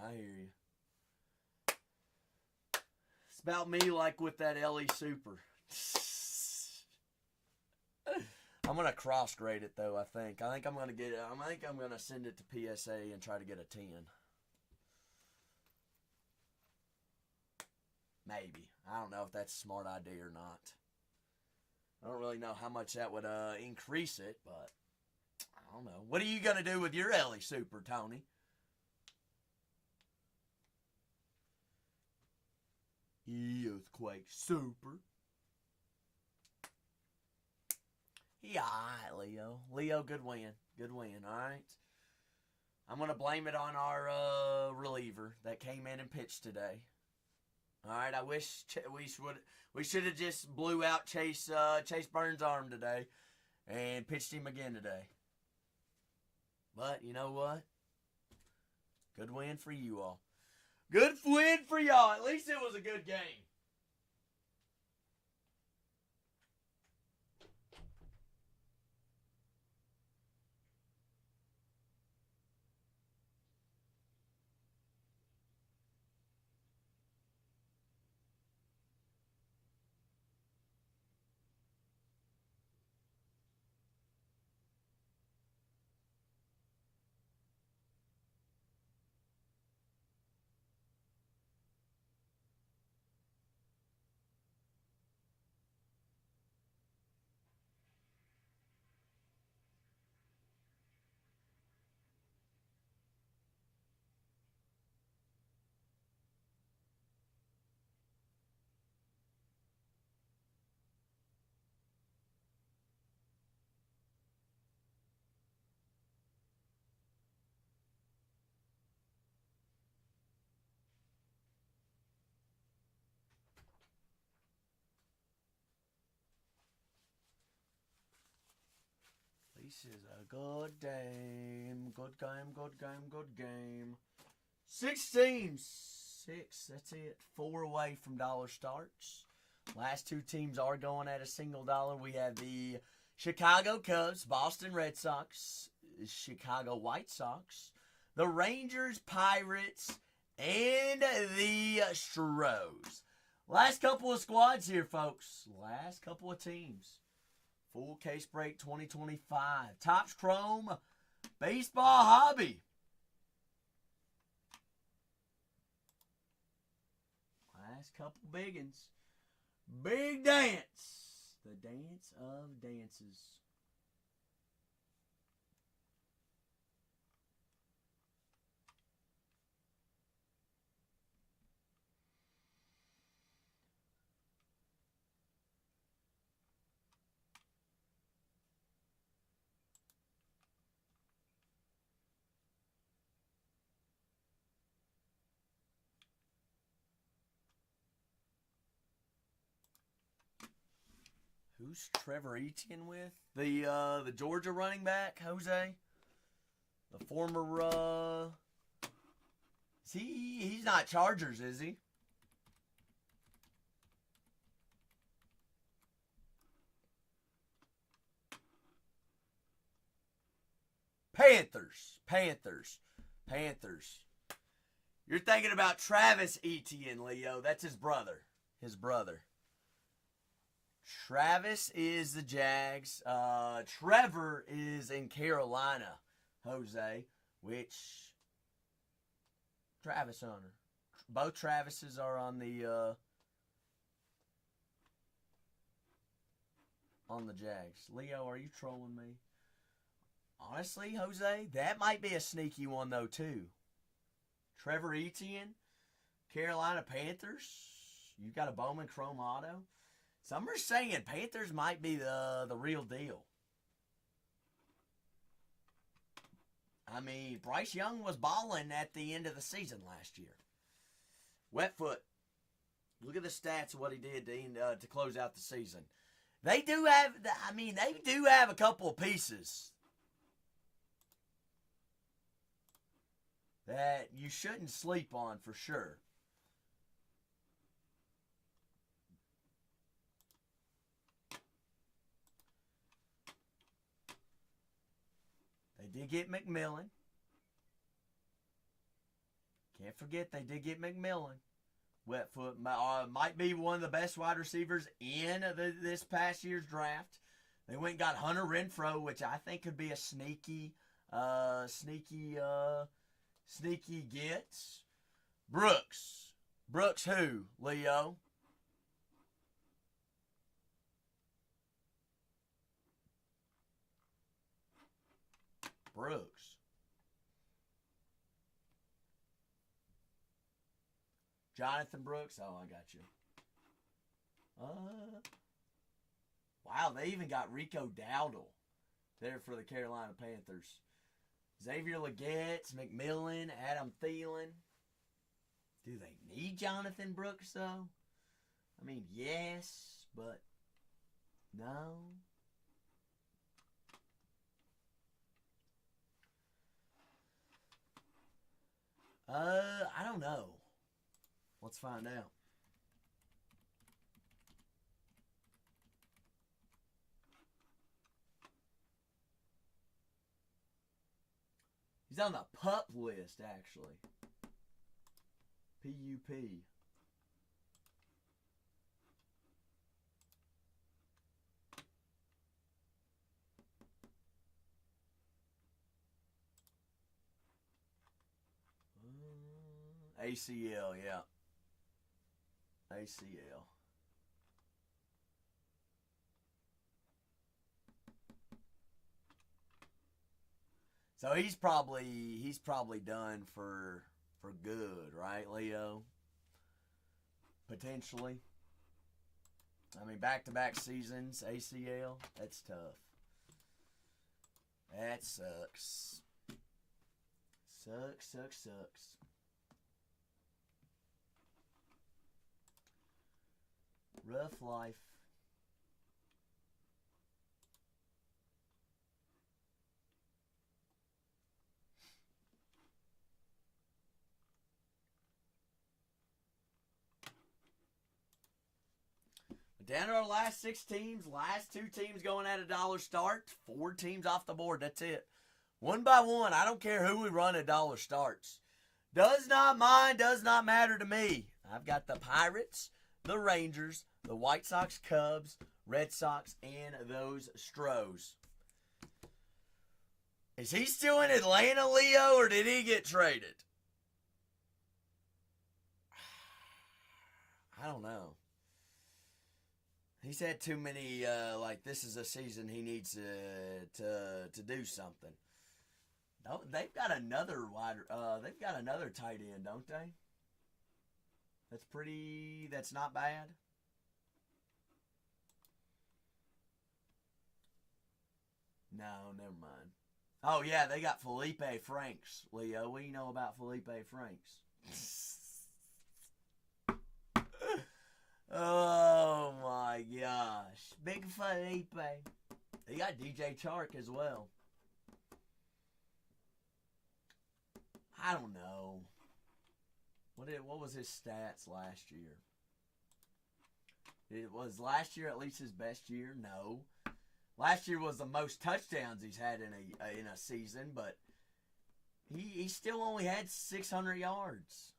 Speaker 1: I hear you. It's about me like with that LE Super. I'm gonna cross grade it though. I think I'm gonna get it. I think I'm gonna send it to PSA and try to get a 10. Maybe. I don't know if that's a smart idea or not. I don't really know how much that would increase it, but I don't know. What are you gonna do with your LE Super, Tony? Earthquake Super. Yeah, all right, Leo. Leo, good win. Good win, all right? I'm going to blame it on our reliever that came in and pitched today. All right, I wish we should have just blew out Chase Burns' arm today and pitched him again today. But you know what? Good win for you all. Good win for y'all. At least it was a good game. This is a good game. Good game, good game, good game. 6 teams. 6. That's it. 4 away from dollar starts. Last 2 teams are going at a single dollar. We have the Chicago Cubs, Boston Red Sox, Chicago White Sox, the Rangers, Pirates, and the Stros. Last couple of squads here, folks. Last couple of teams. Full case break 2025. Topps Chrome Baseball Hobby. Last couple biggins. Big dance. The dance of dances. Who's Trevor Etienne with? The Georgia running back, Jose? The former, he's not Chargers, is he? Panthers. You're thinking about Travis Etienne, Leo. That's his brother. Travis is the Jags. Trevor is in Carolina, Jose, which Travis owner. Both Travises are on the Jags. Leo, are you trolling me? Honestly, Jose, that might be a sneaky one though too. Trevor Etienne, Carolina Panthers. You got a Bowman Chrome Auto. Some are saying Panthers might be the real deal. I mean, Bryce Young was balling at the end of the season last year. Wetfoot, look at the stats of what he did to close out the season. They do have a couple of pieces that you shouldn't sleep on for sure. They did get McMillan. Can't forget they did get McMillan. Wetfoot might be one of the best wide receivers in this past year's draft. They went and got Hunter Renfrow, which I think could be a sneaky gets. Brooks who, Leo? Brooks. Jonathan Brooks? Oh, I got you. Wow, they even got Rico Dowdle there for the Carolina Panthers. Xavier Legette, McMillan, Adam Thielen. Do they need Jonathan Brooks, though? I mean, yes, but no. I don't know. Let's find out. He's on the PUP list, actually. P-U-P. ACL, yeah. ACL. So he's probably done for good, right, Leo? Potentially. I mean, back-to-back seasons, ACL, that's tough. That sucks. Sucks. Rough life. Down to our last 6 teams. Last 2 teams going at $1 start. 4 teams off the board. That's it. One by one. I don't care who we run at $1 starts. Does not matter to me. I've got the Pirates, the Rangers, the White Sox, Cubs, Red Sox, and those Stros. Is he still in Atlanta, Leo, or did he get traded? I don't know. He's had too many, this is a season he needs to do something. No, they've got another tight end, don't they? That's not bad. No, never mind. Oh, yeah, they got Felipe Franks, Leo. What do you know about Felipe Franks? Oh, my gosh. Big Felipe. They got DJ Chark as well. I don't know. What was his stats last year? Was last year at least his best year? No. Last year was the most touchdowns he's had in a season, but he still only had 600 yards.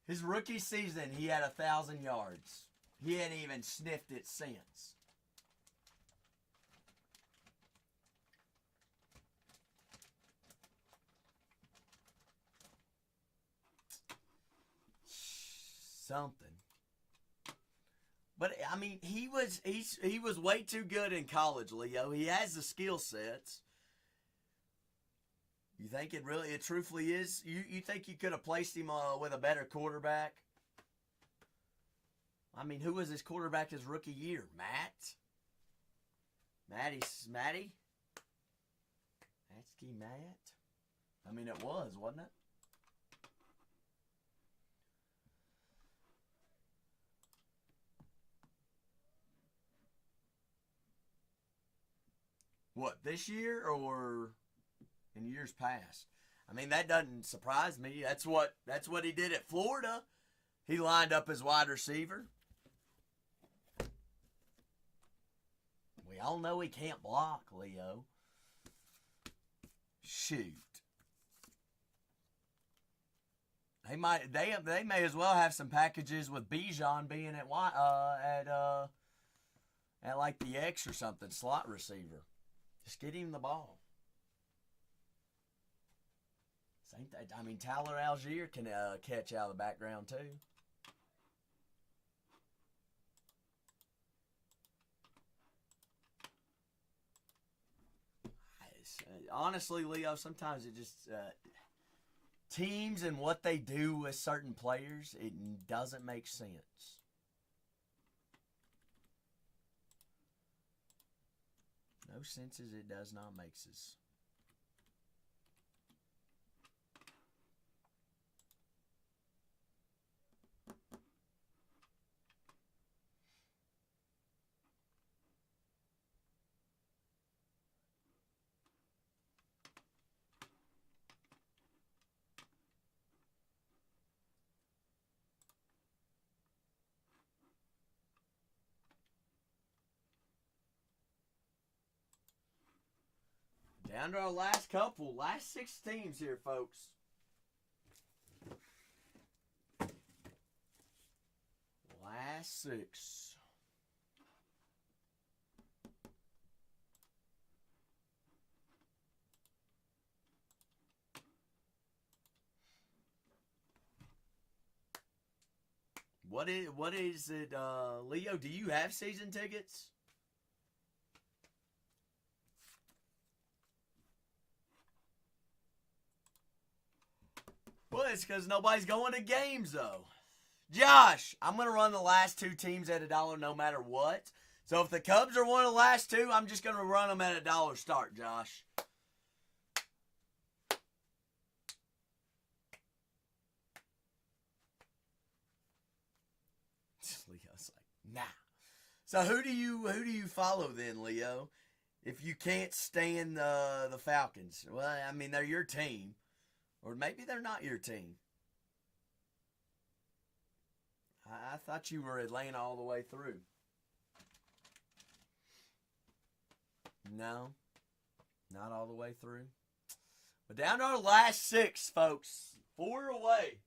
Speaker 1: His rookie season, he had 1,000 yards. He hadn't even sniffed it since. Something. But I mean, he was way too good in college, Leo. He has the skill sets. You think it truthfully is? You think you could have placed him with a better quarterback? I mean, who was his quarterback his rookie year? Matty? Matsky Matt? I mean, it was, wasn't it? What, this year or in years past? I mean, that doesn't surprise me. That's what he did at Florida. He lined up as wide receiver. We all know he can't block, Leo. Shoot. They may as well have some packages with Bijan being at like the X or something, slot receiver. Just get him the ball. Same thing. I mean, Tyler Algier can catch out of the background too. Honestly, Leo, sometimes it just teams and what they do with certain players, it doesn't make sense. No senses it does not make sense. Down to our last couple. Last 6 teams here, folks. Last 6. What is it, Leo? Do you have season tickets? Well, it's because nobody's going to games, though. Josh, I'm going to run the last 2 teams at $1 no matter what. So if the Cubs are one of the last 2, I'm just going to run them at $1 start, Josh. Leo's like, nah. So who do you follow then, Leo? If you can't stand the Falcons, well, I mean they're your team, or maybe they're not your team. I thought you were Atlanta all the way through. No, not all the way through. But down to our last 6, folks. 4 away.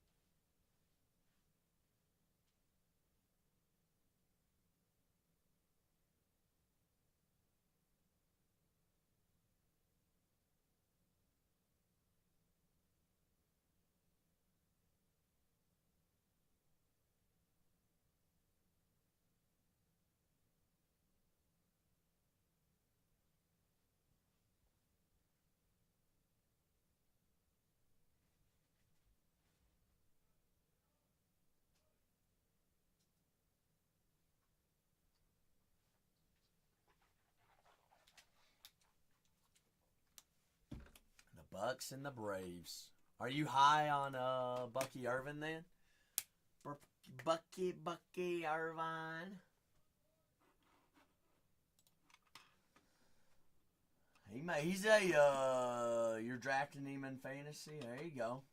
Speaker 1: Bucks and the Braves. Are you high on Bucky Irvin then? Bucky Irvine. He's you're drafting him in fantasy. There you go.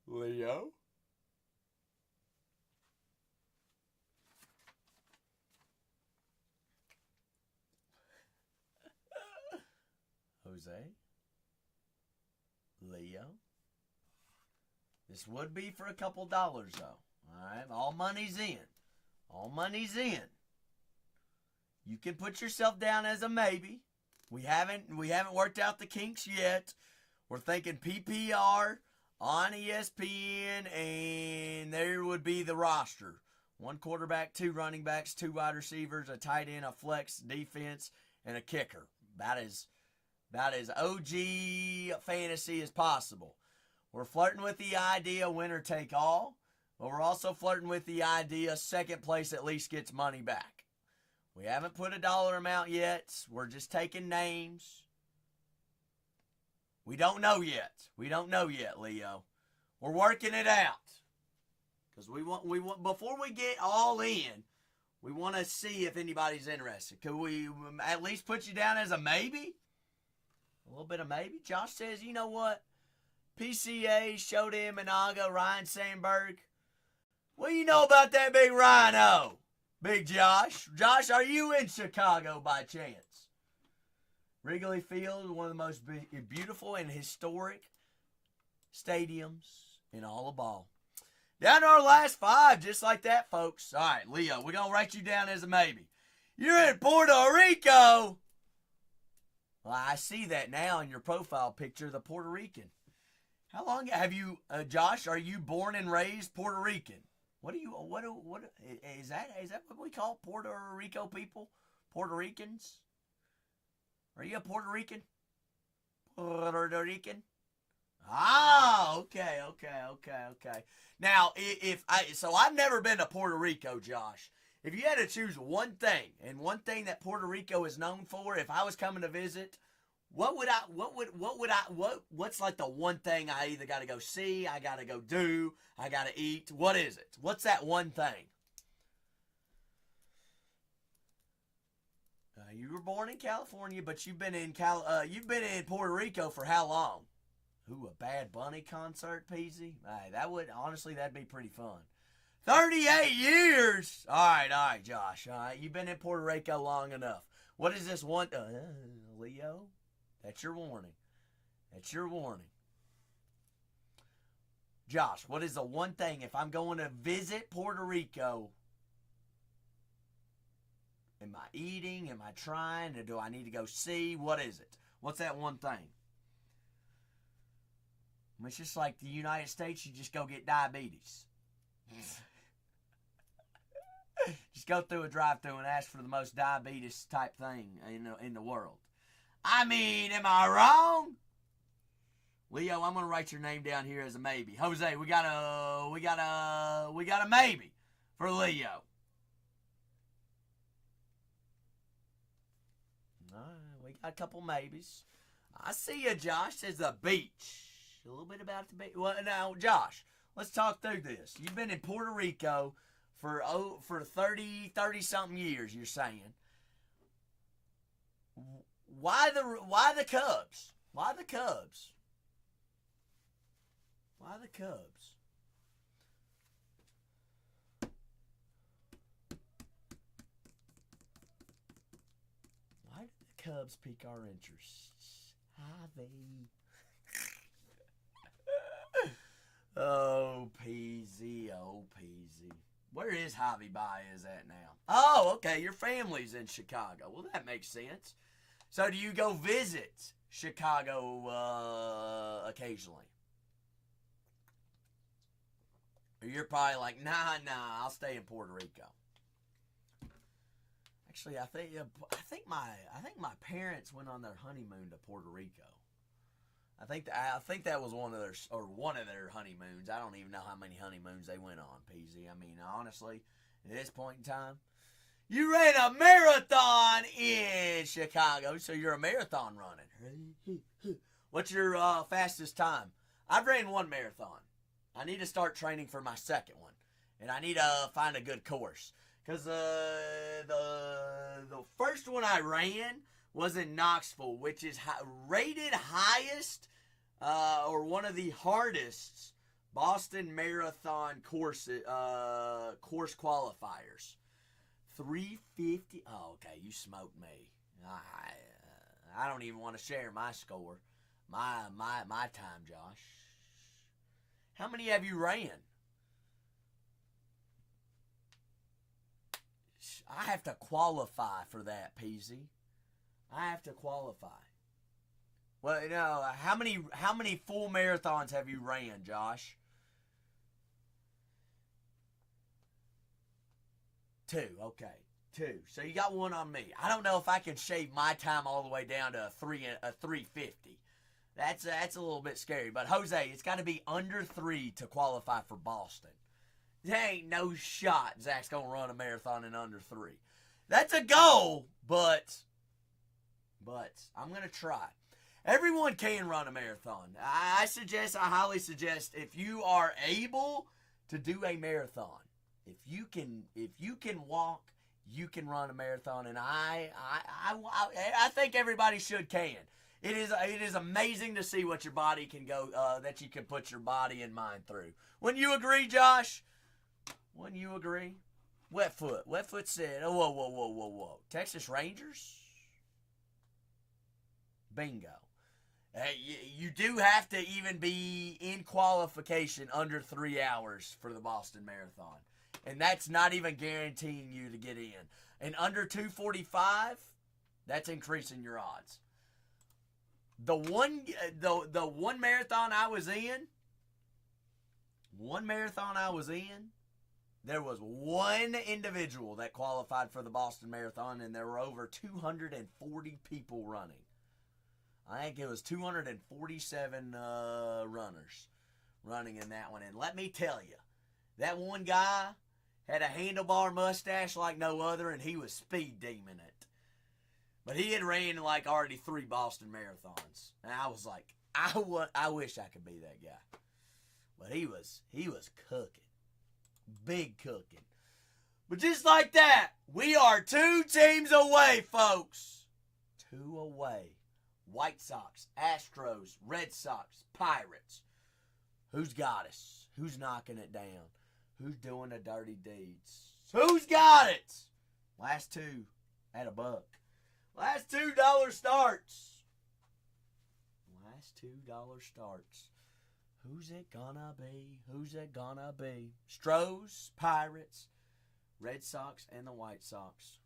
Speaker 1: Leo? Jose, Leo. This would be for a couple dollars, though. All right, all money's in. All money's in. You can put yourself down as a maybe. We haven't worked out the kinks yet. We're thinking PPR on ESPN, and there would be the roster. 1 quarterback, 2 running backs, 2 wide receivers, a tight end, a flex defense, and a kicker. About as OG fantasy as possible. We're flirting with the idea winner take all, but we're also flirting with the idea second place at least gets money back. We haven't put a dollar amount yet. We're just taking names. We don't know yet. We don't know yet, Leo. We're working it out. Because we want before we get all in, we want to see if anybody's interested. Could we at least put you down as a maybe? A little bit of maybe. Josh says, you know what? PCA, Shota Imanaga, Ryan Sandberg. What do you know about that big rhino? Big Josh. Josh, are you in Chicago by chance? Wrigley Field, one of the most beautiful and historic stadiums in all of ball. Down to our last 5, just like that, folks. All right, Leo, we're going to write you down as a maybe. You're in Puerto Rico. Well, I see that now in your profile picture, the Puerto Rican. How long have you, Josh, are you born and raised Puerto Rican? What is that what we call Puerto Rico people? Puerto Ricans? Are you a Puerto Rican? Puerto Rican? Ah, okay. Now, so I've never been to Puerto Rico, Josh. If you had to choose one thing, and one thing that Puerto Rico is known for, if I was coming to visit, what's like the one thing I either got to go see, I got to go do, I got to eat? What is it? What's that one thing? You were born in California, but you've been in Puerto Rico for how long? Ooh, a Bad Bunny concert, Peasy? Hey, that'd be pretty fun. 38 years! All right, Josh. All right, you've been in Puerto Rico long enough. What is this one? Leo? That's your warning. That's your warning. Josh, what is the one thing, if I'm going to visit Puerto Rico, am I eating? Am I trying? Or do I need to go see? What is it? What's that one thing? I mean, it's just like the United States, you just go get diabetes. Just go through a drive-thru and ask for the most diabetes type thing in the world. I mean, am I wrong? Leo, I'm gonna write your name down here as a maybe. Jose, we got a maybe for Leo. All right, we got a couple maybes. I see you, Josh. Says the beach. A little bit about the beach. Well, now, Josh, let's talk through this. You've been in Puerto Rico for 30 something years. You're saying. Why the Cubs? Why the Cubs? Why the Cubs? Why did the Cubs pique our interests? Javi. Oh, Peasy. Where is Javi Baez at now? Oh, okay, your family's in Chicago. Well, that makes sense. So do you go visit Chicago occasionally? Or you're probably like, nah, I'll stay in Puerto Rico. Actually, I think my parents went on their honeymoon to Puerto Rico. I think that was one of their honeymoons. I don't even know how many honeymoons they went on, Peasy. I mean, honestly, at this point in time, you ran a marathon in Chicago, so you're a marathon running. What's your fastest time? I've ran one marathon. I need to start training for my second one, and I need to find a good course. Because the first one I ran was in Knoxville, which is rated highest or one of the hardest Boston Marathon course qualifiers. 350. Oh, okay, you smoked me. I don't even want to share my score. My time, Josh. How many have you ran? I have to qualify for that, Peasy. I have to qualify. Well, you know, how many full marathons have you ran, Josh? 2, okay. 2. So you got one on me. I don't know if I can shave my time all the way down to a 350. That's a little bit scary. But Jose, it's got to be under 3 to qualify for Boston. There ain't no shot Zach's gonna run a marathon in under 3. That's a goal, but I'm gonna try. Everyone can run a marathon. I highly suggest, if you are able to do a marathon, if you can walk, you can run a marathon, and I think everybody can. It is amazing to see what your body can go, that you can put your body and mind through. Wouldn't you agree, Josh? Wouldn't you agree? Wetfoot said, oh, whoa. Texas Rangers? Bingo. You do have to even be in qualification under 3 hours for the Boston Marathon. And that's not even guaranteeing you to get in. And under 2:45, that's increasing your odds. The one marathon I was in, there was one individual that qualified for the Boston Marathon, and there were over 240 people running. I think it was 247 runners running in that one. And let me tell you, that one guy had a handlebar mustache like no other, and he was speed demon it. But he had ran like already 3 Boston Marathons. And I was like, I wish I could be that guy. But he was cooking. Big cooking. But just like that, we are 2 teams away, folks. 2 away. White Sox, Astros, Red Sox, Pirates. Who's got us? Who's knocking it down? Who's doing the dirty deeds? Who's got it? Last 2 at $1. Last $2 starts. Last $2 starts. Who's it gonna be? Who's it gonna be? Stros, Pirates, Red Sox, and the White Sox.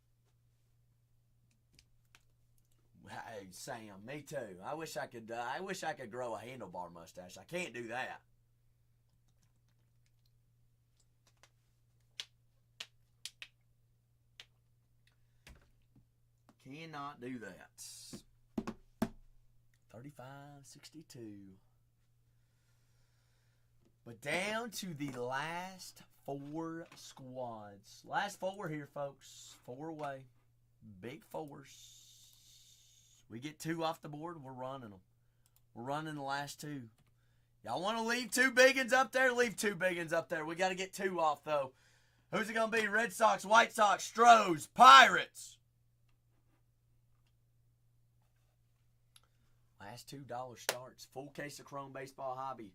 Speaker 1: Hey, Sam, me too. I wish I could grow a handlebar mustache. I can't do that. Cannot do that. 35-62. But down to the last 4 squads. Last 4 here, folks. 4 away. Big 4s. We get 2 off the board, we're running them. We're running the last 2. Y'all want to leave 2 big ones up there? Leave 2 big ones up there. We got to get 2 off, though. Who's it going to be? Red Sox, White Sox, Stros, Pirates. Last $2 starts. Full case of Chrome Baseball Hobby.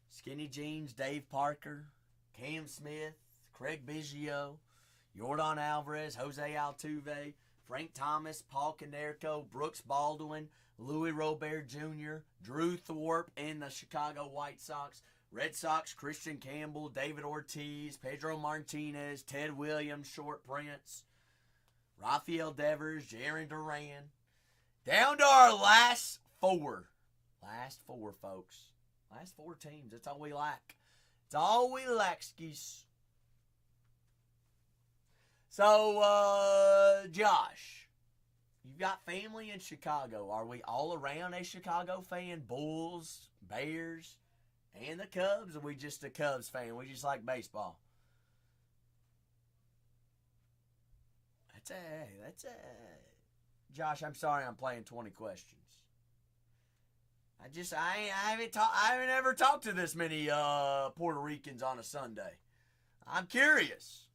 Speaker 1: Skinny Jeans, Dave Parker, Cam Smith, Craig Biggio, Yordan Alvarez, Jose Altuve, Frank Thomas, Paul Konerko, Brooks Baldwin, Louis Robert Jr., Drew Thorpe, and the Chicago White Sox. Red Sox, Christian Campbell, David Ortiz, Pedro Martinez, Ted Williams, Short Prince, Rafael Devers, Jarren Duran. Down to our last 4. Last 4, folks. Last 4 teams. That's all we lack. It's all we lack, skis. So, Josh, you've got family in Chicago. Are we all around a Chicago fan? Bulls, Bears, and the Cubs? Or are we just a Cubs fan? We just like baseball. That's a. Josh, I'm sorry I'm playing 20 questions. I haven't ever talked to this many Puerto Ricans on a Sunday. I'm curious.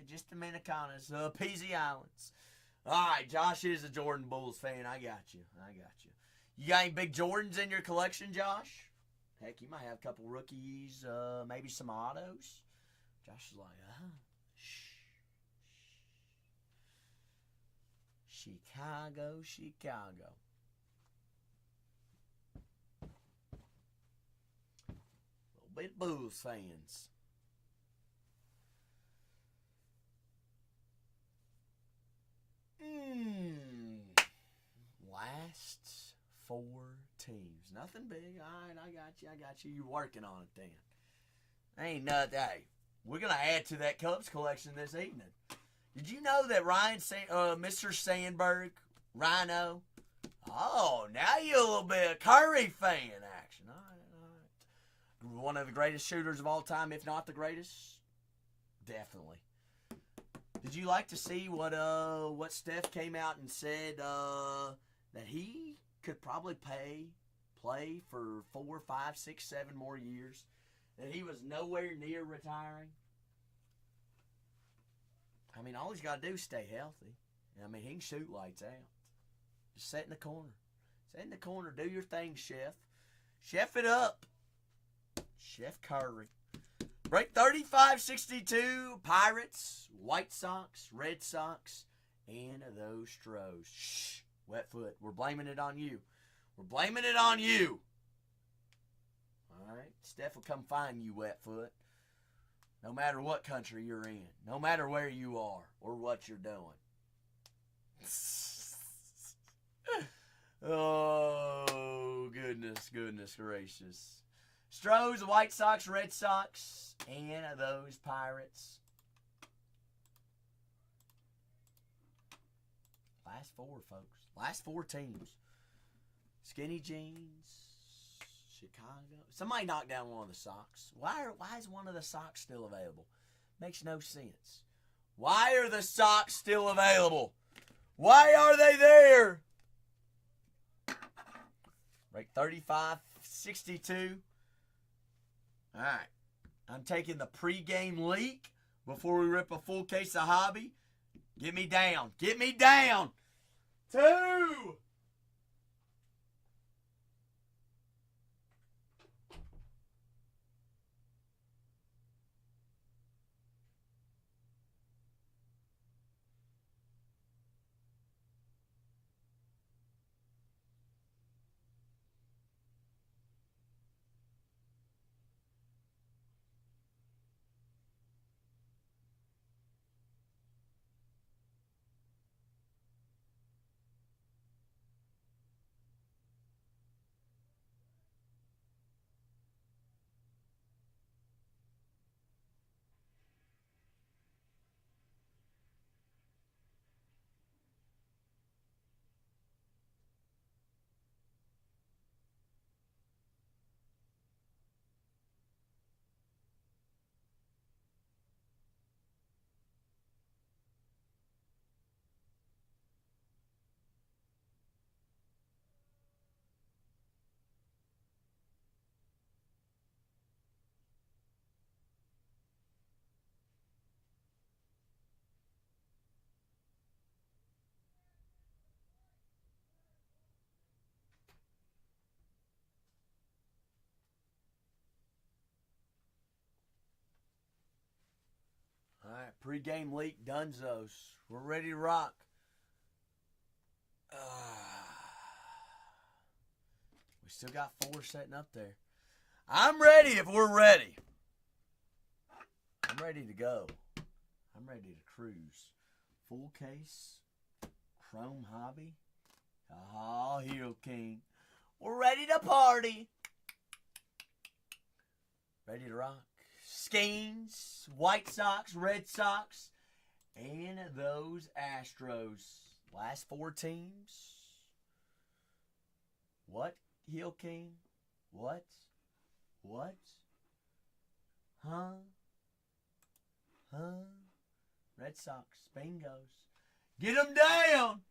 Speaker 1: Just Dominicanas, PZ Islands. All right, Josh is a Jordan Bulls fan. I got you. You got any big Jordans in your collection, Josh? Heck, you might have a couple rookies, maybe some autos. Josh is like, shh. Chicago, Chicago. A little bit Bulls fans. Last 4 teams. Nothing big. Alright, I got you. You're working on it then. Ain't nothing. Hey, we're going to add to that Cubs collection this evening. Did you know that Mr. Sandberg, Rhino? Oh, now you're a little bit of Curry fan action. All right. One of the greatest shooters of all time, if not the greatest? Definitely. Did you like to see what Steph came out and said that he could probably play for 4, 5, 6, 7 more years? That he was nowhere near retiring? I mean, all he's got to do is stay healthy. I mean, he can shoot lights out. Just sit in the corner. Sit in the corner. Do your thing, Chef. Chef it up. Chef Curry. Break 35-62. Pirates, White Sox, Red Sox, and those Stros. Shh. Wet foot. We're blaming it on you. We're blaming it on you. All right. Steph will come find you, wet foot. No matter what country you're in. No matter where you are or what you're doing. Oh, goodness gracious. Stros, White Sox, Red Sox, and those Pirates. Last 4, folks. Last 4 teams. Skinny Jeans. Chicago. Somebody knocked down one of the socks. Why is one of the socks still available? Makes no sense. Why are the socks still available? Why are they there? Break 35-62. All right. I'm taking the pregame leak before we rip a full case of hobby. Get me down. Get me down. 2. All right, pregame leak, Dunzos. We're ready to rock. We still got 4 setting up there. I'm ready if we're ready. I'm ready to go. I'm ready to cruise. Full case, Chrome Hobby. Oh, Hero King. We're ready to party. Ready to rock. Skeins, White Sox, Red Sox, and those Astros. Last 4 teams. What, Hill King? What? Huh? Red Sox, Bingos. Get them down!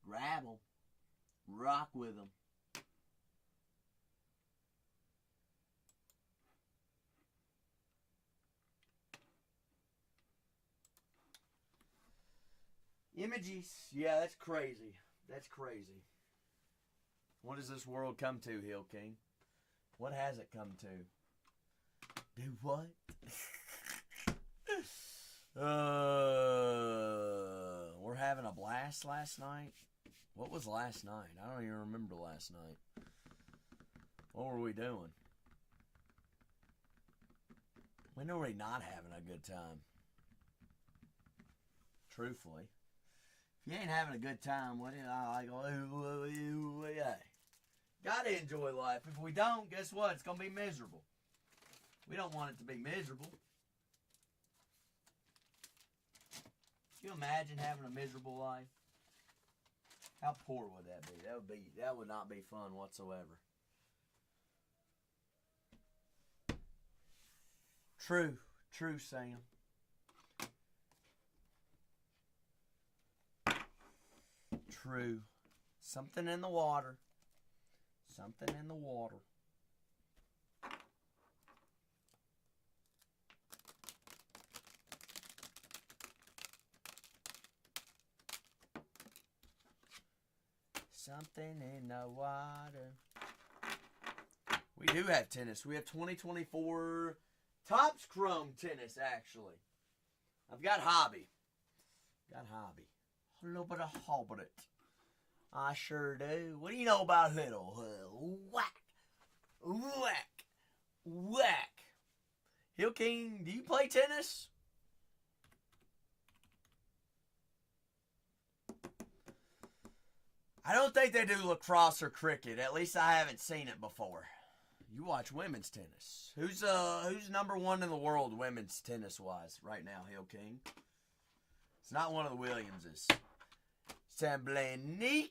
Speaker 1: Grab them. Rock with them. Images. Yeah, that's crazy. That's crazy. What has this world come to, Hill King? What has it come to? Do what? We're having a blast last night. What was last night? I don't even remember last night. What were we doing? When are we not having a good time? Truthfully. If you ain't having a good time, what do I go? Gotta enjoy life. If we don't, guess what? It's gonna be miserable. We don't want it to be miserable. Can you imagine having a miserable life? How poor would that be? That would not be fun whatsoever. True, Sam. True. Something in the water. Something in the water. Something in the water. We do have tennis. We have 2024 Topps Chrome tennis, actually. I've got hobby. A little bit of hobbit. I sure do. What do you know about little? Whack. Whack. Whack. Hill King, do you play tennis? I don't think they do lacrosse or cricket. At least I haven't seen it before. You watch women's tennis. Who's number one in the world women's tennis wise right now, Hill King? It's not one of the Williamses. Sabalenka.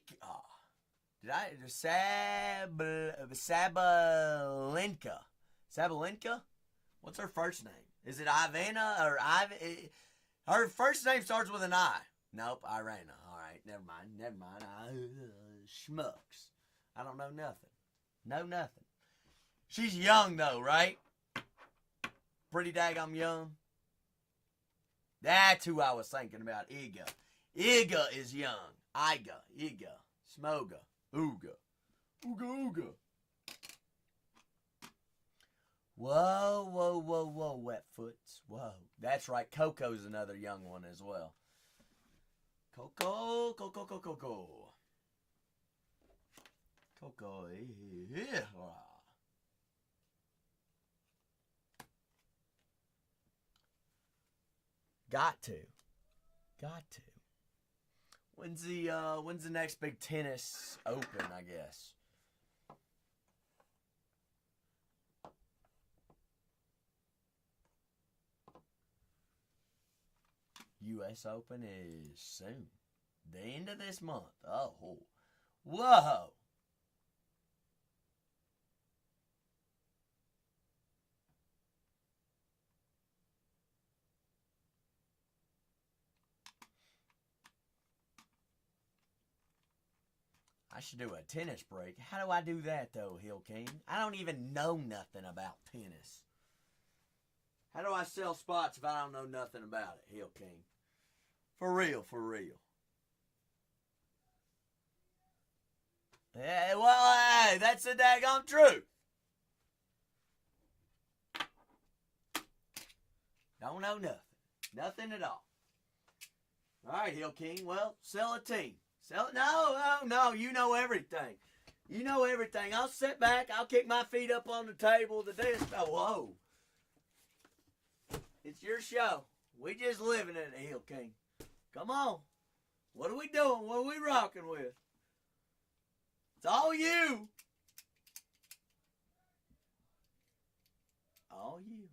Speaker 1: Sabalenka? What's her first name? Is it Ivana or Ivan? Her first name starts with an I. Nope, Irana. All right, never mind. Schmucks. I don't know nothing. Know nothing. She's young though, right? Pretty daggum young. That's who I was thinking about. Iga. Iga is young. Iga. Smoga. Ooga. Ooga. Whoa, wet foots. Whoa. That's right. Coco's another young one as well. Coco. Coco. Yeah. Got to. When's the next big tennis open, I guess? US Open is soon. The end of this month. Oh. Whoa. I should do a tennis break. How do I do that, though, Hill King? I don't even know nothing about tennis. How do I sell spots if I don't know nothing about it, Hill King? For real. Yeah, well, hey, that's the daggone truth. Don't know nothing. Nothing at all. All right, Hill King. Well, sell a team. No. You know everything. I'll sit back. I'll kick my feet up on the table. Whoa. It's your show. We just living in it, Hill King. Come on. What are we doing? What are we rocking with? It's all you. All you.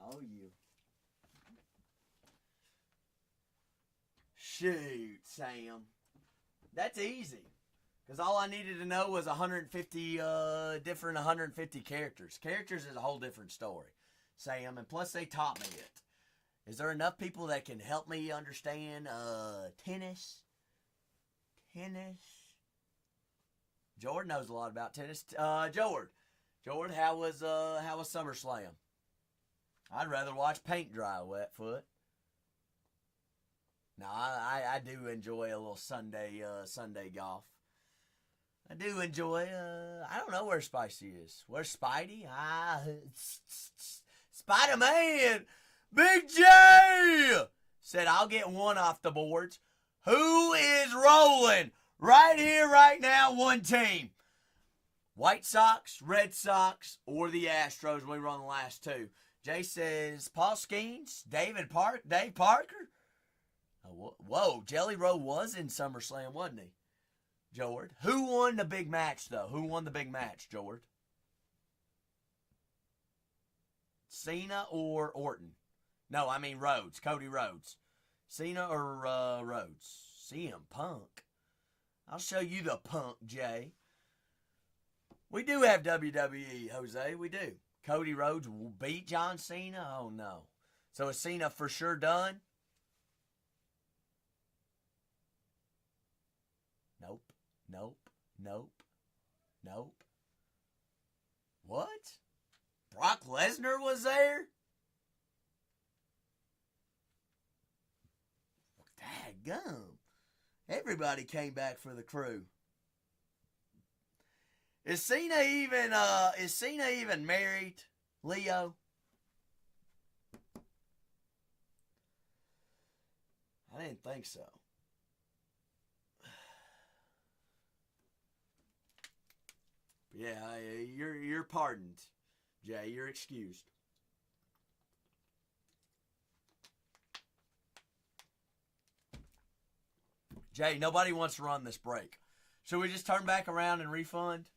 Speaker 1: All you. Shoot, Sam. That's easy. Because all I needed to know was 150 different 150 characters. Characters is a whole different story, Sam. And plus they taught me it. Is there enough people that can help me understand tennis? Jordan knows a lot about tennis. Jordan, how was SummerSlam? I'd rather watch paint dry, wet foot. No, I do enjoy a little Sunday golf. I do enjoy, I don't know where Spicy is. Where's Spidey? Spider-Man! Big J! Said, I'll get one off the boards. Who is rolling? Right here, right now, one team. White Sox, Red Sox, or the Astros. We run the last two. Jay says, Paul Skeens, Dave Parker. Oh, whoa, Jelly Roll was in SummerSlam, wasn't he? Jord. Who won the big match, though? Who won the big match, Jord? Cena or Orton? No, I mean Rhodes. Cody Rhodes. Cena or Rhodes? CM Punk. I'll show you the Punk, Jay. We do have WWE, Jose. We do. Cody Rhodes will beat John Cena? Oh, no. So is Cena for sure done? Nope. Nope. Nope. Nope. What? Brock Lesnar was there? Dadgum. Everybody came back for the crew. Is Cena even married, Leo? I didn't think so. Yeah, you're pardoned, Jay. You're excused. Jay, nobody wants to run this break. Should we just turn back around and refund?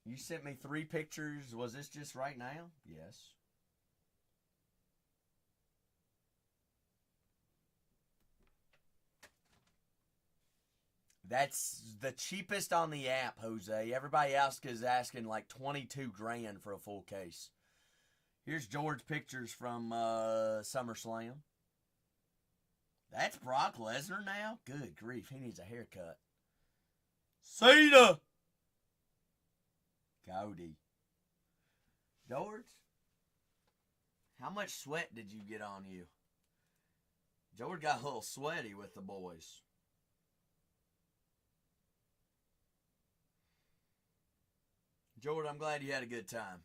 Speaker 1: You sent me 3 pictures. Was this just right now? Yes. That's the cheapest on the app, Jose. Everybody else is asking like $22,000 for a full case. Here's George's pictures from SummerSlam. That's Brock Lesnar now? Good grief, he needs a haircut. Cena! Cody. George? How much sweat did you get on you? George got a little sweaty with the boys. George, I'm glad you had a good time.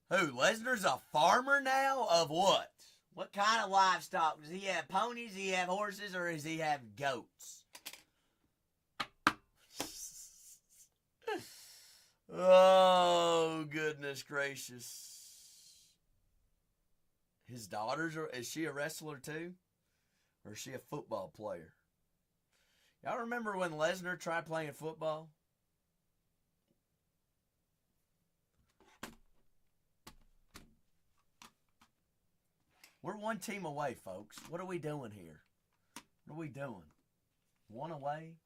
Speaker 1: Who? Lesnar's a farmer now? Of what? What kind of livestock? Does he have ponies? Does he have horses? Or does he have goats? Oh, goodness gracious. His daughters, is she a wrestler too? Or is she a football player? Y'all remember when Lesnar tried playing football? We're one team away, folks. What are we doing here? What are we doing? One away?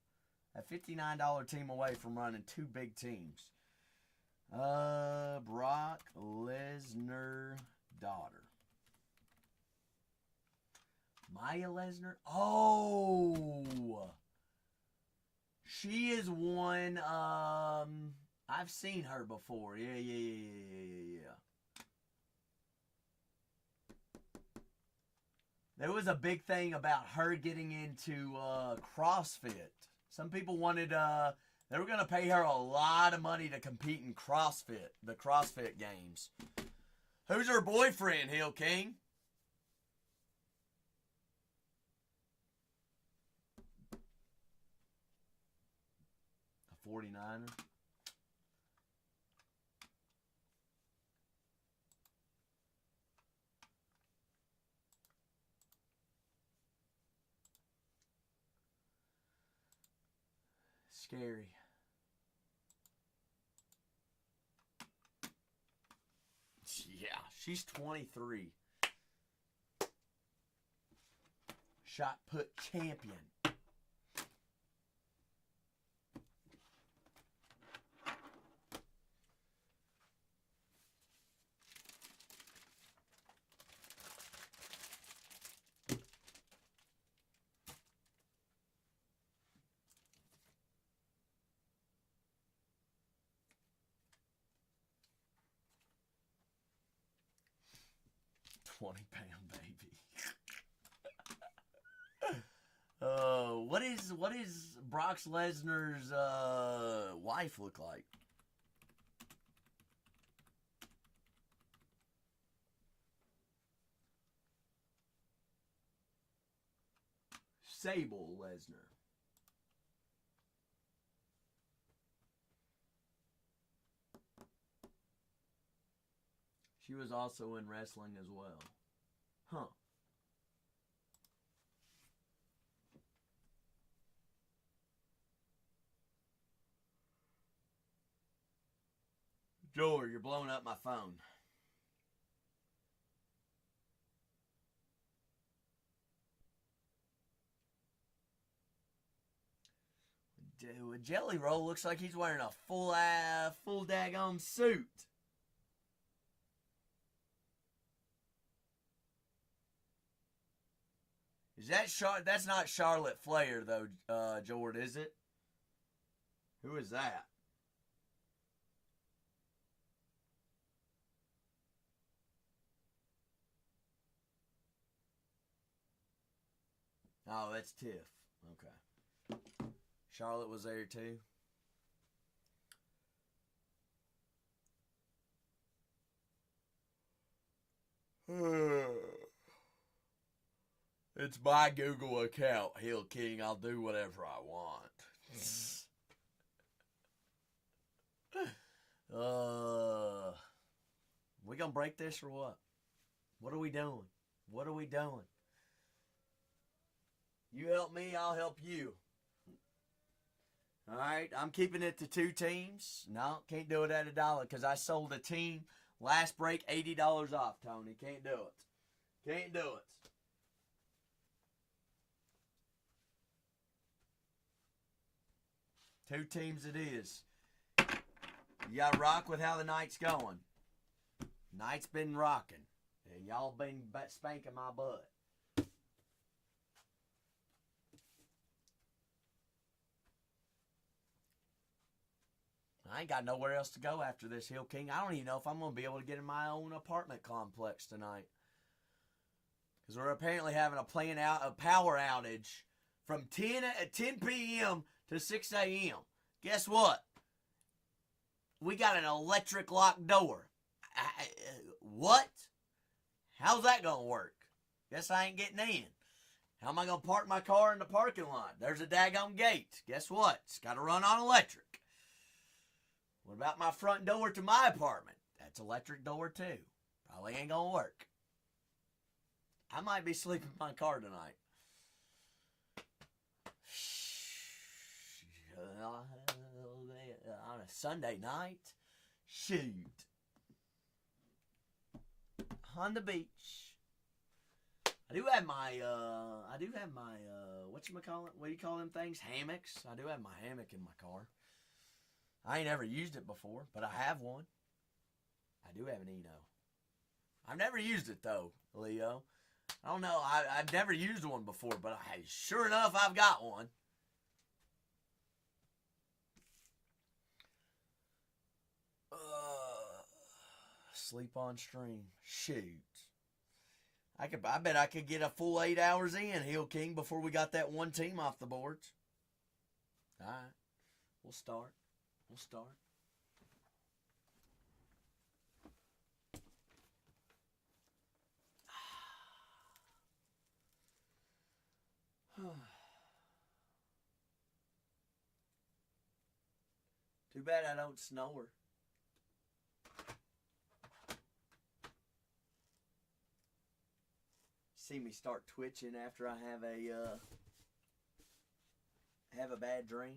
Speaker 1: A $59 team away from running 2 big teams. Brock Lesnar daughter. Maya Lesnar? Oh! She is one, I've seen her before. Yeah. There was a big thing about her getting into CrossFit. Some people wanted, they were going to pay her a lot of money to compete in CrossFit, the CrossFit games. Who's her boyfriend, Hill King? A 49er? Scary. Yeah, she's 23. Shot put champion. £20 baby. What is Brock Lesnar's wife look like? Sable Lesnar. She was also in wrestling as well. Huh. Joel, you're blowing up my phone. Jelly Roll looks like he's wearing a full daggone suit. Is that that's not Charlotte Flair though, Jordan, is it? Who is that? Oh, that's Tiff. Okay. Charlotte was there too. It's my Google account, Hill King. I'll do whatever I want. We gonna break this or what? What are we doing? What are we doing? You help me, I'll help you. All right, I'm keeping it to 2 teams. No, can't do it at $1 because I sold a team last break $80 off, Tony. Can't do it. Can't do it. Two teams it is. You got to rock with how the night's going. Night's been rocking, and y'all been spanking my butt. I ain't got nowhere else to go after this, Hill King. I don't even know if I'm going to be able to get in my own apartment complex tonight. Because we're apparently having a power outage from 10 p.m. to 6 a.m. Guess what? We got an electric locked door. What? How's that going to work? Guess I ain't getting in. How am I going to park my car in the parking lot? There's a daggone gate. Guess what? It's got to run on electric. What about my front door to my apartment? That's electric door too. Probably ain't going to work. I might be sleeping in my car tonight. On a Sunday night? Shoot. On the beach. I do have my whatchamacallit? What do you call them things? Hammocks. I do have my hammock in my car. I ain't ever used it before, but I have one. I do have an Eno. I've never used it though, Leo. I don't know. I've never used one before, but sure enough, I've got one. Sleep on stream. Shoot. I bet I could get a full 8 hours in, Hill King, before we got that one team off the boards. All right. We'll start. We'll start. Too bad I don't snore. See me start twitching after I have a bad dream.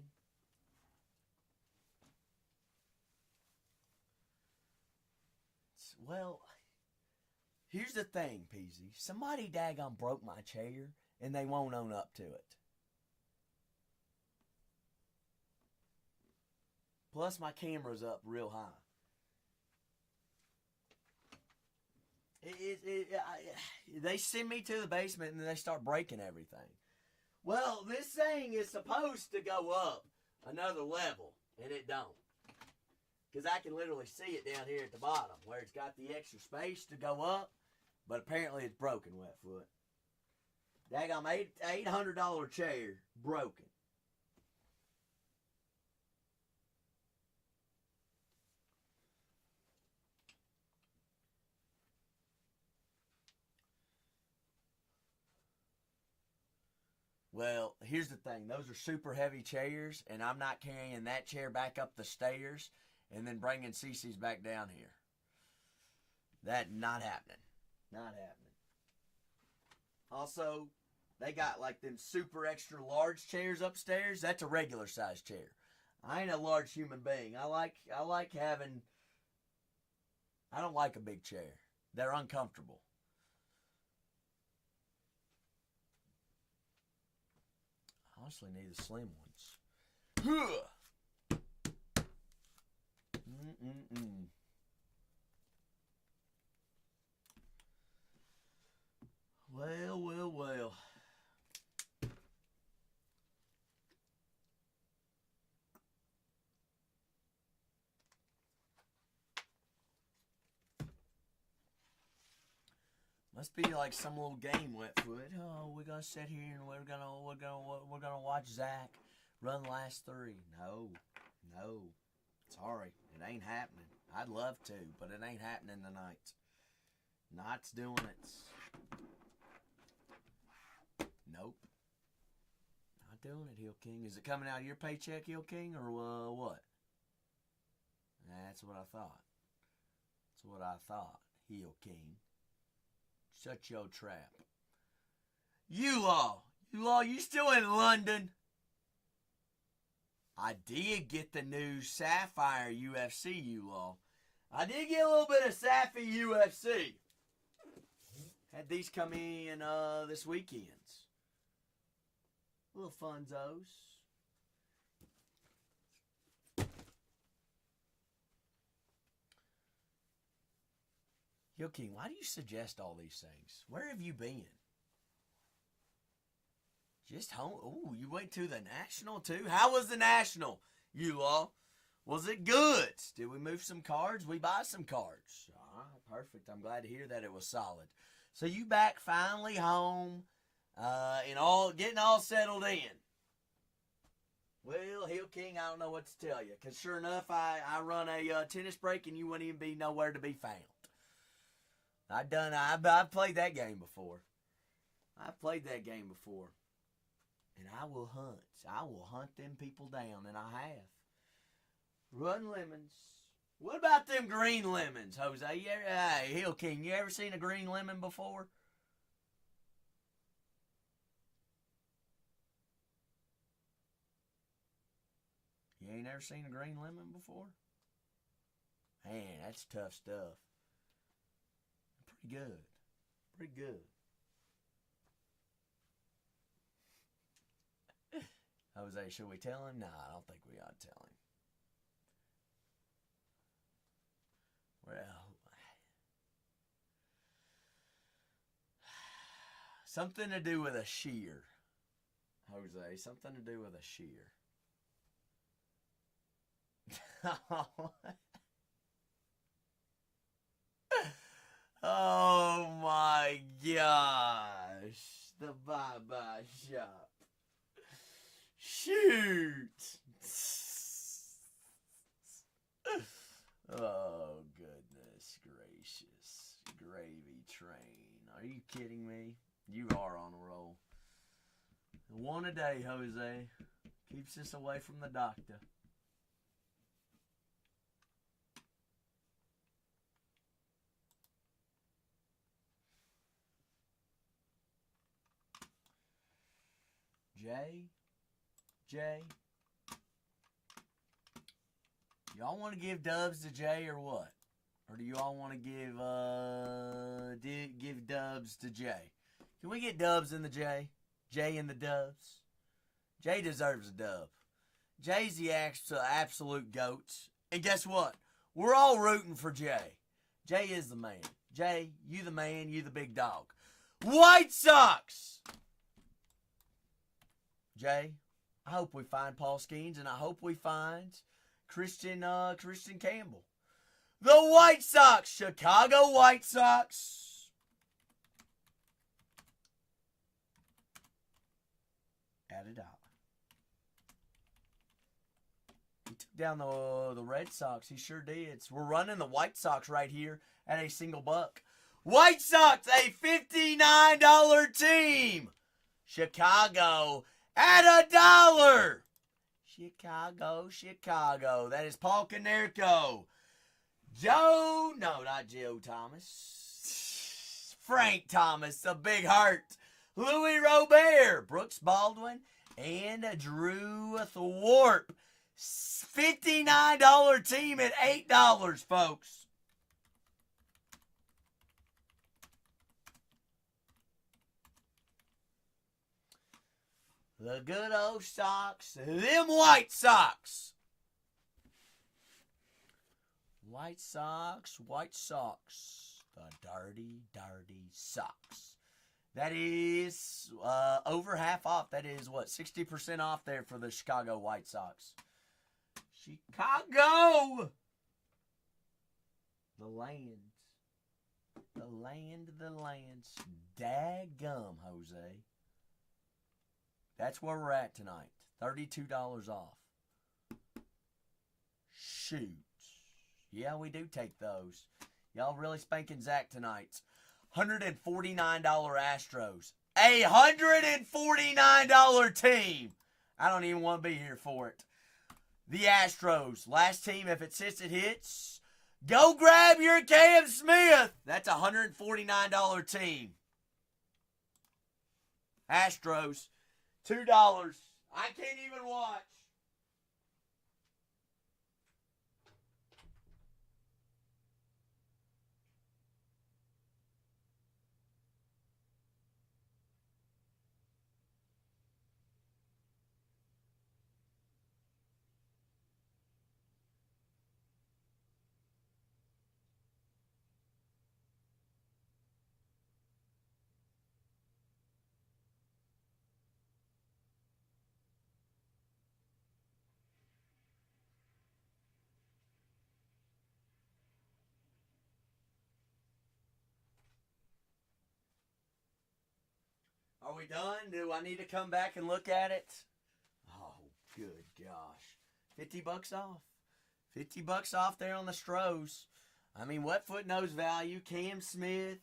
Speaker 1: Well, here's the thing, Peasy. Somebody daggone broke my chair, and they won't own up to it. Plus, my camera's up real high. They send me to the basement, and then they start breaking everything. Well, this thing is supposed to go up another level, and it don't. Because I can literally see it down here at the bottom where it's got the extra space to go up. But apparently it's broken, Wetfoot. Daggum $800 chair broken. Well, here's the thing. Those are super heavy chairs, and I'm not carrying that chair back up the stairs and then bringing Cece's back down here. That not happening. Not happening. Also, they got like them super extra large chairs upstairs. That's a regular size chair. I ain't a large human being. I like having. I don't like a big chair. They're uncomfortable. I honestly need the slim ones. Well, well, well. Must be like some little game, Wetfoot. Oh, we're gonna sit here and we're gonna watch Zach run the last 3. No. Sorry, it ain't happening. I'd love to, but it ain't happening tonight. Not's doing it. Nope. Not doing it, Hill King. Is it coming out of your paycheck, Hill King, or what? That's what I thought. Hill King. Shut your trap. You-Law, you still in London? I did get the new Sapphire UFC, You-Law. I did get a little bit of Sapphy UFC. Had these come in this weekend. Little funzos. Hill King, why do you suggest all these things? Where have you been? Just home. Ooh, you went to the National too? How was the National, You-Law? Was it good? Did we move some cards? We buy some cards. All right, perfect. I'm glad to hear that it was solid. So you back finally home, and getting all settled in. Well, Hill King, I don't know what to tell you. Because sure enough, I run a tennis break and you wouldn't even be nowhere to be found. I've played that game before. And I will hunt. I will hunt them people down, and I have. Run lemons. What about them green lemons, Jose? Hey, Hill King, you ever seen a green lemon before? You ain't ever seen a green lemon before? Man, that's tough stuff. Pretty good. Jose, should we tell him? Nah, I don't think we ought to tell him. Well, something to do with a shear. Jose, something to do with a shear. Oh my gosh. The bye-bye shop. Shoot. Oh, goodness gracious. Gravy train. Are you kidding me? You are on a roll. One a day, Jose. Keeps us away from the doctor. Jay, y'all want to give dubs to Jay or what? Or do you all want to give dubs to Jay? Can we get dubs in the Jay? Jay and the dubs? Jay deserves a dub. Jay's the absolute goat. And guess what? We're all rooting for Jay. Jay is the man. Jay, you the man, you the big dog. White Sox! Jay, I hope we find Paul Skeens, and I hope we find Christian Campbell. The White Sox, Chicago White Sox. $1. He took down the Red Sox. He sure did. So we're running the White Sox right here at a single buck. White Sox, a $59 team. Chicago at $1. Chicago. That is Paul Konerko. Not Joe Thomas. Frank Thomas, a big heart. Louis Robert, Brooks Baldwin, and Drew Thorpe. $59 team at $8, folks. The good old Sox, them White Sox. White Sox. The dirty Sox. That is over half off. That is, 60% off there for the Chicago White Sox. Chicago! The land. Daggum, Jose. That's where we're at tonight. $32 off. Shoot. Yeah, we do take those. Y'all really spanking Zach tonight. $149 Astros. A $149 team. I don't even want to be here for it. The Astros. Last team, if it sits, it hits. Go grab your Cam Smith. That's a $149 team. Astros. $2. I can't even watch. Are we done? Do I need to come back and look at it? Oh, good gosh. $50 off. $50 off there on the Stros. I mean, Wetfoot knows value. Cam Smith,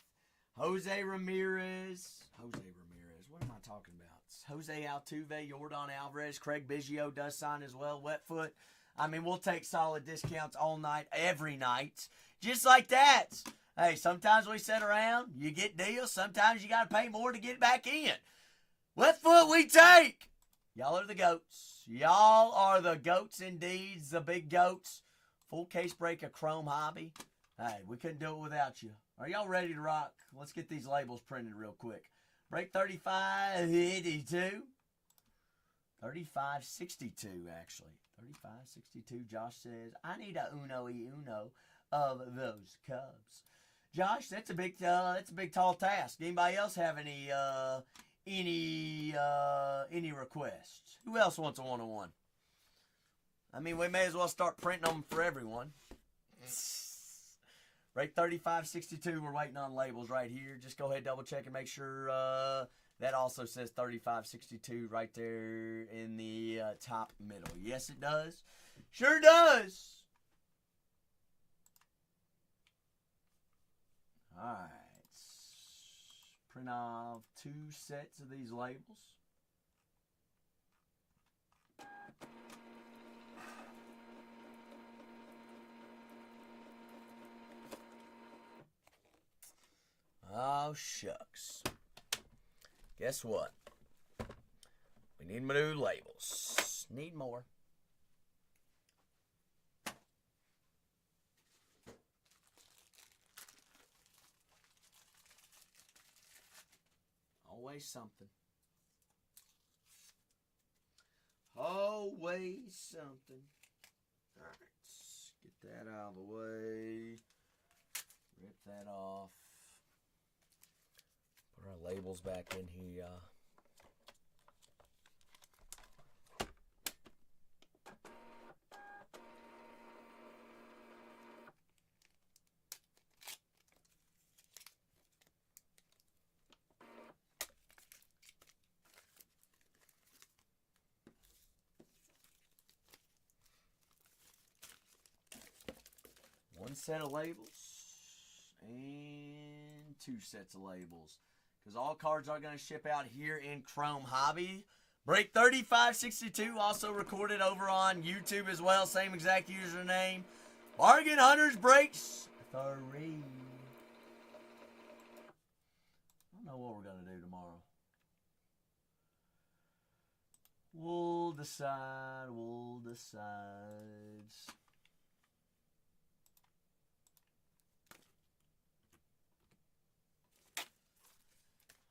Speaker 1: Jose Ramirez. What am I talking about? Jose Altuve, Yordan Alvarez, Craig Biggio does sign as well. Wetfoot. I mean, we'll take solid discounts all night, every night. Just like that. Hey, sometimes we sit around, you get deals. Sometimes you got to pay more to get back in. Wetfoot we take. Y'all are the goats. Y'all are the goats indeed, the big goats. Full case break of Chrome Hobby. Hey, we couldn't do it without you. Are y'all ready to rock? Let's get these labels printed real quick. Break 35.82. 35.62, actually. 35.62. Josh says, I need a uno of those Cubs. Josh, that's a big tall task. Anybody else have any requests? Who else wants a 1-on-1? I mean, we may as well start printing them for everyone. Right, 35.62. We're waiting on labels right here. Just go ahead, double check and make sure that also says 35.62 right there in the top middle. Yes, it does. Sure does. All right. Print off 2 sets of these labels. Oh, shucks. Guess what? We need new labels. Need more. Always something. Always something. All right. Get that out of the way. Rip that off. Put our labels back in here. set of labels and 2 sets of labels. Because all cards are going to ship out here in Chrome Hobby. Break 3562 also recorded over on YouTube as well. Same exact username. Bargain Hunters breaks 3. I don't know what we're going to do tomorrow. We'll decide.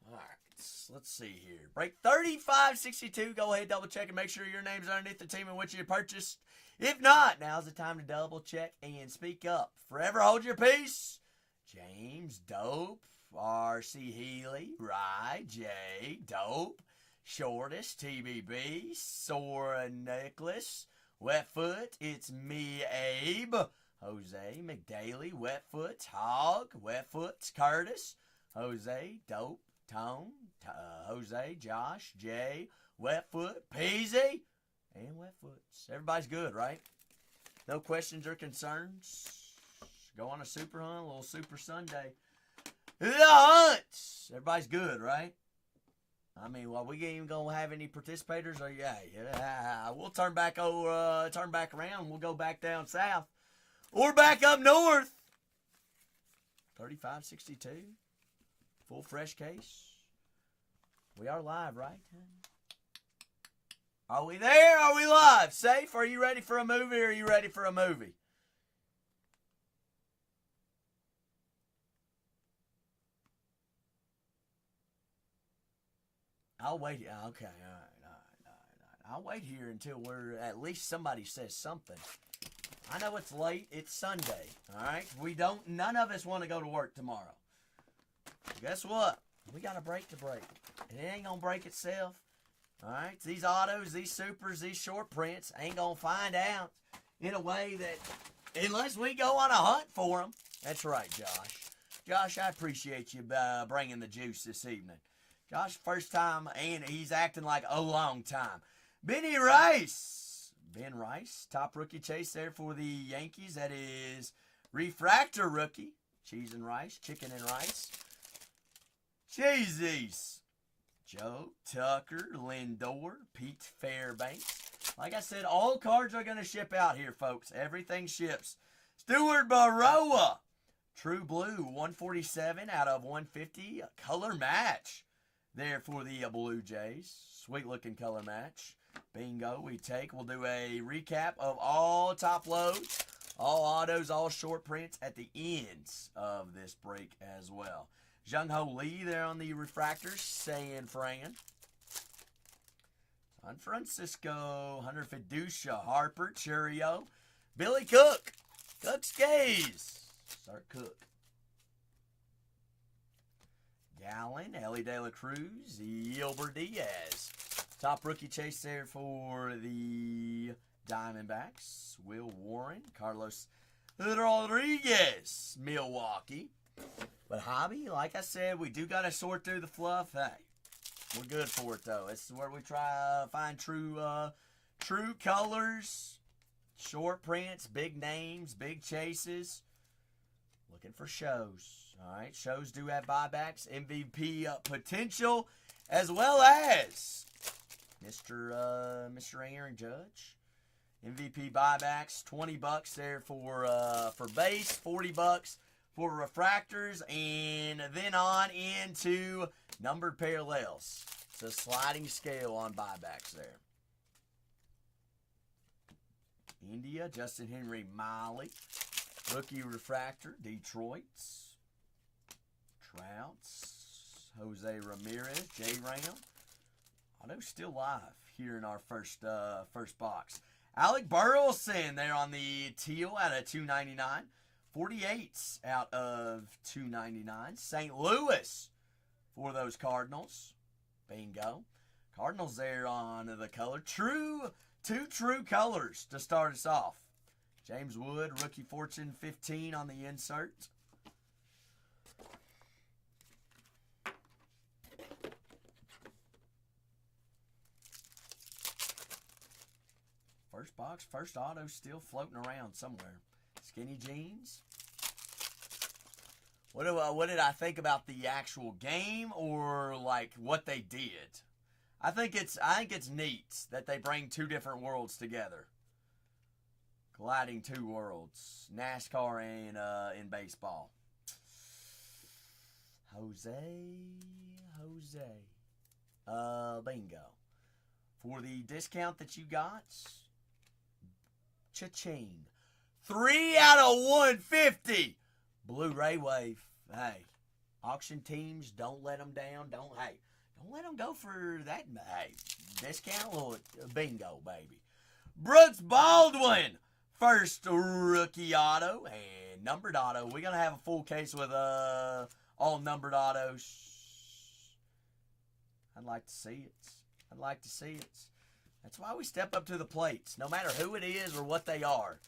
Speaker 1: Alright, let's see here. Break 3562. Go ahead, double check and make sure your name's underneath the team in which you purchased. If not, now's the time to double check and speak up. Forever hold your peace. James, Dope, R.C. Healy, Rye, J, Dope, Shortest, TBB, Sora Nicholas, Wetfoot, it's me, Abe, Jose, McDaily, Wetfoot, Hog, Wetfoot, Curtis, Jose, Dope, Tone, Jose, Josh, Jay, Wetfoot, Peasy, and Wetfoots. Everybody's good, right? No questions or concerns. Go on a super hunt, a little super Sunday. The hunts! Everybody's good, right? I mean, well, we ain't even gonna have any participators, or yeah, we'll turn back around. We'll go back down south, or back up north. 3562, full fresh case. We are live, right? Are we there? Are we live? Safe? Are you ready for a movie? Or are you ready for a movie? I'll wait. Okay, all right. I'll wait here until at least somebody says something. I know it's late. It's Sunday. All right. None of us want to go to work tomorrow. Guess what? We got a break to break. And it ain't gonna break itself. All right. These autos, these supers, these short prints ain't gonna find out in a way that unless we go on a hunt for them. That's right, Josh. Josh, I appreciate you bringing the juice this evening. Josh, first time, and he's acting like a long time. Benny Rice. Ben Rice, top rookie chase there for the Yankees. That is refractor rookie. Cheese and rice, chicken and rice. Cheesies. Joe Tucker, Lindor, Pete Fairbanks. Like I said, all cards are going to ship out here, folks. Everything ships. Stuart Baroa. True Blue, 147 out of 150. A color match there for the Blue Jays. Sweet looking color match. Bingo, we'll do a recap of all top loads, all autos, all short prints at the ends of this break as well. Jung Ho Lee there on the refractors, San Fran. San Francisco, Hunter Fiducia, Harper, Churio, Billy Cook, Cook's Gaze, Start Cook. Gallen, Ellie De La Cruz, Gilbert Diaz. Top rookie chase there for the Diamondbacks. Will Warren, Carlos Rodriguez, Milwaukee. But hobby, like I said, we do got to sort through the fluff. Hey, we're good for it, though. This is where we try to find true colors, short prints, big names, big chases. Looking for shows. All right, shows do have buybacks, MVP potential, as well as Mr. Aaron Judge. MVP buybacks, $20 there for base, $40 for refractors, and then on into numbered parallels. It's a sliding scale on buybacks there. India, Justin Henry Miley. Rookie refractor, Detroit's. Trouts, Jose Ramirez, J. Ram. Auto still live here in our first box. Alec Burleson there on the teal out of $2.99. 48s out of $2.99. St. Louis for those Cardinals. Bingo. Cardinals there on the color. Two true colors to start us off. James Wood, rookie fortune 15 on the insert. First box, first auto still floating around somewhere. Skinny Jeans, What did I think about the actual game, or like what they did? I think it's neat that they bring two different worlds together. Colliding two worlds, NASCAR and in baseball. Jose, bingo. For the discount that you got, cha-ching. 3 out of 150. Blu-ray wave. Hey, auction teams, don't let them down. Don't let them go for that. Hey, discount, little bingo, baby. Brooks Baldwin, first rookie auto and numbered auto. We're gonna have a full case with all numbered autos. I'd like to see it. That's why we step up to the plates, no matter who it is or what they are.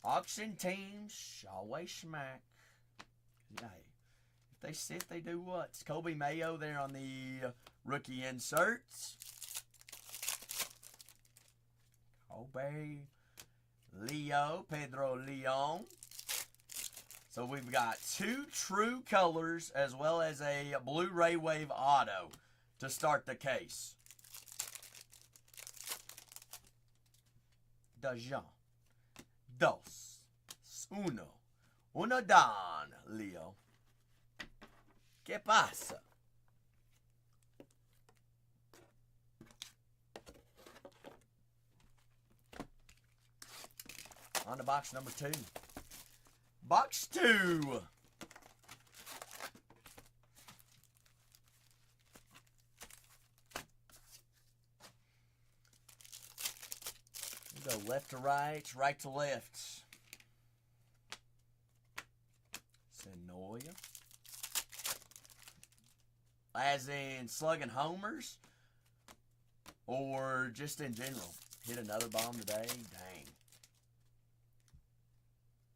Speaker 1: Auction teams always smack. Hey, if they sit, they do what? It's Kobe Mayo there on the rookie inserts. Kobe, Leo, Pedro Leon. So we've got 2 true colors as well as a Blu-ray wave auto to start the case. Dajan. Dos. Uno dan, Leo. ¿Qué pasa? On to box number 2. Box 2. We'll go left to right, right to left. Senoia. As in slugging homers, or just in general. Hit another bomb today. Dang.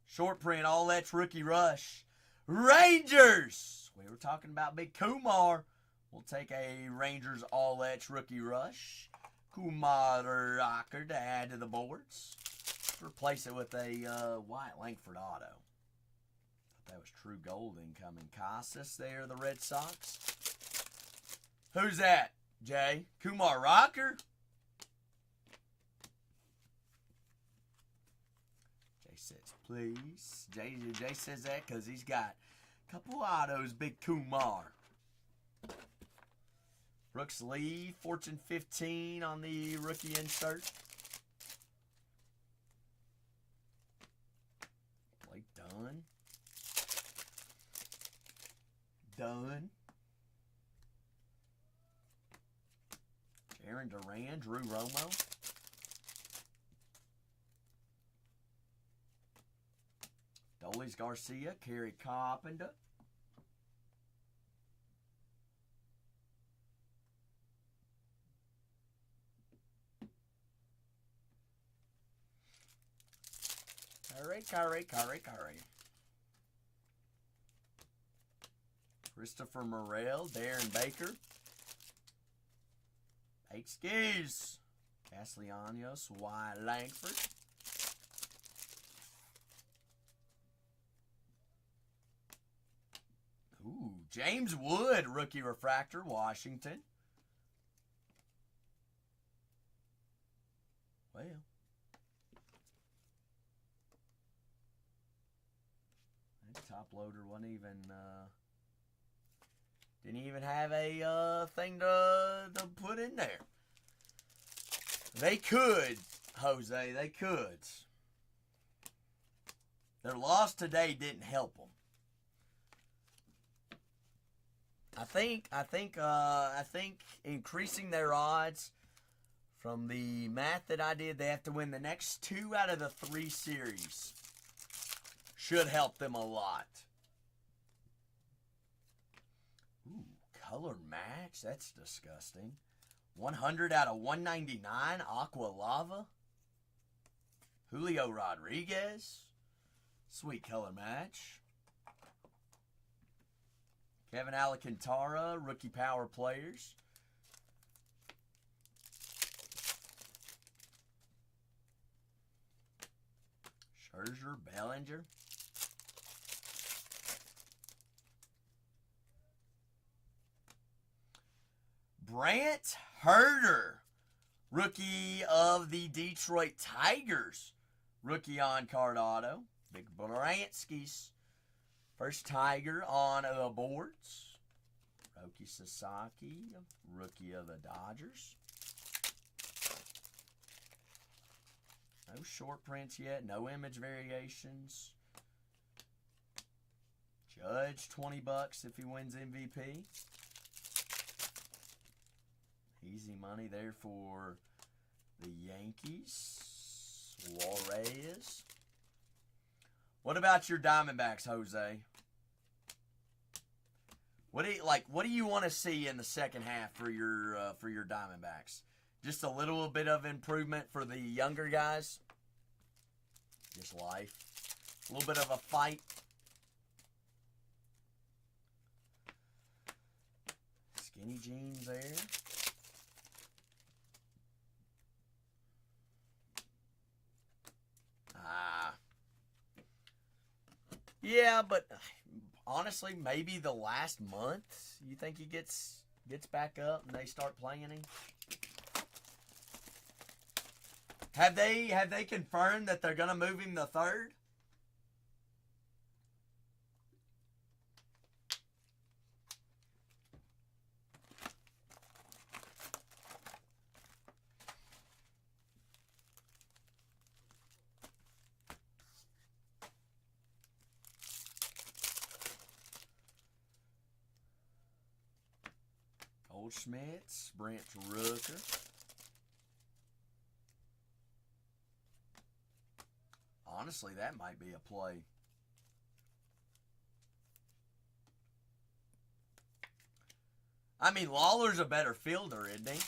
Speaker 1: Short print, all that's rookie rush. Rangers! We were talking about Big Kumar. We'll take a Rangers all that's rookie rush. Kumar Rocker to add to the boards. Replace it with a Wyatt Langford auto. That was true gold incoming. Casas there, the Red Sox. Who's that, Jay? Kumar Rocker? Jay says, please. Jay says that because he's got a couple autos, Big Kumar. Brooks Lee, Fortune 15 on the rookie insert. Blake Dunn. Aaron Duran, Drew Romo. Dolis Garcia, Kerry Carpenter. Curry. Christopher Morel, Darren Baker. Eight skis. Castellanos, Wyatt Langford. Ooh, James Wood, rookie refractor, Washington. Well. That top loader wasn't even, didn't even have a thing to put in there. They could, Jose, they could. Their loss today didn't help them. I think increasing their odds from the math that I did, they have to win the next 2 out of the 3 series. Should help them a lot. Ooh, color match? That's disgusting. 100 out of 199, Aqua Lava. Julio Rodriguez. Sweet color match. Kevin Alcantara, rookie power players. Scherzer, Bellinger. Brant Herter, rookie of the Detroit Tigers. Rookie on card auto. Big Brantskis. First Tiger on the boards. Roki Sasaki, rookie of the Dodgers. No short prints yet. No image variations. Judge, $20 if he wins MVP. Easy money there for the Yankees. Suarez. What about your Diamondbacks, Jose? What do you want to see in the second half for your Diamondbacks? Just a little bit of improvement for the younger guys. Just life. A little bit of a fight. Skinny jeans there. Yeah, but honestly, maybe the last month, you think he gets back up and they start playing him? Have they confirmed that they're gonna move him to third? Goldschmidt, Brant Rooker. Honestly, that might be a play. I mean, Lawler's a better fielder, isn't he?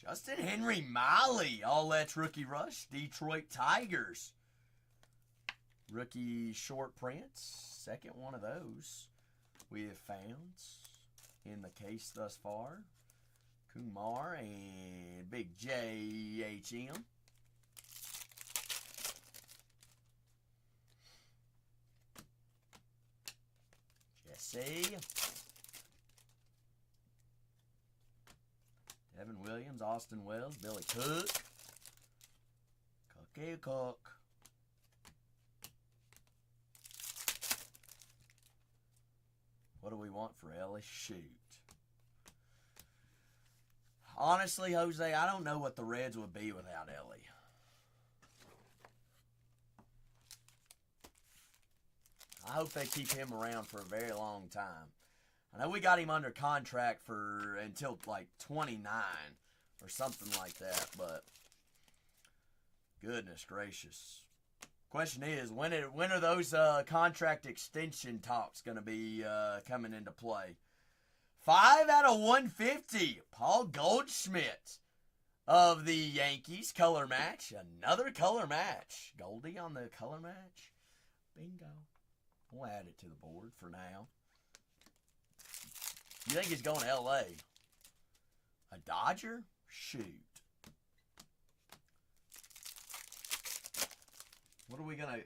Speaker 1: Justin Henry Miley, all that's rookie rush. Detroit Tigers. Rookie short prints. Second one of those we have found in the case thus far. Kumar and Big JHM. Jesse. Devin Williams, Austin Wells, Billy Cook. Cookie Cook. What do we want for Ellie? Shoot. Honestly, Jose, I don't know what the Reds would be without Ellie. I hope they keep him around for a very long time. I know we got him under contract for until like 29 or something like that, but goodness gracious. Question is, when are those contract extension talks going to be coming into play? 5 out of 150. Paul Goldschmidt of the Yankees. Color match. Another color match. Goldie on the color match. Bingo. We'll add it to the board for now. You think he's going to L.A.? A Dodger? Shoot. What are we gonna?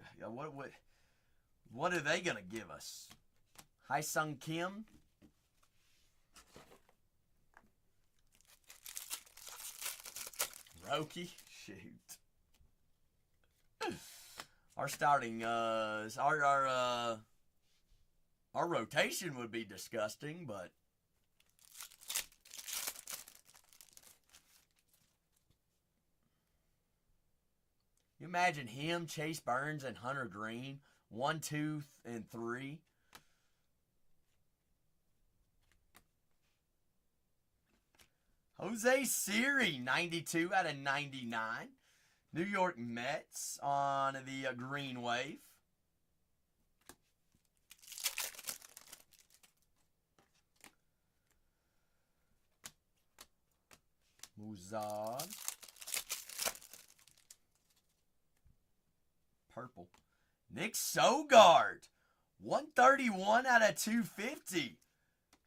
Speaker 1: What are they gonna give us? Hai-Sung Kim. Roki. Shoot. Our starting our rotation would be disgusting, but you imagine him, Chase Burns, and Hunter Green, 1, 2, and 3. Jose Siri, 92 out of 99. New York Mets on the green wave. Muzad. Purple. Nick Sogard. 131 out of 250.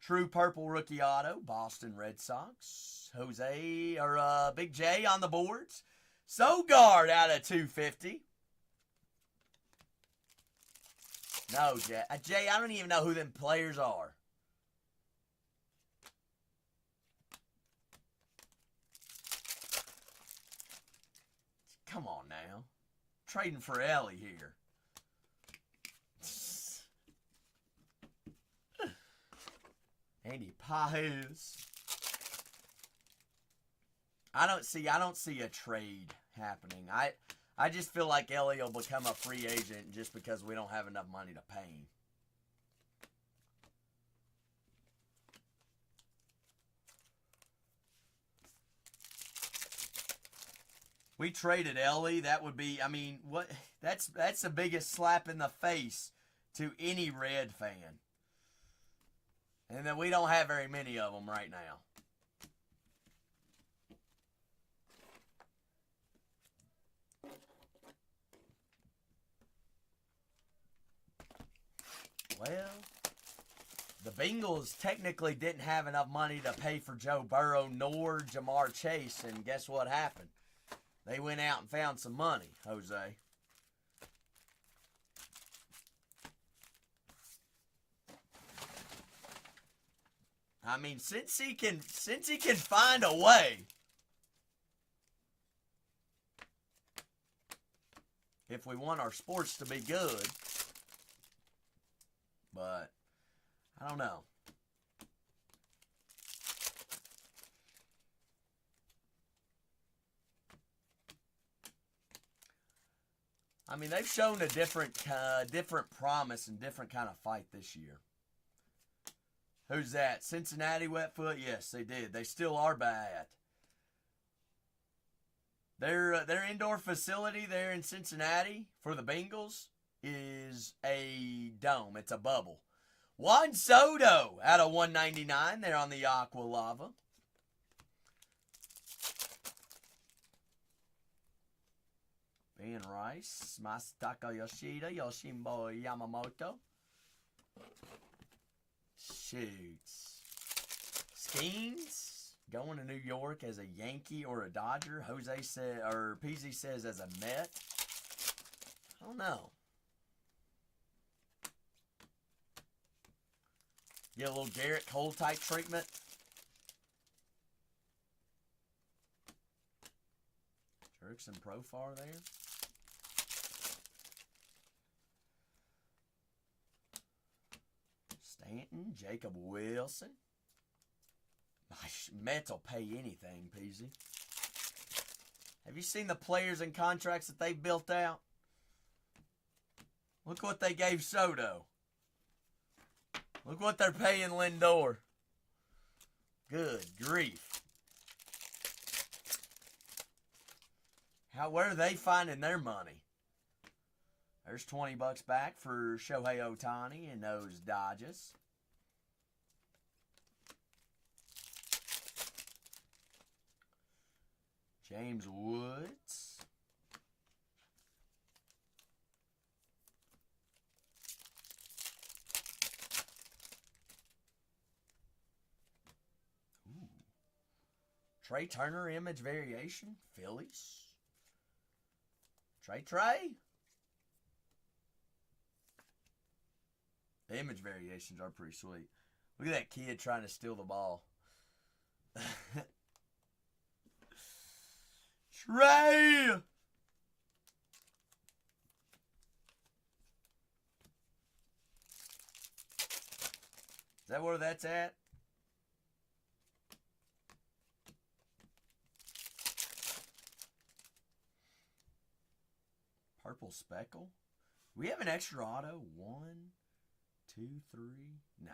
Speaker 1: True purple rookie auto. Boston Red Sox. Jose, or Big J on the boards. Sogard out of 250. No, Jay. Jay, I don't even know who them players are. Come on now. Trading for Ellie here. Andy Pajes. I don't see a trade happening. I just feel like Ellie will become a free agent just because we don't have enough money to pay him. We traded Ellie. That would be, I mean, what? That's the biggest slap in the face to any Red fan. And then we don't have very many of them right now. Well, the Bengals technically didn't have enough money to pay for Joe Burrow nor Jamar Chase, and guess what happened? They went out and found some money, Jose. I mean, since he can find a way, if we want our sports to be good, but I don't know. I mean, they've shown a different promise and different kind of fight this year. Who's that? Cincinnati Wetfoot? Yes, they did. They still are bad. Their indoor facility there in Cincinnati for the Bengals is a dome. It's a bubble. Juan Soto out of 199 there on the Aqua Lava. Ben Rice, Masataka Yoshida, Yoshimbo Yamamoto. Shoots. Skeens going to New York as a Yankee or a Dodger. Jose said, or PZ says as a Met. I don't know. Get a little Garrett Cole type treatment. Jerickson Profar there. Stanton, Jacob Wilson. Mets will pay anything, Peasy. Have you seen the players and contracts that they built out? Look what they gave Soto. Look what they're paying Lindor. Good grief. Where are they finding their money? There's $20 back for Shohei Ohtani and those Dodgers. James Woods. Ooh. Trey Turner image variation. Phillies. Trey. The image variations are pretty sweet. Look at that kid trying to steal the ball. Trey! Is that where that's at? Purple speckle. We have an extra auto. 1, 2, 3. Nah.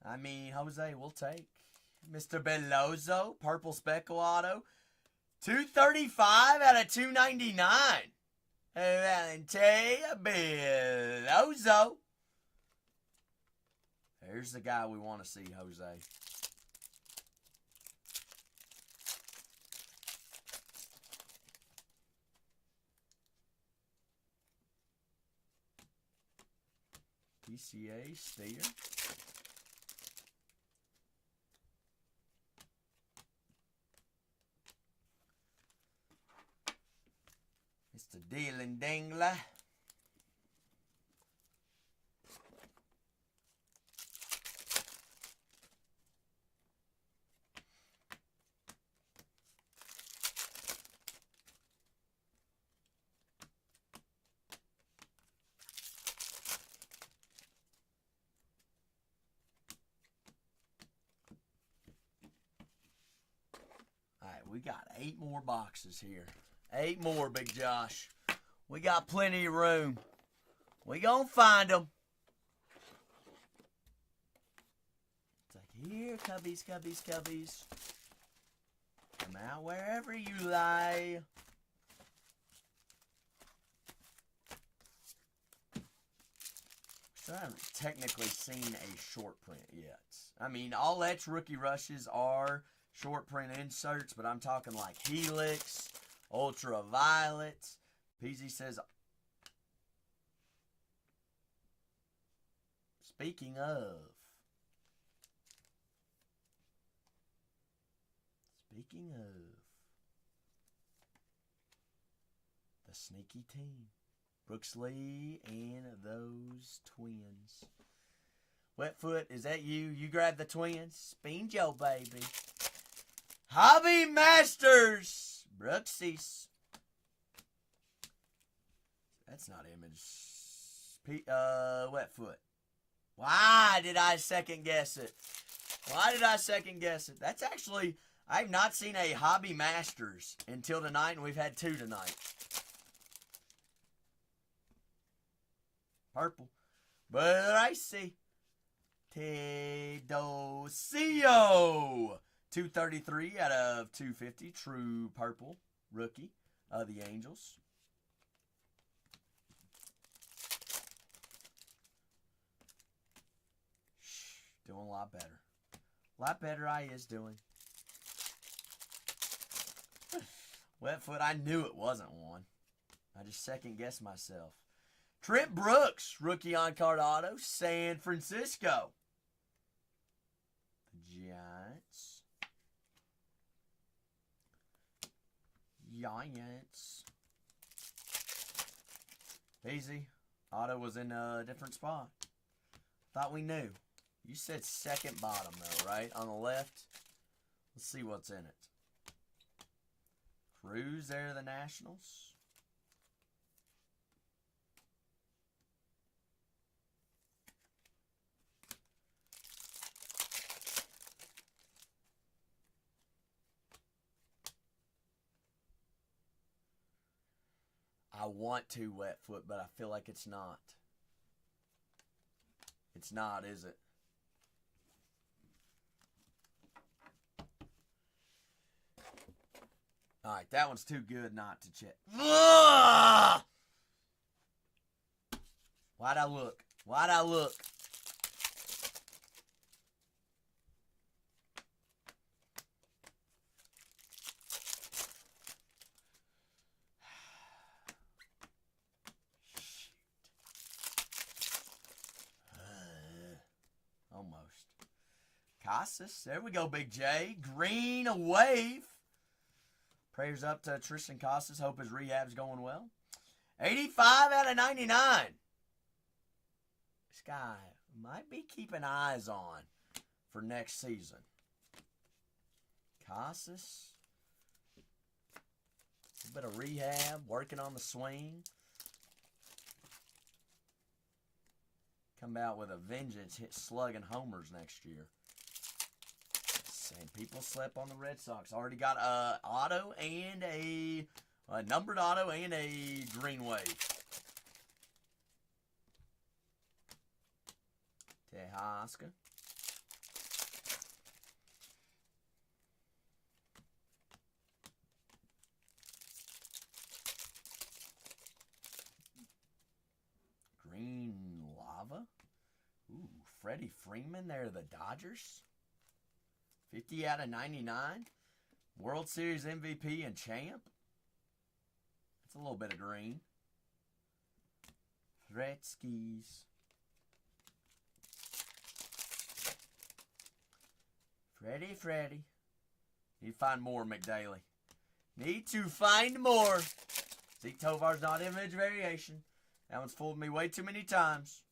Speaker 1: I mean, Jose, we'll take Mr. Belozo. Purple speckle auto. 235 out of 299. Valente Belozo. There's the guy we want to see, Jose. PCA Steer. Mr. Dylan Dangler. we got 8 more boxes here. 8 more, Big Josh. We got plenty of room. We gonna find them. It's like, here, cubbies, cubbies, cubbies. Come out wherever you lie. So I haven't technically seen a short print yet. I mean, all X rookie rushes are short print inserts, but I'm talking like Helix, Ultraviolet. PZ says, speaking of, the sneaky team. Brooks Lee and those twins. Wetfoot, is that you? You grabbed the twins? Spin Joe, baby. Hobby Masters. Brooksies. That's not image. Wetfoot. Why did I second guess it? Why did I second guess it? That's actually, I've not seen a Hobby Masters until tonight, and we've had 2 tonight. Purple. But I see. Teodosio. 233 out of 250. True purple. Rookie of the Angels. Doing a lot better. A lot better I is doing. Wetfoot, I knew it wasn't one. I just second guessed myself. Trent Brooks, rookie on card auto, San Francisco. The Giants. Easy. Auto was in a different spot. Thought we knew. You said second bottom though, right? On the left. Let's see what's in it. Cruz there, the Nationals. I want to Wetfoot, but I feel like it's not. It's not, is it? All right, that one's too good not to check. Ugh! Why'd I look? Why'd I look? Almost. Casas. There we go, Big J. Green wave. Prayers up to Tristan Casas. Hope his rehab's going well. 85 out of 99. This guy might be keeping eyes on for next season. Casas. A bit of rehab. Working on the swing. Come out with a vengeance, hit slugging homers next year. And people slept on the Red Sox. Already got a auto and a numbered auto and a green wave. Teoscar. Green lava. Ooh, Freddie Freeman there, the Dodgers. 50 out of 99. World Series MVP and champ. That's a little bit of green. Redskis. Freddie. Need to find more, McDaily. Need to find more. Zeke Tovar's not image variation. That one's fooled me way too many times.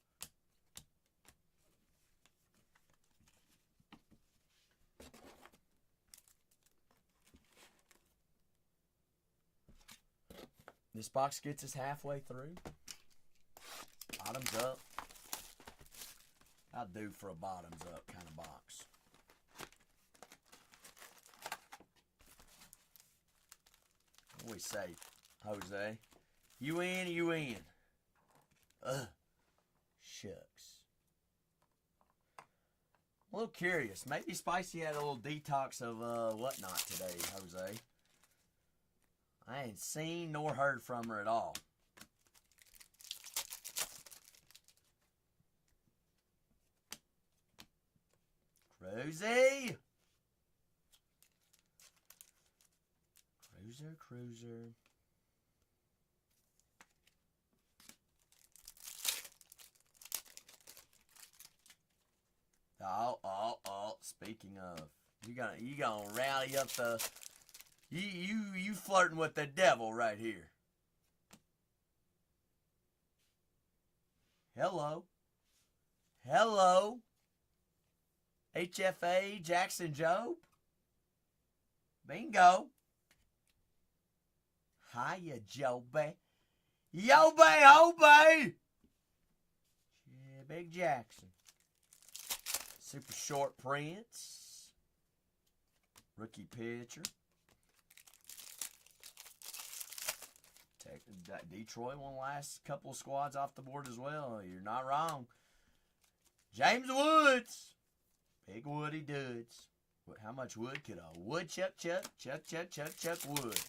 Speaker 1: This box gets us halfway through. Bottoms up. I'll do for a bottoms up kind of box. Always safe, Jose. You in, you in. Ugh. Shucks. I'm a little curious. Maybe Spicy had a little detox of whatnot today, Jose. I ain't seen nor heard from her at all. Cruzy! Cruiser. Oh, speaking of, you gonna rally up the, you flirting with the devil right here. Hello. HFA Jackson Job. Bingo. Hiya, Joby. Yo, bay, ho, bay. Yeah, Big Jackson. Super short prints. Rookie pitcher. Detroit won the last couple of squads off the board as well. You're not wrong. James Woods. Big Woody dudes. How much wood could a woodchuck wood?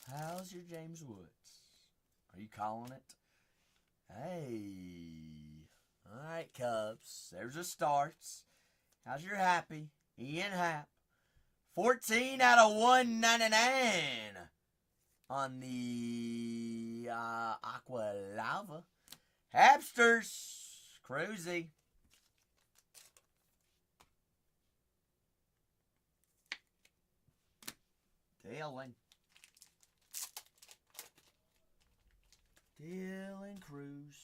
Speaker 1: How's your James Woods? Are you calling it? Hey. All right, Cubs. There's a starts. How's your happy? Ian Happ. 14 out of 199 on the Aqua Lava. Hapsters. Cruzy. Dylan Cruz.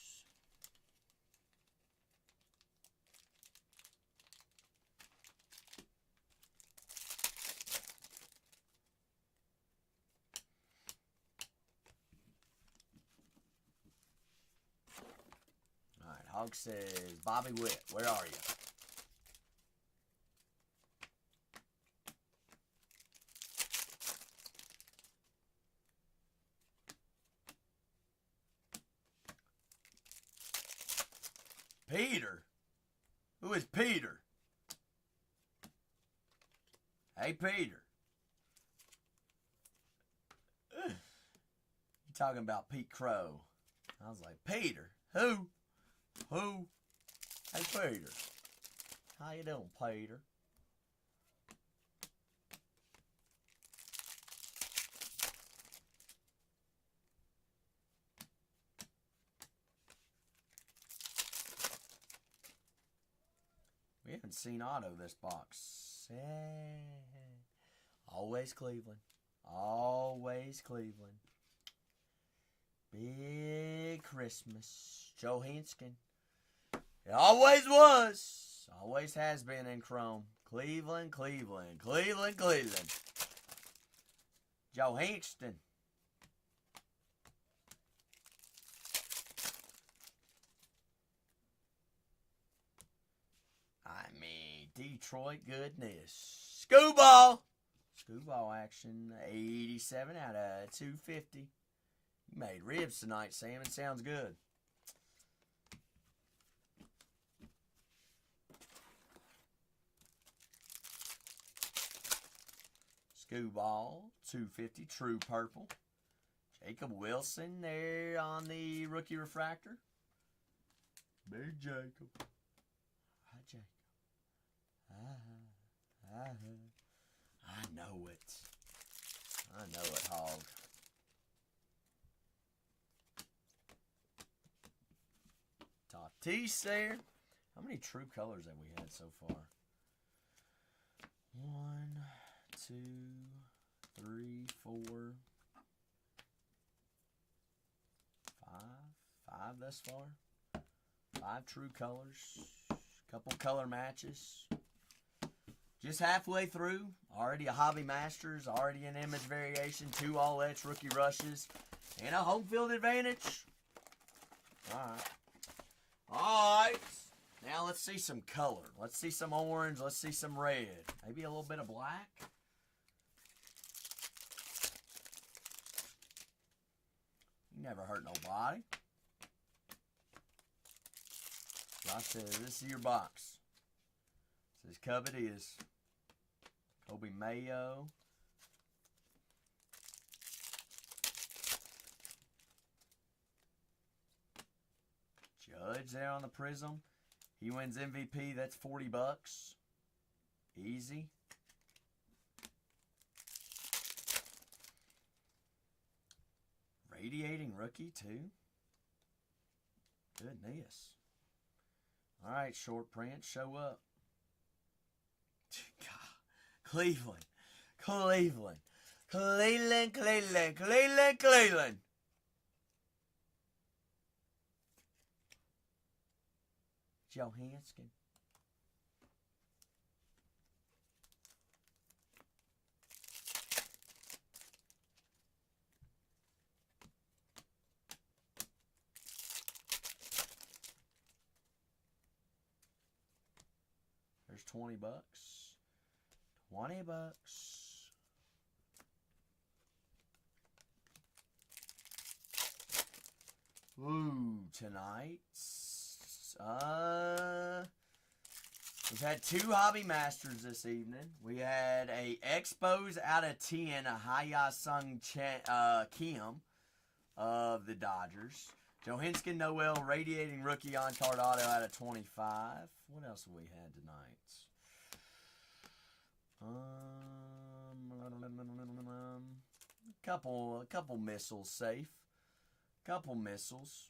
Speaker 1: All right, Hog says, Bobby Witt, where are you? Peter? Who is Peter? Hey, Peter. You talking about Pete Crow. I was like, Peter? Who? Hey, Peter. How you doing, Peter? We haven't seen Otto this box. Always Cleveland. Always Cleveland. Big Christmas. Joe Hinskin. It always was. Always has been in chrome. Cleveland. Joe Hinston. Detroit goodness. Screwball action. 87 out of 250. You made ribs tonight, Sam. It sounds good. Screwball. 250. True purple. Jacob Wilson there on the rookie refractor. Big Jacob. Hi, Jacob. I know it, Hog. Tatis there. How many true colors have we had so far? 1, 2, 3, 4, 5. 5 thus far. 5 true colors. Couple color matches. Just halfway through, already a Hobby Masters, already an image variation, 2 all-X rookie rushes, and a home field advantage. Alright. Now let's see some color. Let's see some orange. Let's see some red. Maybe a little bit of black. You never hurt nobody. Josh says, this is your box. Says, Cub it is. Kobe Mayo. Judge there on the Prism. He wins MVP. That's $40. Easy. Radiating rookie, too. Goodness. All right, short print, show up. God. Cleveland. Cleveland. Cleveland, Cleveland, Cleveland, Cleveland. Johansson. There's $20. $20. Ooh, tonight. We've had 2 Hobby Masters this evening. We had a Expos out of 10, a Hya-Sung Kim of the Dodgers. Johansson Noel Radiating Rookie on card auto out of 25. What else have we had tonight? A couple missiles safe. Couple missiles.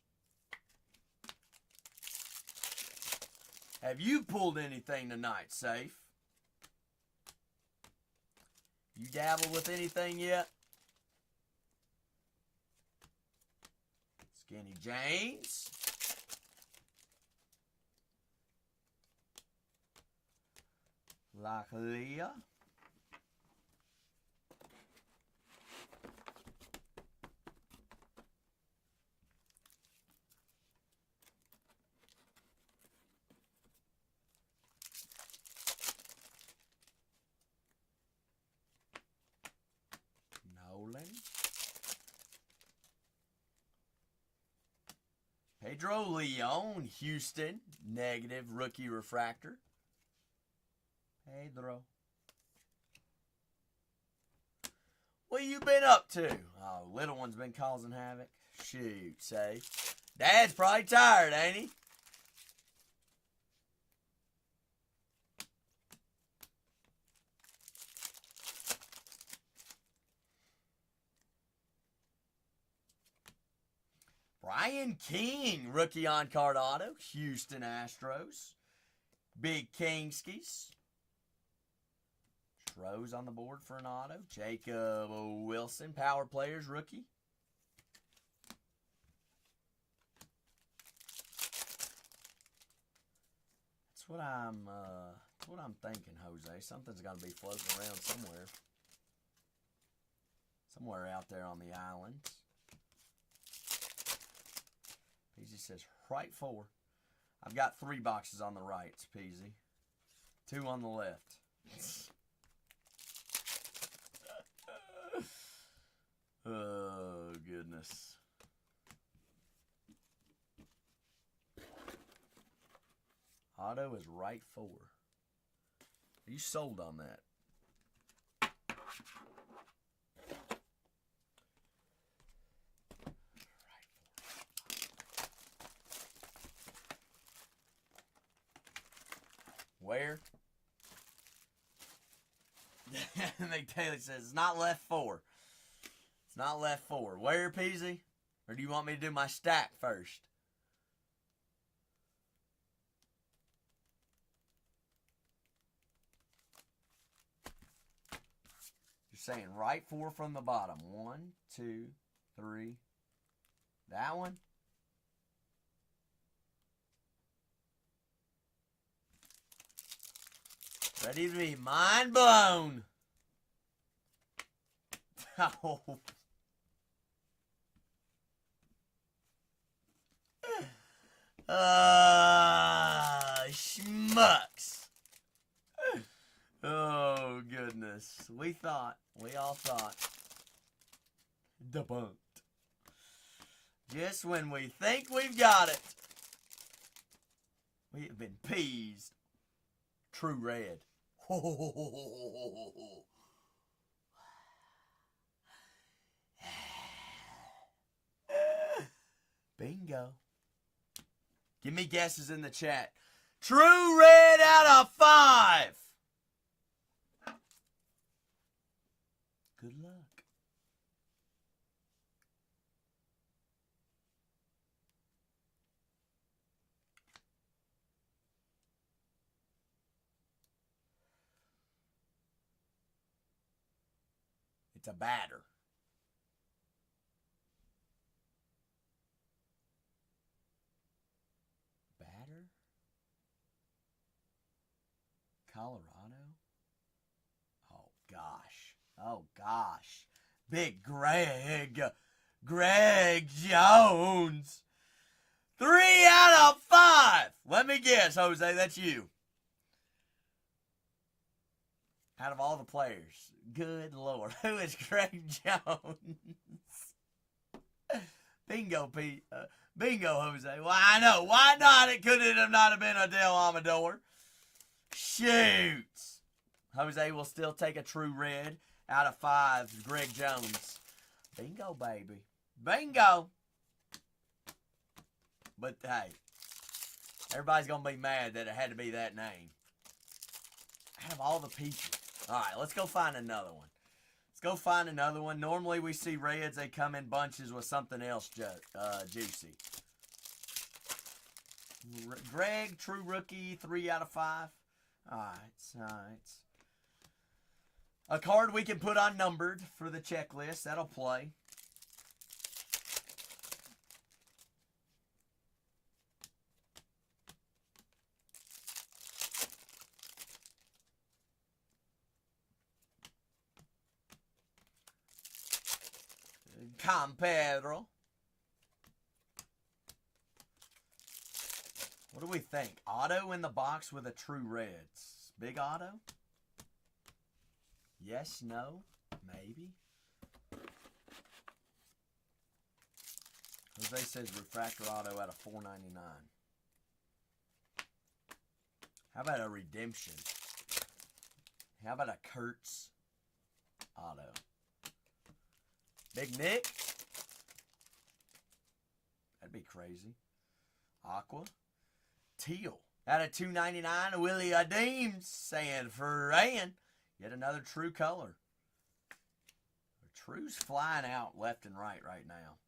Speaker 1: Have you pulled anything tonight, safe? You dabbled with anything yet? Skinny James. Leah. Nolan. Pedro Leon, Houston, negative rookie refractor. Pedro. What you been up to? Oh, little one's been causing havoc. Shoot, say. Dad's probably tired, ain't he? Brian King, rookie on card auto, Houston Astros. Big Kingskis. Rose on the board for an auto. Jacob Wilson, Power Players rookie. That's what I'm thinking, Jose. Something's got to be floating around somewhere. Somewhere out there on the islands. Peasy says, right 4. I've got 3 boxes on the right, it's Peasy. 2 on the left. Oh, goodness. Auto is right 4. You sold on that. Where? McTaylor says, it's not left 4. It's not left 4. Where, Peasy? Or do you want me to do my stack first? You're saying right 4 from the bottom. 1, 2, 3. That one? Ready to be mind blown. Oh. Schmucks. Oh, goodness. We all thought. Debunked. Just when we think we've got it, we have been peased. True red. Bingo. Give me guesses in the chat. True red out of 5. Good luck. It's a batter. Batter? Colorado? Oh, gosh. Oh, gosh. Big Greg. Greg Jones. 3 out of 5. Let me guess, Jose, that's you. Out of all the players. Good Lord. Who is Greg Jones? Bingo, Pete. Bingo, Jose. Well, I know. Why not? It could have not been Adele Amador. Shoot. Jose will still take a true red out of 5. Greg Jones. Bingo, baby. Bingo. But, hey, everybody's going to be mad that it had to be that name. Out of all the people. All right, let's go find another one. Let's go find another one. Normally we see reds, they come in bunches with something else juicy. Greg, true rookie, 3 out of 5. All right. A card we can put on numbered for the checklist. That'll play. Pedro. What do we think? Auto in the box with a true reds. Big auto? Yes, no, maybe. Jose says refractor auto out of $4.99. How about a redemption? How about a Kurtz auto? Big Nick? That'd be crazy. Aqua. Teal. Out of $2.99, Willie Adeems saying for Ryan. Yet another true color. True's flying out left and right now.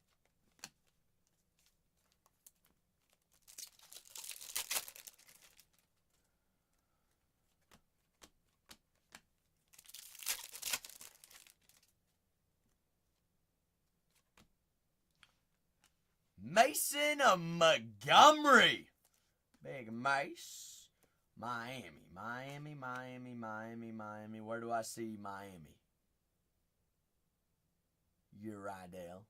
Speaker 1: Mason Montgomery. Big Mace. Miami. Where do I see Miami? Uridale.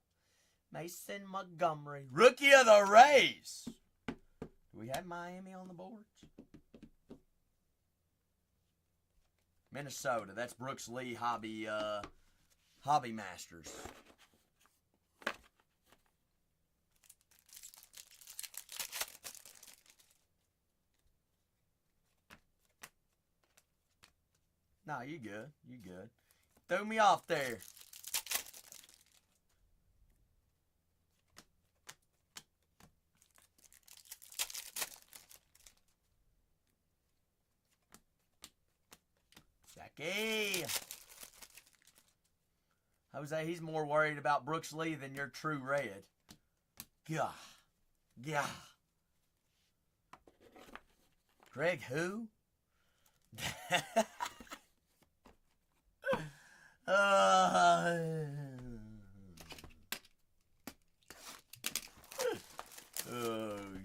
Speaker 1: Mason Montgomery. Rookie of the Rays. Do we have Miami on the boards? Minnesota. That's Brooks Lee Hobby Masters. No, you good. You good. Threw me off there. Jackie. Jose, he's more worried about Brooks Lee than your true red. Gah. Gah. Greg who? Oh,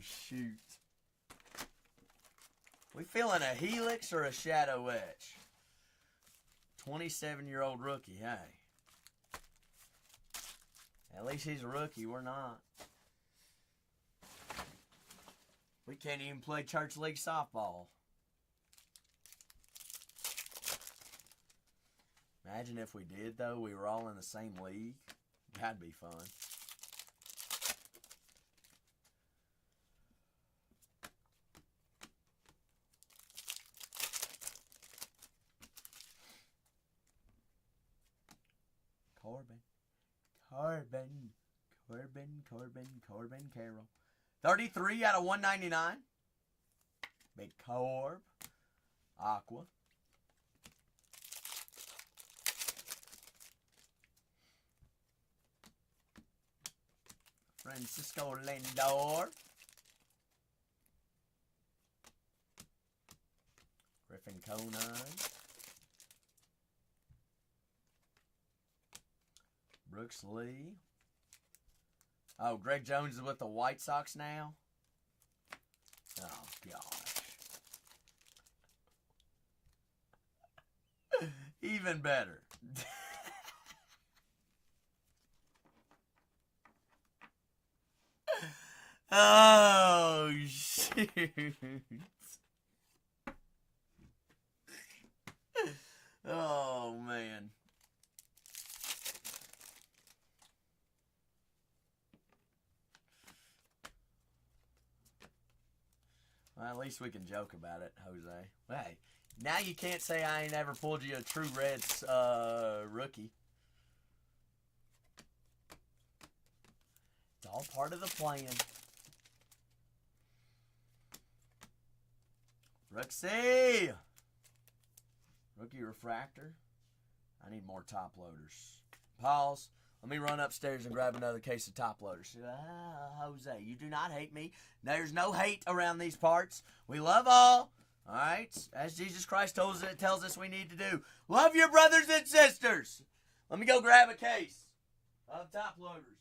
Speaker 1: shoot. We feeling a helix or a shadow etch? 27-year-old rookie, hey. At least he's a rookie. We're not. We can't even play church league softball. Imagine if we did, though. We were all in the same league. That'd be fun. Corbin Carroll. 33 out of 199. Big Corb. Aqua. Francisco Lindor. Griffin Conan. Brooks Lee. Oh, Greg Jones is with the White Sox now? Oh, gosh. Even better. Oh, shoot. Oh, man. Well, at least we can joke about it, Jose. Hey, now you can't say I ain't ever pulled you a True Reds rookie. It's all part of the plan. Rooksy! Rookie refractor. I need more top loaders. Pause. Let me run upstairs and grab another case of top loaders. Jose, you do not hate me. There's no hate around these parts. We love all. All right? As Jesus Christ tells us we need to do. Love your brothers and sisters. Let me go grab a case of top loaders.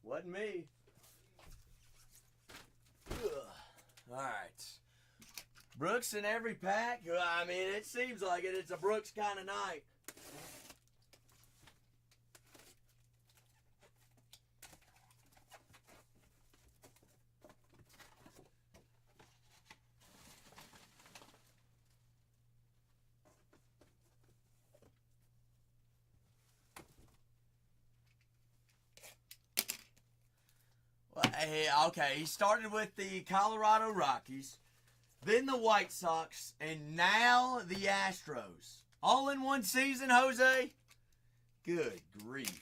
Speaker 1: Wasn't me. Ugh. All right. Brooks in every pack? I mean, it seems like it. It's a Brooks kind of night. Okay, he started with the Colorado Rockies, then the White Sox, and now the Astros. All in one season, Jose? Good grief.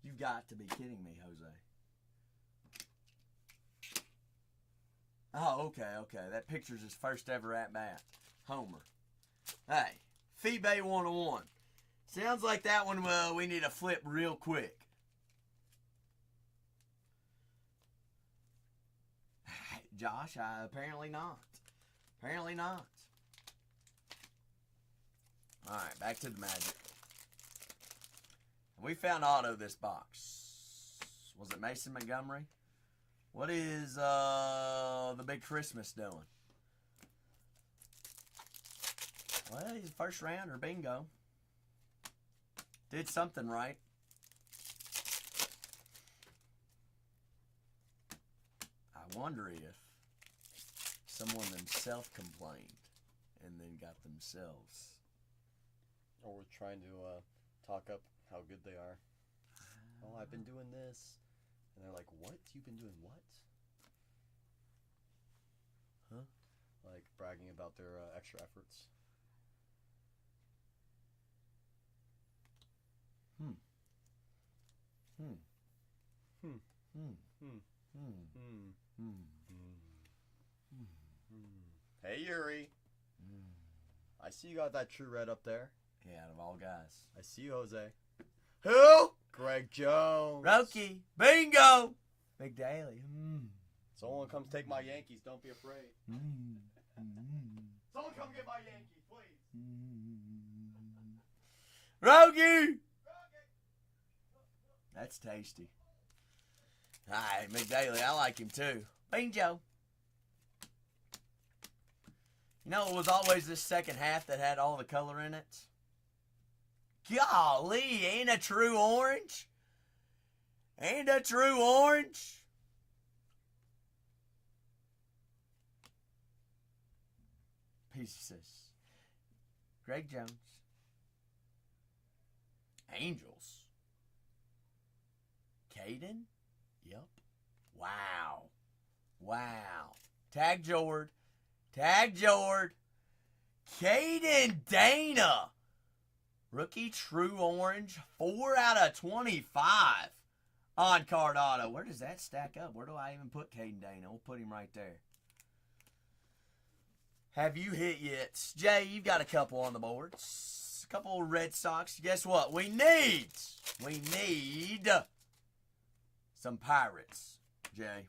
Speaker 1: You've got to be kidding me, Jose. Oh, okay. That picture's his first ever at-bat. Homer. Hey, FeeBay 101. Sounds like that one we need to flip real quick. Josh, apparently not. Apparently not. All right, back to the Magic. We found auto this box. Was it Mason Montgomery? What is the big Christmas doing? Well, he's a first rounder. Bingo. Did something right. I wonder if someone themselves complained and then got themselves.
Speaker 2: Or we're trying to talk up how good they are. Oh, I've been doing this. And they're like, what? You've been doing what?
Speaker 1: Huh?
Speaker 2: Like bragging about their extra efforts. Hey, Yuri. I see you got that true red up there.
Speaker 1: Yeah, out of all guys.
Speaker 2: I see you, Jose.
Speaker 1: Who?
Speaker 2: Greg Jones.
Speaker 1: Roki. Bingo. Big Daily.
Speaker 2: Someone comes take my Yankees. Don't be afraid. Someone come get my Yankees, please.
Speaker 1: Roki. That's tasty. Hi, McDaily. I like him too. Bingo. You know, it was always this second half that had all the color in it. Golly, ain't a true orange? Ain't a true orange? Pieces. Greg Jones. Angels. Caden? Yep. Wow. Wow. Tag Jord. Tag Jord. Caden Dana. Rookie True Orange. 4 out of 25. On card auto. Where does that stack up? Where do I even put Caden Dana? We'll put him right there. Have you hit yet? Jay, you've got a couple on the boards. A couple of Red Sox. Guess what? We need some Pirates, Jay.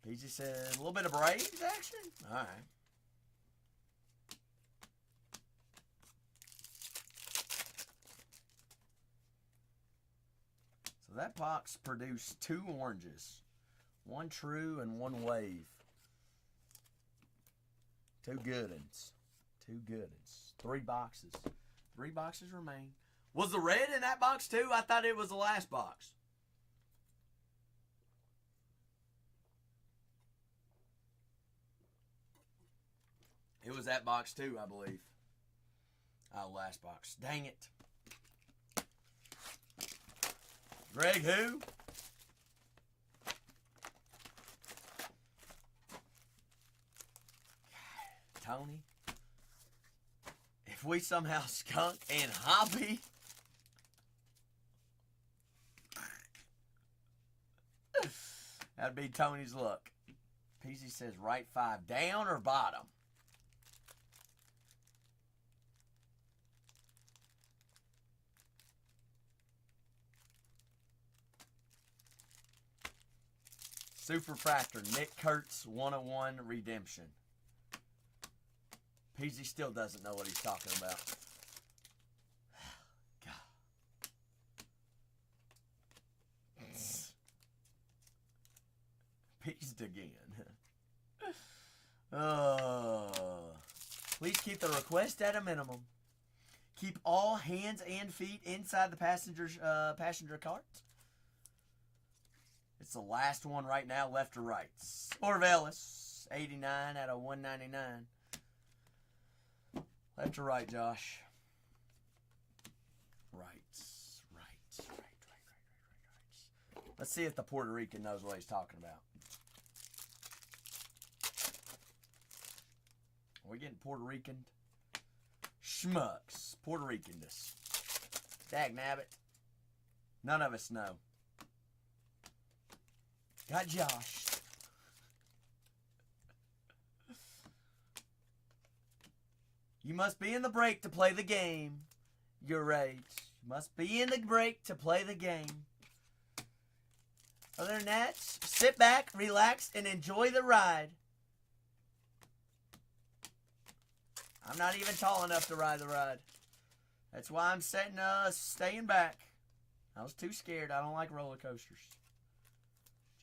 Speaker 1: He just said a little bit of Braves action? All right. So that box produced 2 oranges. 1 true and 1 wave. 2 good ones. 2 good ones. 3 boxes. 3 boxes remain. Was the red in that box too? I thought it was the last box. It was that box too, I believe. Oh, last box. Dang it. Greg who? Tony. If we somehow skunk and hobby. That'd be Tony's luck. PZ says right 5. Down or bottom? Super Fractor, Nick Kurtz, 101 Redemption. PZ still doesn't know what he's talking about. God. Peased again. Please keep the request at a minimum. Keep all hands and feet inside the passenger cart. It's the last one right now, left or right. Orvelis, 89 out of 199. Left or right, Josh? Right. Let's see if the Puerto Rican knows what he's talking about. Are we getting Puerto Rican? Schmucks. Puerto Rican-ness. Dag nabbit. None of us know. Got Josh. You must be in the break to play the game. You're right. You must be in the break to play the game. Other than that, sit back, relax, and enjoy the ride. I'm not even tall enough to ride the ride. That's why I'm staying back. I was too scared. I don't like roller coasters.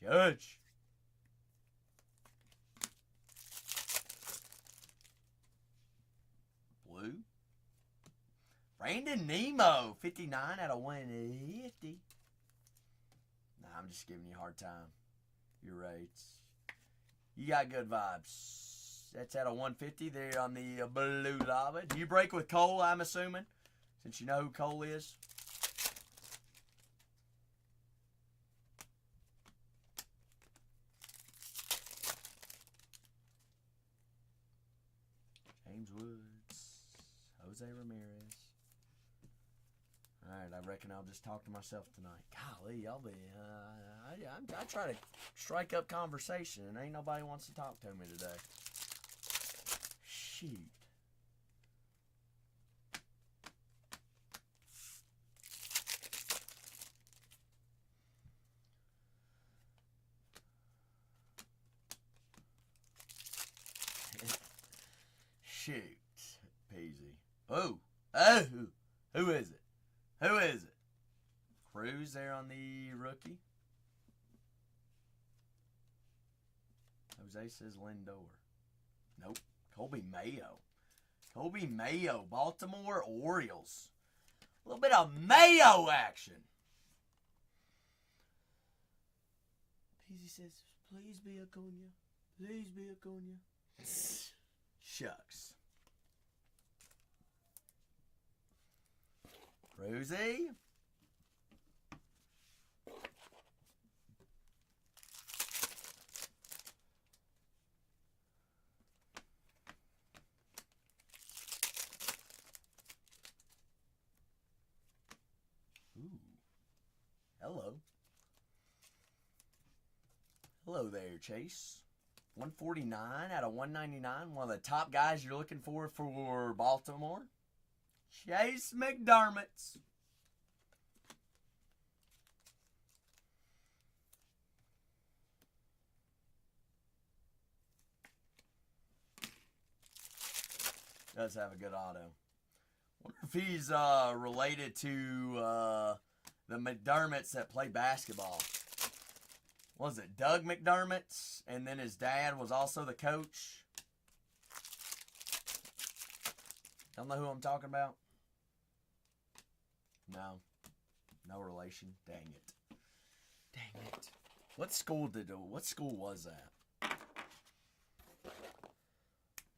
Speaker 1: Judge. Blue. Brandon Nemo, 59 out of 150. Nah, I'm just giving you a hard time. You're right. You got good vibes. That's out of 150 there on the blue lava. Do you break with Cole, I'm assuming? Since you know who Cole is. James Woods. Jose Ramirez. Alright, I reckon I'll just talk to myself tonight. Golly, I'll be, I try to strike up conversation, and ain't nobody wants to talk to me today. Shoot. Shoot. Peasy. Oh, who is it? Who is it? Cruz there on the rookie. Jose says Lindor. Nope. Colby Mayo. Colby Mayo. Baltimore Orioles. A little bit of Mayo action. Peasy says, please be Acuna. Please be Acuna. Shucks. Cruzy. Ooh. Hello. Hello there, Chase. 149 out of 199. One of the top guys you're looking for Baltimore. Chase McDermott. Does have a good auto. Wonder if he's related to the McDermotts that play basketball. Was it Doug McDermott? And then his dad was also the coach. Don't know who I'm talking about? No. No relation. Dang it. Dang it. What school was that?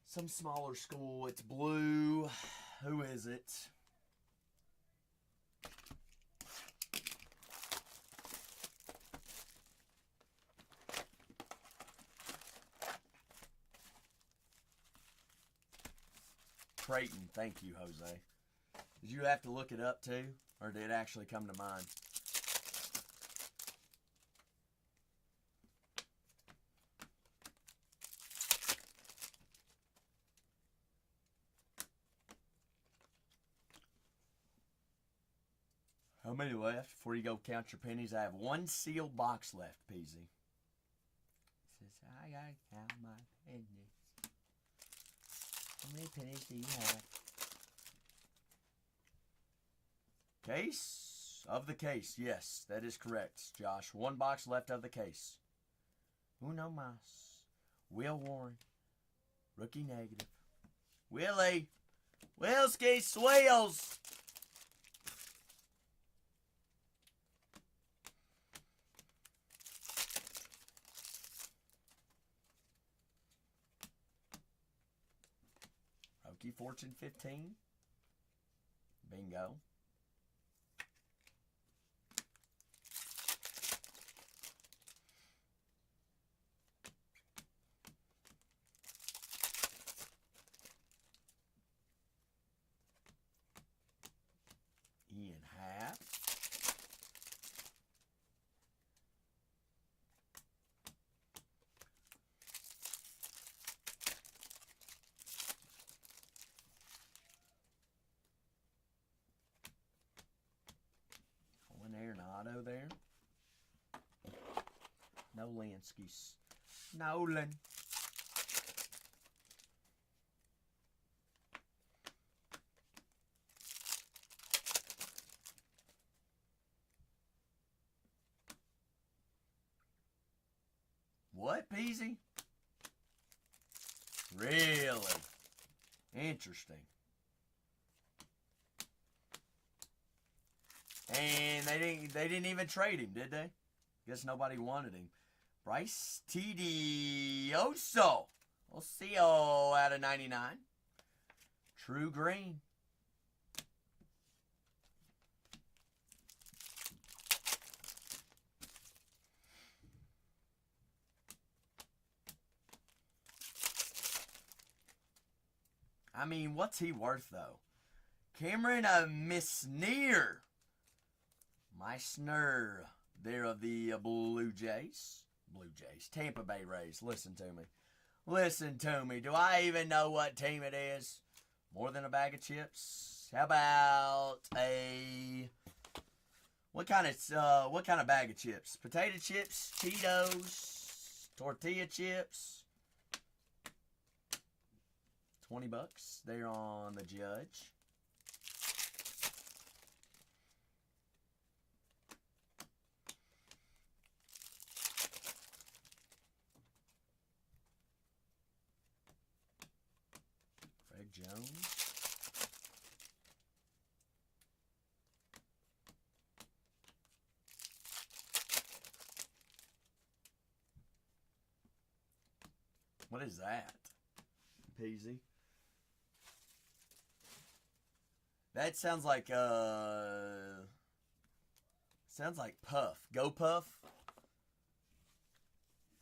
Speaker 1: Some smaller school. It's blue. Who is it? Creighton. Thank you, Jose. Did you have to look it up too? Or did it actually come to mind? How many left? Before you go count your pennies, I have one sealed box left, Peasy. Says, I gotta count my pennies. How many pennies do you have? Case of the case. Yes, that is correct, Josh. One box left of the case. Uno mas. Will Warren. Rookie negative. Willie. Wilski Swales. Rookie Fortune 15. Bingo. Ian Happ. Tulowitzki's. Nolan. What, Peasy? Really? Interesting. And they didn't even trade him, did they? Guess nobody wanted him. Bryce Tedioso. We'll see out of 99. True green. I mean, what's he worth, though? Cameron Meissner. Meissner. There of the Blue Jays. Tampa Bay Rays. Listen to me. Listen to me. Do I even know what team it is? More than a bag of chips? How about a... What kind of bag of chips? Potato chips? Cheetos? Tortilla chips? $20 there on the Judge. Greg Jones. What is that? Peasy. That sounds like Puff. Go Puff.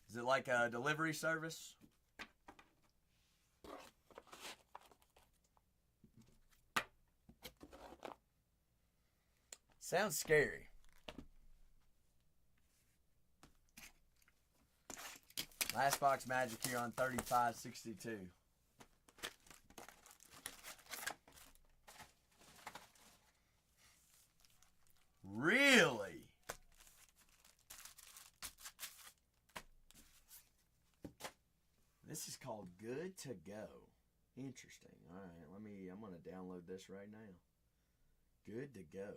Speaker 1: Is it like a delivery service? Sounds scary. Last box magic here on 35.62. Really? This is called Good to Go. Interesting. All right, I'm going to download this right now. Good to Go.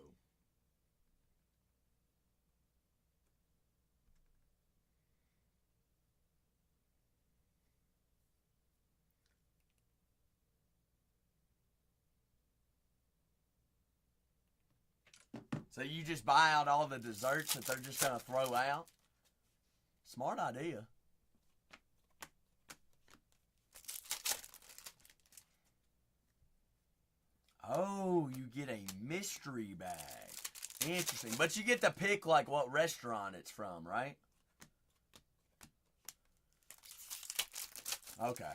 Speaker 1: So you just buy out all the desserts that they're just going to throw out? Smart idea. Oh, you get a mystery bag. Interesting. But you get to pick like what restaurant it's from, right? Okay.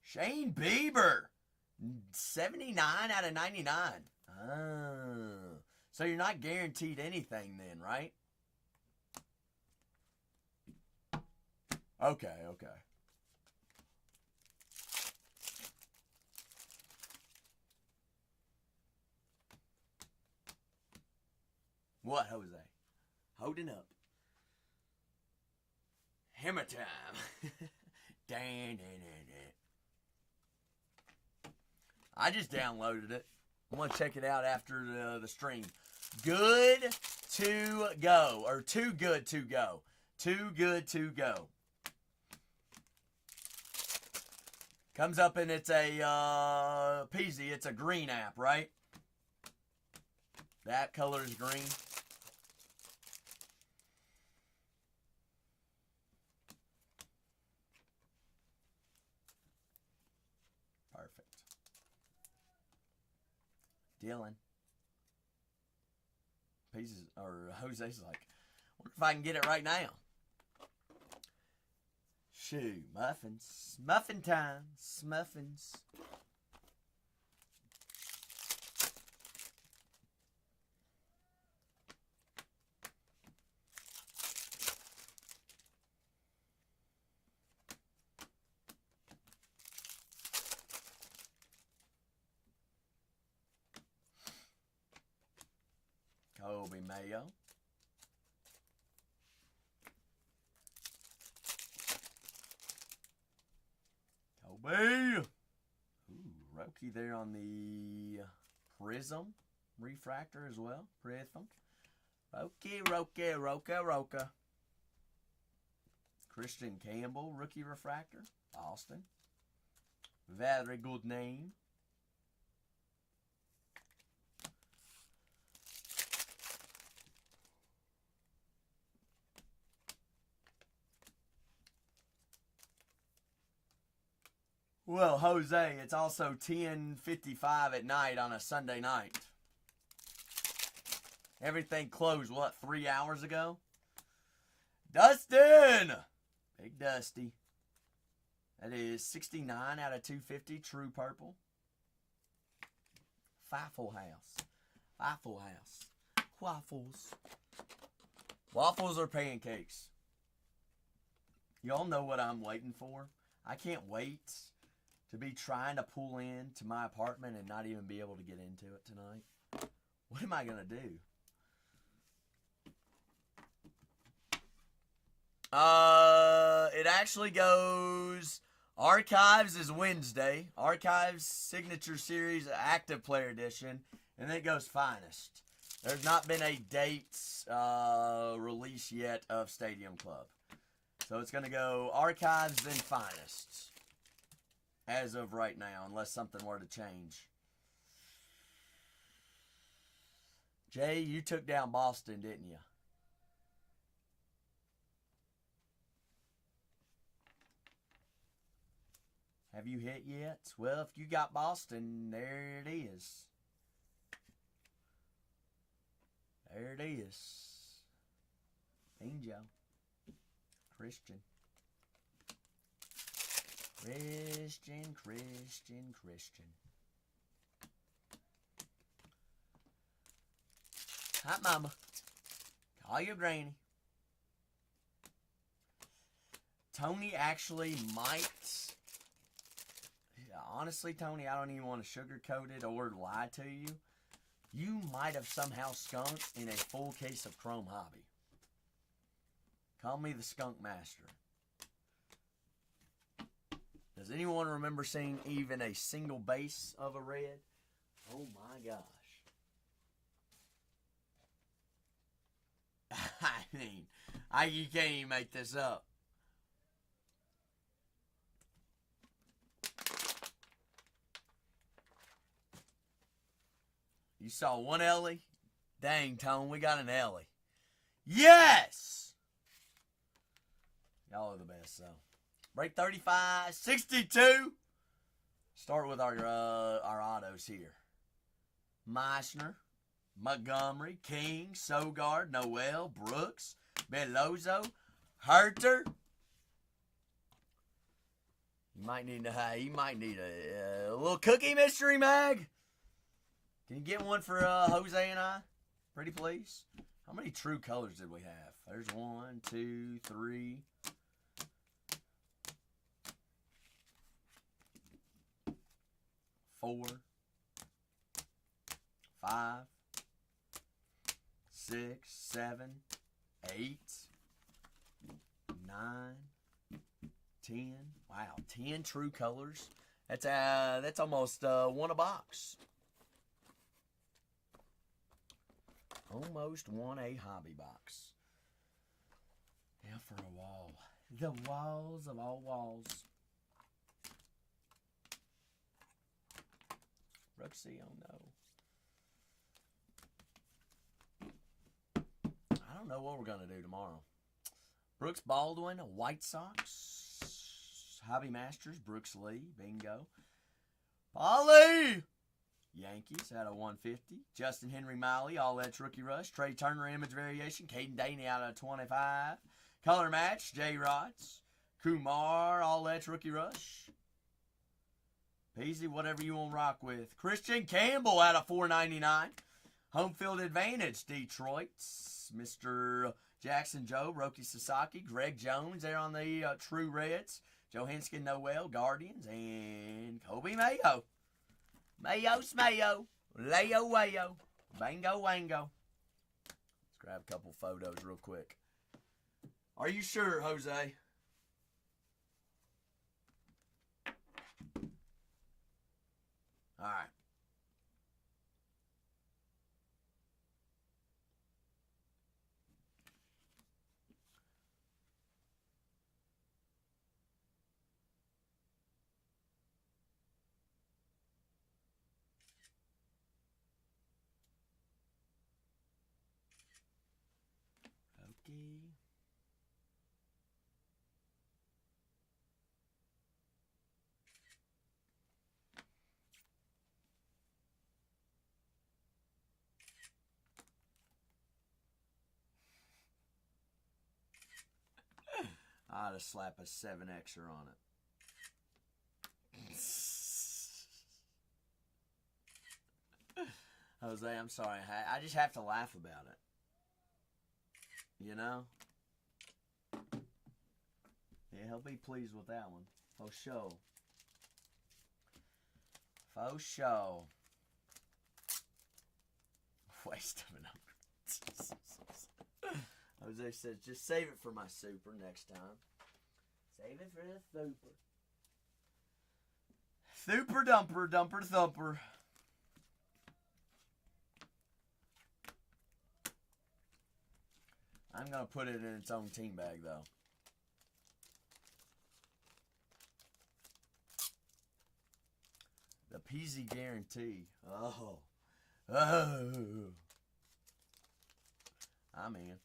Speaker 1: Shane Bieber. 79 out of 99. Oh. So you're not guaranteed anything then, right? Okay. What, Jose? Holding up. Hammer time. I just downloaded it. I'm going to check it out after the stream. Good to go. Or too good to go. Too good to go. Comes up and it's a Peasy. It's a green app, right? That color is green. Dylan. Pieces or Jose's like, wonder if I can get it right now. Shoo, muffins. Muffin time. Smuffins. Kobe Mayo. me. Ooh, Roki there on the Prism refractor as well. Prism. Roka. Christian Campbell, rookie refractor. Boston. Very good name. Well, Jose, it's also 10:55 at night on a Sunday night. Everything closed, what, 3 hours ago? Dustin! Big Dusty. That is 69 out of 250, true purple. Waffle House. Waffles. Waffles or pancakes? Y'all know what I'm waiting for. I can't wait to be trying to pull in to my apartment and not even be able to get into it tonight. What am I going to do? It actually goes... Archives is Wednesday. Archives Signature Series Active Player Edition. And then it goes Finest. There's not been a date release yet of Stadium Club. So it's going to go Archives then Finest. As of right now, unless something were to change. Jay, you took down Boston, didn't you? Have you hit yet? Well, if you got Boston, there it is. There it is. Bingo. Christian. Hi, Mama. Call your granny. Tony actually might... Honestly, Tony, I don't even want to sugarcoat it or lie to you. You might have somehow skunked in a full case of Chrome Hobby. Call me the Skunk Master. Does anyone remember seeing even a single base of a red? Oh my gosh. I mean, you can't even make this up. You saw one Ellie? Dang, Tone, we got an Ellie. Yes! Y'all are the best, so. Break 35, 62. Start with our autos here. Meissner, Montgomery, King, Sogard, Noel, Brooks, Belozo, Herter. You might need a little cookie mystery mag. Can you get one for Jose and I? Pretty please. How many true colors did we have? There's 1, 2, 3. 4, 5, 6, 7, 8, 9, 10. Wow, 10 true colors. That's almost one a box. Almost won a hobby box. Now for a wall. The walls of all walls. Brooksy, oh no. I don't know what we're going to do tomorrow. Brooks Baldwin, White Sox. Hobby Masters, Brooks Lee, bingo. Polly! Yankees out of 150. Justin Henry Miley, all edge rookie rush. Trey Turner image variation. Caden Daney out of 25. Color match, J Rods. Kumar, all edge rookie rush. Peasy, whatever you want to rock with. Christian Campbell out of 499. Home field advantage, Detroit. Mr. Jackson Joe, Roki Sasaki, Greg Jones there on the True Reds. Joe Henskin Noel, Guardians, and Kobe Mayo. Mayo Smayo, Leo Wayo, Bango Wango. Let's grab a couple photos real quick. Are you sure, Jose? All right. Okay. I ought to slap a 7Xer on it. Jose, I'm sorry. I just have to laugh about it. You know? Yeah, he'll be pleased with that one. For sure. For sure. Waste of an number. Jose says, just save it for my super next time. Save it for the super. Super dumper, dumper thumper. I'm going to put it in its own team bag, though. The PZ guarantee. Oh. Oh. I'm in.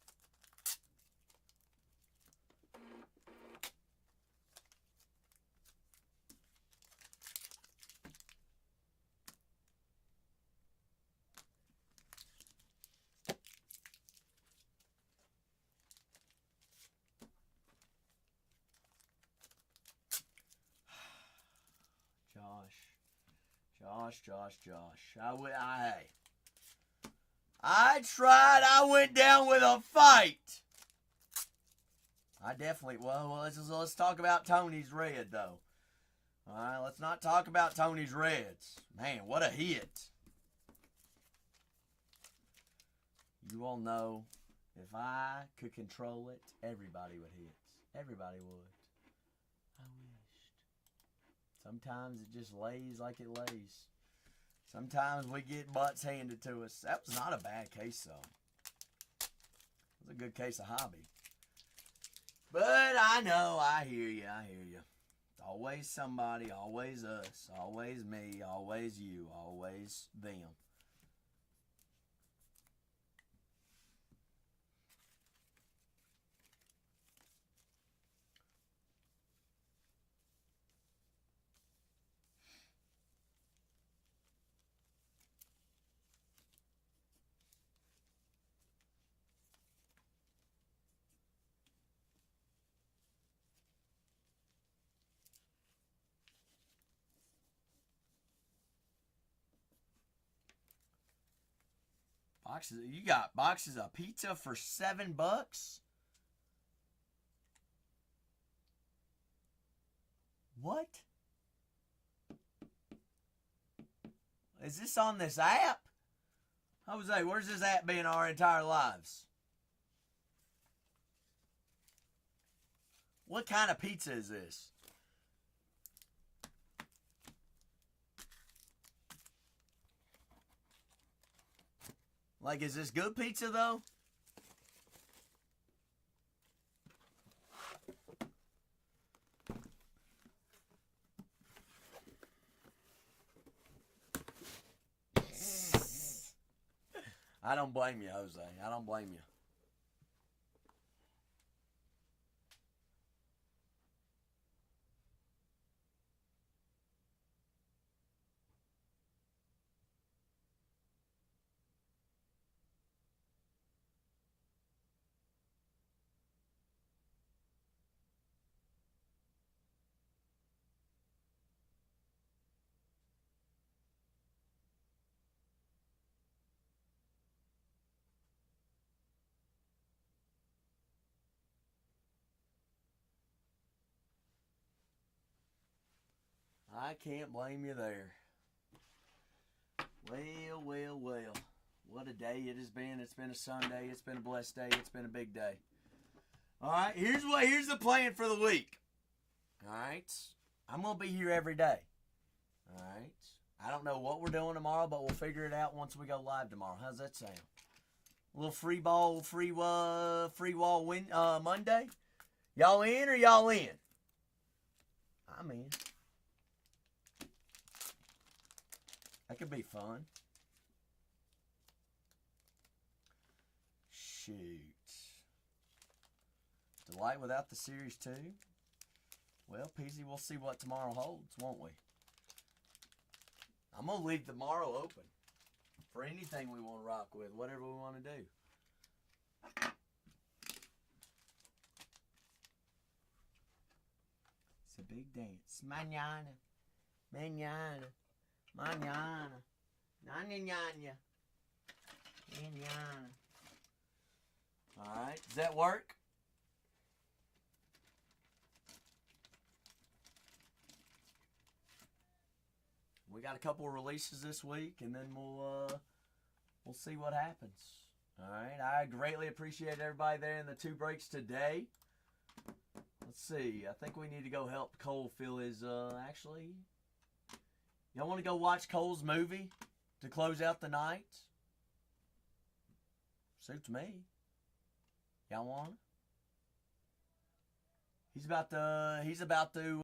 Speaker 1: Josh. I tried. I went down with a fight. I definitely. Well, let's talk about Tony's red though. All right, let's not talk about Tony's reds. Man, what a hit! You all know, if I could control it, everybody would hit. Everybody would. I wished. Sometimes it just lays like it lays. Sometimes we get butts handed to us. That was not a bad case, though. It was a good case of hobby. But I know, I hear you. Always somebody, always us, always me, always you, always them. You got boxes of pizza for $7? What? Is this on this app? Jose, where's this app been our entire lives? What kind of pizza is this? Like, is this good pizza, though? I don't blame you, Jose. I don't blame you. I can't blame you there. Well. What a day it has been. It's been a Sunday. It's been a blessed day. It's been a big day. All right, here's the plan for the week. All right. I'm going to be here every day. All right. I don't know what we're doing tomorrow, but we'll figure it out once we go live tomorrow. How's that sound? A little free wall win Monday. Y'all in or y'all in? I'm in. That could be fun. Shoot. Delight without the Series 2. Well, Peasy, we'll see what tomorrow holds, won't we? I'm going to leave tomorrow open for anything we want to rock with, whatever we want to do. It's a big dance. Mañana. Mañana. Mañana. Mañana. Mañana. All right. Does that work? We got a couple of releases this week, and then we'll see what happens. All right. I greatly appreciate everybody there in the 2 breaks today. Let's see. I think we need to go help Cole fill his. Actually, y'all want to go watch Cole's movie to close out the night? Suits me. Y'all want? He's about to